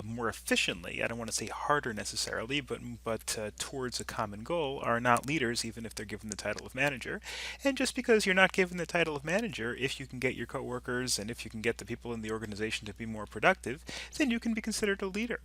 more efficiently, I don't want to say harder necessarily, but towards a common goal, are not leaders, even if they're given the title of manager. And just because you're not given the title of manager, if you can get your coworkers and if you can get the people in the organization to be more productive, then you can be considered a leader.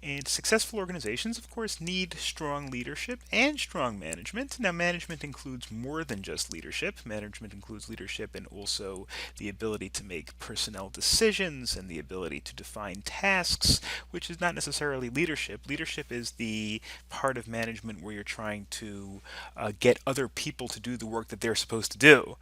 And successful organizations, of course, need strong leadership and strong management. Now, management includes more than just leadership. Management includes leadership and also the ability to make personnel decisions and the ability to define tasks, which is not necessarily leadership. Leadership is the part of management where you're trying to get other people to do the work that they're supposed to do,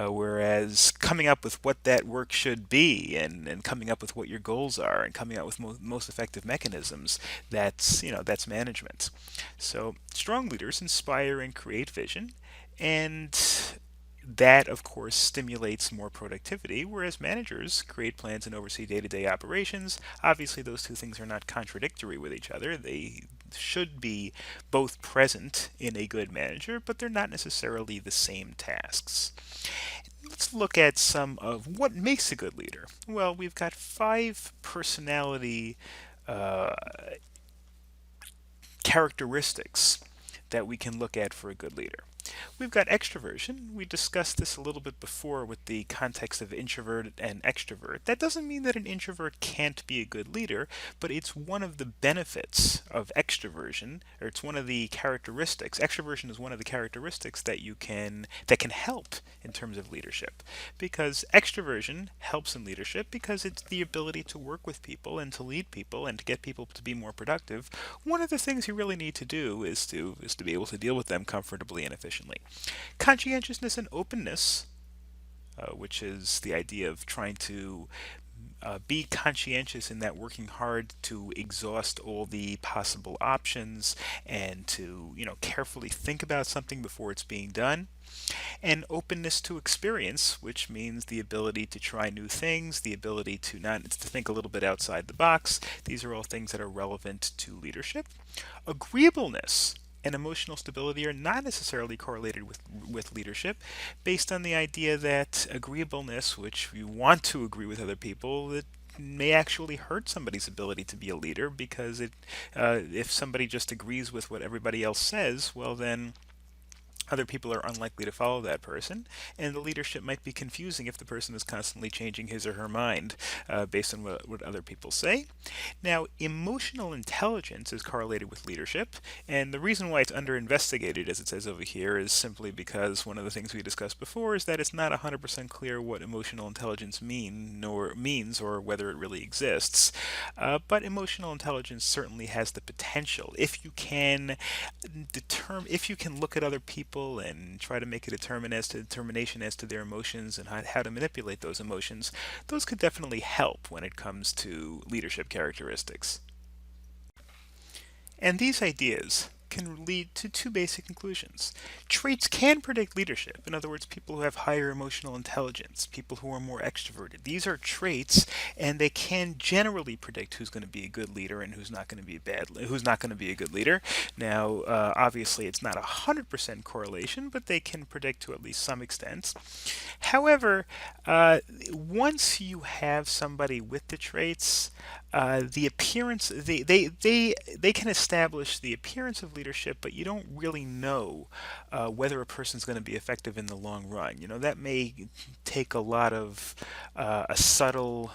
whereas coming up with what that work should be and coming up with what your goals are and coming up with most effective mechanisms, that's management. So strong leaders inspire and create vision, and that, of course, stimulates more productivity, whereas managers create plans and oversee day-to-day operations. Obviously, those two things are not contradictory with each other. They should be both present in a good manager, but they're not necessarily the same tasks. Let's look at some of what makes a good leader. Well, we've got 5 personality characteristics that we can look at for a good leader. We've got extroversion. We discussed this a little bit before with the context of introvert and extrovert. That doesn't mean that an introvert can't be a good leader, but it's one of the benefits of extroversion, or it's one of the characteristics. Extroversion is one of the characteristics that can help in terms of leadership, because extroversion helps in leadership because it's the ability to work with people and to lead people and to get people to be more productive. One of the things you really need to do is to be able to deal with them comfortably and efficiently. Conscientiousness and openness, which is the idea of trying to be conscientious in that working hard to exhaust all the possible options and to carefully think about something before it's being done. And openness to experience, which means the ability to try new things, the ability to think a little bit outside the box. These are all things that are relevant to leadership. Agreeableness and emotional stability are not necessarily correlated with leadership, based on the idea that agreeableness, which you want to agree with other people, it may actually hurt somebody's ability to be a leader, because if somebody just agrees with what everybody else says, well then other people are unlikely to follow that person, and the leadership might be confusing if the person is constantly changing his or her mind based on what other people say. Now, emotional intelligence is correlated with leadership, and the reason why it's under-investigated, as it says over here, is simply because one of the things we discussed before is that it's not 100% clear what emotional intelligence means or whether it really exists. But emotional intelligence certainly has the potential. If you can look at other people and try to make a determination as to their emotions and how to manipulate those emotions, those could definitely help when it comes to leadership characteristics. And these ideas can lead to 2 basic conclusions. Traits can predict leadership. In other words, people who have higher emotional intelligence, people who are more extroverted. These are traits, and they can generally predict who's going to be a good leader and who's not going to be a good leader. Now, obviously, it's not 100% correlation, but they can predict to at least some extent. However, once you have somebody with the traits, the appearance they can establish the appearance of leadership, but you don't really know whether a person's going to be effective in the long run. That may take a lot of a subtle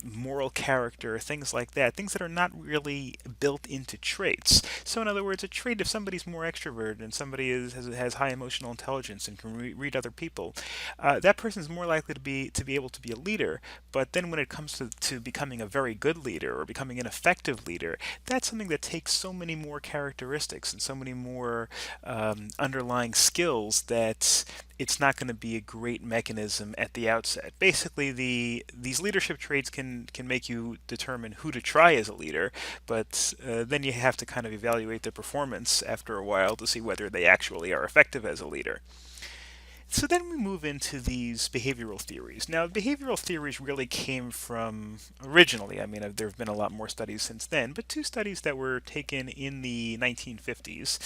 moral character, things like that, things that are not really built into traits. So in other words, a trait, if somebody's more extroverted and somebody has high emotional intelligence and can read other people, that person's more likely to be able to be a leader. But then when it comes to becoming a very good leader or becoming an effective leader, that's something that takes so many more characteristics and so many more underlying skills that it's not going to be a great mechanism at the outset. Basically, these leadership traits can make you determine who to try as a leader, but then you have to kind of evaluate their performance after a while to see whether they actually are effective as a leader. So then we move into these behavioral theories. Now, behavioral theories really came from, originally, there have been a lot more studies since then, but 2 studies that were taken in the 1950s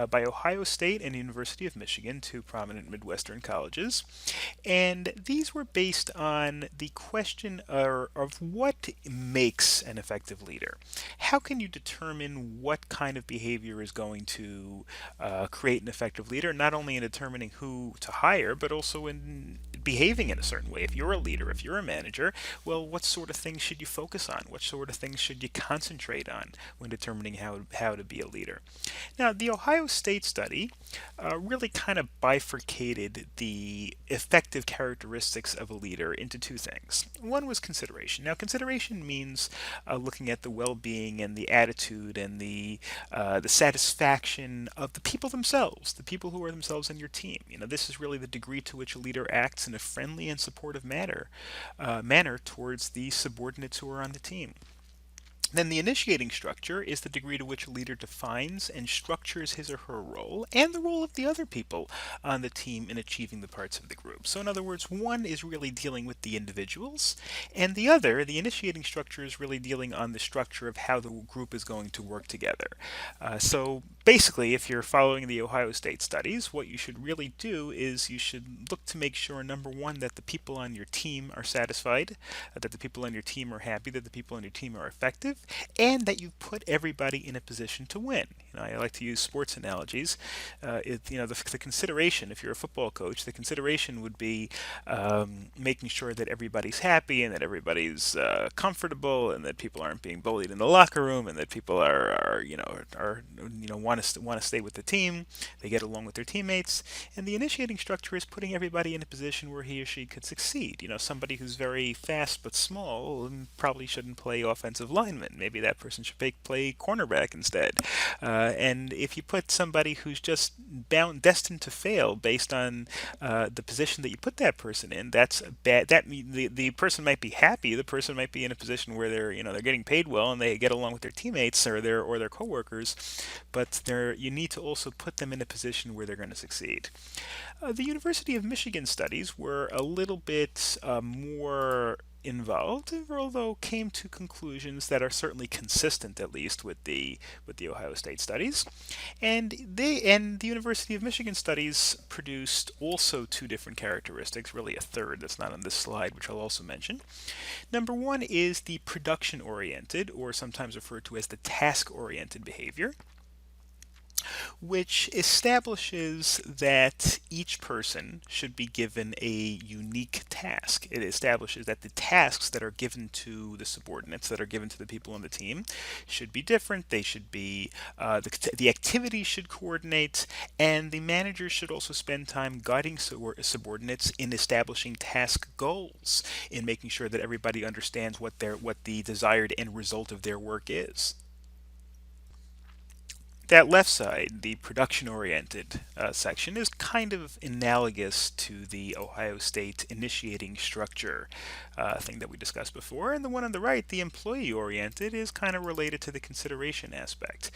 by Ohio State and University of Michigan, 2 prominent Midwestern colleges. And these were based on the question of what makes an effective leader. How can you determine what kind of behavior is going to create an effective leader, not only in determining who to hire, but also in behaving in a certain way. If you're a leader, if you're a manager, well, what sort of things should you focus on? What sort of things should you concentrate on when determining how to be a leader? Now, the Ohio State study really kind of bifurcated the effective characteristics of a leader into 2 things. One was consideration. Now, consideration means looking at the well-being and the attitude and the satisfaction of the people themselves, the people who are themselves in your team. This is really the degree to which a leader acts in a friendly and supportive manner towards the subordinates who are on the team. Then the initiating structure is the degree to which a leader defines and structures his or her role and the role of the other people on the team in achieving the parts of the group. So in other words, one is really dealing with the individuals, and the other, the initiating structure, is really dealing on the structure of how the group is going to work together. So basically, if you're following the Ohio State studies, what you should really do is you should look to make sure, number one, that the people on your team are satisfied, that the people on your team are happy, that the people on your team are effective, and that you put everybody in a position to win. I like to use sports analogies. The consideration, if you're a football coach, the consideration would be making sure that everybody's happy and that everybody's comfortable and that people aren't being bullied in the locker room and that people are want to stay with the team. They get along with their teammates. And the initiating structure is putting everybody in a position where he or she could succeed. Somebody who's very fast but small probably shouldn't play offensive lineman. Maybe that person should play cornerback instead. And if you put somebody who's just destined to fail based on the position that you put that person in, that's bad. The person might be happy. The person might be in a position where they're getting paid well and they get along with their teammates or their coworkers, but you need to also put them in a position where they're going to succeed. The University of Michigan studies were a little bit more involved, although came to conclusions that are certainly consistent, at least, with the Ohio State studies. And the University of Michigan studies produced also two different characteristics, really a third that's not on this slide, which I'll also mention. Number one is the production-oriented, or sometimes referred to as the task-oriented behavior, which establishes that each person should be given a unique task. It establishes that the tasks that are given to the subordinates, that are given to the people on the team, should be different. They should be, the activities should coordinate, and the manager should also spend time guiding subordinates in establishing task goals, in making sure that everybody understands what the desired end result of their work is. That left side, the production-oriented section, is kind of analogous to the Ohio State initiating structure thing that we discussed before. And the one on the right, the employee-oriented, is kind of related to the consideration aspect.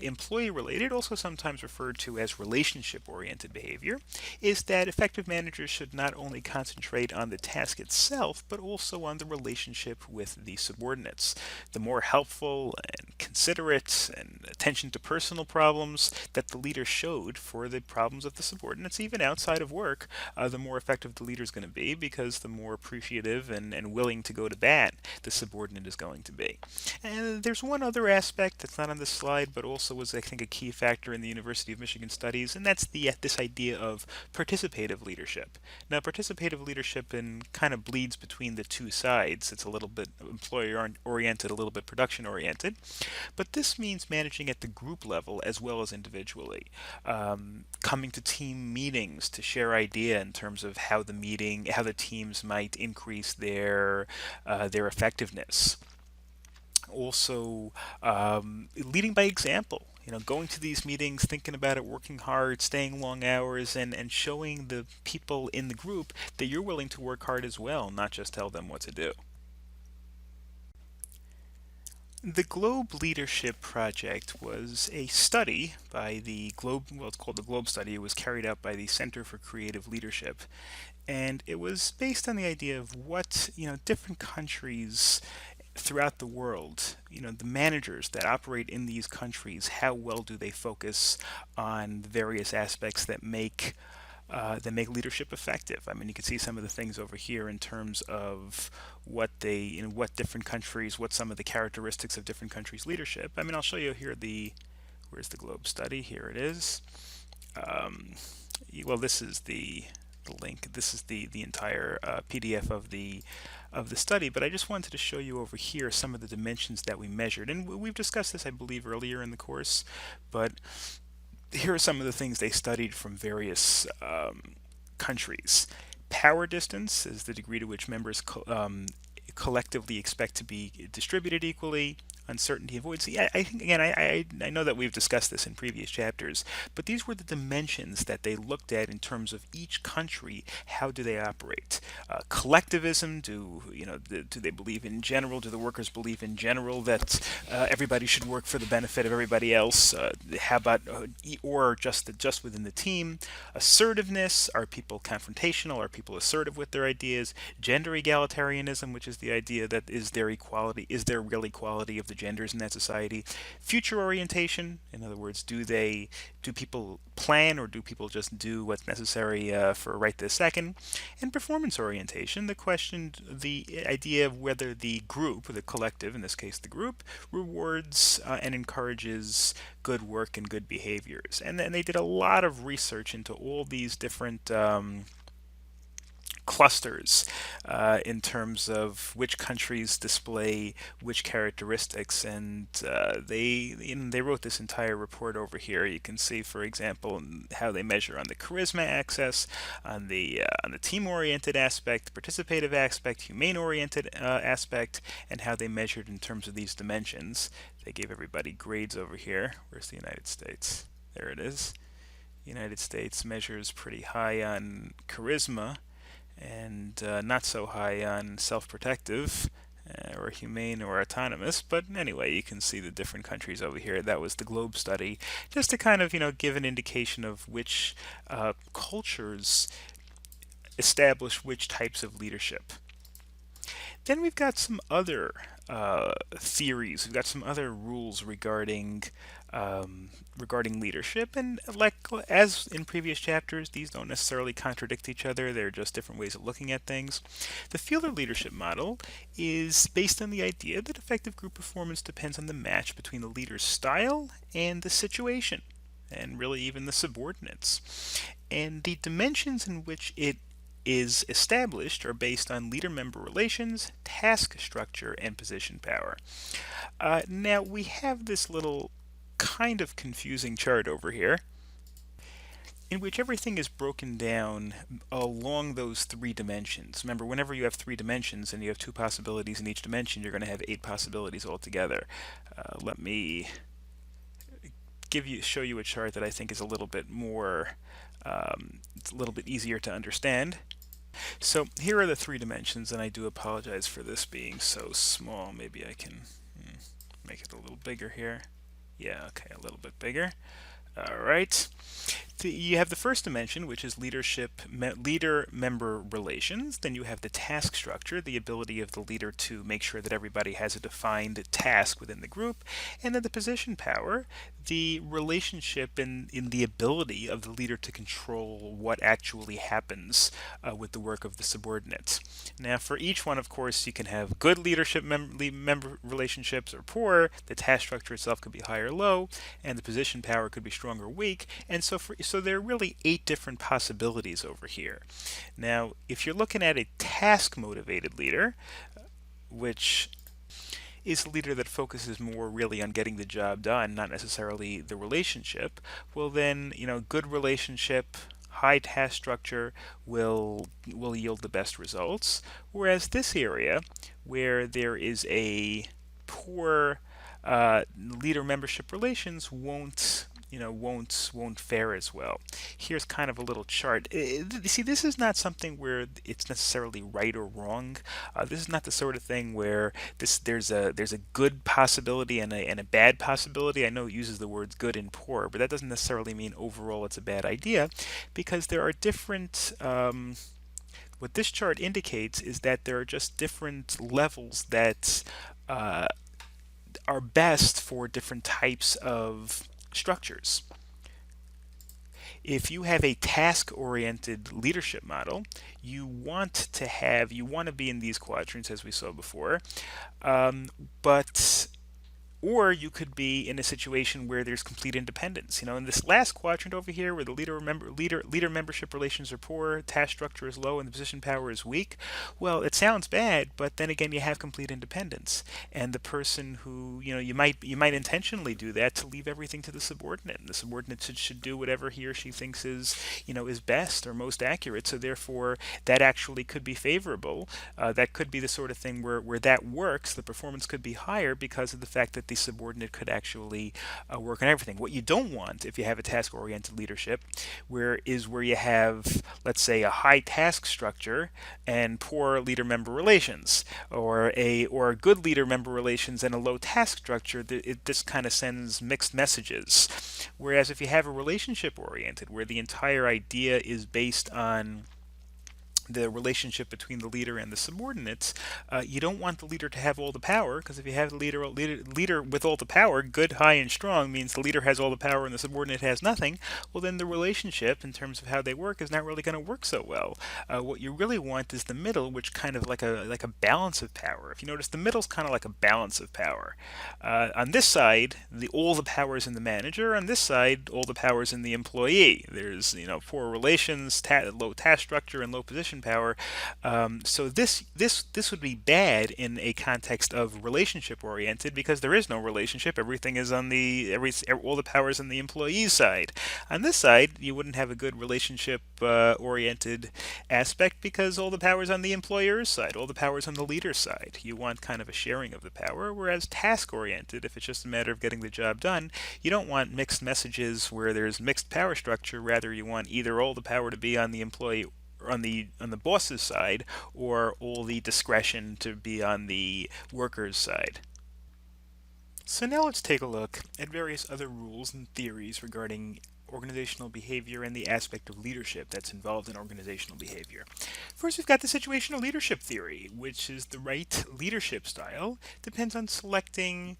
Employee-related, also sometimes referred to as relationship-oriented behavior, is that effective managers should not only concentrate on the task itself, but also on the relationship with the subordinates. The more helpful and considerate and attention to personal problems that the leader showed for the problems of the subordinates, even outside of work, the more effective the leader is going to be, because the more appreciative and willing to go to bat the subordinate is going to be. And there's one other aspect that's not on this slide, but also was, I think, a key factor in the University of Michigan studies, and that's this idea of participative leadership. Now, participative leadership kind of bleeds between the two sides. It's a little bit employer-oriented, a little bit production-oriented, but this means managing at the group level as well as individually. Coming to team meetings to share idea in terms of how the teams might increase their effectiveness. Also, leading by example. Going to these meetings, thinking about it, working hard, staying long hours, and showing the people in the group that you're willing to work hard as well, not just tell them what to do. The Globe Leadership Project was a study by the Globe, it's called the Globe Study. It was carried out by the Center for Creative Leadership, and it was based on the idea of what, different countries throughout the world, the managers that operate in these countries, how well do they focus on various aspects that make leadership effective. I mean, you can see some of the things over here in terms of what different countries, what some of the characteristics of different countries' leadership. I mean, I'll show you here where's the Globe study? Here it is. Well, this is the link. This is the entire PDF of the study, but I just wanted to show you over here some of the dimensions that we measured. And we've discussed this, I believe, earlier in the course, but here are some of the things they studied from various countries. Power distance is the degree to which members collectively expect to be distributed equally. uncertainty, avoidance. Yeah, I think, again, I know that we've discussed this in previous chapters, but these were the dimensions that they looked at in terms of each country. How do they operate? Collectivism, do they believe in general? Do the workers believe in general that everybody should work for the benefit of everybody else? How about or just within the team? Assertiveness, are people confrontational? Are people assertive with their ideas? Gender egalitarianism, which is the idea that is there real equality of the genders in that society? Future orientation, in other words, do people plan, or do people just do what's necessary for right this second? And performance orientation, the idea of whether the group, or the collective, in this case the group, rewards and encourages good work and good behaviors. And then they did a lot of research into all these different clusters in terms of which countries display which characteristics, and they wrote this entire report over here. You can see, for example, how they measure on the charisma axis, on the team-oriented aspect, participative aspect, humane-oriented aspect, and how they measured in terms of these dimensions. They gave everybody grades over here. Where's the United States? There it is. The United States measures pretty high on charisma, and not so high on self-protective or humane or autonomous. But anyway, you can see the different countries over here. That was the Globe study, just to kind of give an indication of which cultures establish which types of leadership. Then we've got some other theories. We've got some other rules regarding leadership, and as in previous chapters, these don't necessarily contradict each other. They're just different ways of looking at things. The Fielder leadership model is based on the idea that effective group performance depends on the match between the leader's style and the situation, and really even the subordinates. And the dimensions in which it is established are based on leader-member relations, task structure, and position power. Now we have this little kind of confusing chart over here in which everything is broken down along those three dimensions. Remember, whenever you have three dimensions and you have two possibilities in each dimension, you're going to have 8 possibilities altogether. Let me show you a chart that I think is a little bit more, it's a little bit easier to understand. So here are the 3 dimensions, and I do apologize for this being so small. Maybe I can make it a little bigger here. Yeah, okay, a little bit bigger. All right. You have the first dimension, which is leader-member relations. Then you have the task structure, the ability of the leader to make sure that everybody has a defined task within the group. And then the position power, the relationship in the ability of the leader to control what actually happens with the work of the subordinates. Now, for each one, of course, you can have good leadership member relationships or poor. The task structure itself could be high or low, and the position power could be strong or weak. And so there are really 8 different possibilities over here. Now, if you're looking at a task-motivated leader, which is a leader that focuses more really on getting the job done, not necessarily the relationship, well then, good relationship, high task structure will yield the best results. Whereas this area, where there is a poor leader membership relations, won't fare as well. Here's kind of a little chart. See, this is not something where it's necessarily right or wrong. This is not the sort of thing where there's a good possibility and a bad possibility. I know it uses the words good and poor, but that doesn't necessarily mean overall it's a bad idea, because there are different what this chart indicates is that there are just different levels that are best for different types of structures. If you have a task-oriented leadership model, you want to be in these quadrants, as we saw before, but Or you could be in a situation where there's complete independence. In this last quadrant over here, where the leader membership relations are poor, task structure is low, and the position power is weak. Well, it sounds bad, but then again, you have complete independence, and the person who you might intentionally do that to leave everything to the subordinate, and the subordinate should do whatever he or she thinks is best or most accurate. So therefore, that actually could be favorable. That could be the sort of thing where that works. The performance could be higher because of the fact that the subordinate could actually work on everything. What you don't want, if you have a task-oriented leadership, where you have, let's say, a high task structure and poor leader-member relations, or a good leader-member relations and a low task structure. This kind of sends mixed messages. Whereas if you have a relationship-oriented, where the entire idea is based on the relationship between the leader and the subordinates, you don't want the leader to have all the power, because if you have the leader with all the power, good, high, and strong, means the leader has all the power and the subordinate has nothing. Well, then the relationship, in terms of how they work, is not really going to work so well. What you really want is the middle, which kind of like a balance of power. If you notice, the middle's kind of like a balance of power. On this side, all the power is in the manager. On this side, all the power is in the employee. There's poor relations, low task structure, and low position power. So this would be bad in a context of relationship oriented, because there is no relationship. Everything is on all the power is on the employee's side. On this side, you wouldn't have a good relationship oriented aspect, because all the power is on the employer's side. All the power is on the leader's side. You want kind of a sharing of the power. Whereas task oriented, if it's just a matter of getting the job done, you don't want mixed messages where there's mixed power structure. Rather, you want either all the power to be on the employee, on the boss's side, or all the discretion to be on the worker's side. So now let's take a look at various other rules and theories regarding organizational behavior and the aspect of leadership that's involved in organizational behavior. First, we've got the situational leadership theory, which is the right leadership style depends on selecting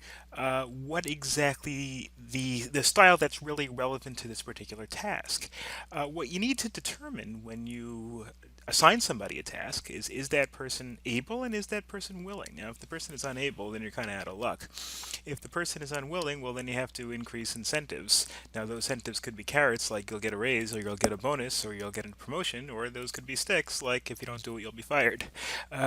what exactly the style that's really relevant to this particular task. What you need to determine when you assign somebody a task is that person able and is that person willing? Now, if the person is unable, then you're kind of out of luck. If the person is unwilling, well, then you have to increase incentives. Now, those incentives could be carrots, like you'll get a raise, or you'll get a bonus, or you'll get a promotion, or those could be sticks, like if you don't do it, you'll be fired.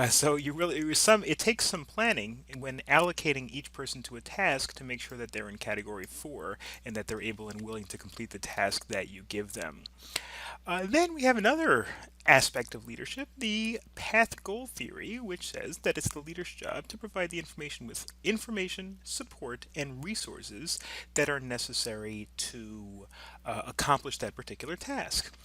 So it takes some planning when allocating each person to a task to make sure that they're in category 4 and that they're able and willing to complete the task that you give them. Then we have another aspect of leadership, the path goal theory, which says that it's the leader's job to provide the information, support, and resources that are necessary to accomplish that particular task.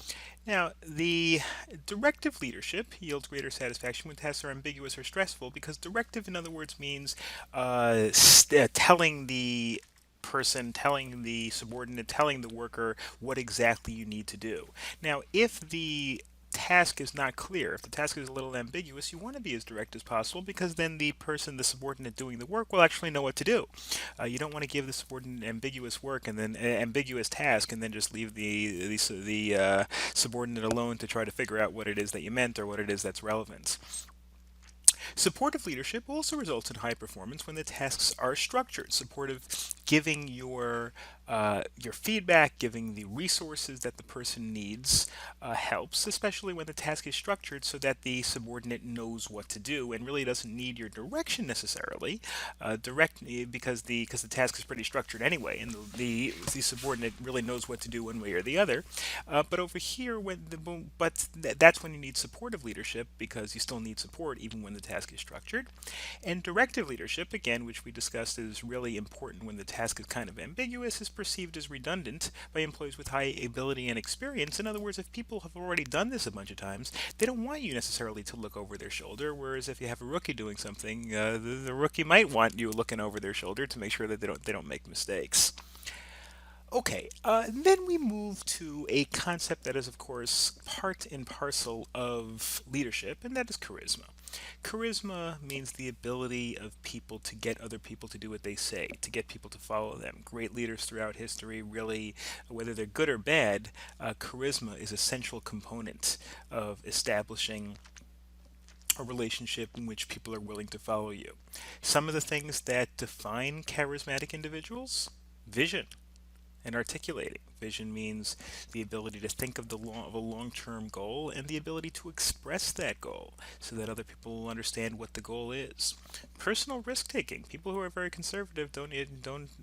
Now, the directive leadership yields greater satisfaction when tasks are ambiguous or stressful, because directive, in other words, means telling the person, telling the subordinate, telling the worker what exactly you need to do. Now, if the task is not clear, if the task is a little ambiguous, you want to be as direct as possible, because then the subordinate doing the work, will actually know what to do. You don't want to give the subordinate ambiguous work and then ambiguous task, and then just leave the subordinate alone to try to figure out what it is that you meant or what it is that's relevant. Supportive leadership also results in high performance when the tasks are structured. Supportive, giving your feedback, giving the resources that the person needs helps, especially when the task is structured so that the subordinate knows what to do and really doesn't need your direction necessarily. Because the task is pretty structured anyway, and the subordinate really knows what to do one way or the other. But over here, that's when you need supportive leadership, because you still need support even when the task is structured. And directive leadership, again, which we discussed, is really important when the task is kind of ambiguous, is perceived as redundant by employees with high ability and experience. In other words, if people have already done this a bunch of times, they don't want you necessarily to look over their shoulder, whereas if you have a rookie doing something, the rookie might want you looking over their shoulder to make sure that they don't make mistakes. Okay, then we move to a concept that is, of course, part and parcel of leadership, and that is charisma. Charisma means the ability of people to get other people to do what they say, to get people to follow them. Great leaders throughout history, really, whether they're good or bad, charisma is a central component of establishing a relationship in which people are willing to follow you. Some of the things that define charismatic individuals: vision and articulating. Vision means the ability to think of a long-term goal and the ability to express that goal so that other people will understand what the goal is. Personal risk-taking. People who are very conservative don't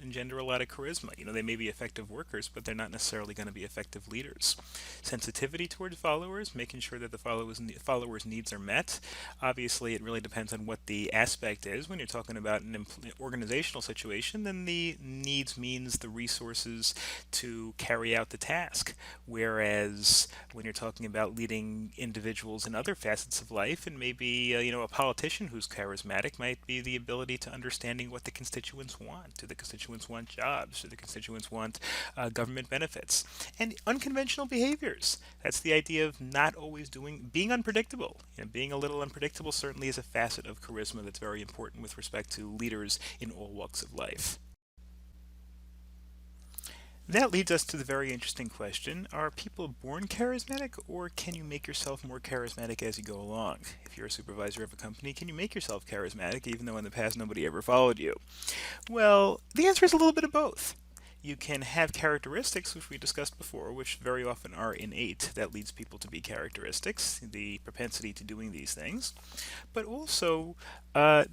engender a lot of charisma. They may be effective workers, but they're not necessarily going to be effective leaders. Sensitivity towards followers, making sure that the followers' needs are met. Obviously, it really depends on what the aspect is. When you're talking about an organizational situation, then the needs means the resources to carry out the task. Whereas when you're talking about leading individuals in other facets of life, and maybe a politician who's charismatic might be the ability to understanding what the constituents want. Do the constituents want jobs? Do the constituents want government benefits? And unconventional behaviors. That's the idea of not always being unpredictable. Being a little unpredictable certainly is a facet of charisma that's very important with respect to leaders in all walks of life. That leads us to the very interesting question: are people born charismatic, or can you make yourself more charismatic as you go along? If you're a supervisor of a company, can you make yourself charismatic even though in the past nobody ever followed you? Well, the answer is a little bit of both. You can have characteristics, which we discussed before, which very often are innate. That leads people to be characteristics, the propensity to doing these things. But also,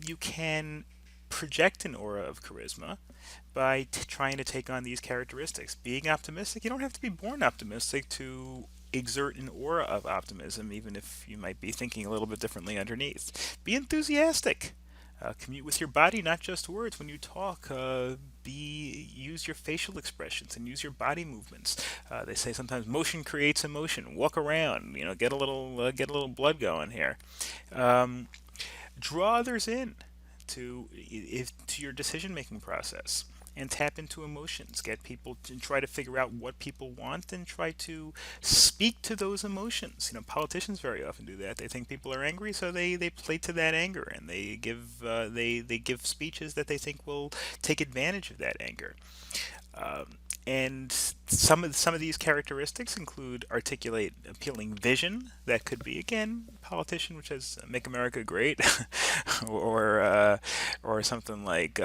you can project an aura of charisma by trying to take on these characteristics. Being optimistic, you don't have to be born optimistic to exert an aura of optimism, even if you might be thinking a little bit differently underneath. Be enthusiastic. Commute with your body, not just words. When you talk, use your facial expressions and use your body movements. They say sometimes motion creates emotion. Walk around, get a little blood going here. Draw others in to your decision-making process and tap into emotions. Get people to try to figure out what people want and try to speak to those emotions. Politicians very often do that. They think people are angry, so they play to that anger, and they give speeches that they think will take advantage of that anger. And some of these characteristics include articulate appealing vision. That could be, again, politician, which has "Make America Great," or something like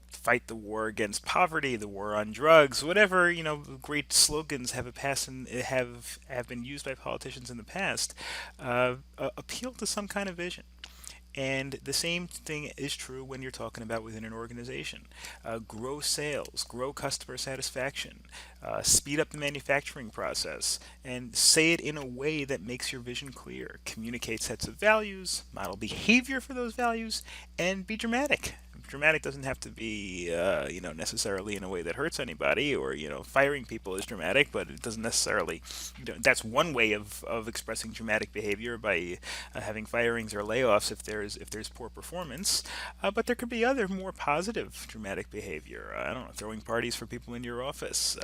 fight the war against poverty, the war on drugs, whatever great slogans have been used by politicians in the past. Appeal to some kind of vision. And the same thing is true when you're talking about within an organization. Grow sales, grow customer satisfaction, speed up the manufacturing process, and say it in a way that makes your vision clear. Communicate sets of values, model behavior for those values, and be dramatic. Dramatic doesn't have to be, necessarily in a way that hurts anybody, or, firing people is dramatic, but it doesn't necessarily, that's one way of expressing dramatic behavior, by having firings or layoffs if there's poor performance. But there could be other more positive dramatic behavior. I don't know, throwing parties for people in your office,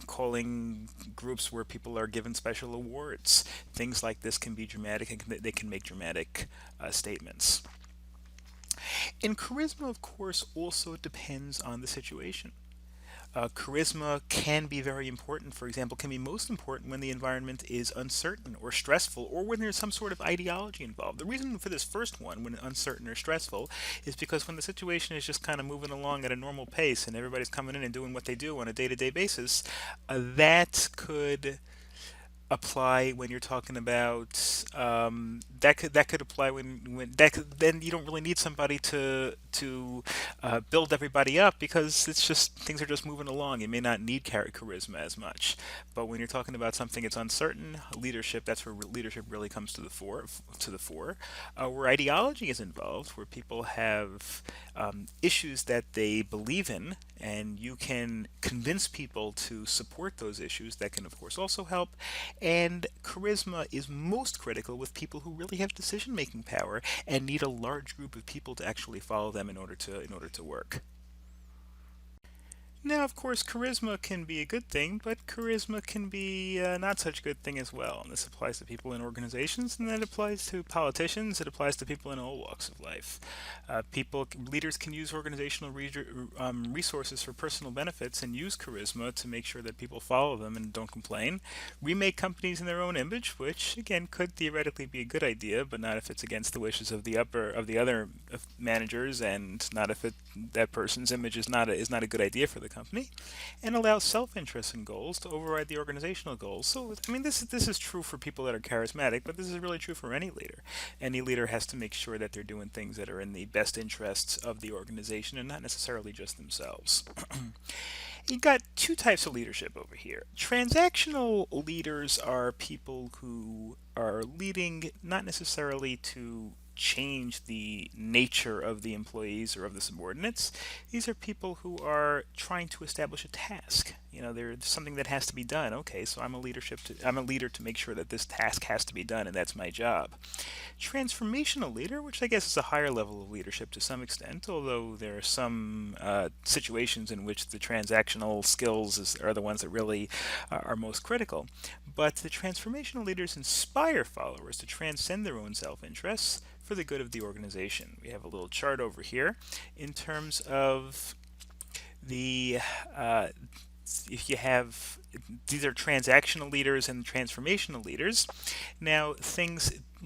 calling groups where people are given special awards. Things like this can be dramatic, and they can make dramatic statements. And charisma, of course, also depends on the situation. Charisma can be very important. For example, can be most important when the environment is uncertain or stressful, or when there's some sort of ideology involved. The reason for this first one, when uncertain or stressful, is because when the situation is just kind of moving along at a normal pace and everybody's coming in and doing what they do on a day-to-day basis, that could apply when you're talking about that could apply then you don't really need somebody to build everybody up, because it's just things are just moving along. You may not need charisma as much. But when you're talking about something that's uncertain, leadership, that's where leadership really comes to the fore. Where ideology is involved, where people have issues that they believe in, and you can convince people to support those issues, that can of course also help. And charisma is most critical with people who really have decision-making power and need a large group of people to actually follow them in order to work. Now, of course, charisma can be a good thing, but charisma can be not such a good thing as well. And this applies to people in organizations, and that applies to politicians. It applies to people in all walks of life. Leaders can use organizational resources for personal benefits and use charisma to make sure that people follow them and don't complain. Remake companies in their own image, which again could theoretically be a good idea, but not if it's against the wishes of the other managers, and not if that person's image is not a good idea for the company, and allow self-interest and goals to override the organizational goals. So, I mean, this is true for people that are charismatic, but this is really true for any leader. Any leader has to make sure that they're doing things that are in the best interests of the organization and not necessarily just themselves. You've got two types of leadership over here. Transactional leaders are people who are leading not necessarily to change the nature of the employees or of the subordinates. These are people who are trying to establish a task. There's something that has to be done. Okay, so I'm a leader to make sure that this task has to be done, and that's my job. Transformational leader, which I guess is a higher level of leadership to some extent, although there are some situations in which the transactional skills are the ones that really are most critical. But the transformational leaders inspire followers to transcend their own self-interests for the good of the organization. We have a little chart over here in terms of the if you have, these are transactional leaders and transformational leaders. Now,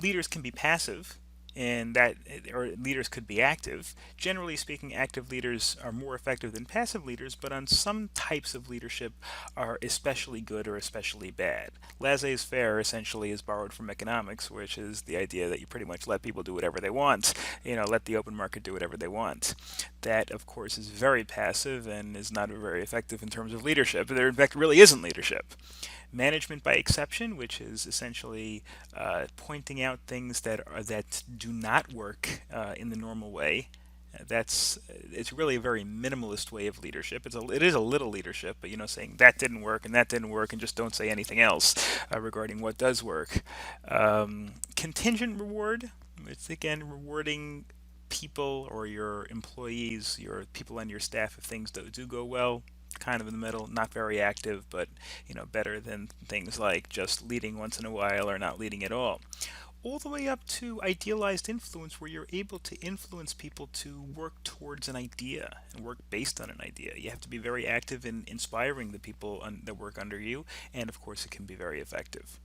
leaders can be passive, or leaders could be active. Generally speaking, active leaders are more effective than passive leaders, but on some types of leadership are especially good or especially bad. Laissez-faire essentially is borrowed from economics, which is the idea that you pretty much let people do whatever they want, let the open market do whatever they want. That, of course, is very passive and is not very effective in terms of leadership. There, in fact, really isn't leadership. Management by exception, which is essentially pointing out things that do not work in the normal way. It's really a very minimalist way of leadership. It is a little leadership, but saying that didn't work and that didn't work, and just don't say anything else regarding what does work. Contingent reward. It's again rewarding people or your employees, your people on your staff, if things do go well. Kind of in the middle, not very active, but better than things like just leading once in a while or not leading at all. All the way up to idealized influence, where you're able to influence people to work towards an idea and work based on an idea. You have to be very active in inspiring the people that work under you, and of course it can be very effective.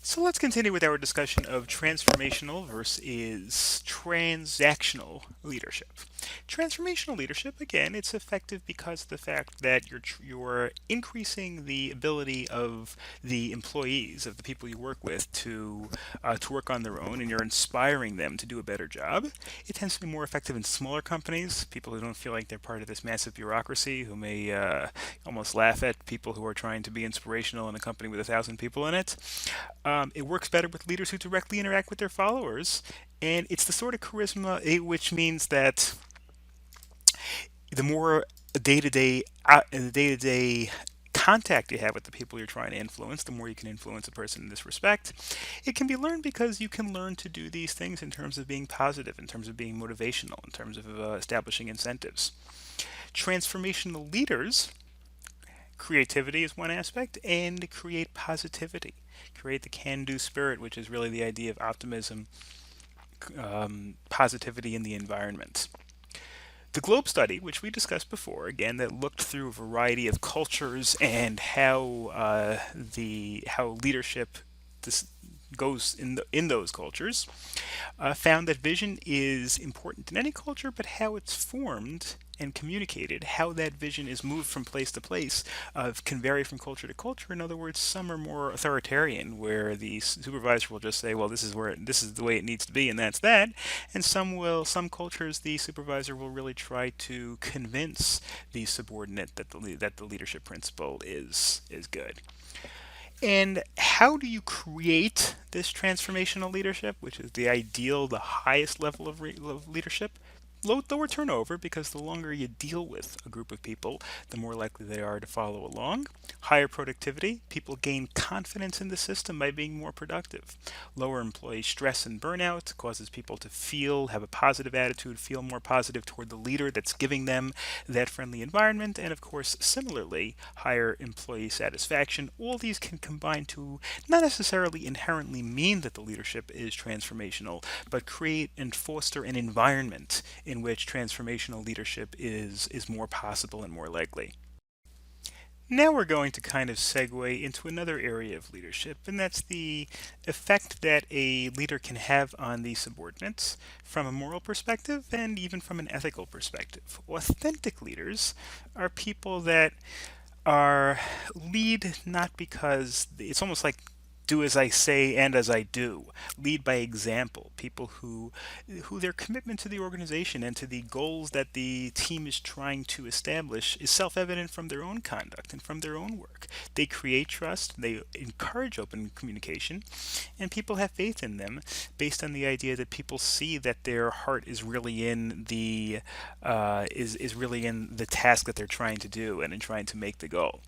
So let's continue with our discussion of transformational versus transactional leadership. Transformational leadership, again, it's effective because of the fact that you're increasing the ability of the employees, of the people you work with, to work on their own, and you're inspiring them to do a better job. It tends to be more effective in smaller companies, people who don't feel like they're part of this massive bureaucracy, who may almost laugh at people who are trying to be inspirational in a company with 1,000 people in it. It works better with leaders who directly interact with their followers, and it's the sort of charisma which means that the more day-to-day contact you have with the people you're trying to influence, the more you can influence a person in this respect. It can be learned because you can learn to do these things in terms of being positive, in terms of being motivational, in terms of establishing incentives. Transformational leaders, creativity is one aspect, and create positivity. Create the can-do spirit, which is really the idea of optimism, positivity in the environment. The Globe study, which we discussed before, again, that looked through a variety of cultures and how leadership goes in those cultures, found that vision is important in any culture, but how it's formed and communicated, how that vision is moved from place to place, can vary from culture to culture. In other words, some are more authoritarian, where the supervisor will just say, well, this is the way it needs to be, and that's that. And some cultures, the supervisor will really try to convince the subordinate that the leadership principle is good. And how do you create this transformational leadership, which is the ideal, the highest level of leadership? lower turnover, because the longer you deal with a group of people, the more likely they are to follow along. Higher productivity, people gain confidence in the system by being more productive. Lower employee stress and burnout causes people to have a positive attitude, feel more positive toward the leader that's giving them that friendly environment. And of course, similarly, higher employee satisfaction. All these can combine to not necessarily inherently mean that the leadership is transformational, but create and foster an environment in which transformational leadership is more possible and more likely. Now we're going to kind of segue into another area of leadership, and that's the effect that a leader can have on the subordinates from a moral perspective and even from an ethical perspective. Authentic leaders are people that lead not because it's almost like do as I say and as I do. Lead by example. People who their commitment to the organization and to the goals that the team is trying to establish is self-evident from their own conduct and from their own work. They create trust, they encourage open communication, and people have faith in them based on the idea that people see that their heart is really in the really in the task that they're trying to do and in trying to make the goal.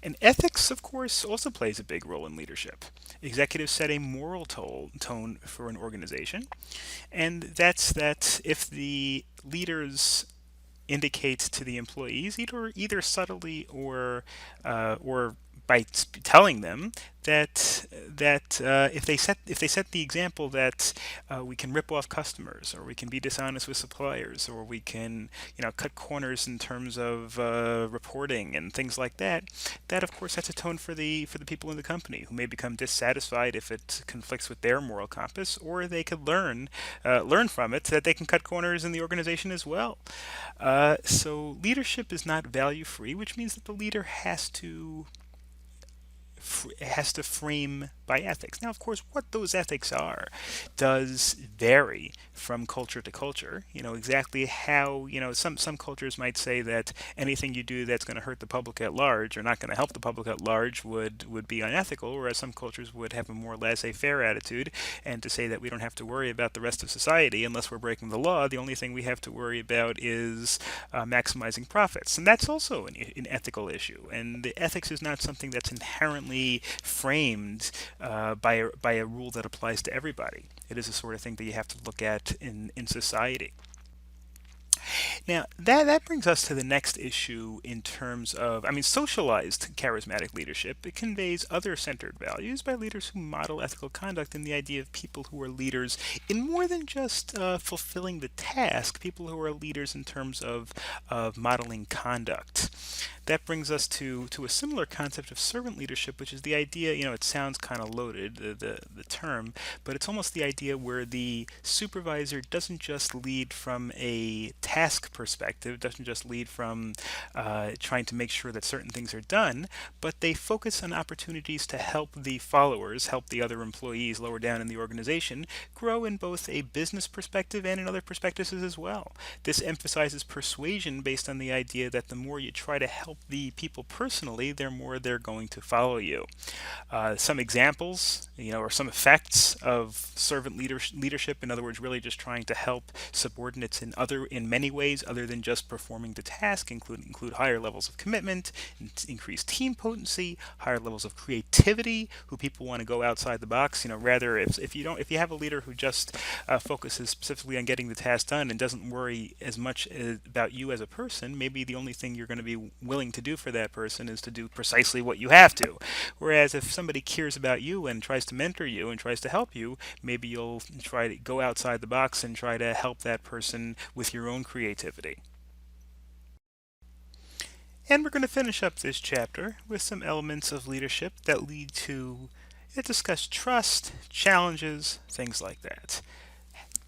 And ethics, of course, also plays a big role in leadership. Executives set a moral tone for an organization, and that's that if the leaders indicate to the employees, either subtly or by telling them that if they set the example that we can rip off customers, or we can be dishonest with suppliers, or we can cut corners in terms of reporting and things like that, that of course sets a tone for the people in the company, who may become dissatisfied if it conflicts with their moral compass, or they could learn from it that they can cut corners in the organization as well. So leadership is not value free, which means that the leader has to frame by ethics. Now, of course, what those ethics are does vary from culture to culture. Exactly how, some cultures might say that anything you do that's going to hurt the public at large or not going to help the public at large would be unethical, whereas some cultures would have a more laissez-faire attitude, and to say that we don't have to worry about the rest of society unless we're breaking the law. The only thing we have to worry about is maximizing profits. And that's also an ethical issue. And the ethics is not something that's inherently framed by a rule that applies to everybody. It is the sort of thing that you have to look at in society. Now, that brings us to the next issue in terms of, socialized charismatic leadership. It conveys other-centered values by leaders who model ethical conduct, and the idea of people who are leaders in more than just fulfilling the task, people who are leaders in terms of modeling conduct. That brings us to a similar concept of servant leadership, which is the idea, it sounds kind of loaded, the term, but it's almost the idea where the supervisor doesn't just lead from a task perspective, doesn't just lead from trying to make sure that certain things are done, but they focus on opportunities to help the followers, help the other employees lower down in the organization, grow in both a business perspective and in other perspectives as well. This emphasizes persuasion based on the idea that the more you try to help the people personally, the more they're going to follow you. Some examples, or some effects of servant leadership, in other words, really just trying to help subordinates in many ways other than just performing the task, include higher levels of commitment, increased team potency, higher levels of creativity, who people want to go outside the box. Rather if you have a leader who just focuses specifically on getting the task done and doesn't worry as much about you as a person, maybe the only thing you're going to be willing to do for that person is to do precisely what you have to. Whereas if somebody cares about you and tries to mentor you and tries to help you, maybe you'll try to go outside the box and try to help that person with your own creativity. And we're going to finish up this chapter with some elements of leadership that lead to discuss trust, challenges, things like that.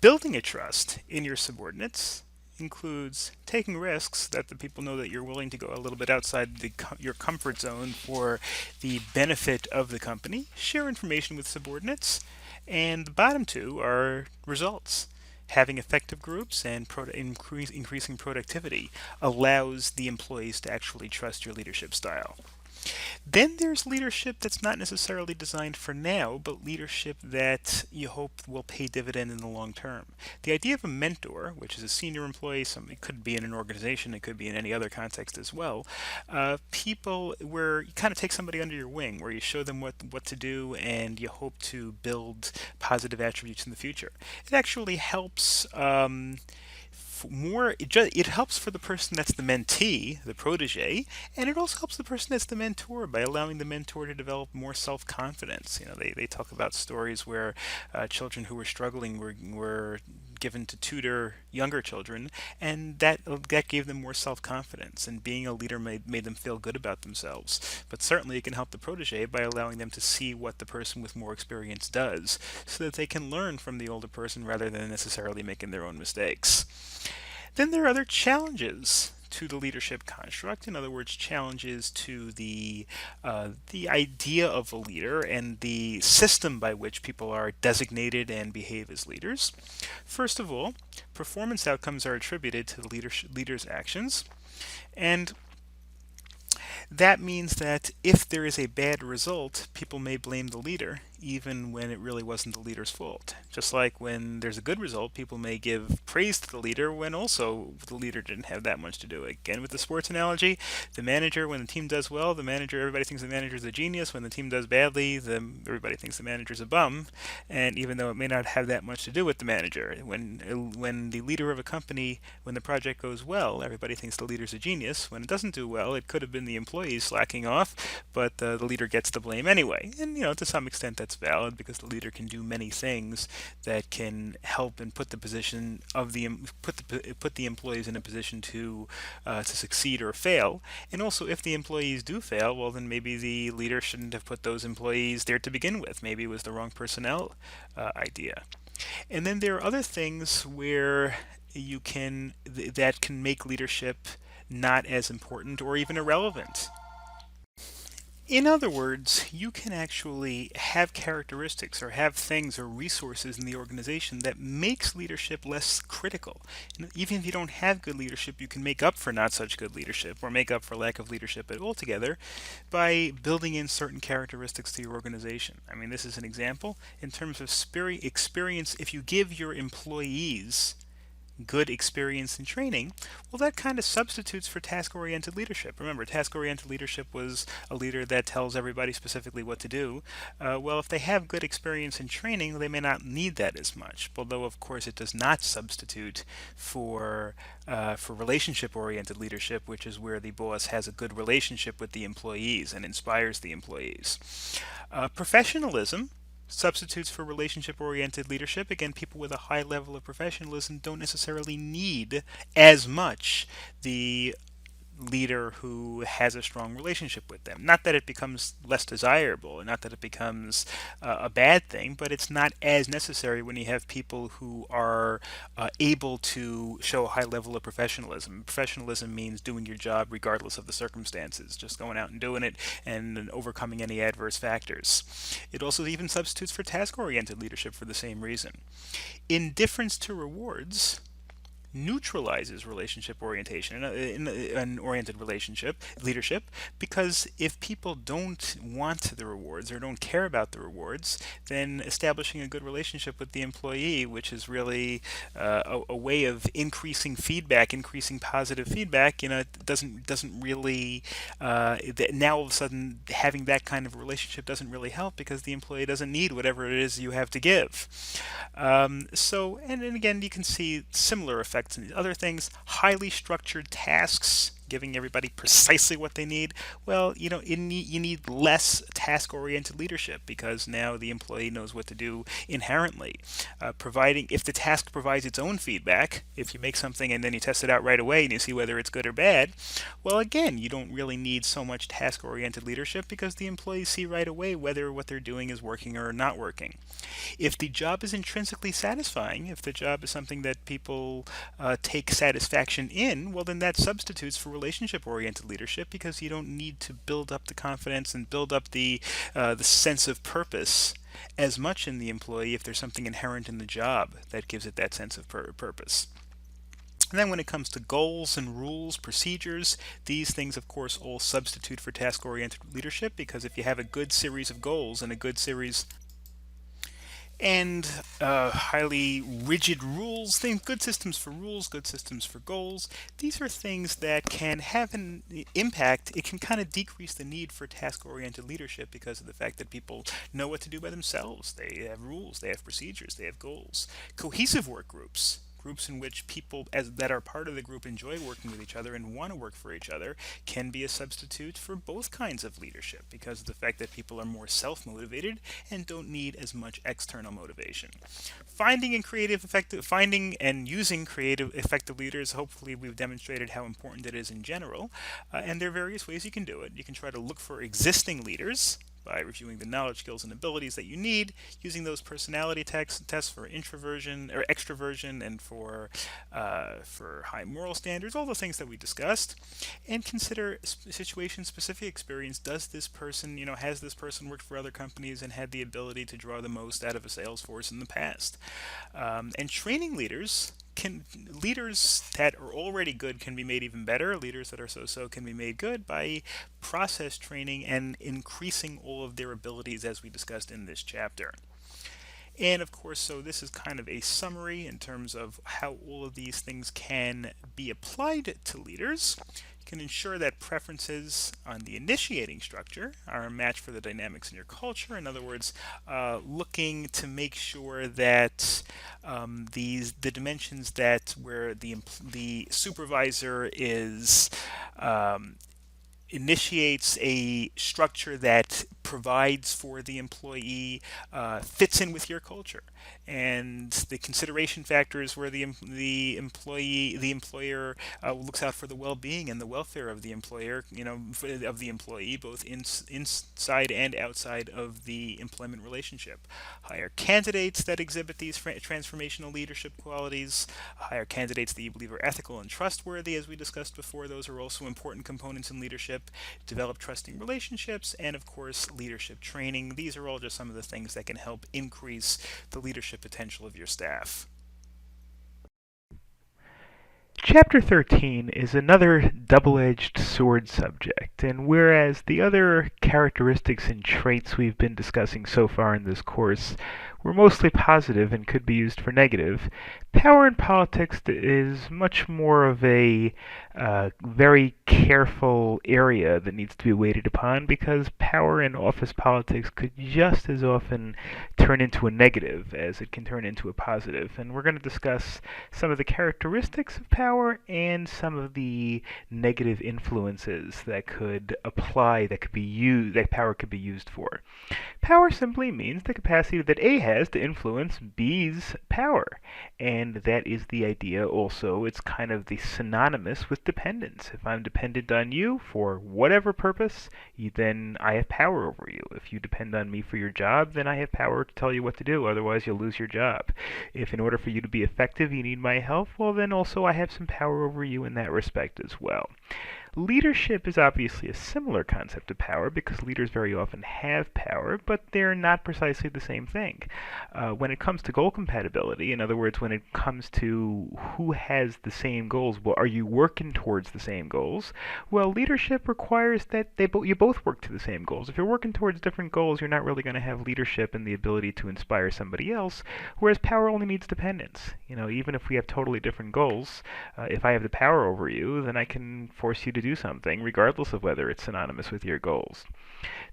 Building a trust in your subordinates includes taking risks that the people know that you're willing to go a little bit outside your comfort zone for the benefit of the company, share information with subordinates, and the bottom two are results. Having effective groups and increasing productivity allows the employees to actually trust your leadership style. Then there's leadership that's not necessarily designed for now, but leadership that you hope will pay dividend in the long term. The idea of a mentor, which is a senior employee, it could be in an organization, it could be in any other context as well, people where you kind of take somebody under your wing, where you show them what to do and you hope to build positive attributes in the future. It actually helps it helps for the person that's the mentee, the protege, and it also helps the person that's the mentor by allowing the mentor to develop more self-confidence. They talk about stories where children who were struggling were given to tutor younger children, and that gave them more self-confidence, and being a leader made them feel good about themselves. But certainly it can help the protege by allowing them to see what the person with more experience does, so that they can learn from the older person rather than necessarily making their own mistakes. Then there are other challenges to the leadership construct. In other words, challenges to the idea of a leader and the system by which people are designated and behave as leaders. First of all, performance outcomes are attributed to the leader's actions, and that means that if there is a bad result, people may blame the leader, even when it really wasn't the leader's fault. Just like when there's a good result, people may give praise to the leader when also the leader didn't have that much to do. Again, with the sports analogy, the manager, when the team does well, everybody thinks the manager's a genius. When the team does badly, everybody thinks the manager's a bum. And even though it may not have that much to do with the manager, when the leader of a company, when the project goes well, everybody thinks the leader's a genius. When it doesn't do well, it could have been the employees slacking off, but the leader gets the blame anyway. And to some extent that's valid, because the leader can do many things that can help and put the employees in a position to succeed or fail. And also, if the employees do fail, well, then maybe the leader shouldn't have put those employees there to begin with. Maybe it was the wrong personnel idea. And then there are other things where that can make leadership not as important or even irrelevant. In other words, you can actually have characteristics or have things or resources in the organization that makes leadership less critical. Even if you don't have good leadership, you can make up for not such good leadership or make up for lack of leadership altogether by building in certain characteristics to your organization. I mean, this is an example. In terms of experience, if you give your employees good experience and training, well, that kind of substitutes for task-oriented leadership. Remember, task-oriented leadership was a leader that tells everybody specifically what to do. Well, if they have good experience and training, they may not need that as much, although of course it does not substitute for relationship-oriented leadership, which is where the boss has a good relationship with the employees and inspires the employees. Professionalism substitutes for relationship-oriented leadership. Again, people with a high level of professionalism don't necessarily need as much the leader who has a strong relationship with them. Not that it becomes less desirable, and not that it becomes a bad thing, but it's not as necessary when you have people who are able to show a high level of professionalism. Professionalism means doing your job regardless of the circumstances, just going out and doing it and overcoming any adverse factors. It also even substitutes for task-oriented leadership for the same reason. Indifference to rewards neutralizes relationship orientation in an oriented leadership, because if people don't want the rewards or don't care about the rewards, then establishing a good relationship with the employee, which is really a way of increasing positive feedback, doesn't really now all of a sudden having that kind of relationship doesn't really help, because the employee doesn't need whatever it is you have to give. And again, you can see similar effects in other things. Highly structured tasks, giving everybody precisely what they need. Well, you need less task-oriented leadership, because now the employee knows what to do inherently. If the task provides its own feedback, if you make something and then you test it out right away and you see whether it's good or bad, well, again, you don't really need so much task-oriented leadership, because the employees see right away whether what they're doing is working or not working. If the job is intrinsically satisfying, if the job is something that people take satisfaction in, well, then that substitutes for relationship-oriented leadership, because you don't need to build up the confidence and build up the sense of purpose as much in the employee if there's something inherent in the job that gives it that sense of purpose. And then when it comes to goals and rules, procedures, these things, of course, all substitute for task-oriented leadership, because if you have a good series of goals and a good series and highly rigid rules, good systems for rules, good systems for goals, these are things that can have an impact. It can kind of decrease the need for task-oriented leadership because of the fact that people know what to do by themselves. They have rules, they have procedures, they have goals. Cohesive work groups. Groups in which people that are part of the group enjoy working with each other and want to work for each other can be a substitute for both kinds of leadership because of the fact that people are more self-motivated and don't need as much external motivation. Finding and using creative, effective leaders, hopefully we've demonstrated how important it is in general, and there are various ways you can do it. You can try to look for existing leaders by reviewing the knowledge, skills, and abilities that you need, using those personality tests for introversion or extroversion, and for high moral standards, all the things that we discussed, and consider situation-specific experience. Does this person, has this person worked for other companies and had the ability to draw the most out of a sales force in the past? And training leaders. Leaders that are already good can be made even better. Leaders that are so-so can be made good by process training and increasing all of their abilities as we discussed in this chapter. And of course, so this is kind of a summary in terms of how all of these things can be applied to leaders. You can ensure that preferences on the initiating structure are a match for the dynamics in your culture. In other words, looking to make sure that the dimensions that where the supervisor is initiates a structure that provides for the employee fits in with your culture, and the consideration factors where the employer looks out for the well-being and the welfare of the employer, of the employee, both inside and outside of the employment relationship. Hire candidates that exhibit these transformational leadership qualities. Hire candidates that you believe are ethical and trustworthy, as we discussed before. Those are also important components in leadership. Develop trusting relationships, and of course leadership training. These are all just some of the things that can help increase the leadership potential of your staff. Chapter 13 is another double-edged sword subject, and whereas the other characteristics and traits we've been discussing so far in this course were mostly positive and could be used for negative, power in politics is much more of a very careful area that needs to be weighted upon, because power in office politics could just as often turn into a negative as it can turn into a positive. And we're going to discuss some of the characteristics of power and some of the negative influences that could apply, that power could be used for. Power simply means the capacity that A has to influence B's power, and that is the idea also. It's kind of the synonymous with dependence. If I'm dependent on you for whatever purpose, then I have power over you. If you depend on me for your job, then I have power to tell you what to do, otherwise you'll lose your job. If in order for you to be effective you need my help, well then also I have some power over you in that respect as well. Leadership is obviously a similar concept of power, because leaders very often have power, but they're not precisely the same thing. When it comes to goal compatibility, in other words, when it comes to who has the same goals, well, are you working towards the same goals? Well, leadership requires that you both work to the same goals. If you're working towards different goals, you're not really going to have leadership and the ability to inspire somebody else, whereas power only needs dependence. Even if we have totally different goals, if I have the power over you, then I can force you to do something, regardless of whether it's synonymous with your goals.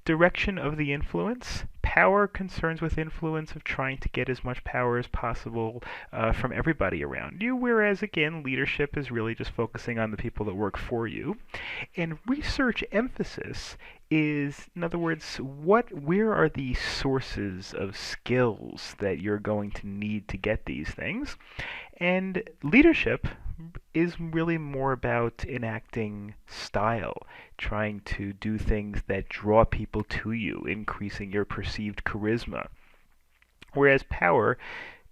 Direction of the influence. Power concerns with influence of trying to get as much power as possible from everybody around you, whereas again, leadership is really just focusing on the people that work for you. And research emphasis is, in other words, where are the sources of skills that you're going to need to get these things? And leadership is really more about enacting style, trying to do things that draw people to you, increasing your perceived charisma. Whereas power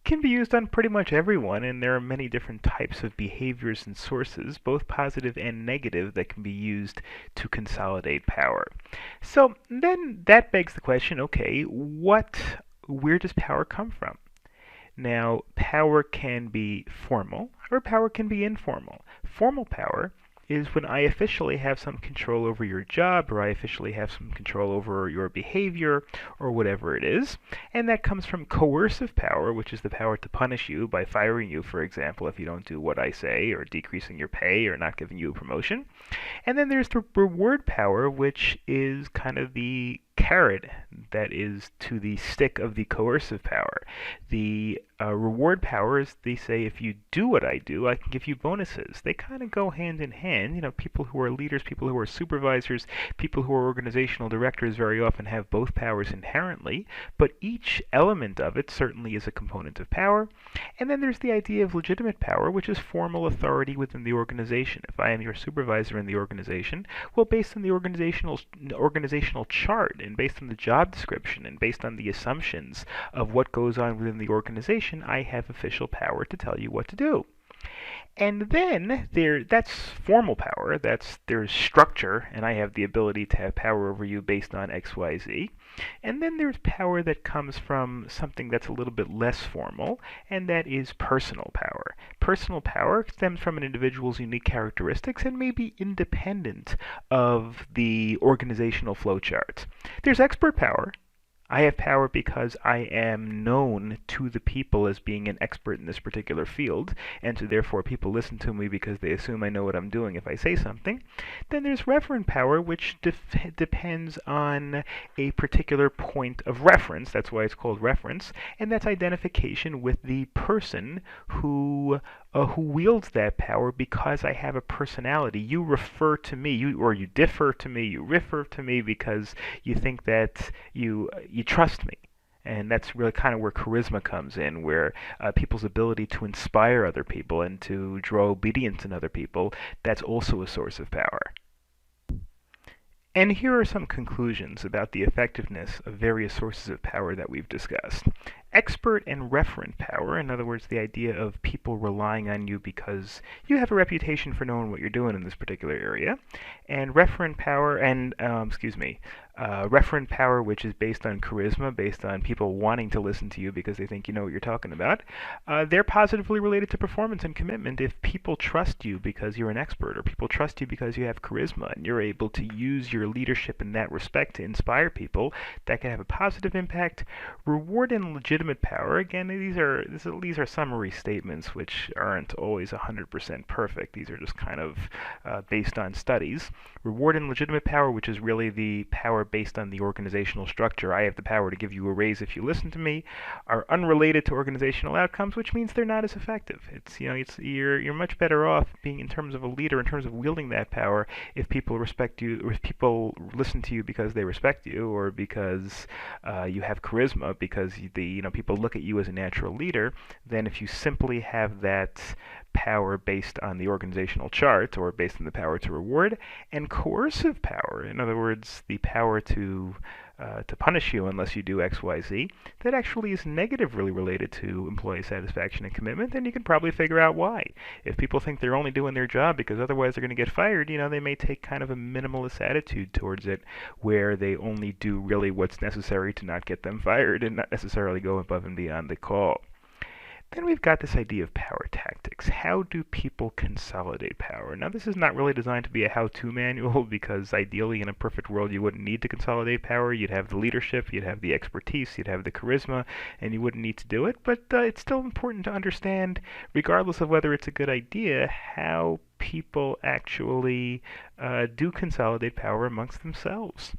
can be used on pretty much everyone, and there are many different types of behaviors and sources, both positive and negative, that can be used to consolidate power. So then that begs the question, okay, where does power come from? Now, power can be formal or power can be informal. Formal power is when I officially have some control over your job, or I officially have some control over your behavior, or whatever it is. And that comes from coercive power, which is the power to punish you by firing you, for example, if you don't do what I say, or decreasing your pay, or not giving you a promotion. And then there's the reward power, which is kind of the carrot that is to the stick of the coercive power. The reward power is they say, if you do what I do, I can give you bonuses. They kind of go hand in hand. You know, people who are leaders, people who are supervisors, people who are organizational directors very often have both powers inherently, but each element of it certainly is a component of power. And then there's the idea of legitimate power, which is formal authority within the organization. If I am your supervisor in the organization, well, based on the organizational chart, and based on the job description, and based on the assumptions of what goes on within the organization, I have official power to tell you what to do. And then that's formal power. There's structure, and I have the ability to have power over you based on X, Y, Z. And then there's power that comes from something that's a little bit less formal, and that is personal power. Personal power stems from an individual's unique characteristics and may be independent of the organizational flowchart. There's expert power. I have power because I am known to the people as being an expert in this particular field, and so therefore people listen to me because they assume I know what I'm doing if I say something. Then there's referent power, which depends on a particular point of reference. That's why it's called reference, and that's identification with the person who wields that power because I have a personality. You refer to me, you defer to me, you refer to me because you think that you trust me. And that's really kind of where charisma comes in, where people's ability to inspire other people and to draw obedience in other people, that's also a source of power. And here are some conclusions about the effectiveness of various sources of power that we've discussed. Expert and referent power, in other words, the idea of people relying on you because you have a reputation for knowing what you're doing in this particular area, and referent power, referent power, which is based on charisma, based on people wanting to listen to you because they think you know what you're talking about. They're positively related to performance and commitment. If people trust you because you're an expert, or people trust you because you have charisma, and you're able to use your leadership in that respect to inspire people, that can have a positive impact. Reward and legitimate power, again, these are summary statements which aren't always 100% perfect. These are just kind of based on studies. Reward and legitimate power, which is really the power based on the organizational structure. I have the power to give you a raise if you listen to me, are unrelated to organizational outcomes, which means they're not as effective. You're much better off being, in terms of a leader, in terms of wielding that power, if people respect you, or if people listen to you because they respect you, or because you have charisma, because people look at you as a natural leader, than if you simply have that power based on the organizational chart, or based on the power to reward. And coercive power, in other words, the power to punish you unless you do X, Y, Z, that actually is negatively related to employee satisfaction and commitment, then you can probably figure out why. If people think they're only doing their job because otherwise they're going to get fired, they may take kind of a minimalist attitude towards it, where they only do really what's necessary to not get them fired and not necessarily go above and beyond the call. Then we've got this idea of power tactics. How do people consolidate power? Now, this is not really designed to be a how-to manual, because ideally in a perfect world you wouldn't need to consolidate power. You'd have the leadership, you'd have the expertise, you'd have the charisma, and you wouldn't need to do it. But it's still important to understand, regardless of whether it's a good idea, how people actually do consolidate power amongst themselves.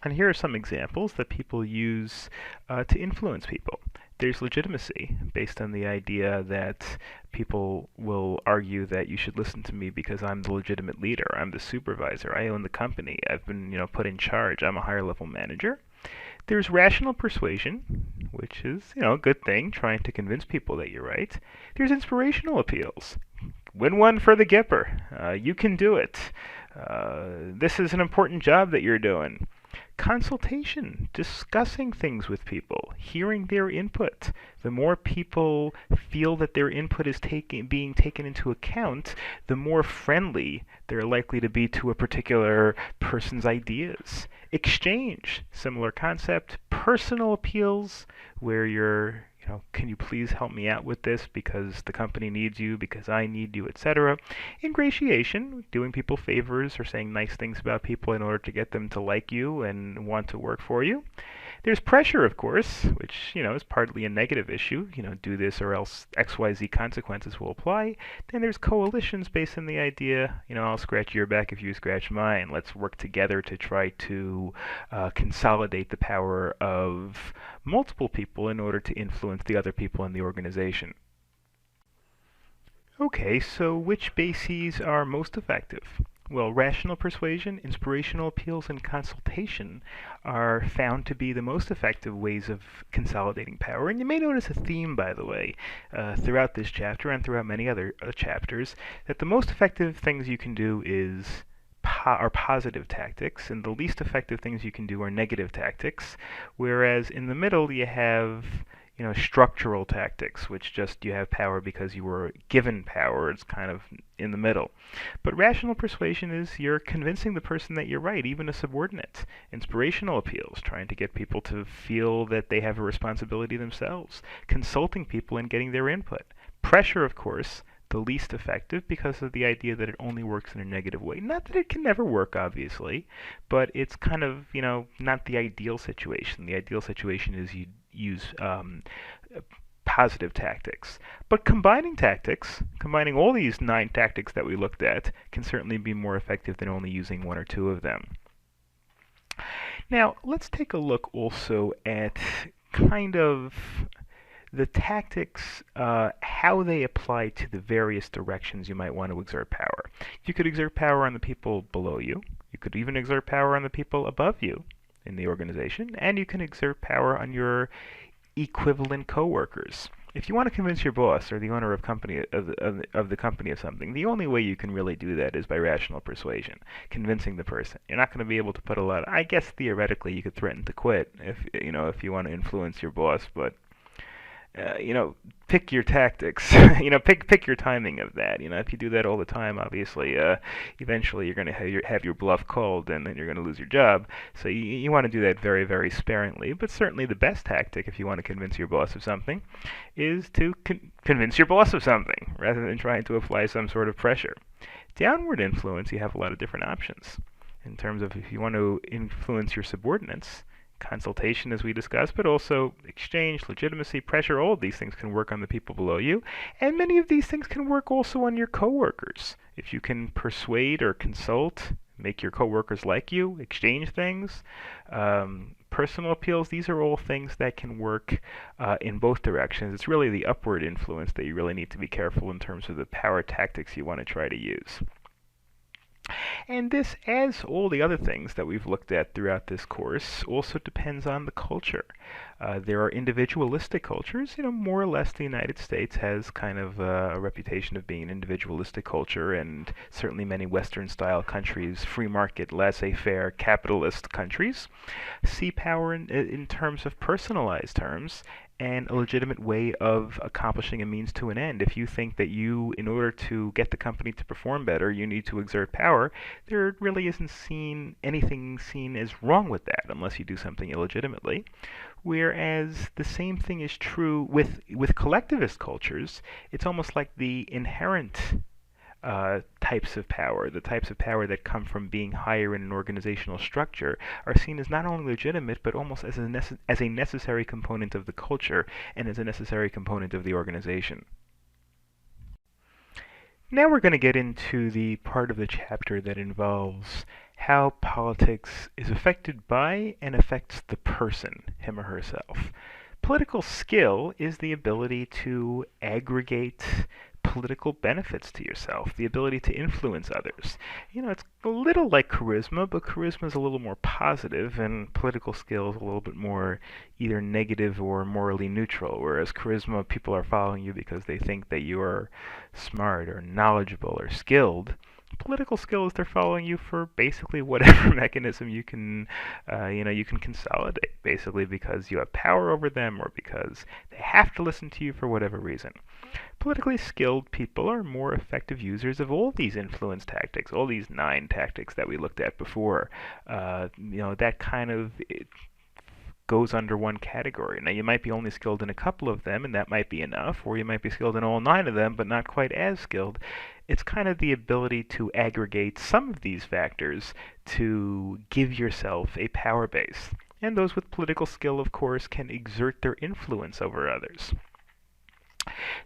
And here are some examples that people use to influence people. There's legitimacy, based on the idea that people will argue that you should listen to me because I'm the legitimate leader, I'm the supervisor, I own the company, I've been put in charge, I'm a higher level manager. There's rational persuasion, which is a good thing, trying to convince people that you're right. There's inspirational appeals. Win one for the Gipper. You can do it. This is an important job that you're doing. Consultation, discussing things with people, hearing their input. The more people feel that their input is being taken into account, the more friendly they're likely to be to a particular person's ideas. Exchange, similar concept. Personal appeals, where you're can you please help me out with this because the company needs you, because I need you, etc. Ingratiation, doing people favors or saying nice things about people in order to get them to like you and want to work for you. There's pressure, of course, which, is partly a negative issue. Do this or else XYZ consequences will apply. Then there's coalitions based on the idea, I'll scratch your back if you scratch mine. Let's work together to try to consolidate the power of multiple people in order to influence the other people in the organization. Okay, so which bases are most effective? Well, rational persuasion, inspirational appeals, and consultation are found to be the most effective ways of consolidating power. And you may notice a theme, by the way, throughout this chapter and throughout many other chapters, that the most effective things you can do are positive tactics, and the least effective things you can do are negative tactics, whereas in the middle you have structural tactics, which just you have power because you were given power. It's kind of in the middle. But rational persuasion is you're convincing the person that you're right, even a subordinate. Inspirational appeals, trying to get people to feel that they have a responsibility themselves. Consulting people and getting their input. Pressure, of course, the least effective because of the idea that it only works in a negative way. Not that it can never work, obviously, but it's kind of, not the ideal situation. The ideal situation is you use positive tactics. But combining all these 9 tactics that we looked at, can certainly be more effective than only using 1 or 2 of them. Now, let's take a look also at kind of the tactics, how they apply to the various directions you might want to exert power. You could exert power on the people below you. You could even exert power on the people above you in the organization, and you can exert power on your equivalent coworkers. If you want to convince your boss or the owner of the company of something, the only way you can really do that is by rational persuasion, convincing the person. You're not going to be able to put a lot. I guess theoretically you could threaten to quit if you want to influence your boss, but pick your tactics. Pick your timing of that. If you do that all the time, obviously, eventually you're going to have your bluff called, and then you're going to lose your job. So you want to do that very, very sparingly. But certainly the best tactic, if you want to convince your boss of something, is to convince your boss of something, rather than trying to apply some sort of pressure. Downward influence, you have a lot of different options. In terms of if you want to influence your subordinates, consultation, as we discussed, but also exchange, legitimacy, pressure, all of these things can work on the people below you, and many of these things can work also on your coworkers. If you can persuade or consult, make your coworkers like you, exchange things, personal appeals, these are all things that can work in both directions. It's really the upward influence that you really need to be careful in terms of the power tactics you want to try to use. And this, as all the other things that we've looked at throughout this course, also depends on the culture. There are individualistic cultures. More or less the United States has kind of a reputation of being an individualistic culture, and certainly many Western-style countries, free market, laissez-faire, capitalist countries, see power in terms of personalized terms, and a legitimate way of accomplishing a means to an end. If you think that in order to get the company to perform better, you need to exert power, there really isn't anything seen as wrong with that, unless you do something illegitimately. Whereas the same thing is true with collectivist cultures. It's almost like the inherent types of power, the types of power that come from being higher in an organizational structure, are seen as not only legitimate, but almost as a necessary component of the culture and as a necessary component of the organization. Now we're going to get into the part of the chapter that involves how politics is affected by and affects the person, him or herself. Political skill is the ability to aggregate political benefits to yourself, the ability to influence others. It's a little like charisma, but charisma is a little more positive, and political skill is a little bit more either negative or morally neutral, whereas charisma, people are following you because they think that you are smart or knowledgeable or skilled. Political skills, they're following you for basically whatever mechanism you can consolidate, basically because you have power over them or because they have to listen to you for whatever reason. Politically skilled people are more effective users of all these influence tactics, all these 9 tactics that we looked at before. That kind of goes under one category. Now, you might be only skilled in a couple of them, and that might be enough, or you might be skilled in all 9 of them, but not quite as skilled. It's kind of the ability to aggregate some of these factors to give yourself a power base. And those with political skill, of course, can exert their influence over others.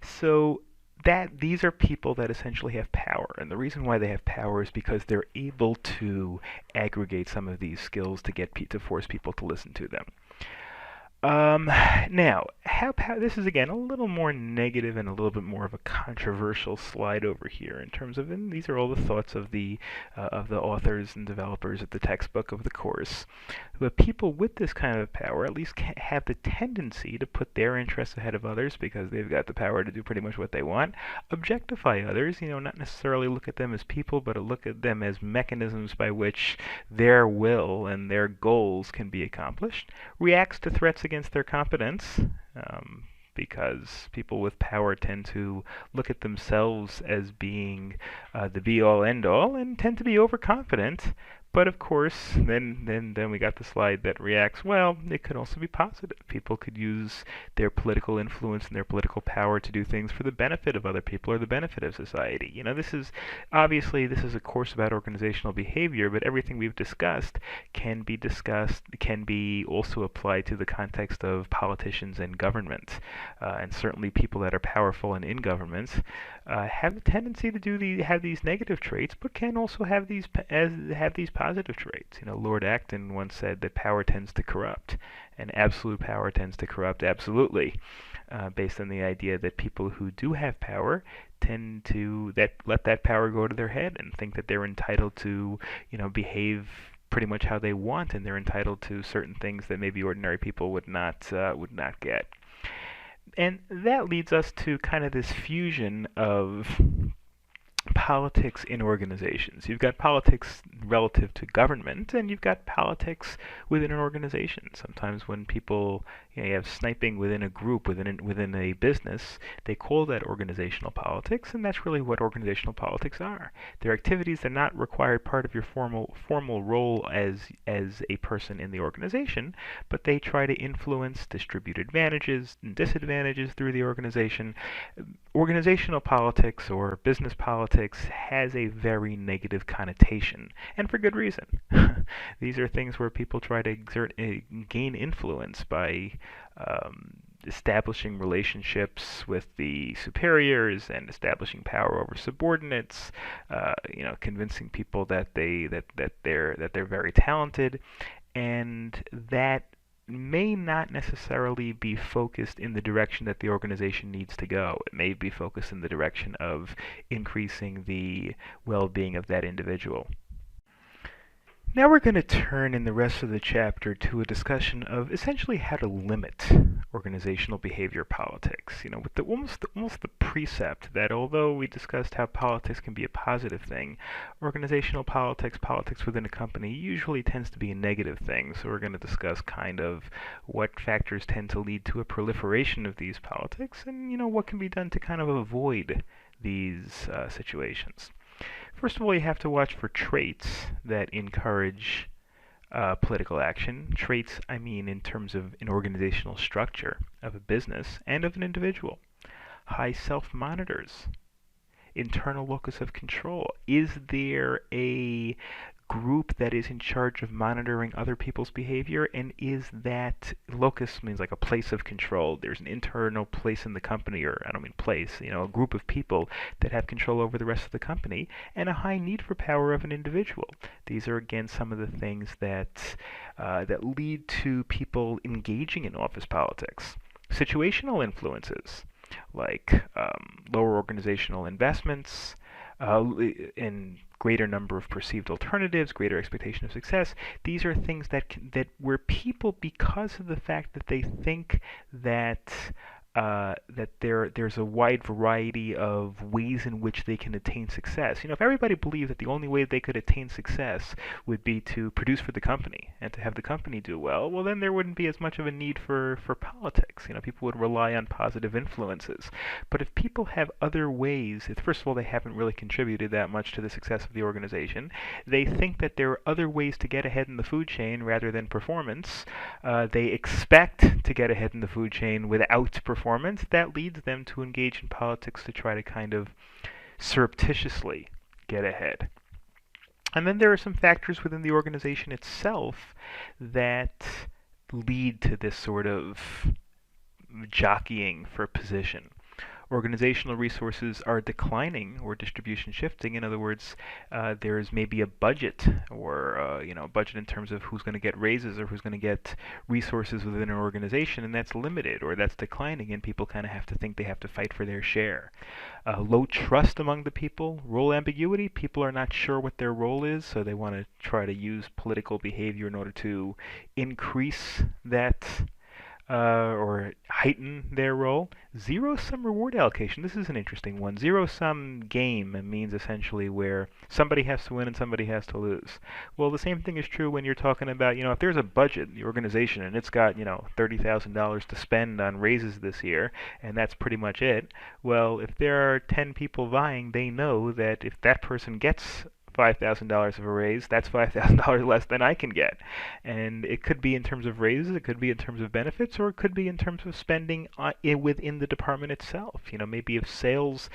So these are people that essentially have power, and the reason why they have power is because they're able to aggregate some of these skills to force people to listen to them. Now, this is again a little more negative and a little bit more of a controversial slide over here in terms of, and these are all the thoughts of the authors and developers of the textbook of the course. But people with this kind of power at least have the tendency to put their interests ahead of others because they've got the power to do pretty much what they want. Objectify others, not necessarily look at them as people, but look at them as mechanisms by which their will and their goals can be accomplished. Reacts to threats against their competence, because people with power tend to look at themselves as being the be-all, end-all, and tend to be overconfident. But of course, then we got the slide that reacts, well, it could also be positive. People could use their political influence and their political power to do things for the benefit of other people or the benefit of society. This is a course about organizational behavior, but everything we've discussed can be also applied to the context of politicians and government. And certainly people that are powerful and in governments have a tendency to have these negative traits, but can also have these positive traits. Lord Acton once said that power tends to corrupt, and absolute power tends to corrupt absolutely, based on the idea that people who do have power tend to let that power go to their head and think that they're entitled to, behave pretty much how they want, and they're entitled to certain things that maybe ordinary people would not get. And that leads us to kind of this fusion of politics in organizations. You've got politics relative to government, and you've got politics within an organization. Sometimes when people, you have sniping within a group, within a business, they call that organizational politics, and that's really what organizational politics are. They're activities that not require part of your formal role as a person in the organization, but they try to influence, distribute advantages and disadvantages through the organization. Organizational politics or business politics has a very negative connotation, and for good reason. These are things where people try to gain influence by establishing relationships with the superiors and establishing power over subordinates. Convincing people that they're very talented, and that may not necessarily be focused in the direction that the organization needs to go. It may be focused in the direction of increasing the well-being of that individual. Now we're going to turn in the rest of the chapter to a discussion of essentially how to limit organizational behavior politics. With almost the precept that although we discussed how politics can be a positive thing, organizational politics within a company usually tends to be a negative thing. So we're going to discuss kind of what factors tend to lead to a proliferation of these politics, and what can be done to kind of avoid these situations. First of all, you have to watch for traits that encourage political action. Traits, I mean, in terms of an organizational structure of a business and of an individual. High self-monitors. Internal locus of control. Is there a group that is in charge of monitoring other people's behavior, and is that locus means like a place of control? There's an internal place in the company, or I don't mean place, a group of people that have control over the rest of the company, and a high need for power of an individual. These are again some of the things that lead to people engaging in office politics. Situational influences, like lower organizational investments, and greater number of perceived alternatives, greater expectation of success. These are things that where people, because of the fact that they think that that there's a wide variety of ways in which they can attain success. If everybody believed that the only way they could attain success would be to produce for the company and to have the company do well, well, then there wouldn't be as much of a need for politics. People would rely on positive influences. But if people have other ways, if first of all they haven't really contributed that much to the success of the organization, they think that there are other ways to get ahead in the food chain rather than performance. They expect to get ahead in the food chain without performance. That leads them to engage in politics to try to kind of surreptitiously get ahead. And then there are some factors within the organization itself that lead to this sort of jockeying for position. Organizational resources are declining or distribution shifting. In other words, there's maybe a budget or a budget in terms of who's going to get raises or who's going to get resources within an organization, and that's limited or that's declining, and people kind of have to think they have to fight for their share. Low trust among the people, role ambiguity. People are not sure what their role is, so they want to try to use political behavior in order to increase that or heighten their role. Zero-sum reward allocation. This is an interesting one. Zero-sum game means essentially where somebody has to win and somebody has to lose. Well, the same thing is true when you're talking about, if there's a budget, the organization, and it's got, $30,000 to spend on raises this year, and that's pretty much it. Well, if there are 10 people vying, they know that if that person gets $5,000 of a raise, that's $5,000 less than I can get. And it could be in terms of raises, it could be in terms of benefits, or it could be in terms of spending within the department itself. Maybe if sales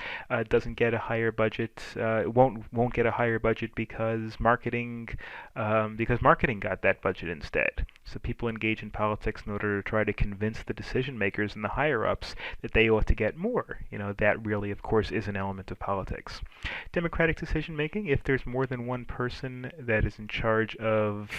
doesn't get a higher budget, won't get a higher budget because marketing got that budget instead. So people engage in politics in order to try to convince the decision makers and the higher ups that they ought to get more. That really, of course, is an element of politics. Democratic decision making, if there's more than one person that is in charge of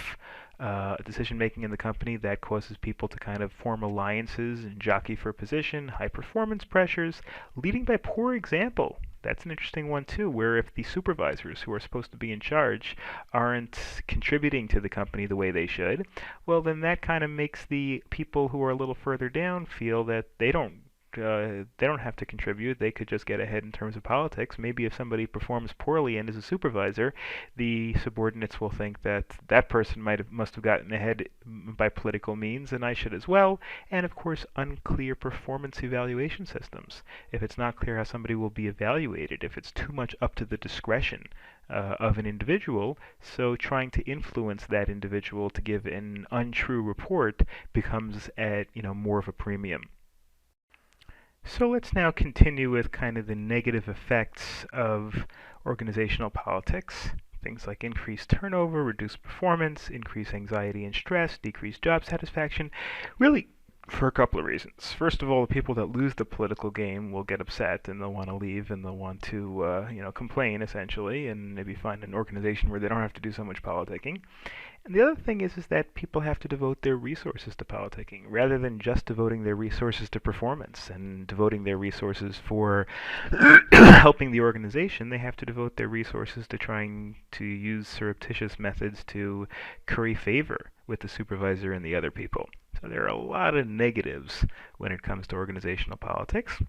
decision making in the company, that causes people to kind of form alliances and jockey for position. High performance pressures, leading by poor example. That's an interesting one too, where if the supervisors who are supposed to be in charge aren't contributing to the company the way they should, well, then that kind of makes the people who are a little further down feel that they don't have to contribute. They could just get ahead in terms of politics. Maybe if somebody performs poorly and is a supervisor, the subordinates will think that that person must have gotten ahead by political means, and I should as well. And of course, unclear performance evaluation systems. If it's not clear how somebody will be evaluated, if it's too much up to the discretion of an individual, so trying to influence that individual to give an untrue report becomes at more of a premium. So let's now continue with kind of the negative effects of organizational politics. Things like increased turnover, reduced performance, increased anxiety and stress, decreased job satisfaction. Really, for a couple of reasons. First of all, the people that lose the political game will get upset and they'll want to leave and they'll want to, complain essentially, and maybe find an organization where they don't have to do so much politicking. And the other thing is that people have to devote their resources to politicking rather than just devoting their resources to performance and devoting their resources for helping the organization. They have to devote their resources to trying to use surreptitious methods to curry favor with the supervisor and the other people. So there are a lot of negatives when it comes to organizational politics.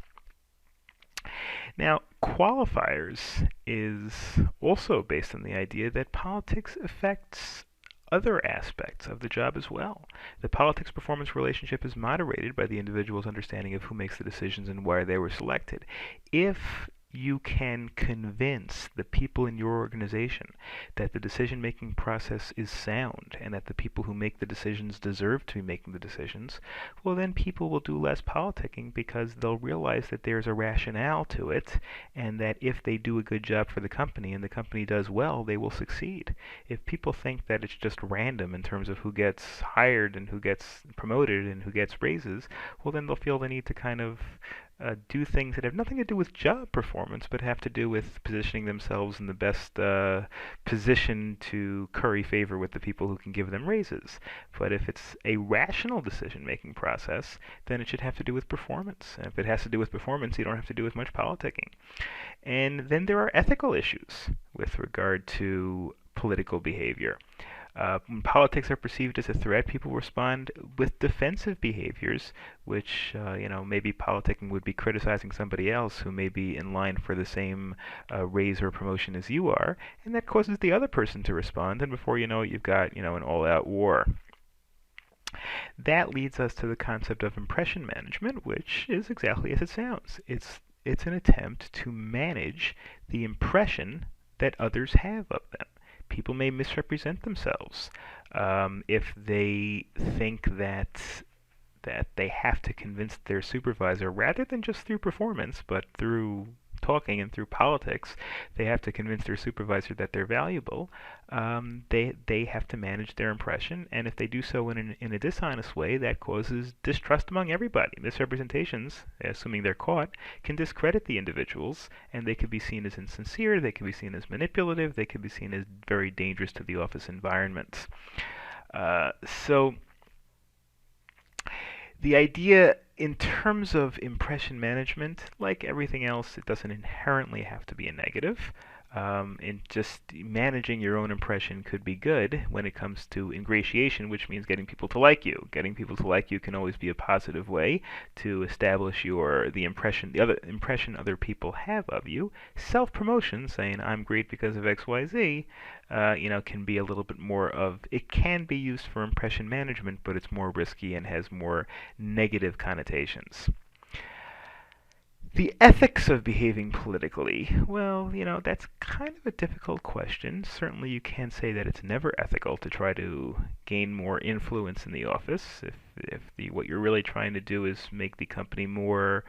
Now, qualifiers is also based on the idea that politics affects other aspects of the job as well. The politics-performance relationship is moderated by the individual's understanding of who makes the decisions and why they were selected. If you can convince the people in your organization that the decision-making process is sound and that the people who make the decisions deserve to be making the decisions, well, then people will do less politicking because they'll realize that there's a rationale to it and that if they do a good job for the company and the company does well, they will succeed. If people think that it's just random in terms of who gets hired and who gets promoted and who gets raises, well, then they'll feel the need to kind of do things that have nothing to do with job performance, but have to do with positioning themselves in the best position to curry favor with the people who can give them raises. But if it's a rational decision-making process, then it should have to do with performance. And if it has to do with performance, you don't have to do with much politicking. And then there are ethical issues with regard to political behavior. When politics are perceived as a threat, people respond with defensive behaviors, which, maybe politicking would be criticizing somebody else who may be in line for the same raise or promotion as you are, and that causes the other person to respond, and before you know it, you've got, an all-out war. That leads us to the concept of impression management, which is exactly as it sounds. It's an attempt to manage the impression that others have of them. People may misrepresent themselves if they think that they have to convince their supervisor, rather than just through performance, but through talking and through politics, they have to convince their supervisor that they're valuable. They have to manage their impression, and if they do so in a dishonest way, that causes distrust among everybody. Misrepresentations, assuming they're caught, can discredit the individuals, and they could be seen as insincere, they could be seen as manipulative, they could be seen as very dangerous to the office environment. So the idea in terms of impression management, like everything else, it doesn't inherently have to be a negative. And just managing your own impression could be good when it comes to ingratiation, which means getting people to like you. Getting people to like you can always be a positive way to establish the impression other people have of you. Self-promotion, saying I'm great because of X, Y, Z, can be a little bit more of, it can be used for impression management, but it's more risky and has more negative connotations. The ethics of behaving politically, well, that's kind of a difficult question. Certainly you can't say that it's never ethical to try to gain more influence in the office. If what you're really trying to do is make the company more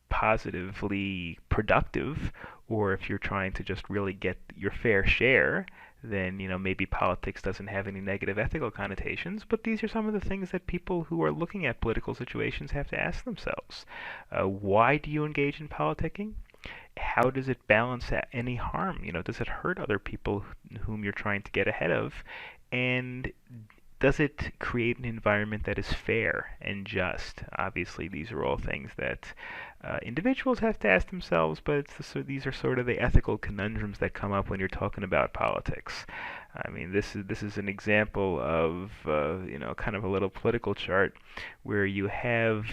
positively productive, or if you're trying to just really get your fair share, then maybe politics doesn't have any negative ethical connotations. But these are some of the things that people who are looking at political situations have to ask themselves. Why do you engage in politicking? How does it balance any harm? Does it hurt other people whom you're trying to get ahead of? And does it create an environment that is fair and just? Obviously, these are all things that individuals have to ask themselves, but these are sort of the ethical conundrums that come up when you're talking about politics. I mean, this is an example of kind of a little political chart where you have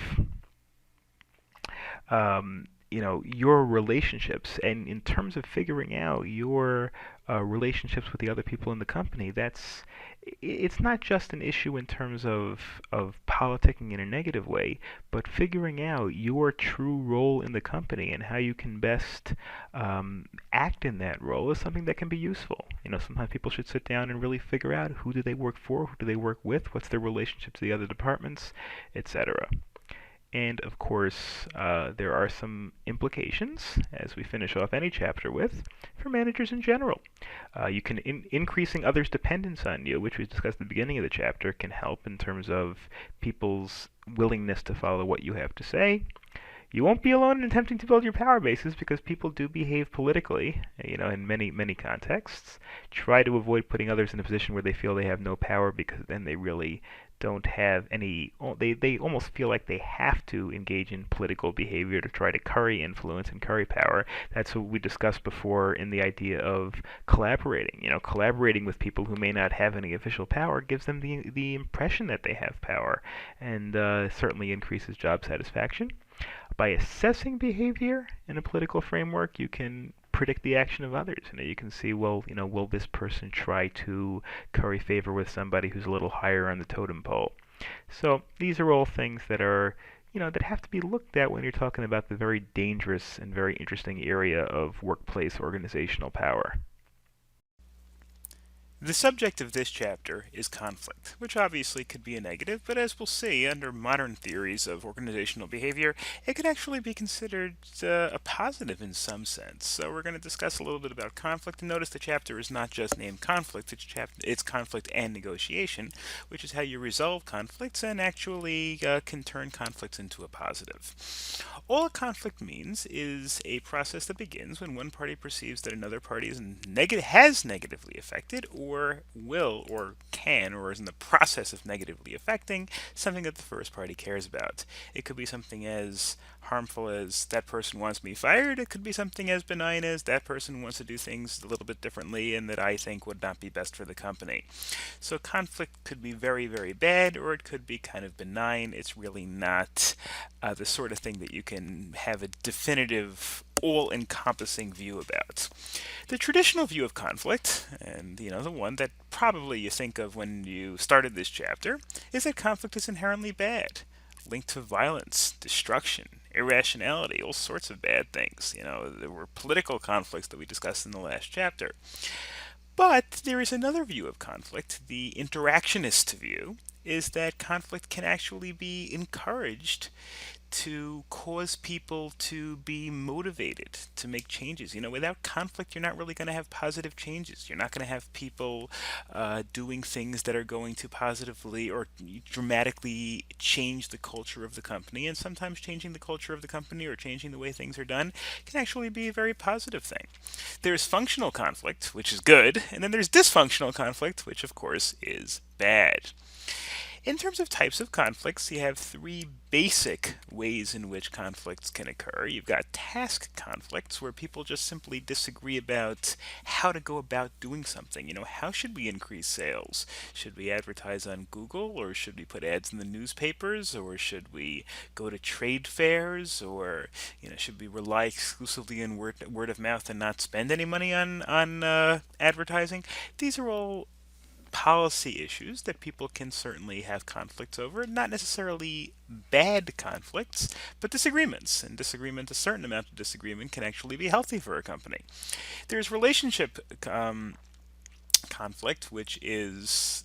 your relationships, and in terms of figuring out your relationships with the other people in the company, it's not just an issue in terms of politicking in a negative way, but figuring out your true role in the company and how you can best act in that role is something that can be useful. Sometimes people should sit down and really figure out who do they work for, who do they work with, what's their relationship to the other departments, etc. And of course, there are some implications, as we finish off any chapter with, for managers in general. Increasing others' dependence on you, which we discussed at the beginning of the chapter, can help in terms of people's willingness to follow what you have to say. You won't be alone in attempting to build your power bases, because people do behave politically, in many, many contexts. Try to avoid putting others in a position where they feel they have no power, because then they really don't have any, they almost feel like they have to engage in political behavior to try to curry influence and curry power. That's what we discussed before in the idea of collaborating. Collaborating with people who may not have any official power gives them the impression that they have power, and certainly increases job satisfaction. By assessing behavior in a political framework, you can predict the action of others. You can see, well, will this person try to curry favor with somebody who's a little higher on the totem pole? So these are all things that are, that have to be looked at when you're talking about the very dangerous and very interesting area of workplace organizational power. The subject of this chapter is conflict, which obviously could be a negative, but as we'll see, under modern theories of organizational behavior, it could actually be considered a positive in some sense. So we're going to discuss a little bit about conflict, and notice the chapter is not just named conflict, it's conflict and negotiation, which is how you resolve conflicts and actually can turn conflicts into a positive. All a conflict means is a process that begins when one party perceives that another party is has negatively affected or or will or can or is in the process of negatively affecting something that the first party cares about. It could be something as harmful as that person wants me fired. It could be something as benign as that person wants to do things a little bit differently and that I think would not be best for the company. So conflict could be very, very bad, or it could be kind of benign. It's really not the sort of thing that you can have a definitive, all-encompassing view about. The traditional view of conflict, and the one that probably you think of when you started this chapter, is that conflict is inherently bad, linked to violence, destruction, irrationality, all sorts of bad things. There were political conflicts that we discussed in the last chapter. But there is another view of conflict, the interactionist view, is that conflict can actually be encouraged to cause people to be motivated to make changes. Without conflict, you're not really going to have positive changes. You're not going to have people doing things that are going to positively or dramatically change the culture of the company. And sometimes changing the culture of the company or changing the way things are done can actually be a very positive thing. There's functional conflict, which is good, and then there's dysfunctional conflict, which of course is bad. In terms of types of conflicts, you have three basic ways in which conflicts can occur. You've got task conflicts, where people just simply disagree about how to go about doing something. How should we increase sales? Should we advertise on Google, or should we put ads in the newspapers, or should we go to trade fairs, or should we rely exclusively on word of mouth and not spend any money on advertising? These are all policy issues that people can certainly have conflicts over, not necessarily bad conflicts, but disagreements. And a certain amount of disagreement can actually be healthy for a company. There's relationship conflict, which is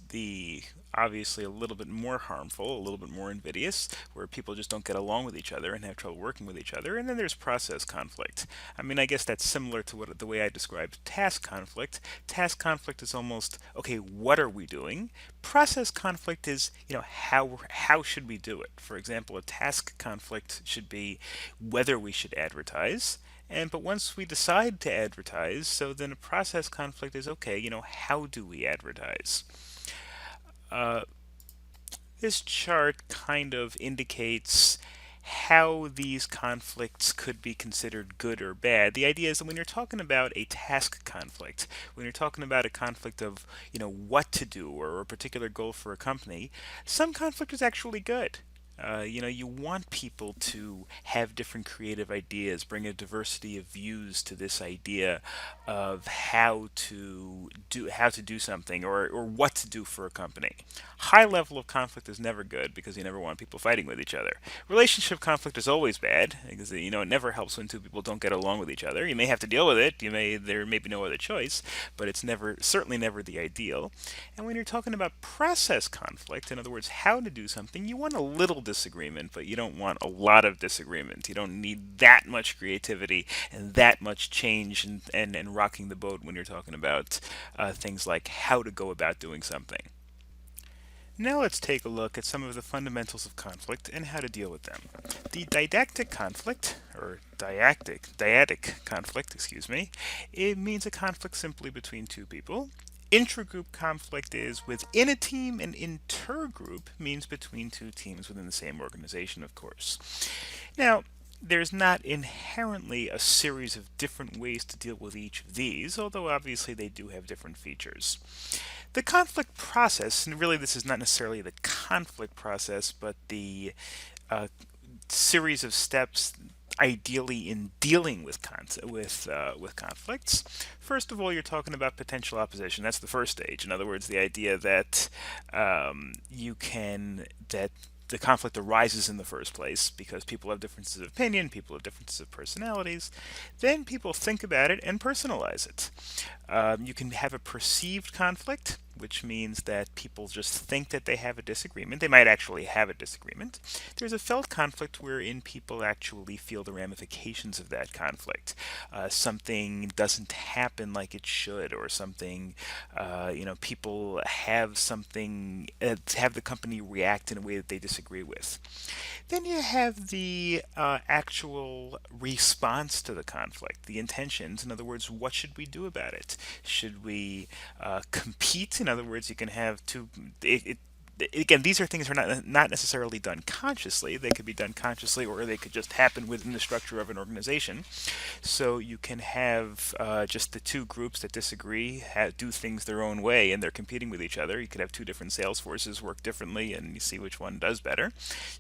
obviously a little bit more harmful, a little bit more invidious, where people just don't get along with each other and have trouble working with each other. And then there's process conflict. I guess that's similar to the way I described task conflict. Task conflict is almost, okay, what are we doing? Process conflict is, how should we do it? For example, a task conflict should be whether we should advertise. But once we decide to advertise, so then a process conflict is, okay, how do we advertise? This chart kind of indicates how these conflicts could be considered good or bad. The idea is that when you're talking about a task conflict, when you're talking about a conflict of, what to do or a particular goal for a company, some conflict is actually good. You want people to have different creative ideas, bring a diversity of views to this idea of how to do something or what to do for a company. High level of conflict is never good because you never want people fighting with each other. Relationship conflict is always bad because it never helps when two people don't get along with each other. You may have to deal with it. There may be no other choice, but it's certainly never the ideal. And when you're talking about process conflict, in other words, how to do something, you want a little disagreement, but you don't want a lot of disagreement. You don't need that much creativity and that much change and rocking the boat when you're talking about things like how to go about doing something. Now let's take a look at some of the fundamentals of conflict and how to deal with them. The didactic conflict, or dyadic conflict, it means a conflict simply between two people. Intragroup conflict is within a team, and intergroup means between two teams within the same organization, of course. Now, there's not inherently a series of different ways to deal with each of these, although obviously they do have different features. The conflict process, and really this is not necessarily the conflict process, but the series of steps ideally in dealing with conflicts. First of all, you're talking about potential opposition. That's the first stage. In other words, the idea that that the conflict arises in the first place because people have differences of opinion, people have differences of personalities. Then people think about it and personalize it. You can have a perceived conflict, which means that people just think that they have a disagreement. They might actually have a disagreement. There's a felt conflict wherein people actually feel the ramifications of that conflict. Something doesn't happen like it should, or something, people have something, have the company react in a way that they disagree with. Then you have the actual response to the conflict, the intentions. In other words, what should we do about it? Should we compete? In other words, you can have two. Again, these are things that are not necessarily done consciously. They could be done consciously, or they could just happen within the structure of an organization. So you can have just the two groups that disagree do things their own way, and they're competing with each other. You could have two different sales forces work differently, and you see which one does better.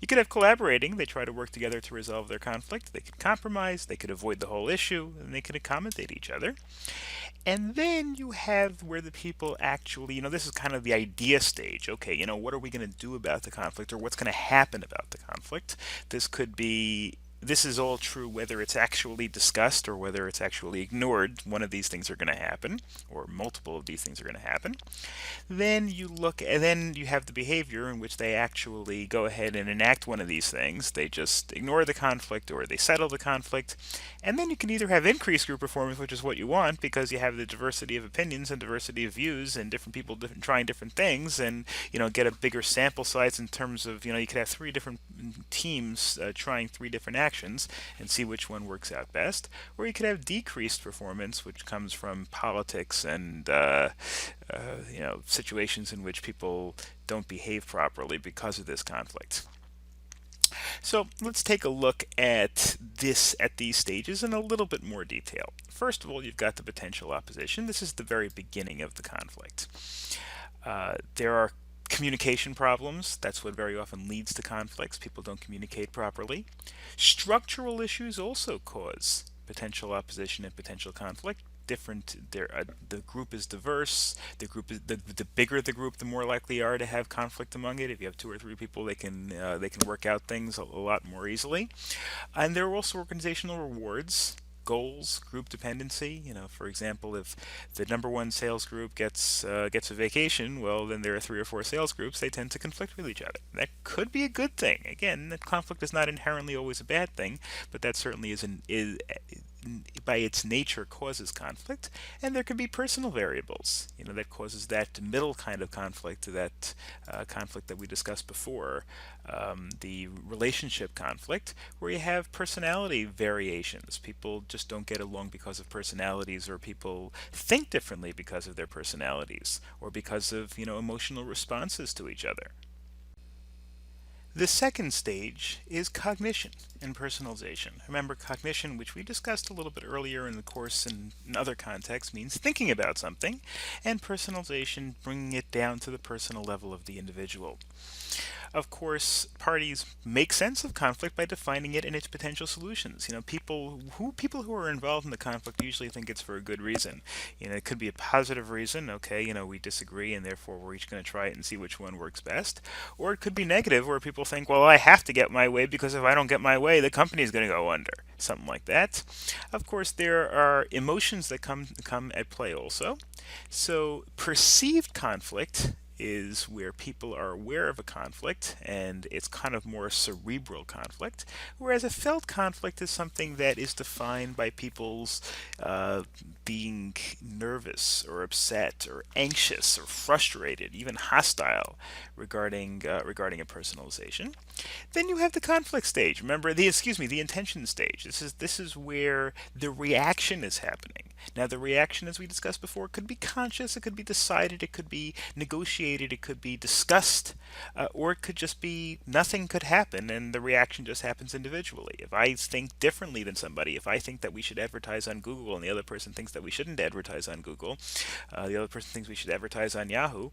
You could have collaborating. They try to work together to resolve their conflict. They could compromise. They could avoid the whole issue, and they could accommodate each other. And then you have where the people actually, this is kind of the idea stage. Okay, what are we going to do about the conflict, or what's going to happen about the conflict? This is all true whether it's actually discussed or whether it's actually ignored. One of these things are going to happen, or multiple of these things are going to happen. Then you have the behavior in which they actually go ahead and enact one of these things. They just ignore the conflict, or they settle the conflict. And then you can either have increased group performance, which is what you want, because you have the diversity of opinions and diversity of views, and different people trying different things, and get a bigger sample size in terms of you could have 3 different teams trying 3 different actions and see which one works out best. Or you could have decreased performance, which comes from politics and situations in which people don't behave properly because of this conflict. So let's take a look at these stages in a little bit more detail. First of all, you've got the potential opposition. This is the very beginning of the conflict. There are communication problems. That's what very often leads to conflicts. People don't communicate properly. Structural issues also cause potential opposition and potential conflict. The group is diverse. The bigger the group, the more likely you are to have conflict among it. If you have 2 or 3 people, they can work out things a lot more easily. And there are also organizational rewards, goals, group dependency. For example, if the number 1 sales group gets a vacation, well, then there are 3 or 4 sales groups. They tend to conflict with each other. That could be a good thing. Again, that conflict is not inherently always a bad thing, but that certainly is by its nature causes conflict. And there can be personal variables, that causes that middle kind of conflict, that conflict that we discussed before, the relationship conflict, where you have personality variations. People just don't get along because of personalities, or people think differently because of their personalities, or because of emotional responses to each other. The second stage is cognition and personalization. Remember, cognition, which we discussed a little bit earlier in the course and in other contexts, means thinking about something, and personalization, bringing it down to the personal level of the individual. Of course, parties make sense of conflict by defining it and its potential solutions. People who are involved in the conflict usually think it's for a good reason. It could be a positive reason. Okay, we disagree, and therefore we're each going to try it and see which one works best. Or it could be negative, where people think, well, I have to get my way, because if I don't get my way, the company is going to go under. Something like that. Of course, there are emotions that come at play also. So perceived conflict is where people are aware of a conflict, and it's kind of more cerebral conflict, whereas a felt conflict is something that is defined by people's being nervous or upset or anxious or frustrated, even hostile regarding a personalization. Then you have the conflict stage. Remember, the intention stage. This is where the reaction is happening. Now, the reaction, as we discussed before, could be conscious, it could be decided, it could be negotiated, it could be discussed, or it could just be nothing could happen, and the reaction just happens individually. If I think differently than somebody, if I think that we should advertise on Google and the other person thinks that we shouldn't advertise on Google, the other person thinks we should advertise on Yahoo,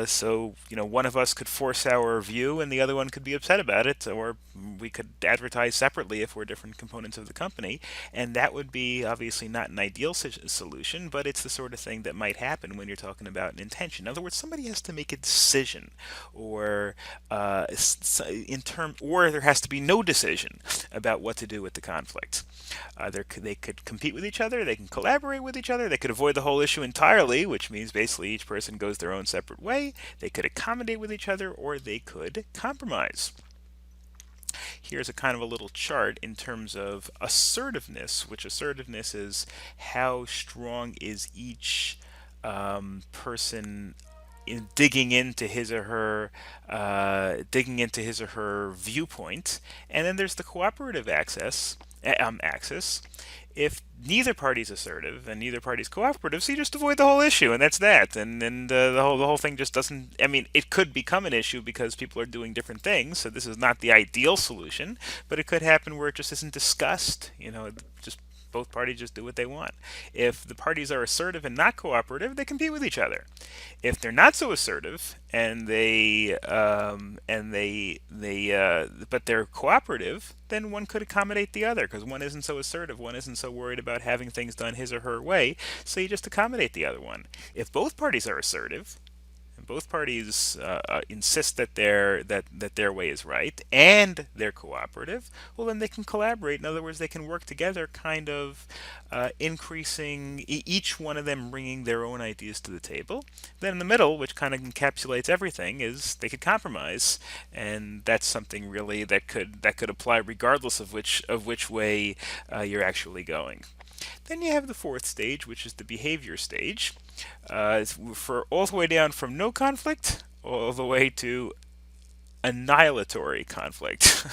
so one of us could force our view and the other one could be upset about it, or we could advertise separately if we're different components of the company, and that would be obviously not an ideal solution, but it's the sort of thing that might happen when you're talking about an intention. In other words, somebody has to make a decision, or or there has to be no decision about what to do with the conflict. They could compete with each other, they can collaborate with each other, they could avoid the whole issue entirely, which means basically each person goes their own separate way, they could accommodate with each other, or they could compromise. Here's a kind of a little chart in terms of assertiveness, which assertiveness is how strong is each person in digging into his or her viewpoint. And then there's the cooperative axis. If neither party's assertive and neither party's cooperative, so you just avoid the whole issue, and that's that. And the whole thing just doesn't. I mean, it could become an issue because people are doing different things. So this is not the ideal solution, but it could happen where it just isn't discussed. Just both parties just do what they want. If the parties are assertive and not cooperative, they compete with each other. If they're not so assertive and but they're cooperative, then one could accommodate the other because one isn't so assertive, one isn't so worried about having things done his or her way, so you just accommodate the other one. If both parties are assertive, and both parties insist that their way is right, and they're cooperative, well, then they can collaborate. In other words, they can work together, kind of increasing, each one of them bringing their own ideas to the table. Then in the middle, which kind of encapsulates everything, is they could compromise, and that's something really that could apply regardless of which way you're actually going. Then you have the fourth stage, which is the behavior stage. For all the way down from no conflict all the way to annihilatory conflict,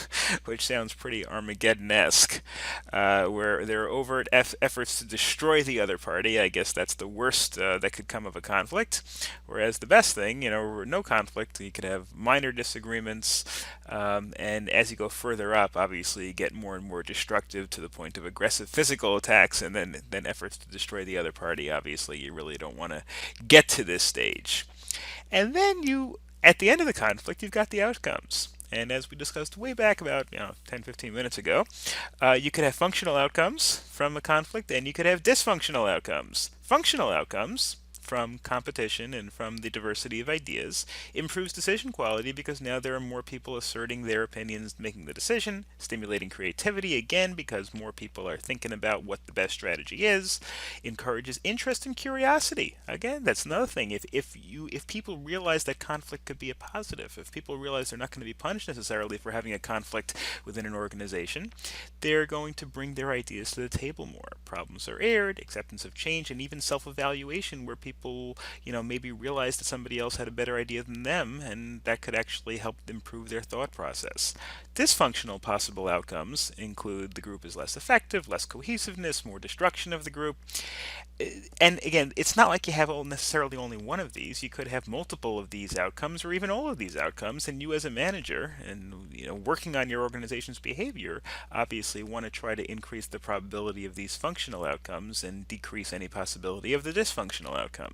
which sounds pretty Armageddon-esque, where there are overt efforts to destroy the other party. I guess that's the worst that could come of a conflict. Whereas the best thing, no conflict, you could have minor disagreements, and as you go further up, obviously you get more and more destructive to the point of aggressive physical attacks, and then efforts to destroy the other party. Obviously, you really don't want to get to this stage. And then at the end of the conflict, you've got the outcomes. And as we discussed way back about 10-15 minutes ago, you could have functional outcomes from a conflict, and you could have dysfunctional outcomes. Functional outcomes from competition and from the diversity of ideas improves decision quality because now there are more people asserting their opinions, making the decision, stimulating creativity again because more people are thinking about what the best strategy is, encourages interest and curiosity. Again, that's another thing. If people realize that conflict could be a positive, if people realize they're not going to be punished necessarily for having a conflict within an organization, they're going to bring their ideas to the table more. Problems are aired, acceptance of change, and even self-evaluation where people maybe realize that somebody else had a better idea than them, and that could actually help improve their thought process. Dysfunctional possible outcomes include the group is less effective, less cohesiveness, more destruction of the group. And again, it's not like you have necessarily only one of these. You could have multiple of these outcomes or even all of these outcomes, and you as a manager and working on your organization's behavior obviously want to try to increase the probability of these functional outcomes and decrease any possibility of the dysfunctional outcomes.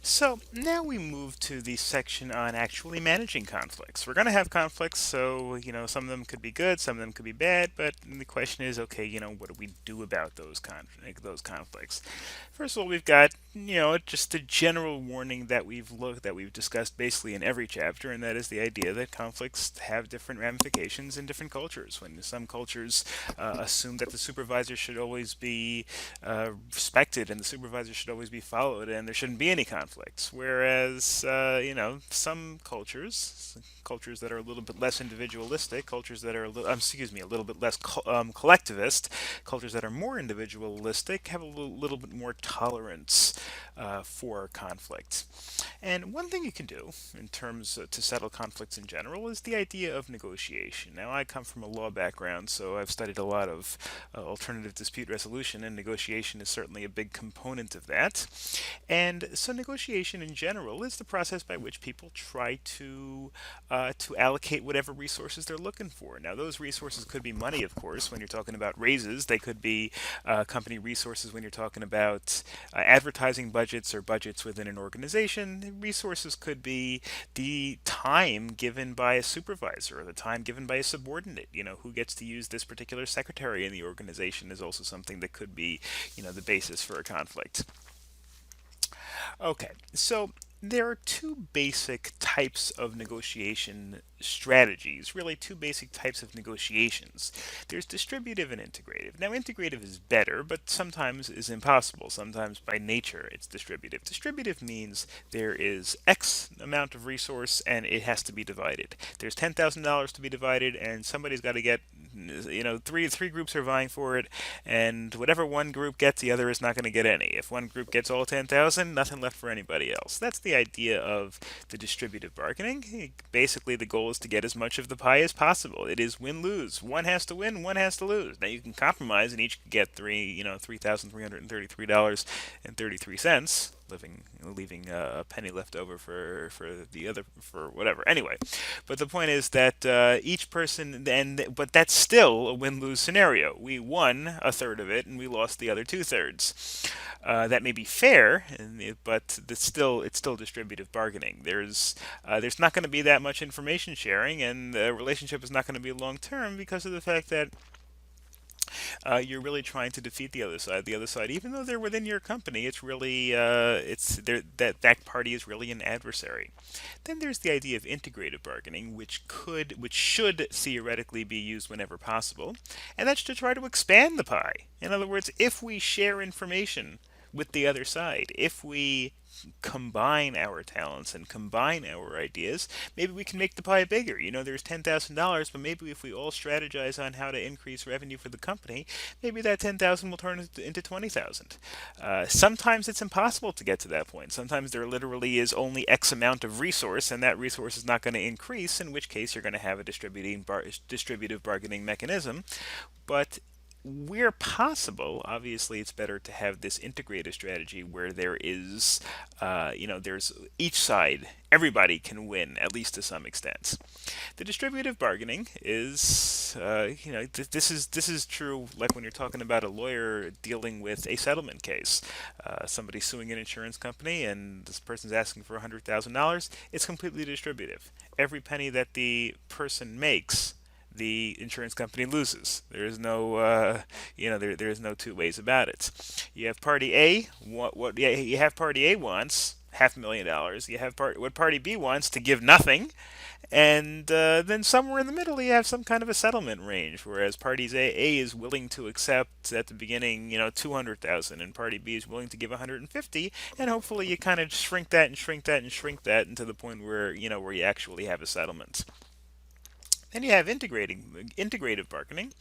So now we move to the section on actually managing conflicts. We're going to have conflicts, so some of them could be good, some of them could be bad, but the question is, okay, what do we do about those conflicts? First of all, we've got just a general warning that we've discussed basically in every chapter, and that is the idea that conflicts have different ramifications in different cultures. When some cultures assume that the supervisor should always be respected and the supervisor should always be followed, and there shouldn't be any conflicts. Whereas, some cultures that are a little bit less individualistic, cultures that are a little bit less collectivist, cultures that are more individualistic have a little bit more tolerance for conflict. And one thing you can do in terms to settle conflicts in general is the idea of negotiation. Now, I come from a law background, so I've studied a lot of alternative dispute resolution, and negotiation is certainly a big component of that. And so negotiation in general is the process by which people try to allocate whatever resources they're looking for. Now, those resources could be money, of course, when you're talking about raises. They could be company resources when you're talking about advertising budgets or budgets within an organization. Resources could be the time given by a supervisor or the time given by a subordinate. Who gets to use this particular secretary in the organization is also something that could be, the basis for a conflict. Okay, so there are two basic types of negotiation strategies, really two basic types of negotiations. There's distributive and integrative. Now, integrative is better, but sometimes is impossible. Sometimes by nature it's distributive. Distributive means there is X amount of resource and it has to be divided. There's $10,000 to be divided and somebody's got to get, three groups are vying for it, and whatever one group gets, the other is not going to get any. If one group gets all 10,000, nothing left for anybody else. That's the idea of the distributive bargaining. Basically, the goal is to get as much of the pie as possible. It is win-lose. One has to win, one has to lose. Now you can compromise and each get $3,333.33, leaving a penny left over for the other, for whatever. Anyway, but the point is that each person but that's still a win-lose scenario. We won a third of it and we lost the other two-thirds. That may be fair, but it's still distributive bargaining. There's not going to be that much information sharing, and the relationship is not going to be long-term because of the fact that you're really trying to defeat the other side. The other side, even though they're within your company, it's really that party is really an adversary. Then there's the idea of integrative bargaining, which should theoretically be used whenever possible, and that's to try to expand the pie. In other words, if we share information with the other side, if we combine our talents and combine our ideas, maybe we can make the pie bigger. There's $10,000, but maybe if we all strategize on how to increase revenue for the company, maybe that 10,000 will turn into 20,000. Sometimes it's impossible to get to that point. Sometimes there literally is only X amount of resource, and that resource is not going to increase, in which case you're going to have a distributive bargaining mechanism. But where possible, obviously it's better to have this integrated strategy where there is, there's each side, everybody can win, at least to some extent. The distributive bargaining is, this is true like when you're talking about a lawyer dealing with a settlement case. Somebody's suing an insurance company and this person's asking for $100,000. It's completely distributive. Every penny that the person makes, the insurance company loses. There is no, there is no two ways about it. You have Party A. You have Party A wants $500,000. You have what Party B wants to give nothing, and then somewhere in the middle you have some kind of a settlement range. Whereas Party A is willing to accept at the beginning, $200,000, and Party B is willing to give $150,000, and hopefully you kind of shrink that and shrink that and shrink that into the point where where you actually have a settlement. Then you have integrative bargaining,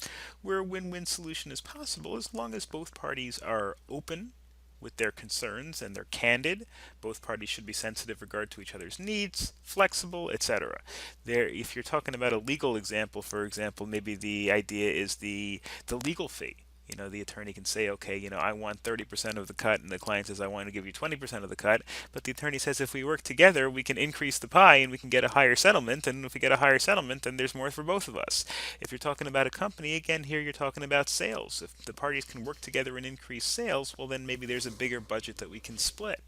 where a win-win solution is possible as long as both parties are open with their concerns and they're candid. Both parties should be sensitive regard to each other's needs, flexible, etc. If you're talking about a legal example, for example, maybe the idea is the legal fee. The attorney can say, okay, I want 30% of the cut, and the client says, I want to give you 20% of the cut. But the attorney says, if we work together, we can increase the pie and we can get a higher settlement. And if we get a higher settlement, then there's more for both of us. If you're talking about a company, again, here you're talking about sales. If the parties can work together and increase sales, well, then maybe there's a bigger budget that we can split.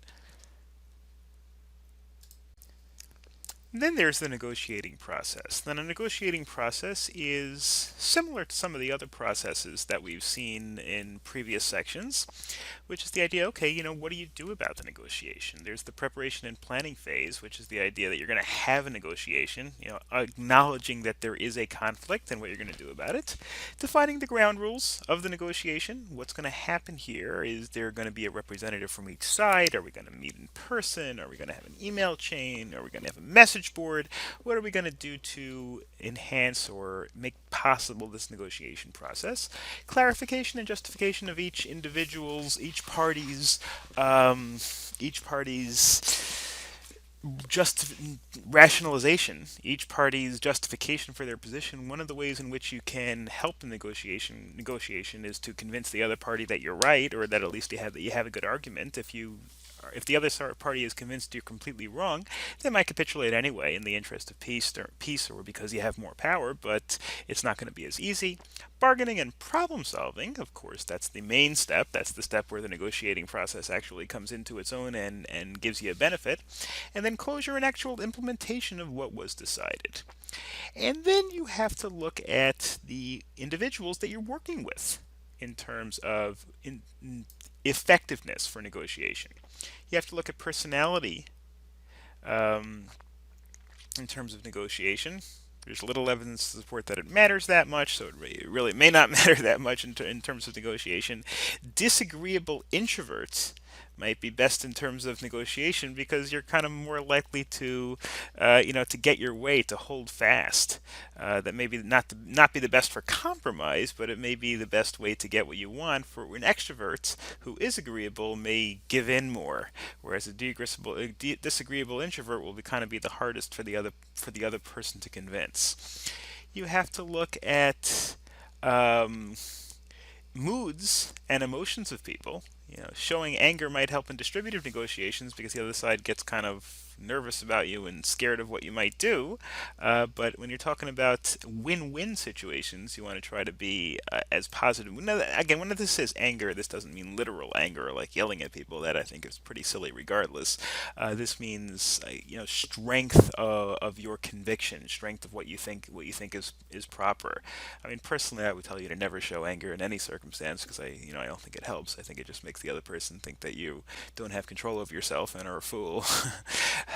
Then there's the negotiating process. Then a negotiating process is similar to some of the other processes that we've seen in previous sections, which is the idea, okay, what do you do about the negotiation? There's the preparation and planning phase, which is the idea that you're going to have a negotiation, acknowledging that there is a conflict and what you're going to do about it. Defining the ground rules of the negotiation. What's going to happen here? Is there going to be a representative from each side? Are we going to meet in person? Are we going to have an email chain? Are we going to have a message board? What are we going to do to enhance or make possible this negotiation process? Clarification and justification of each party's rationalization, each party's justification for their position. One of the ways in which you can help the negotiation is to convince the other party that you're right, or that at least you have a good argument. If the other party is convinced you're completely wrong, they might capitulate anyway in the interest of peace or because you have more power, but it's not going to be as easy. Bargaining and problem solving, of course, that's the main step. That's the step where the negotiating process actually comes into its own and gives you a benefit. And then closure and actual implementation of what was decided. And then you have to look at the individuals that you're working with in terms of effectiveness for negotiation. You have to look at personality in terms of negotiation. There's little evidence to support that it matters that much, so it really may not matter that much in terms of negotiation. Disagreeable introverts might be best in terms of negotiation because you're kind of more likely to, to get your way, to hold fast. That may be not be the best for compromise, but it may be the best way to get what you want. For an extrovert who is agreeable may give in more, whereas a disagreeable introvert will kind of be the hardest for the other person to convince. You have to look at moods and emotions of people. Showing anger might help in distributive negotiations because the other side gets kind of nervous about you and scared of what you might do. But when you're talking about win-win situations, you want to try to be as positive. Now, again, when this says anger, this doesn't mean literal anger, like yelling at people. That I think is pretty silly regardless. This means strength of your conviction, strength of what you think is proper. I mean, personally, I would tell you to never show anger in any circumstance because I don't think it helps. I think it just makes the other person think that you don't have control over yourself and are a fool.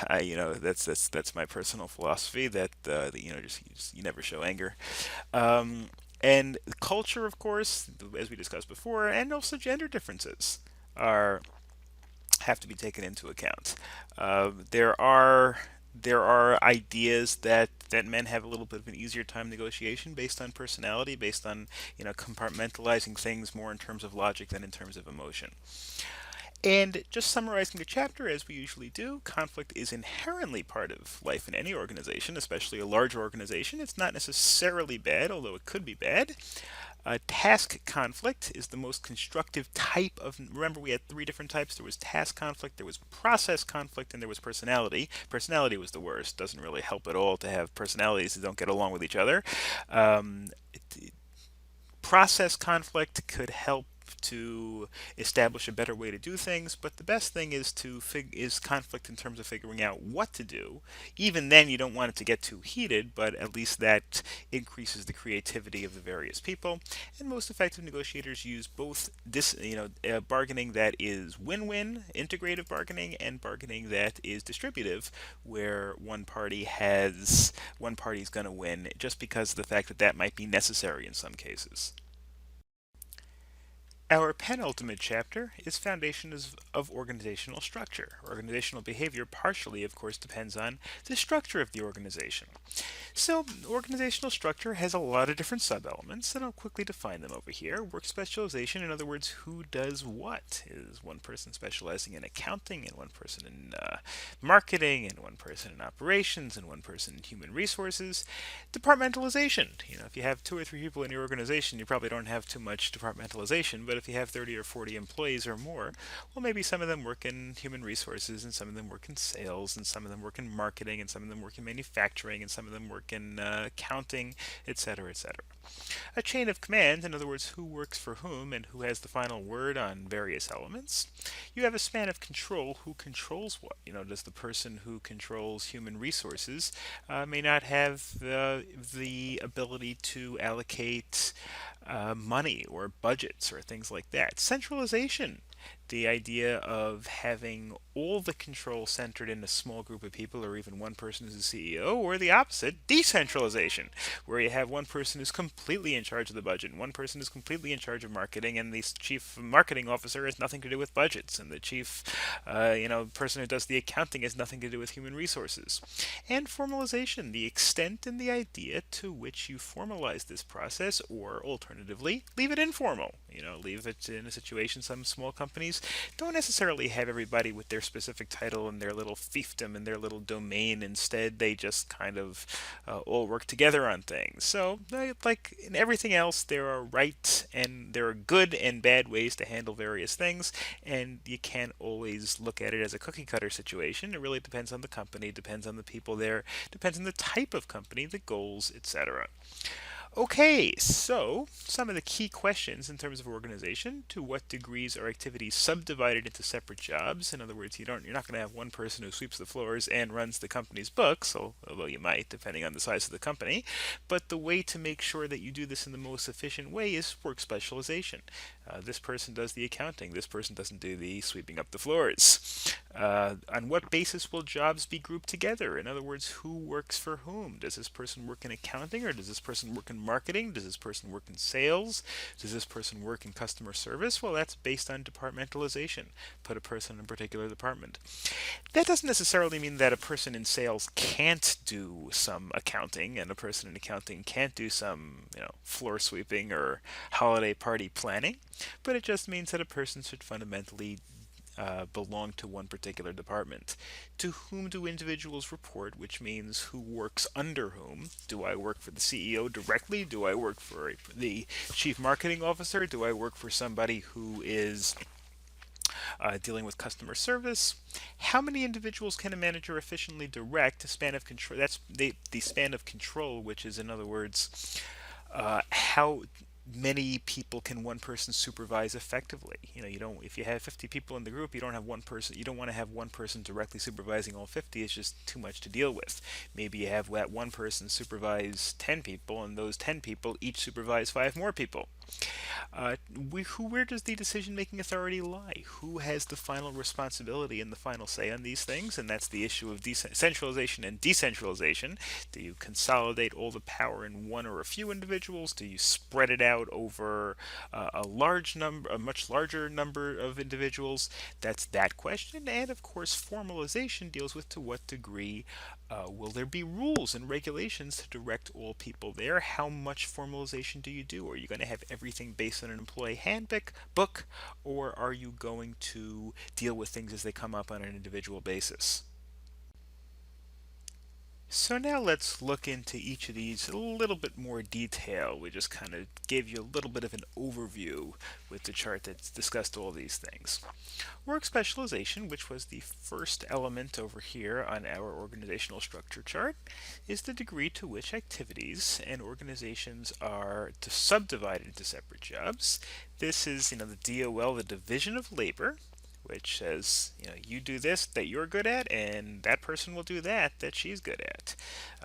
That's my personal philosophy. That you never show anger. And culture, of course, as we discussed before, and also gender differences have to be taken into account. There are ideas that men have a little bit of an easier time negotiation based on personality, based on compartmentalizing things more in terms of logic than in terms of emotion. And just summarizing the chapter, as we usually do, conflict is inherently part of life in any organization, especially a larger organization. It's not necessarily bad, although it could be bad. Task conflict is the most constructive type of, remember we had 3 different types. There was task conflict, there was process conflict, and there was personality. Personality was the worst. Doesn't really help at all to have personalities that don't get along with each other. Process conflict could help to establish a better way to do things, but the best thing is conflict in terms of figuring out what to do. Even then, you don't want it to get too heated, but at least that increases the creativity of the various people. And most effective negotiators use both bargaining that is win-win, integrative bargaining, and bargaining that is distributive, where one party is going to win just because of the fact that that might be necessary in some cases. Our penultimate chapter is foundations of organizational structure. Organizational behavior partially, of course, depends on the structure of the organization. So, organizational structure has a lot of different sub-elements, and I'll quickly define them over here. Work specialization, in other words, who does what? Is one person specializing in accounting, and one person in marketing, and one person in operations, and one person in human resources? Departmentalization. If you have 2 or 3 people in your organization, you probably don't have too much departmentalization, but if you have 30 or 40 employees or more, well, maybe some of them work in human resources, and some of them work in sales, and some of them work in marketing, and some of them work in manufacturing, and some of them work in accounting, etc., etc. A chain of command, in other words, who works for whom and who has the final word on various elements. You have a span of control, who controls what. Does the person who controls human resources may not have the ability to allocate money or budgets or things like that. Centralization, the idea of having all the control centered in a small group of people, or even one person who's the CEO, or the opposite, decentralization, where you have one person who's completely in charge of the budget, and one person is completely in charge of marketing, and the chief marketing officer has nothing to do with budgets, and the chief, person who does the accounting has nothing to do with human resources. And formalization, the extent and the idea to which you formalize this process, or alternatively, leave it informal. Leave it in a situation. Some small companies don't necessarily have everybody with their specific title and their little fiefdom and their little domain. Instead, they just kind of all work together on things. So, like in everything else, there are good and bad ways to handle various things, and you can't always look at it as a cookie cutter situation. It really depends on the company, depends on the people there, depends on the type of company, the goals, etc. Okay, so some of the key questions in terms of organization: to what degrees are activities subdivided into separate jobs? In other words, you're not going to have one person who sweeps the floors and runs the company's books, although you might, depending on the size of the company. But the way to make sure that you do this in the most efficient way is work specialization. This person does the accounting. This person doesn't do the sweeping up the floors. On what basis will jobs be grouped together? In other words, who works for whom? Does this person work in accounting, or does this person work in marketing? Does this person work in sales? Does this person work in customer service? Well, that's based on departmentalization. Put a person in a particular department. That doesn't necessarily mean that a person in sales can't do some accounting, and a person in accounting can't do some, floor sweeping or holiday party planning, but it just means that a person should fundamentally belong to one particular department. To whom do individuals report, which means who works under whom? Do I work for the CEO directly? Do I work for the chief marketing officer? Do I work for somebody who is dealing with customer service? How many individuals can a manager efficiently direct? A span of control. That's the span of control, which is, in other words, how many people can one person supervise effectively. You don't, if you have 50 people in the group, you don't want to have one person directly supervising all 50. It's just too much to deal with. Maybe you have that one person supervise 10 people, and those 10 people each supervise 5 more people. Where does the decision-making authority lie? Who has the final responsibility and the final say on these things? And that's the issue of centralization and decentralization. Do you consolidate all the power in one or a few individuals? Do you spread it out over a much larger number of individuals? That's that question. And of course, formalization deals with to what degree will there be rules and regulations to direct all people there? How much formalization do you do? Are you going to have everything based on an employee handbook, or are you going to deal with things as they come up on an individual basis? So now let's look into each of these in a little bit more detail. We just kind of gave you a little bit of an overview with the chart that's discussed all these things. Work specialization, which was the first element over here on our organizational structure chart, is the degree to which activities and organizations are subdivided into separate jobs. This is, the DOL, the division of labor, which says, you do this that you're good at, and that person will do that she's good at.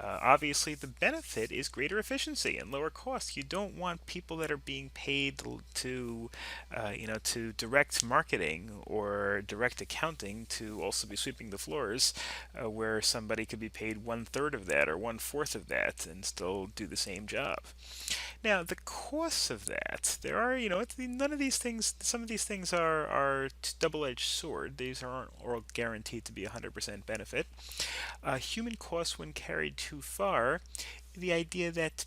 Obviously, the benefit is greater efficiency and lower costs. You don't want people that are being paid to direct marketing or direct accounting to also be sweeping the floors, where somebody could be paid 1/3 of that or 1/4 of that and still do the same job. Now, the costs of that, there are, none of these things, some of these things are double-edged sword. These aren't all guaranteed to be 100% benefit. Human costs, when carried too far, the idea that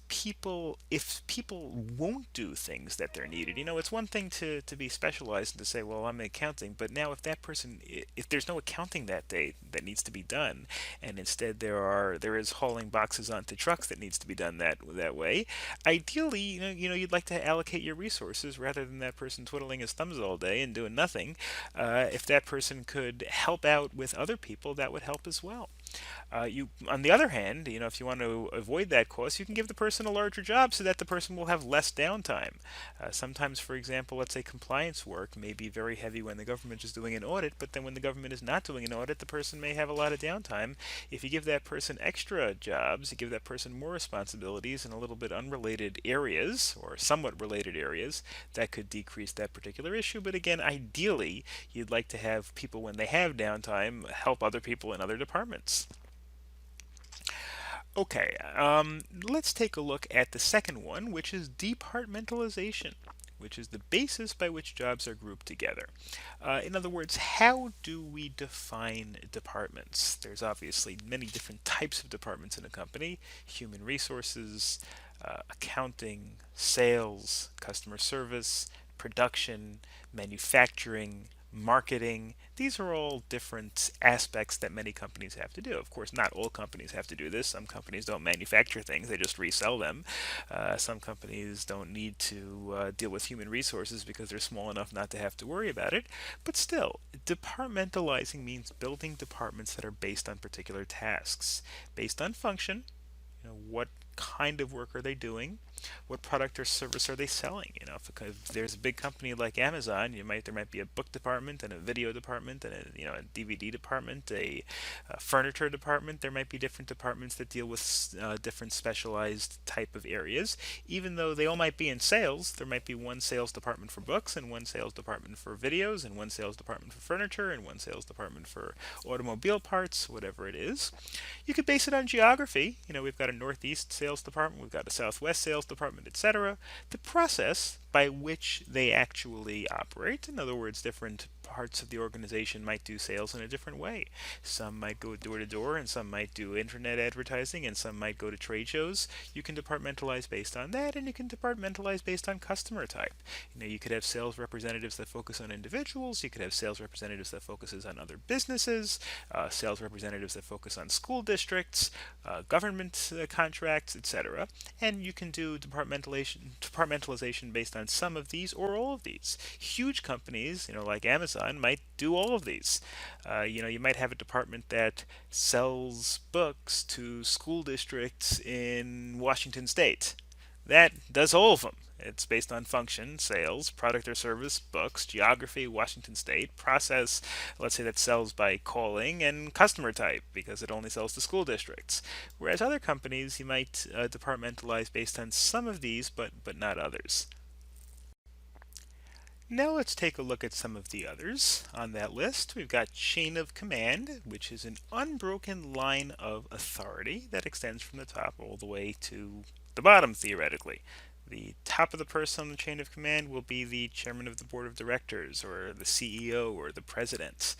if people won't do things that they're needed, it's one thing to be specialized and to say, well, I'm in accounting, but now if there's no accounting that day that needs to be done, and instead there is hauling boxes onto trucks that needs to be done that way, ideally, you'd like to allocate your resources rather than that person twiddling his thumbs all day and doing nothing. If that person could help out with other people, that would help as well. On the other hand, if you want to avoid that cost, you can give the person a larger job so that the person will have less downtime. Sometimes, for example, let's say compliance work may be very heavy when the government is doing an audit, but then when the government is not doing an audit, the person may have a lot of downtime. If you give that person extra jobs, you give that person more responsibilities in a little bit unrelated areas, or somewhat related areas, that could decrease that particular issue. But again, ideally, you'd like to have people, when they have downtime, help other people in other departments. Okay, let's take a look at the second one, which is departmentalization, which is the basis by which jobs are grouped together. In other words, how do we define departments? There's obviously many different types of departments in a company: human resources, accounting, sales, customer service, production, manufacturing, marketing. These are all different aspects that many companies have to do. Of course, not all companies have to do this. Some companies don't manufacture things, they just resell them. Some companies don't need to deal with human resources because they're small enough not to have to worry about it. But still, departmentalizing means building departments that are based on particular tasks, based on function. What kind of work are they doing? What product or service are they selling? You know, if there's a big company like Amazon, there might be a book department and a video department and a DVD department, a furniture department. There might be different departments that deal with different specialized type of areas. Even though they all might be in sales, there might be one sales department for books and one sales department for videos and one sales department for furniture and one sales department for automobile parts, whatever it is. You could base it on geography. You know, we've got a Northeast sales department, we've got a Southwest sales department, etc. The process by which they actually operate, in other words, different parts of the organization might do sales in a different way. Some might go door to door, and some might do internet advertising, and some might go to trade shows. You can departmentalize based on that, and you can departmentalize based on customer type. You know, you could have sales representatives that focus on individuals. You could have sales representatives that focuses on other businesses, sales representatives that focus on school districts, government contracts, etc. And you can do departmentalization based on some of these or all of these. Huge companies, you know, like Amazon, might do all of these. You know, you might have a department that sells books to school districts in Washington State. That does all of them. It's based on function, sales, product or service, books, geography, Washington State, process, let's say that sells by calling, and customer type, because it only sells to school districts. Whereas other companies, you might departmentalize based on some of these, but not others. Now let's take a look at some of the others on that list. We've got chain of command, which is an unbroken line of authority that extends from the top all the way to the bottom, theoretically. The top of the person on the chain of command will be the chairman of the board of directors, or the CEO, or the president.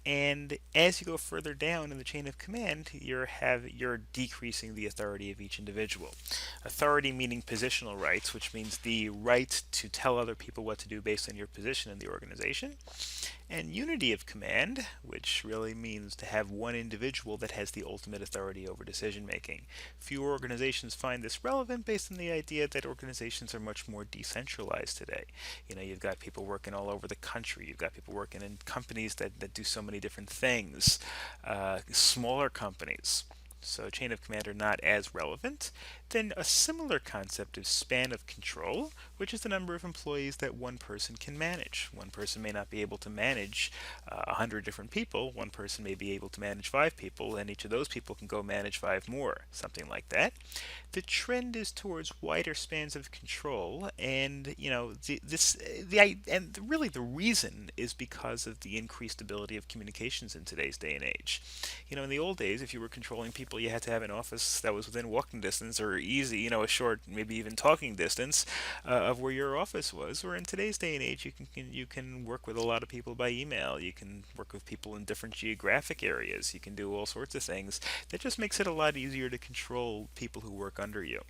And as you go further down in the chain of command, you're decreasing the authority of each individual. Authority meaning positional rights, which means the right to tell other people what to do based on your position in the organization. And unity of command, which really means to have one individual that has the ultimate authority over decision making. Few organizations find this relevant based on the idea that organizations are much more decentralized today. You know, you've got people working all over the country. You've got people working in companies that do so many different things. Smaller companies. So chain of command are not as relevant. Then a similar concept is span of control, which is the number of employees that one person can manage. One person may not be able to manage 100 different people. One person may be able to manage 5 people, and each of those people can go manage 5 more, something like that. The trend is towards wider spans of control, and you know really the reason is because of the increased ability of communications in today's day and age. You know, in the old days, if you were controlling people, you had to have an office that was within walking distance or easy, you know, a short, maybe even talking distance of where your office was. Or in today's day and age, you can work with a lot of people by email. You can work with people in different geographic areas. You can do all sorts of things. That just makes it a lot easier to control people who work under you.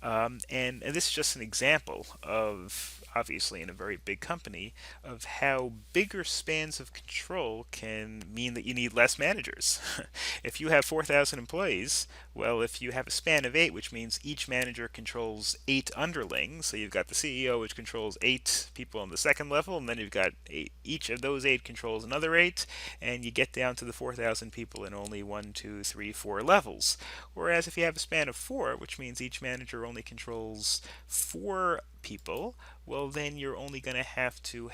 And this is just an example of, obviously in a very big company, of how bigger spans of control can mean that you need less managers. If you have 4,000 employees, well, if you have a span of 8, which means each manager controls 8 underlings, so you've got the CEO, which controls 8 people on the second level, and then you've got each of those 8 controls another 8, and you get down to the 4,000 people in only 1, 2, 3, 4 levels. Whereas if you have a span of 4, which means each manager only controls 4 people, well, then you're going to have to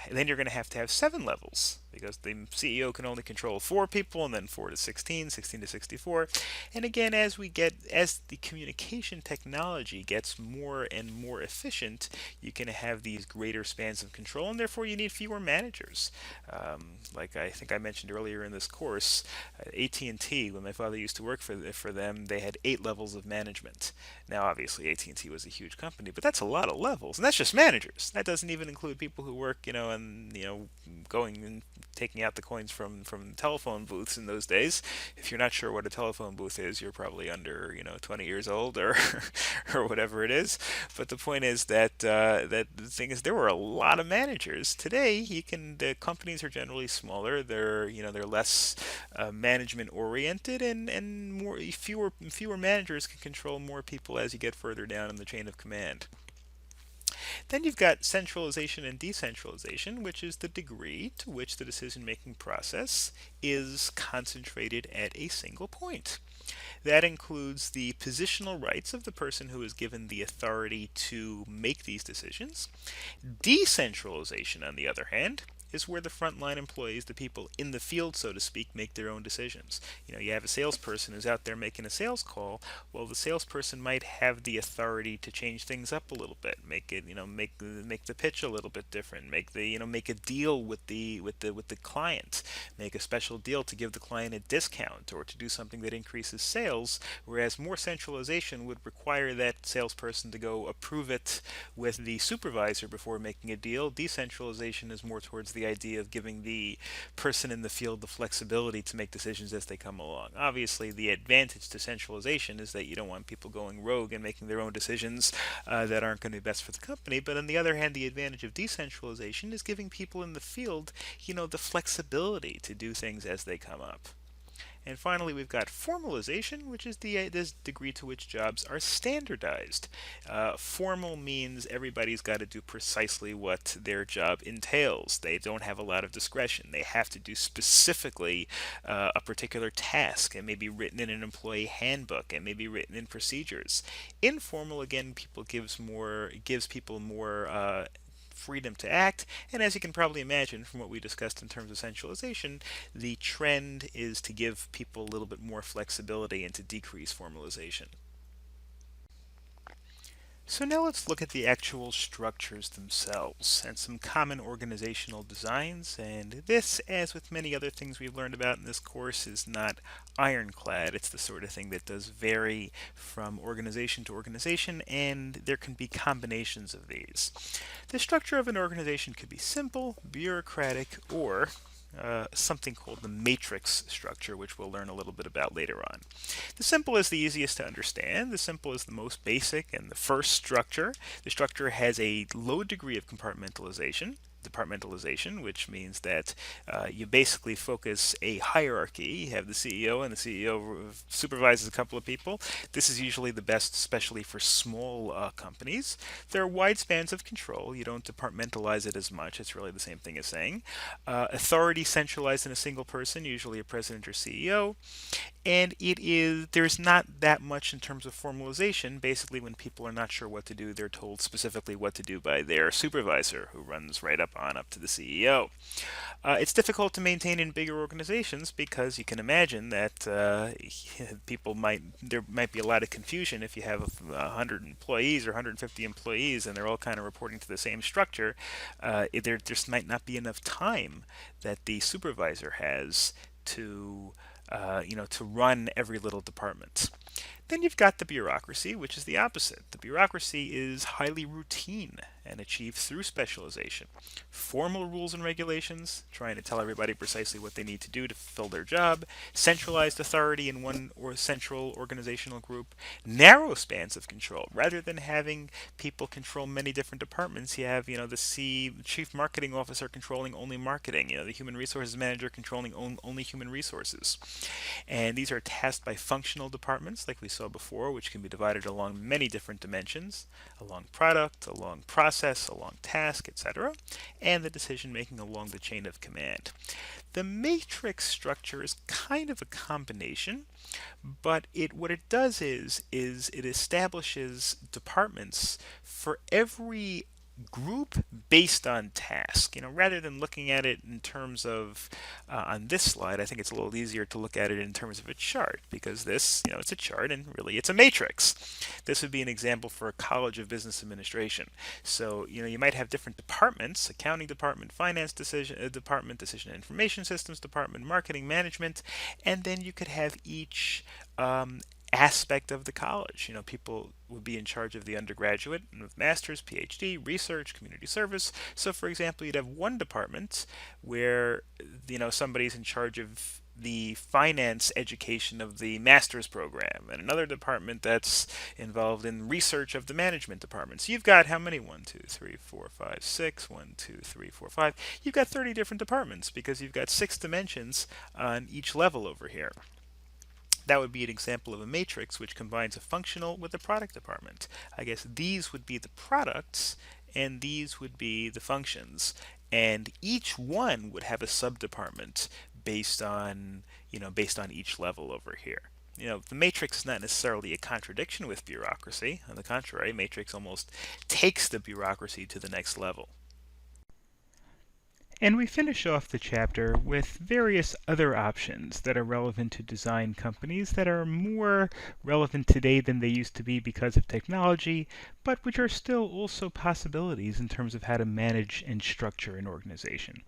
have 7 levels, because the CEO can only control 4 people, and then 4 to 16, 16 to 64. And again, as the communication technology gets more and more efficient, you can have these greater spans of control, and therefore you need fewer managers. Like I think I mentioned earlier in this course, AT&T, when my father used to work for them, they had 8 levels of management. Now, obviously, AT&T was a huge company, but that's a lot of levels, and that's just managers. That doesn't even include people who work, going and taking out the coins from telephone booths in those days. If you're not sure what a telephone booth is, you're probably under 20 years old or or whatever it is. But the point is that the thing is, there were a lot of managers. Today, the companies are generally smaller. They're less management oriented, and fewer managers can control more people as you get further down in the chain of command. Then you've got centralization and decentralization, which is the degree to which the decision-making process is concentrated at a single point. That includes the positional rights of the person who is given the authority to make these decisions. Decentralization, on the other hand, is where the frontline employees, the people in the field, so to speak, make their own decisions. You have a salesperson who's out there making a sales call. Well, the salesperson might have the authority to change things up a little bit, make it, make the pitch a little bit different, make a deal with the client, make a special deal to give the client a discount or to do something that increases sales. Whereas more centralization would require that salesperson to go approve it with the supervisor before making a deal. Decentralization is more towards the idea of giving the person in the field the flexibility to make decisions as they come along. Obviously, the advantage to centralization is that you don't want people going rogue and making their own decisions that aren't going to be best for the company. But on the other hand, the advantage of decentralization is giving people in the field, the flexibility to do things as they come up. And finally, we've got formalization, which is this degree to which jobs are standardized. Formal means everybody's got to do precisely what their job entails. They don't have a lot of discretion. They have to do specifically a particular task. It may be written in an employee handbook. It may be written in procedures. Informal, again, gives people more freedom to act, and as you can probably imagine from what we discussed in terms of centralization, the trend is to give people a little bit more flexibility and to decrease formalization. So now let's look at the actual structures themselves and some common organizational designs. And this, as with many other things we've learned about in this course, is not ironclad. It's the sort of thing that does vary from organization to organization, and there can be combinations of these. The structure of an organization could be simple, bureaucratic, or something called the matrix structure, which we'll learn a little bit about later on. The simple is the easiest to understand. The simple is the most basic and the first structure. The structure has a low degree of compartmentalization, which means that you basically focus a hierarchy. You have the CEO, and the CEO supervises a couple of people. This is usually the best, especially for small companies. There are wide spans of control. You don't departmentalize it as much. It's really the same thing as saying. Authority centralized in a single person, usually a president or CEO. And there's not that much in terms of formalization. Basically, when people are not sure what to do, they're told specifically what to do by their supervisor, who runs right up to the CEO. It's difficult to maintain in bigger organizations because you can imagine that there might be a lot of confusion if you have 100 employees or 150 employees and they're all kind of reporting to the same structure. There just might not be enough time that the supervisor has to run every little department. Then you've got the bureaucracy, which is the opposite. The bureaucracy is highly routine and achieved through specialization. Formal rules and regulations, trying to tell everybody precisely what they need to do to fulfill their job. Centralized authority in one or central organizational group. Narrow spans of control. Rather than having people control many different departments, you have, the chief marketing officer controlling only marketing. The human resources manager controlling only human resources. And these are tasked by functional departments, like we saw before, which can be divided along many different dimensions, along product, along process, along task, etc., and the decision making along the chain of command. The matrix structure is kind of a combination, but what it does is it establishes departments for every group based on task. Rather than looking at it in terms of on this slide, I think it's a little easier to look at it in terms of a chart, because this, it's a chart and really it's a matrix. This would be an example for a College of Business Administration. So, you might have different departments: accounting department, finance department, decision and information systems department, marketing management, and then you could have each aspect of the college. People would be in charge of the undergraduate and with master's, PhD, research, community service. So, for example, you'd have one department where, somebody's in charge of the finance education of the master's program, and another department that's involved in research of the management department. So you've got how many? 1, 2, 3, 4, 5, 6. 1, 2, 3, 4, 5. You've got 30 different departments because you've got 6 dimensions on each level over here. That would be an example of a matrix which combines a functional with a product department. I guess these would be the products and these would be the functions. And each one would have a sub-department based on each level over here. The matrix is not necessarily a contradiction with bureaucracy. On the contrary, matrix almost takes the bureaucracy to the next level. And we finish off the chapter with various other options that are relevant to design companies that are more relevant today than they used to be because of technology, but which are still also possibilities in terms of how to manage and structure an organization.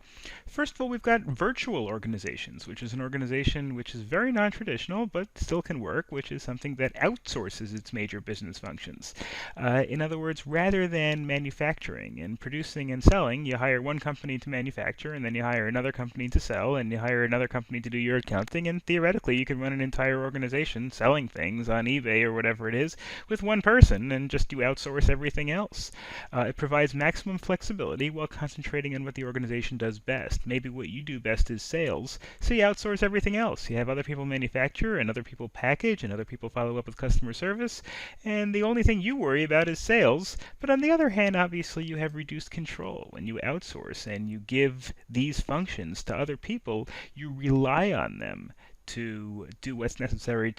First of all, we've got virtual organizations, which is an organization which is very non-traditional but still can work, which is something that outsources its major business functions. In other words, rather than manufacturing and producing and selling, you hire one company to manufacture, and then you hire another company to sell, and you hire another company to do your accounting, and theoretically you can run an entire organization selling things on eBay or whatever it is with one person, and just you outsource everything else. It provides maximum flexibility while concentrating on what the organization does best. Maybe what you do best is sales, so you outsource everything else. You have other people manufacture, and other people package, and other people follow up with customer service, and the only thing you worry about is sales. But on the other hand, obviously you have reduced control. When you outsource and you give these functions to other people, you rely on them to do what's necessary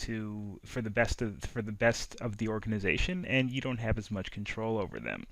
for the best of the organization, and you don't have as much control over them.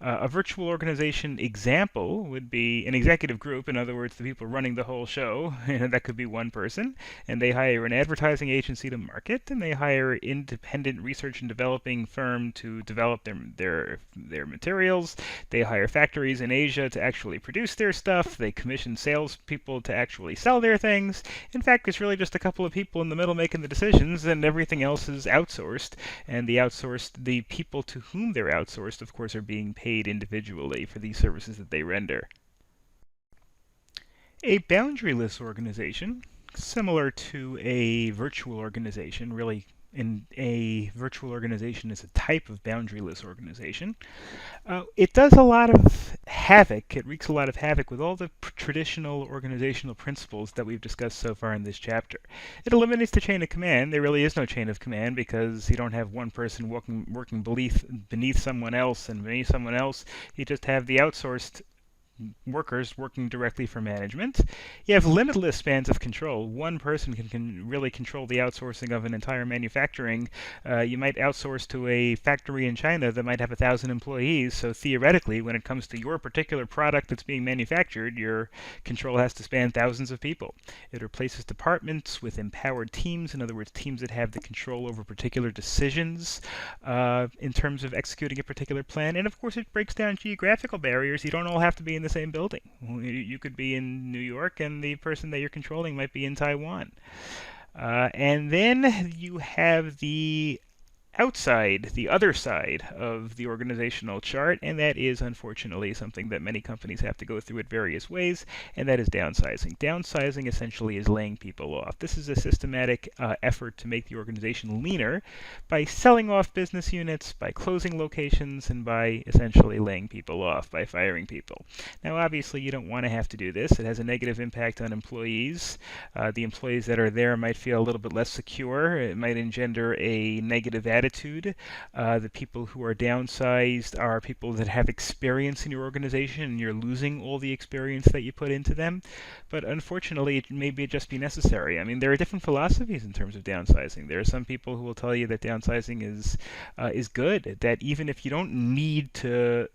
A virtual organization example would be an executive group, in other words, the people running the whole show. That could be one person, and they hire an advertising agency to market, and they hire an independent research and developing firm to develop their materials. They hire factories in Asia to actually produce their stuff. They commission salespeople to actually sell their things. In fact, it's really just a couple of people in the middle making the decisions, and everything else is outsourced. And the people to whom they're outsourced, of course, are being paid individually for these services that they render. A boundaryless organization, similar to a virtual organization, really a virtual organization is a type of boundaryless organization. It does a lot of havoc. It wreaks a lot of havoc with all the traditional organizational principles that we've discussed so far in this chapter. It eliminates the chain of command. There really is no chain of command because you don't have one person working beneath someone else and beneath someone else. You just have the outsourced workers working directly for management. You have limitless spans of control. One person can really control the outsourcing of an entire manufacturing. You might outsource to a factory in China that might have 1,000 employees, so theoretically, when it comes to your particular product that's being manufactured, your control has to span thousands of people. It replaces departments with empowered teams, in other words, teams that have the control over particular decisions in terms of executing a particular plan. And of course, it breaks down geographical barriers. You don't all have to be in the same building. You could be in New York and the person that you're controlling might be in Taiwan. And then you have the other side of the organizational chart, and that is unfortunately something that many companies have to go through in various ways, and that is downsizing. Downsizing essentially is laying people off. This is a systematic effort to make the organization leaner by selling off business units, by closing locations, and by essentially laying people off, by firing people. Now obviously you don't want to have to do this. It has a negative impact on employees. The employees that are there might feel a little bit less secure. It might engender a negative attitude. The people who are downsized are people that have experience in your organization, and you're losing all the experience that you put into them. But unfortunately, it may just be necessary. I mean, there are different philosophies in terms of downsizing. There are some people who will tell you that downsizing is good, that even if you don't need to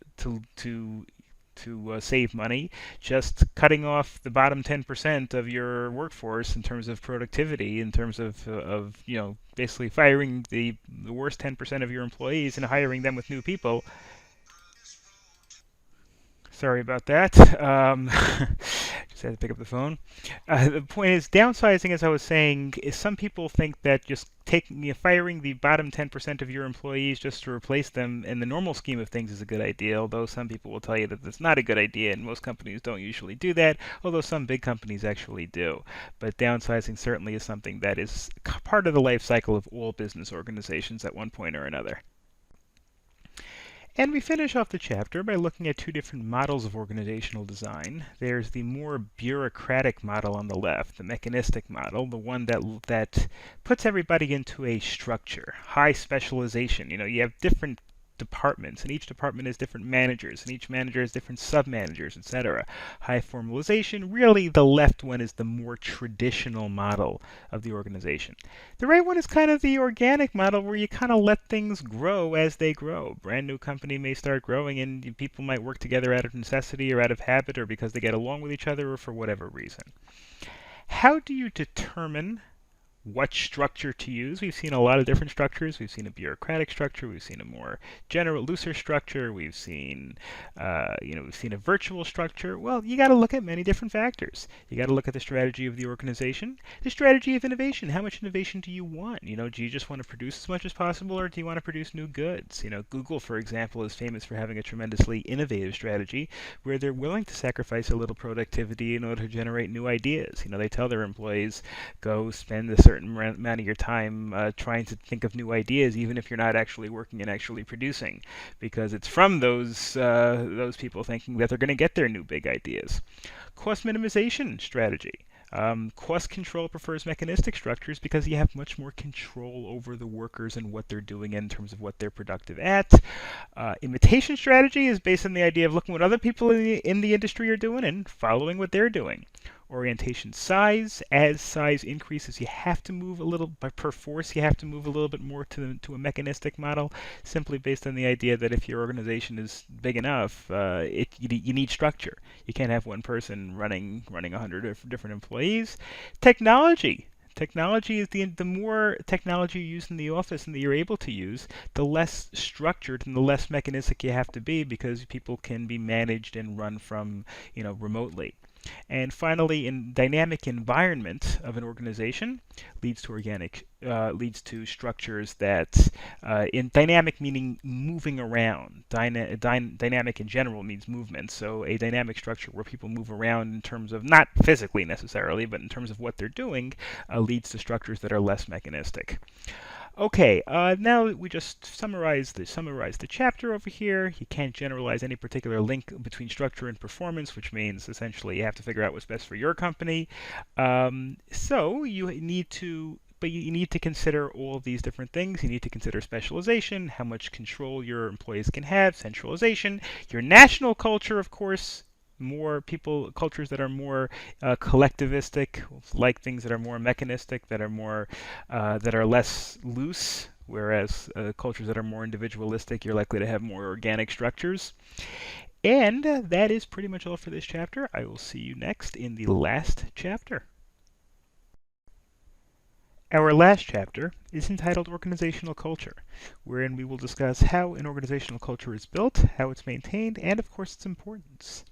save money, just cutting off the bottom 10% of your workforce in terms of productivity, in terms of basically firing the worst 10% of your employees and hiring them with new people. Sorry about that. Just had to pick up the phone. The point is, downsizing, as I was saying, is some people think that just firing the bottom 10% of your employees just to replace them in the normal scheme of things is a good idea, although some people will tell you that that's not a good idea, and most companies don't usually do that, although some big companies actually do. But downsizing certainly is something that is part of the life cycle of all business organizations at one point or another. And we finish off the chapter by looking at two different models of organizational design. There's the more bureaucratic model on the left, the mechanistic model, the one that puts everybody into a structure, high specialization. You have different departments, and each department has different managers, and each manager has different sub-managers, etc. High formalization, really the left one is the more traditional model of the organization. The right one is kind of the organic model where you kind of let things grow as they grow. Brand new company may start growing and people might work together out of necessity or out of habit or because they get along with each other or for whatever reason. How do you determine what structure to use? We've seen a lot of different structures. We've seen a bureaucratic structure. We've seen a more general, looser structure. We've seen, we've seen a virtual structure. Well, you got to look at many different factors. You got to look at the strategy of the organization, the strategy of innovation. How much innovation do you want? Do you just want to produce as much as possible, or do you want to produce new goods? Google, for example, is famous for having a tremendously innovative strategy where they're willing to sacrifice a little productivity in order to generate new ideas. They tell their employees, go spend a certain amount of your time trying to think of new ideas, even if you're not actually working and actually producing, because it's from those people thinking that they're going to get their new big ideas. Cost minimization strategy. Cost control prefers mechanistic structures because you have much more control over the workers and what they're doing in terms of what they're productive at. Imitation strategy is based on the idea of looking what other people in the industry are doing and following what they're doing. Orientation size. As size increases, you have to move a little, per force, you have to move a little bit more to a mechanistic model, simply based on the idea that if your organization is big enough, you need structure. You can't have one person running 100 different employees. Technology. Technology is the more technology you use in the office and that you're able to use, the less structured and the less mechanistic you have to be, because people can be managed and run from remotely. And finally, in dynamic environment of an organization leads to structures that, in dynamic meaning moving around. Dynamic in general means movement. So a dynamic structure where people move around in terms of, not physically necessarily, but in terms of what they're doing, leads to structures that are less mechanistic. Okay, now we just summarize the chapter over here. You can't generalize any particular link between structure and performance, which means essentially you have to figure out what's best for your company. So you need to consider all of these different things. You need to consider specialization, how much control your employees can have, centralization, your national culture, of course. Cultures that are more collectivistic, like things that are more mechanistic, that are less loose, whereas cultures that are more individualistic, you're likely to have more organic structures. And that is pretty much all for this chapter. I will see you next in the last chapter. Our last chapter is entitled Organizational Culture, wherein we will discuss how an organizational culture is built, how it's maintained, and of course its importance.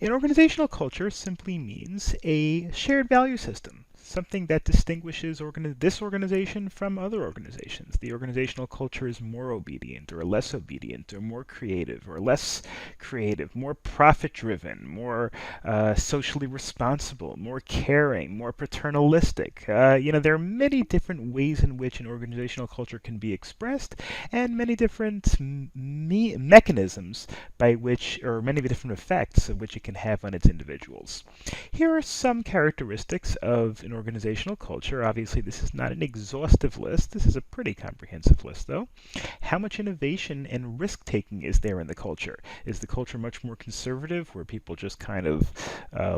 An organizational culture simply means a shared value system, something that distinguishes this organization from other organizations. The organizational culture is more obedient or less obedient, or more creative or less creative, more profit-driven, more socially responsible, more caring, more paternalistic. There are many different ways in which an organizational culture can be expressed, and many different mechanisms by which, or many different effects of which it can have on its individuals. Here are some characteristics of an organizational culture. Obviously, this is not an exhaustive list. This is a pretty comprehensive list, though. How much innovation and risk-taking is there in the culture? Is the culture much more conservative, where people just kind of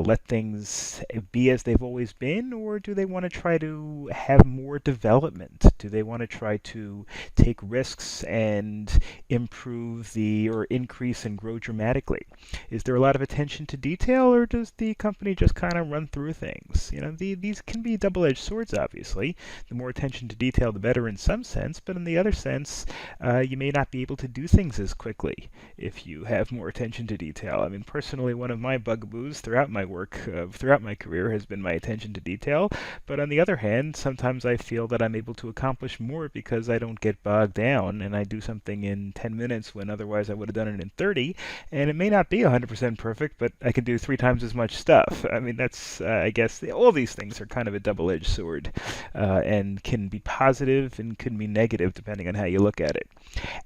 let things be as they've always been, or do they want to try to have more development? Do they want to try to take risks and improve or increase and grow dramatically? Is there a lot of attention to detail, or does the company just kind of run through things? These can be double-edged swords, obviously. The more attention to detail, the better in some sense, but in the other sense, you may not be able to do things as quickly if you have more attention to detail. I mean, personally, one of my bugaboos throughout my work, throughout my career, has been my attention to detail, but on the other hand, sometimes I feel that I'm able to accomplish more because I don't get bogged down, and I do something in 10 minutes when otherwise I would have done it in 30, and it may not be 100% perfect, but I can do 3 times as much stuff. I mean, that's, I guess, all these things are kind of a double-edged sword, and can be positive and can be negative depending on how you look at it.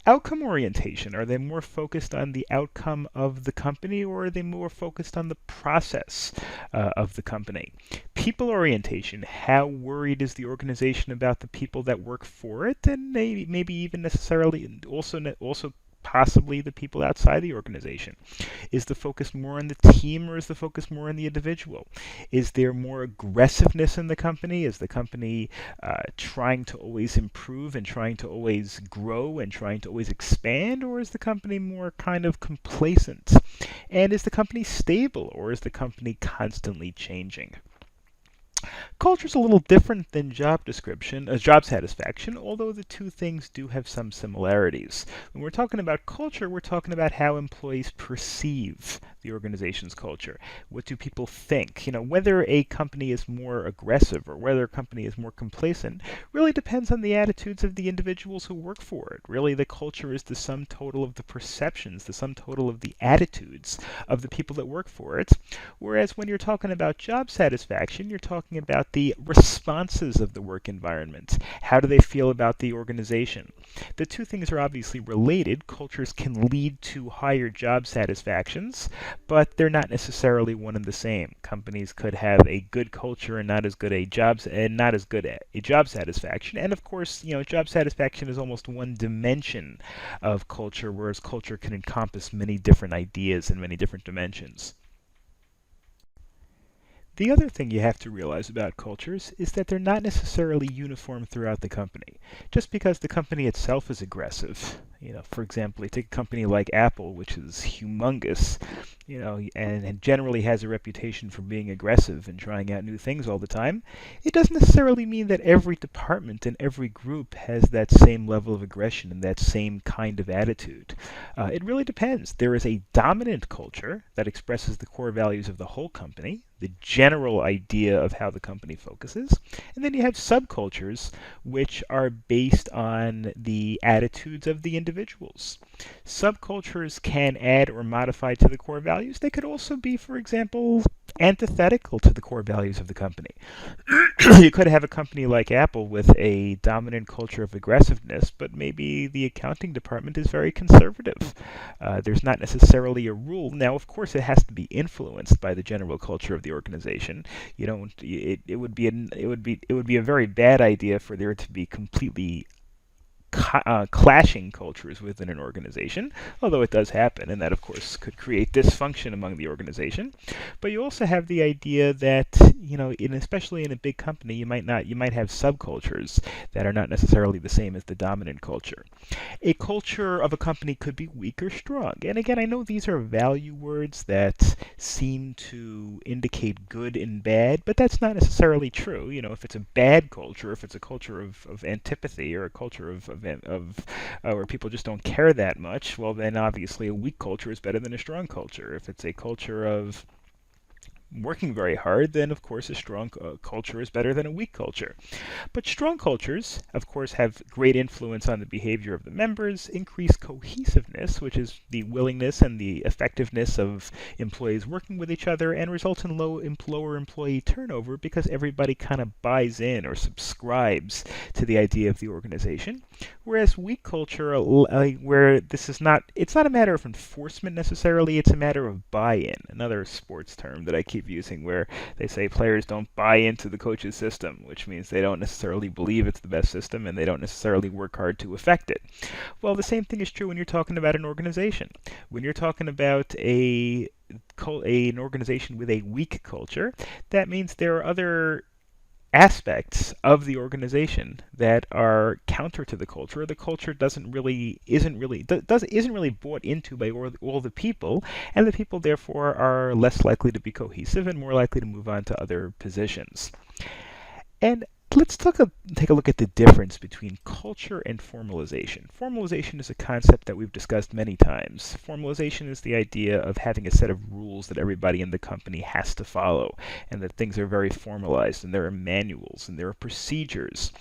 Outcome orientation, are they more focused on the outcome of the company, or are they more focused on the process of the company? People orientation, how worried is the organization about the people that work for it, and maybe even necessarily also possibly the people outside the organization? Is the focus more on the team, or is the focus more on the individual? Is there more aggressiveness in the company? Is the company trying to always improve and trying to always grow and trying to always expand, or is the company more kind of complacent? And is the company stable, or is the company constantly changing? Culture is a little different than job satisfaction, although the two things do have some similarities. When we're talking about culture, we're talking about how employees perceive the organization's culture. What do people think? Whether a company is more aggressive or whether a company is more complacent really depends on the attitudes of the individuals who work for it. Really, the culture is the sum total of the perceptions, the sum total of the attitudes of the people that work for it. Whereas when you're talking about job satisfaction, you're talking about the responses of the work environment. How do they feel about the organization? The two things are obviously related. Cultures can lead to higher job satisfactions, but they're not necessarily one and the same. Companies could have a good culture and not as good a job satisfaction. And of course, job satisfaction is almost one dimension of culture, whereas culture can encompass many different ideas and many different dimensions. The other thing you have to realize about cultures is that they're not necessarily uniform throughout the company. Just because the company itself is aggressive, for example, you take a company like Apple, which is humongous, and generally has a reputation for being aggressive and trying out new things all the time, it doesn't necessarily mean that every department and every group has that same level of aggression and that same kind of attitude. It really depends. There is a dominant culture that expresses the core values of the whole company, the general idea of how the company focuses, and then you have subcultures which are based on the attitudes of the individuals. Subcultures can add or modify to the core values. They could also be, for example, antithetical to the core values of the company. You could have a company like Apple with a dominant culture of aggressiveness, but maybe the accounting department is very conservative. There's not necessarily a rule. Now, of course, it has to be influenced by the general culture of the organization. It would be a very bad idea for there to be completely clashing cultures within an organization, although it does happen, and that of course could create dysfunction among the organization. But you also have the idea that especially in a big company, you might have subcultures that are not necessarily the same as the dominant culture. A culture of a company could be weak or strong, and again, I know these are value words that seem to indicate good and bad, but that's not necessarily true. If it's a bad culture, if it's a culture of antipathy or a culture of where people just don't care that much, well, then obviously a weak culture is better than a strong culture. If it's a culture of working very hard, then of course a strong culture is better than a weak culture. But strong cultures, of course, have great influence on the behavior of the members, increase cohesiveness, which is the willingness and the effectiveness of employees working with each other, and results in lower employee turnover because everybody kind of buys in or subscribes to the idea of the organization. Whereas weak culture, where it's not a matter of enforcement necessarily, it's a matter of buy-in, another sports term that I keep using, where they say players don't buy into the coach's system, which means they don't necessarily believe it's the best system and they don't necessarily work hard to affect it. Well, the same thing is true when you're talking about an organization. When you're talking about an organization with a weak culture, that means there are other aspects of the organization that are counter to the culture. The culture isn't really bought into by all the people, and the people therefore are less likely to be cohesive and more likely to move on to other positions. And let's take a look at the difference between culture and formalization. Formalization is a concept that we've discussed many times. Formalization is the idea of having a set of rules that everybody in the company has to follow, and that things are very formalized, and there are manuals, and there are procedures.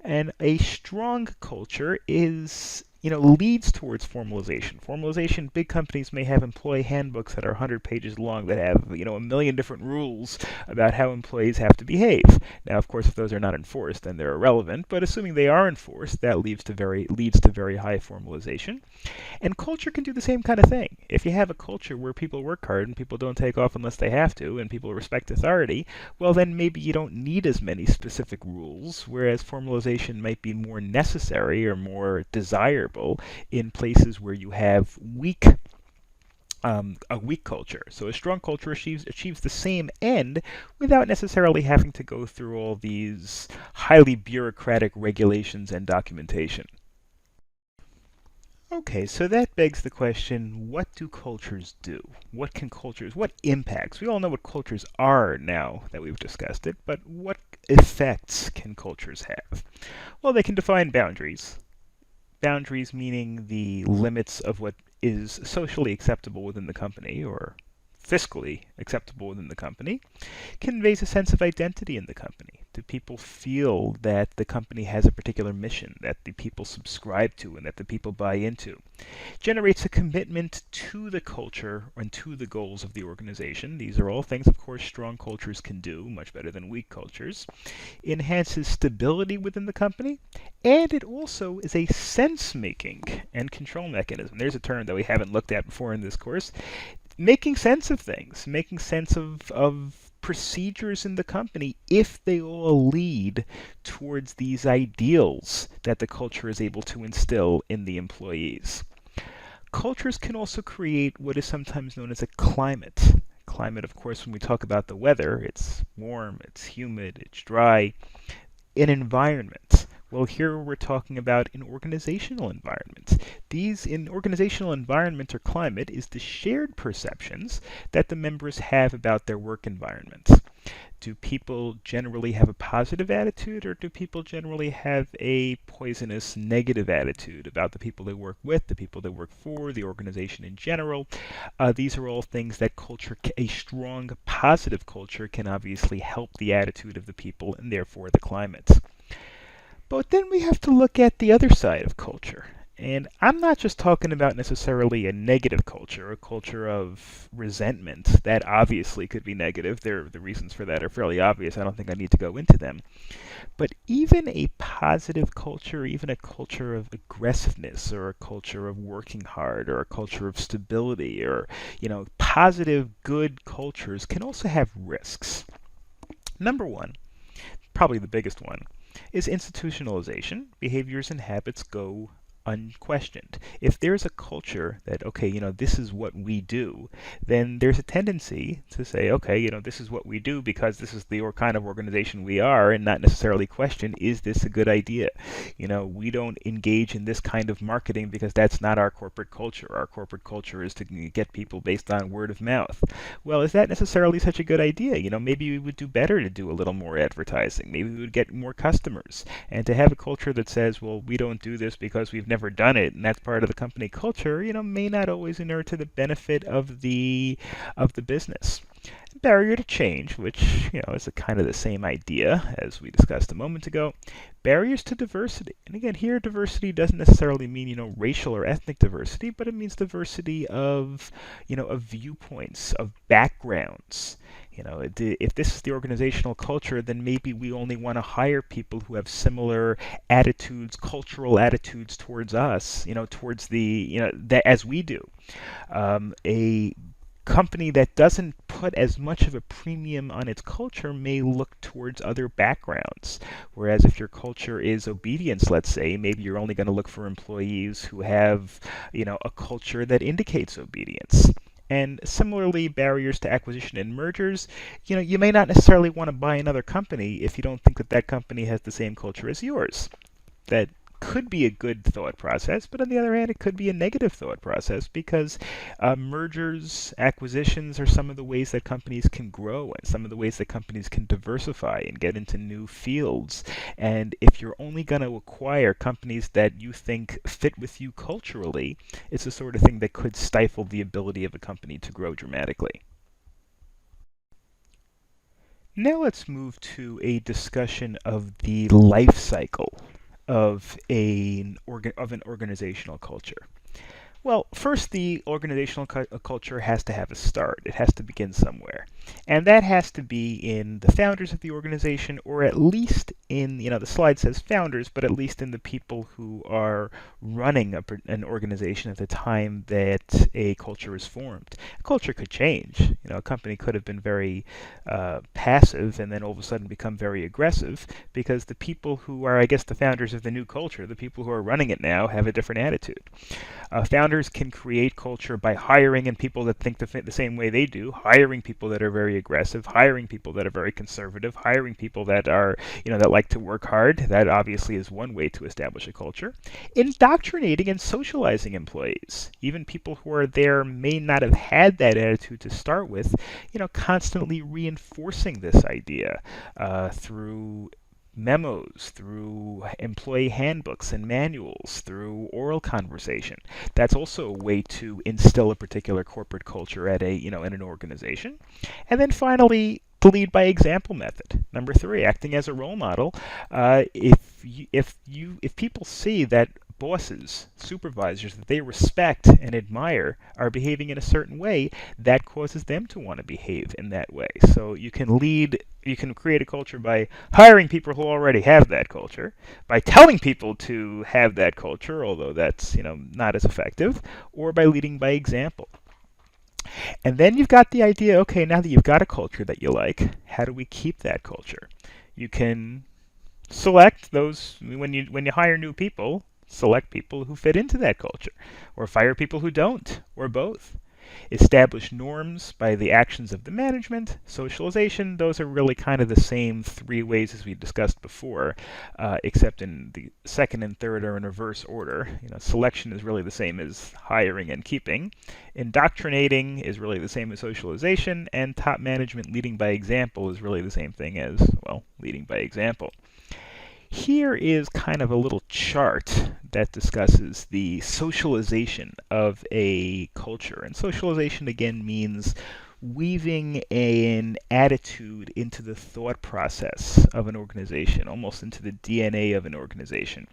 And a strong culture is leads towards formalization. Formalization, big companies may have employee handbooks that are 100 pages long that have, a million different rules about how employees have to behave. Now, of course, if those are not enforced, then they're irrelevant, but assuming they are enforced, that leads to very high formalization. And culture can do the same kind of thing. If you have a culture where people work hard and people don't take off unless they have to, and people respect authority, well, then maybe you don't need as many specific rules, whereas formalization might be more necessary or more desirable in places where you have a weak culture. So a strong culture achieves the same end without necessarily having to go through all these highly bureaucratic regulations and documentation. Okay, so that begs the question, what do cultures do? What impacts? We all know what cultures are now that we've discussed it, but what effects can cultures have? Well, they can define boundaries. Boundaries meaning the limits of what is socially acceptable within the company, or fiscally acceptable within the company, conveys a sense of identity in the company. Do people feel that the company has a particular mission that the people subscribe to and that the people buy into? Generates a commitment to the culture and to the goals of the organization. These are all things, of course, strong cultures can do, much better than weak cultures. Enhances stability within the company, and it also is a sense-making and control mechanism. There's a term that we haven't looked at before in this course. Making sense of things, making sense of procedures in the company if they all lead towards these ideals that the culture is able to instill in the employees. Cultures can also create what is sometimes known as a climate. Climate, of course, when we talk about the weather, it's warm, it's humid, it's dry. An environment. Well, here we're talking about an organizational environment. These, in organizational environment or climate, is the shared perceptions that the members have about their work environment. Do people generally have a positive attitude, or do people generally have a poisonous negative attitude about the people they work with, the people they work for, the organization in general? These are all things that a strong positive culture can obviously help the attitude of the people and therefore the climate. But then we have to look at the other side of culture. And I'm not just talking about necessarily a negative culture, a culture of resentment. That obviously could be negative. The reasons for that are fairly obvious. I don't think I need to go into them. But even a positive culture, even a culture of aggressiveness, or a culture of working hard, or a culture of stability, or, positive, good cultures can also have risks. Number one, probably the biggest one, is institutionalization. Behaviors and habits go unquestioned. If there's a culture that, this is what we do, then there's a tendency to say, this is what we do because this is the kind of organization we are, and not necessarily question, is this a good idea? We don't engage in this kind of marketing because that's not our corporate culture. Our corporate culture is to get people based on word of mouth. Well, is that necessarily such a good idea? Maybe we would do better to do a little more advertising. Maybe we would get more customers. And to have a culture that says, well, we don't do this because we've never done it, and that's part of the company culture, may not always inure to the benefit of the business. Barrier to change, which is a kind of the same idea as we discussed a moment ago. Barriers to diversity, and again, here diversity doesn't necessarily mean racial or ethnic diversity, but it means diversity of of viewpoints, of backgrounds. If this is the organizational culture, then maybe we only want to hire people who have similar attitudes, cultural attitudes towards us, towards that as we do. A company that doesn't put as much of a premium on its culture may look towards other backgrounds. Whereas if your culture is obedience, let's say, maybe you're only going to look for employees who have, a culture that indicates obedience. And similarly, barriers to acquisition and mergers, you may not necessarily want to buy another company if you don't think that that company has the same culture as yours. That could be a good thought process, but on the other hand, it could be a negative thought process because mergers, acquisitions are some of the ways that companies can grow and some of the ways that companies can diversify and get into new fields. And if you're only going to acquire companies that you think fit with you culturally, it's the sort of thing that could stifle the ability of a company to grow dramatically. Now let's move to a discussion of the life cycle of an organizational culture? Well, first, the organizational culture has to have a start. It has to begin somewhere. And that has to be in the founders of the organization, or at least in, the slide says founders, but at least in the people who are running an organization at the time that a culture is formed. A culture could change. A company could have been very passive and then all of a sudden become very aggressive because the people who are, I guess, the founders of the new culture, the people who are running it now, have a different attitude. Founders can create culture by hiring in people that think the same way they do, hiring people that are very aggressive, hiring people that are very conservative, hiring people that are, that like to work hard. That obviously is one way to establish a culture. Indoctrinating and socializing employees, even people who are there may not have had that attitude to start with, constantly reinforcing this idea through memos, through employee handbooks and manuals, through oral conversation. That's also a way to instill a particular corporate culture at in an organization. And then finally, the lead by example method. Number 3, acting as a role model. If people see that bosses, supervisors that they respect and admire are behaving in a certain way, that causes them to want to behave in that way. So you can create a culture by hiring people who already have that culture, by telling people to have that culture, although that's, not as effective, or by leading by example. And then you've got the idea, okay, now that you've got a culture that you like, how do we keep that culture? You can select those, when you hire new people, select people who fit into that culture, or fire people who don't, or both. Establish norms by the actions of the management. Socialization, those are really kind of the same 3 ways as we discussed before, except in the second and third are in reverse order. Selection is really the same as hiring and keeping. Indoctrinating is really the same as socialization, and top management leading by example is really the same thing as, well, leading by example. Here is kind of a little chart that discusses the socialization of a culture. And socialization, again, means weaving an attitude into the thought process of an organization, almost into the DNA of an organization.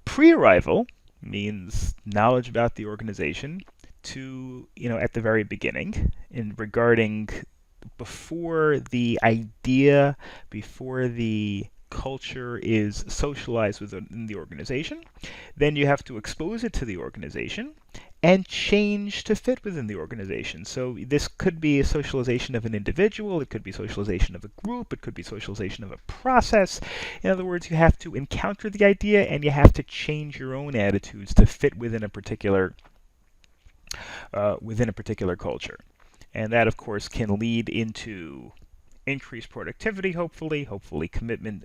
Pre-arrival means knowledge about the organization to, at the very beginning, in regarding before the idea, before the culture is socialized within the organization. Then you have to expose it to the organization and change to fit within the organization. So this could be a socialization of an individual, it could be socialization of a group, it could be socialization of a process. In other words, you have to encounter the idea and you have to change your own attitudes to fit within a particular culture. And that, of course, can lead into increased productivity, hopefully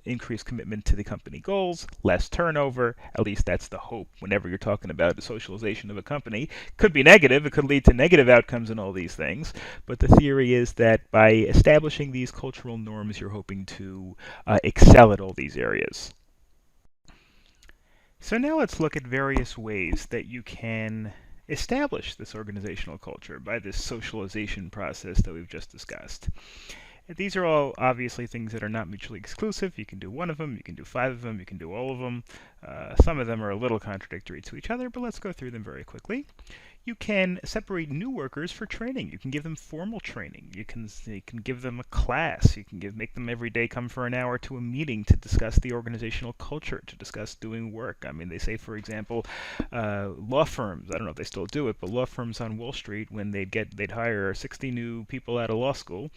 increased commitment to the company goals, less turnover. At least that's the hope whenever you're talking about the socialization of a company. Could be negative, it could lead to negative outcomes and all these things, but the theory is that by establishing these cultural norms, you're hoping to excel at all these areas. So now let's look at various ways that you can establish this organizational culture by this socialization process that we've just discussed. These are all obviously things that are not mutually exclusive. You can do one of them, you can do 5 of them, you can do all of them. Some of them are a little contradictory to each other, but let's go through them very quickly. You can separate new workers for training. You can give them formal training. You can give them a class. You can make them every day come for an hour to a meeting to discuss the organizational culture, to discuss doing work. I mean, they say, for example, law firms, I don't know if they still do it, but law firms on Wall Street, when they'd hire 60 new people out of law school,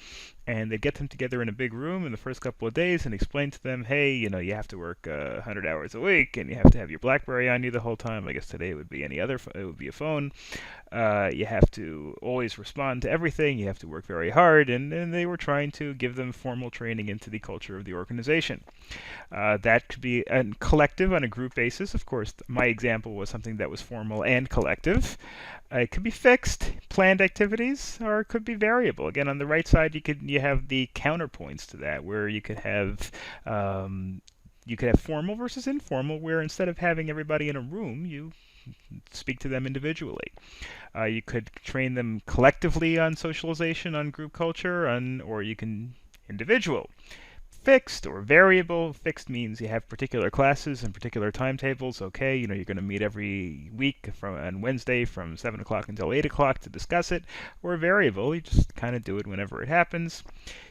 and they'd get them together in a big room in the first couple of days and explain to them, hey, you have to work 100 hours a week, and you have to have your BlackBerry on you the whole time. I guess today it would be it would be a phone. You have to always respond to everything. You have to work very hard, and they were trying to give them formal training into the culture of the organization. That could be a collective on a group basis. Of course, my example was something that was formal and collective. It could be fixed, planned activities, or it could be variable. Again, on the right side, you have the counterpoints to that, where you could have formal versus informal, where instead of having everybody in a room, you speak to them individually. You could train them collectively on socialization, on group culture, or you can individual. fixed or variable. Fixed means you have particular classes and particular timetables. Okay, you're going to meet every week on Wednesday from 7 o'clock until 8 o'clock to discuss it. Or variable, you just kind of do it whenever it happens.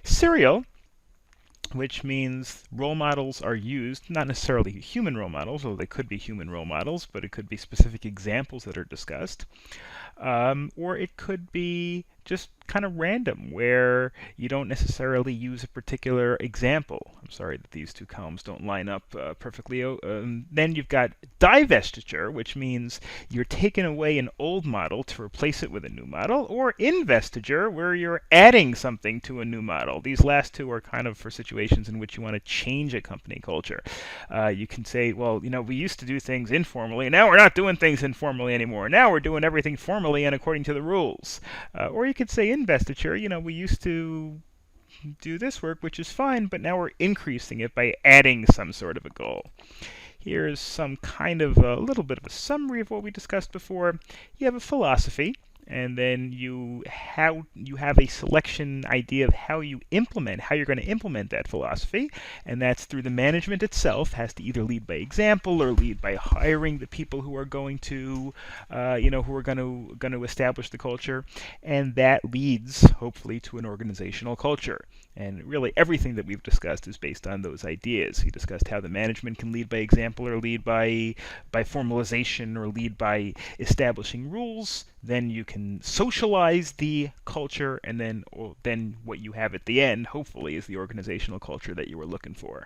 Serial, which means role models are used, not necessarily human role models, although they could be human role models, but it could be specific examples that are discussed. Or it could be just kind of random, where you don't necessarily use a particular example. I'm sorry that these two columns don't line up perfectly. Then you've got divestiture, which means you're taking away an old model to replace it with a new model, or investiture, where you're adding something to a new model. These last two are kind of for situations in which you want to change a company culture. You can say, well, we used to do things informally, and now we're not doing things informally anymore. Now we're doing everything formally and according to the rules. Or you could say investiture, we used to do this work, which is fine, but now we're increasing it by adding some sort of a goal. Here's some kind of a little bit of a summary of what we discussed before. You have a philosophy, and then you have a selection idea of how you're going to implement that philosophy, and that's through the management itself. Has to either lead by example or lead by hiring the people who are going to, who are going to establish the culture, and that leads hopefully to an organizational culture. And really everything that we've discussed is based on those ideas. We discussed how the management can lead by example or lead by formalization or lead by establishing rules. Then you can socialize the culture, and then what you have at the end, hopefully, is the organizational culture that you were looking for.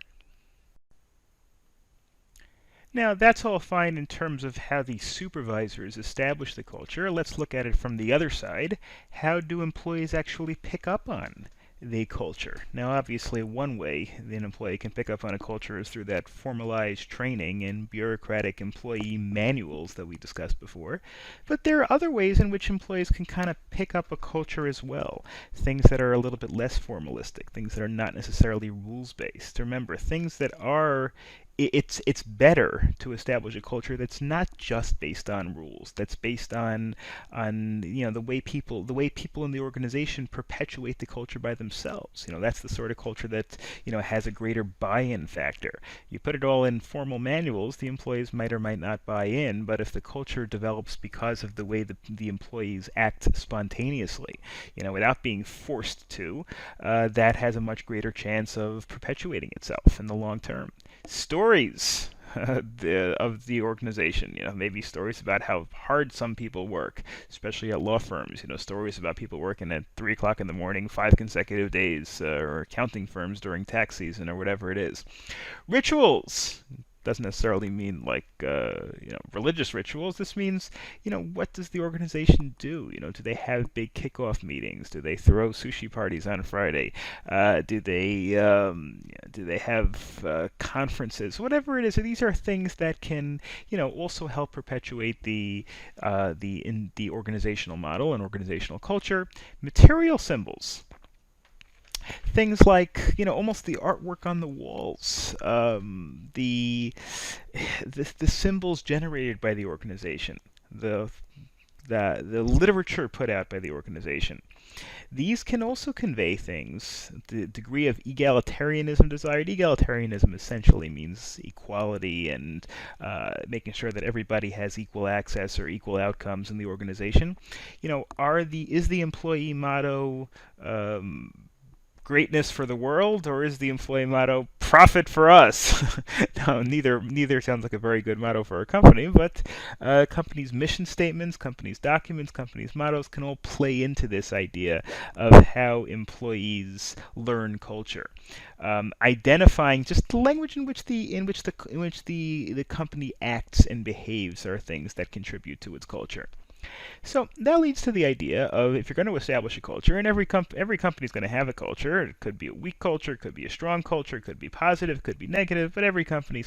Now, that's all fine in terms of how the supervisors establish the culture. Let's look at it from the other side. How do employees actually pick up on the culture? Now, obviously, one way an employee can pick up on a culture is through that formalized training and bureaucratic employee manuals that we discussed before. But there are other ways in which employees can kind of pick up a culture as well. Things that are a little bit less formalistic, things that are not necessarily rules-based. Remember, things that are it's better to establish a culture that's not just based on rules, that's based on the way people in the organization perpetuate the culture by themselves. That's the sort of culture that has a greater buy-in factor. You put it all in formal manuals, the employees might or might not buy in, but if the culture develops because of the way the employees act spontaneously, without being forced to, that has a much greater chance of perpetuating itself in the long term. Stories of the organization, maybe stories about how hard some people work, especially at law firms, stories about people working at 3 o'clock in the morning, 5 consecutive days, or accounting firms during tax season, or whatever it is. Rituals doesn't necessarily mean like religious rituals. This means what does the organization do? Do they have big kickoff meetings? Do they throw sushi parties on Friday? Do they have conferences? Whatever it is, these are things that can also help perpetuate the organizational model and organizational culture. Material symbols. Things like, almost the artwork on the walls, the symbols generated by the organization, the literature put out by the organization. These can also convey things, the degree of egalitarianism desired. Egalitarianism essentially means equality and making sure that everybody has equal access or equal outcomes in the organization. Is the employee motto greatness for the world, or is the employee motto profit for us? No, neither sounds like a very good motto for a company, but companies' mission statements, companies' documents, companies' mottos can all play into this idea of how employees learn culture. Identifying just the language in which the company acts and behaves are things that contribute to its culture. So that leads to the idea of, if you're going to establish a culture, and every company is going to have a culture. It could be a weak culture, it could be a strong culture, it could be positive, it could be negative, but every company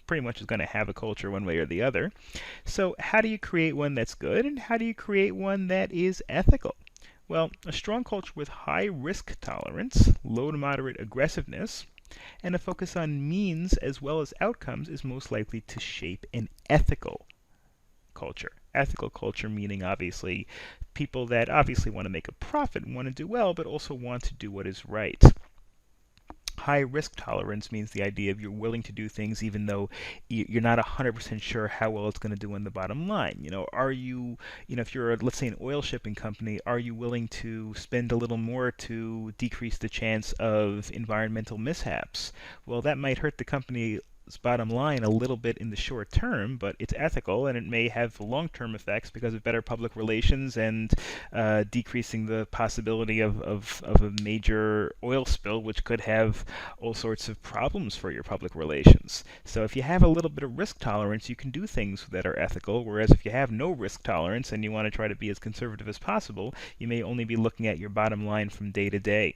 pretty much is going to have a culture one way or the other. So how do you create one that's good, and how do you create one that is ethical? Well, a strong culture with high risk tolerance, low to moderate aggressiveness, and a focus on means as well as outcomes is most likely to shape an ethical culture. Ethical culture meaning, obviously, people that obviously want to make a profit and want to do well, but also want to do what is right. high risk tolerance means the idea of you're willing to do things even though you're not 100% sure how well it's going to do on the bottom line. Are you, if you're, let's say, an oil shipping company, are you willing to spend a little more to decrease the chance of environmental mishaps? Well, that might hurt the company's bottom line a little bit in the short term, but it's ethical, and it may have long-term effects because of better public relations and decreasing the possibility of a major oil spill, which could have all sorts of problems for your public relations. So if you have a little bit of risk tolerance, you can do things that are ethical, whereas if you have no risk tolerance and you want to try to be as conservative as possible, you may only be looking at your bottom line from day to day.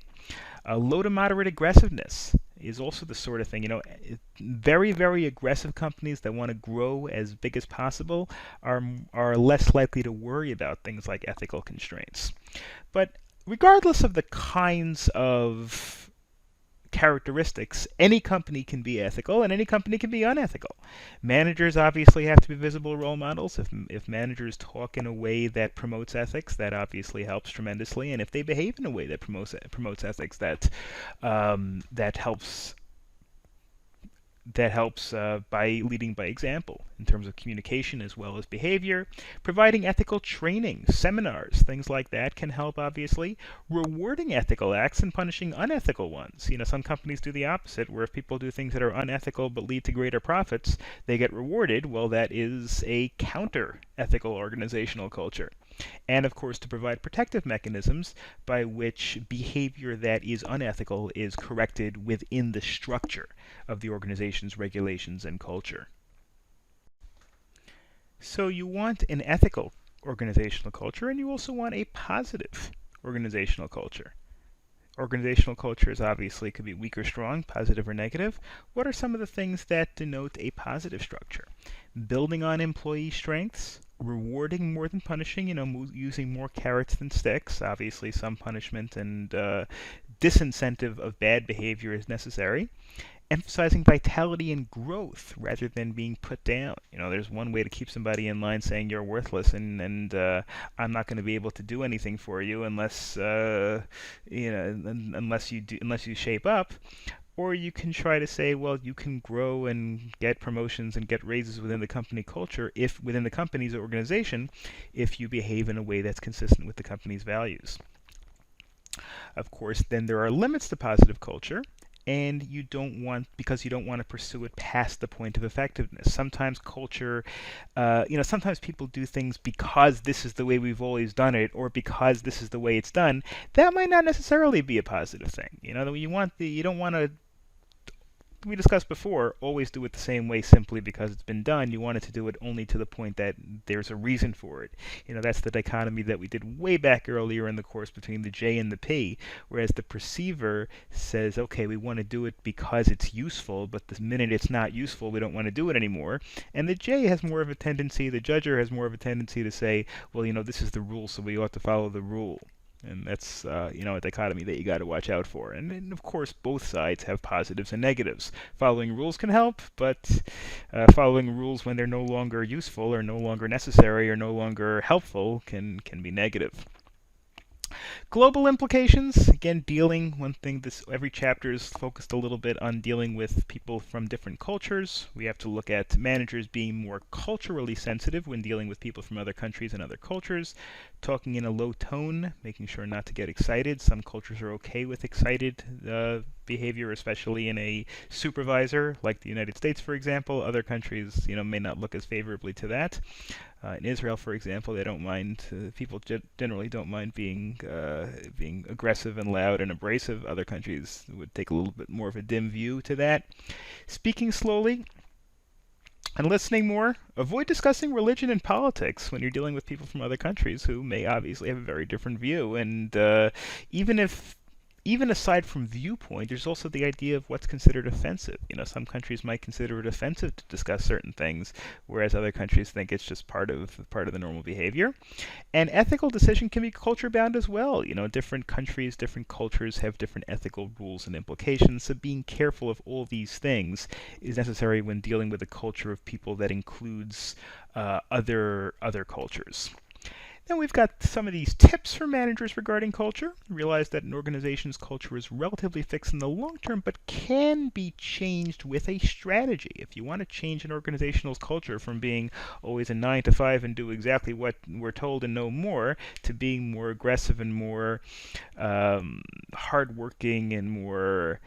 Low to moderate aggressiveness is also the sort of thing, very, very aggressive companies that want to grow as big as possible are less likely to worry about things like ethical constraints. But regardless of the kinds of characteristics, any company can be ethical and any company can be unethical. Managers obviously have to be visible role models. If managers talk in a way that promotes ethics, that obviously helps tremendously. And if they behave in a way that promotes ethics, that helps by leading by example in terms of communication as well as behavior. Providing ethical training, seminars, things like that can help, obviously. Rewarding ethical acts and punishing unethical ones. Some companies do the opposite, where if people do things that are unethical but lead to greater profits, they get rewarded. Well, that is a counter-ethical organizational culture. And, of course, to provide protective mechanisms by which behavior that is unethical is corrected within the structure of the organization's regulations and culture. So you want an ethical organizational culture, and you also want a positive organizational culture. Organizational cultures obviously could be weak or strong, positive or negative. What are some of the things that denote a positive structure? Building on employee strengths, rewarding more than punishing, using more carrots than sticks. Obviously, some punishment and disincentive of bad behavior is necessary. Emphasizing vitality and growth rather than being put down. There's one way to keep somebody in line saying you're worthless and I'm not going to be able to do anything for you unless unless you shape up. Or you can try to say, well, you can grow and get promotions and get raises within the company culture, if within the company's organization, if you behave in a way that's consistent with the company's values. Of course, then there are limits to positive culture. And you don't want to pursue it past the point of effectiveness. Sometimes culture, sometimes people do things because this is the way we've always done it, or because this is the way it's done. That might not necessarily be a positive thing. You don't want to, we discussed before, always do it the same way simply because it's been done. You want it to do it only to the point that there's a reason for it. That's the dichotomy that we did way back earlier in the course between the J and the P, whereas the perceiver says, okay, we want to do it because it's useful, but the minute it's not useful, we don't want to do it anymore. And the J has more of a tendency, the judger has more of a tendency to say, well, this is the rule, so we ought to follow the rule. And that's, a dichotomy that you got to watch out for. And of course, both sides have positives and negatives. Following rules can help, but following rules when they're no longer useful or no longer necessary or no longer helpful can be negative. Global implications, again, every chapter is focused a little bit on dealing with people from different cultures. We have to look at managers being more culturally sensitive when dealing with people from other countries and other cultures, talking in a low tone, making sure not to get excited. Some cultures are okay with excited behavior, especially in a supervisor, like the United States, for example. Other countries, may not look as favorably to that. In Israel, for example, they don't mind. People generally don't mind being aggressive and loud and abrasive. Other countries would take a little bit more of a dim view to that. Speaking slowly and listening more. Avoid discussing religion and politics when you're dealing with people from other countries who may obviously have a very different view. And even aside from viewpoint, there's also the idea of what's considered offensive. Some countries might consider it offensive to discuss certain things, whereas other countries think it's just part of the normal behavior. And ethical decision can be culture bound as well. Different countries, different cultures have different ethical rules and implications. So being careful of all these things is necessary when dealing with a culture of people that includes other cultures. Then we've got some of these tips for managers regarding culture. Realize that an organization's culture is relatively fixed in the long term, but can be changed with a strategy. If you want to change an organizational culture from being always a 9 to 5 and do exactly what we're told and no more, to being more aggressive and more hardworking and more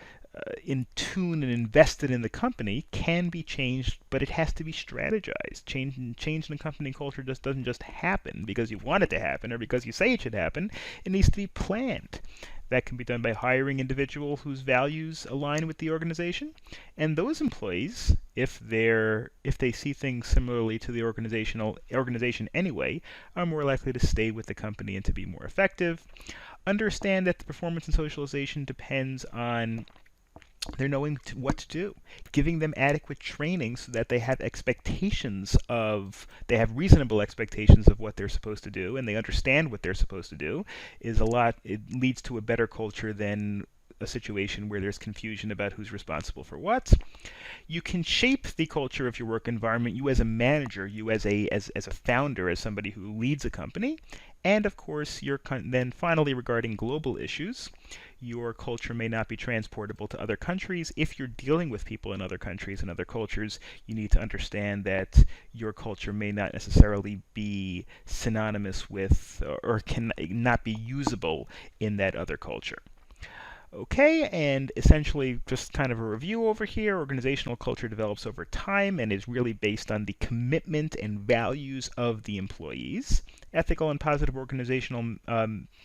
in tune and invested in the company, can be changed, but it has to be strategized. Change in the company culture just doesn't just happen because you want it to happen or because you say it should happen. It needs to be planned. That can be done by hiring individuals whose values align with the organization, and those employees, if they see things similarly to the organization anyway, are more likely to stay with the company and to be more effective. Understand that the performance and socialization depends on they're knowing what to do, giving them adequate training so that they have reasonable expectations of what they're supposed to do, and they understand what they're supposed to do, it leads to a better culture than a situation where there's confusion about who's responsible for what. You can shape the culture of your work environment, you as a manager, you as a founder, as somebody who leads a company. And of course, then finally, regarding global issues, your culture may not be transportable to other countries. If you're dealing with people in other countries and other cultures, you need to understand that your culture may not necessarily be synonymous with or can not be usable in that other culture. Okay, and essentially just kind of a review over here. Organizational culture develops over time and is really based on the commitment and values of the employees. Ethical and positive organizational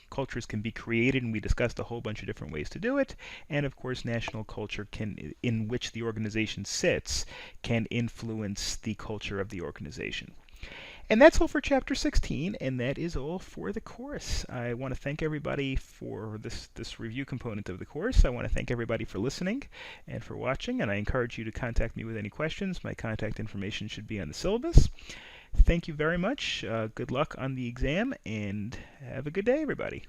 cultures can be created, and we discussed a whole bunch of different ways to do it. And of course, national culture in which the organization sits can influence the culture of the organization. And that's all for Chapter 16, and that is all for the course. I want to thank everybody for this review component of the course. I want to thank everybody for listening and for watching, and I encourage you to contact me with any questions. My contact information should be on the syllabus. Thank you very much. Good luck on the exam, and have a good day, everybody.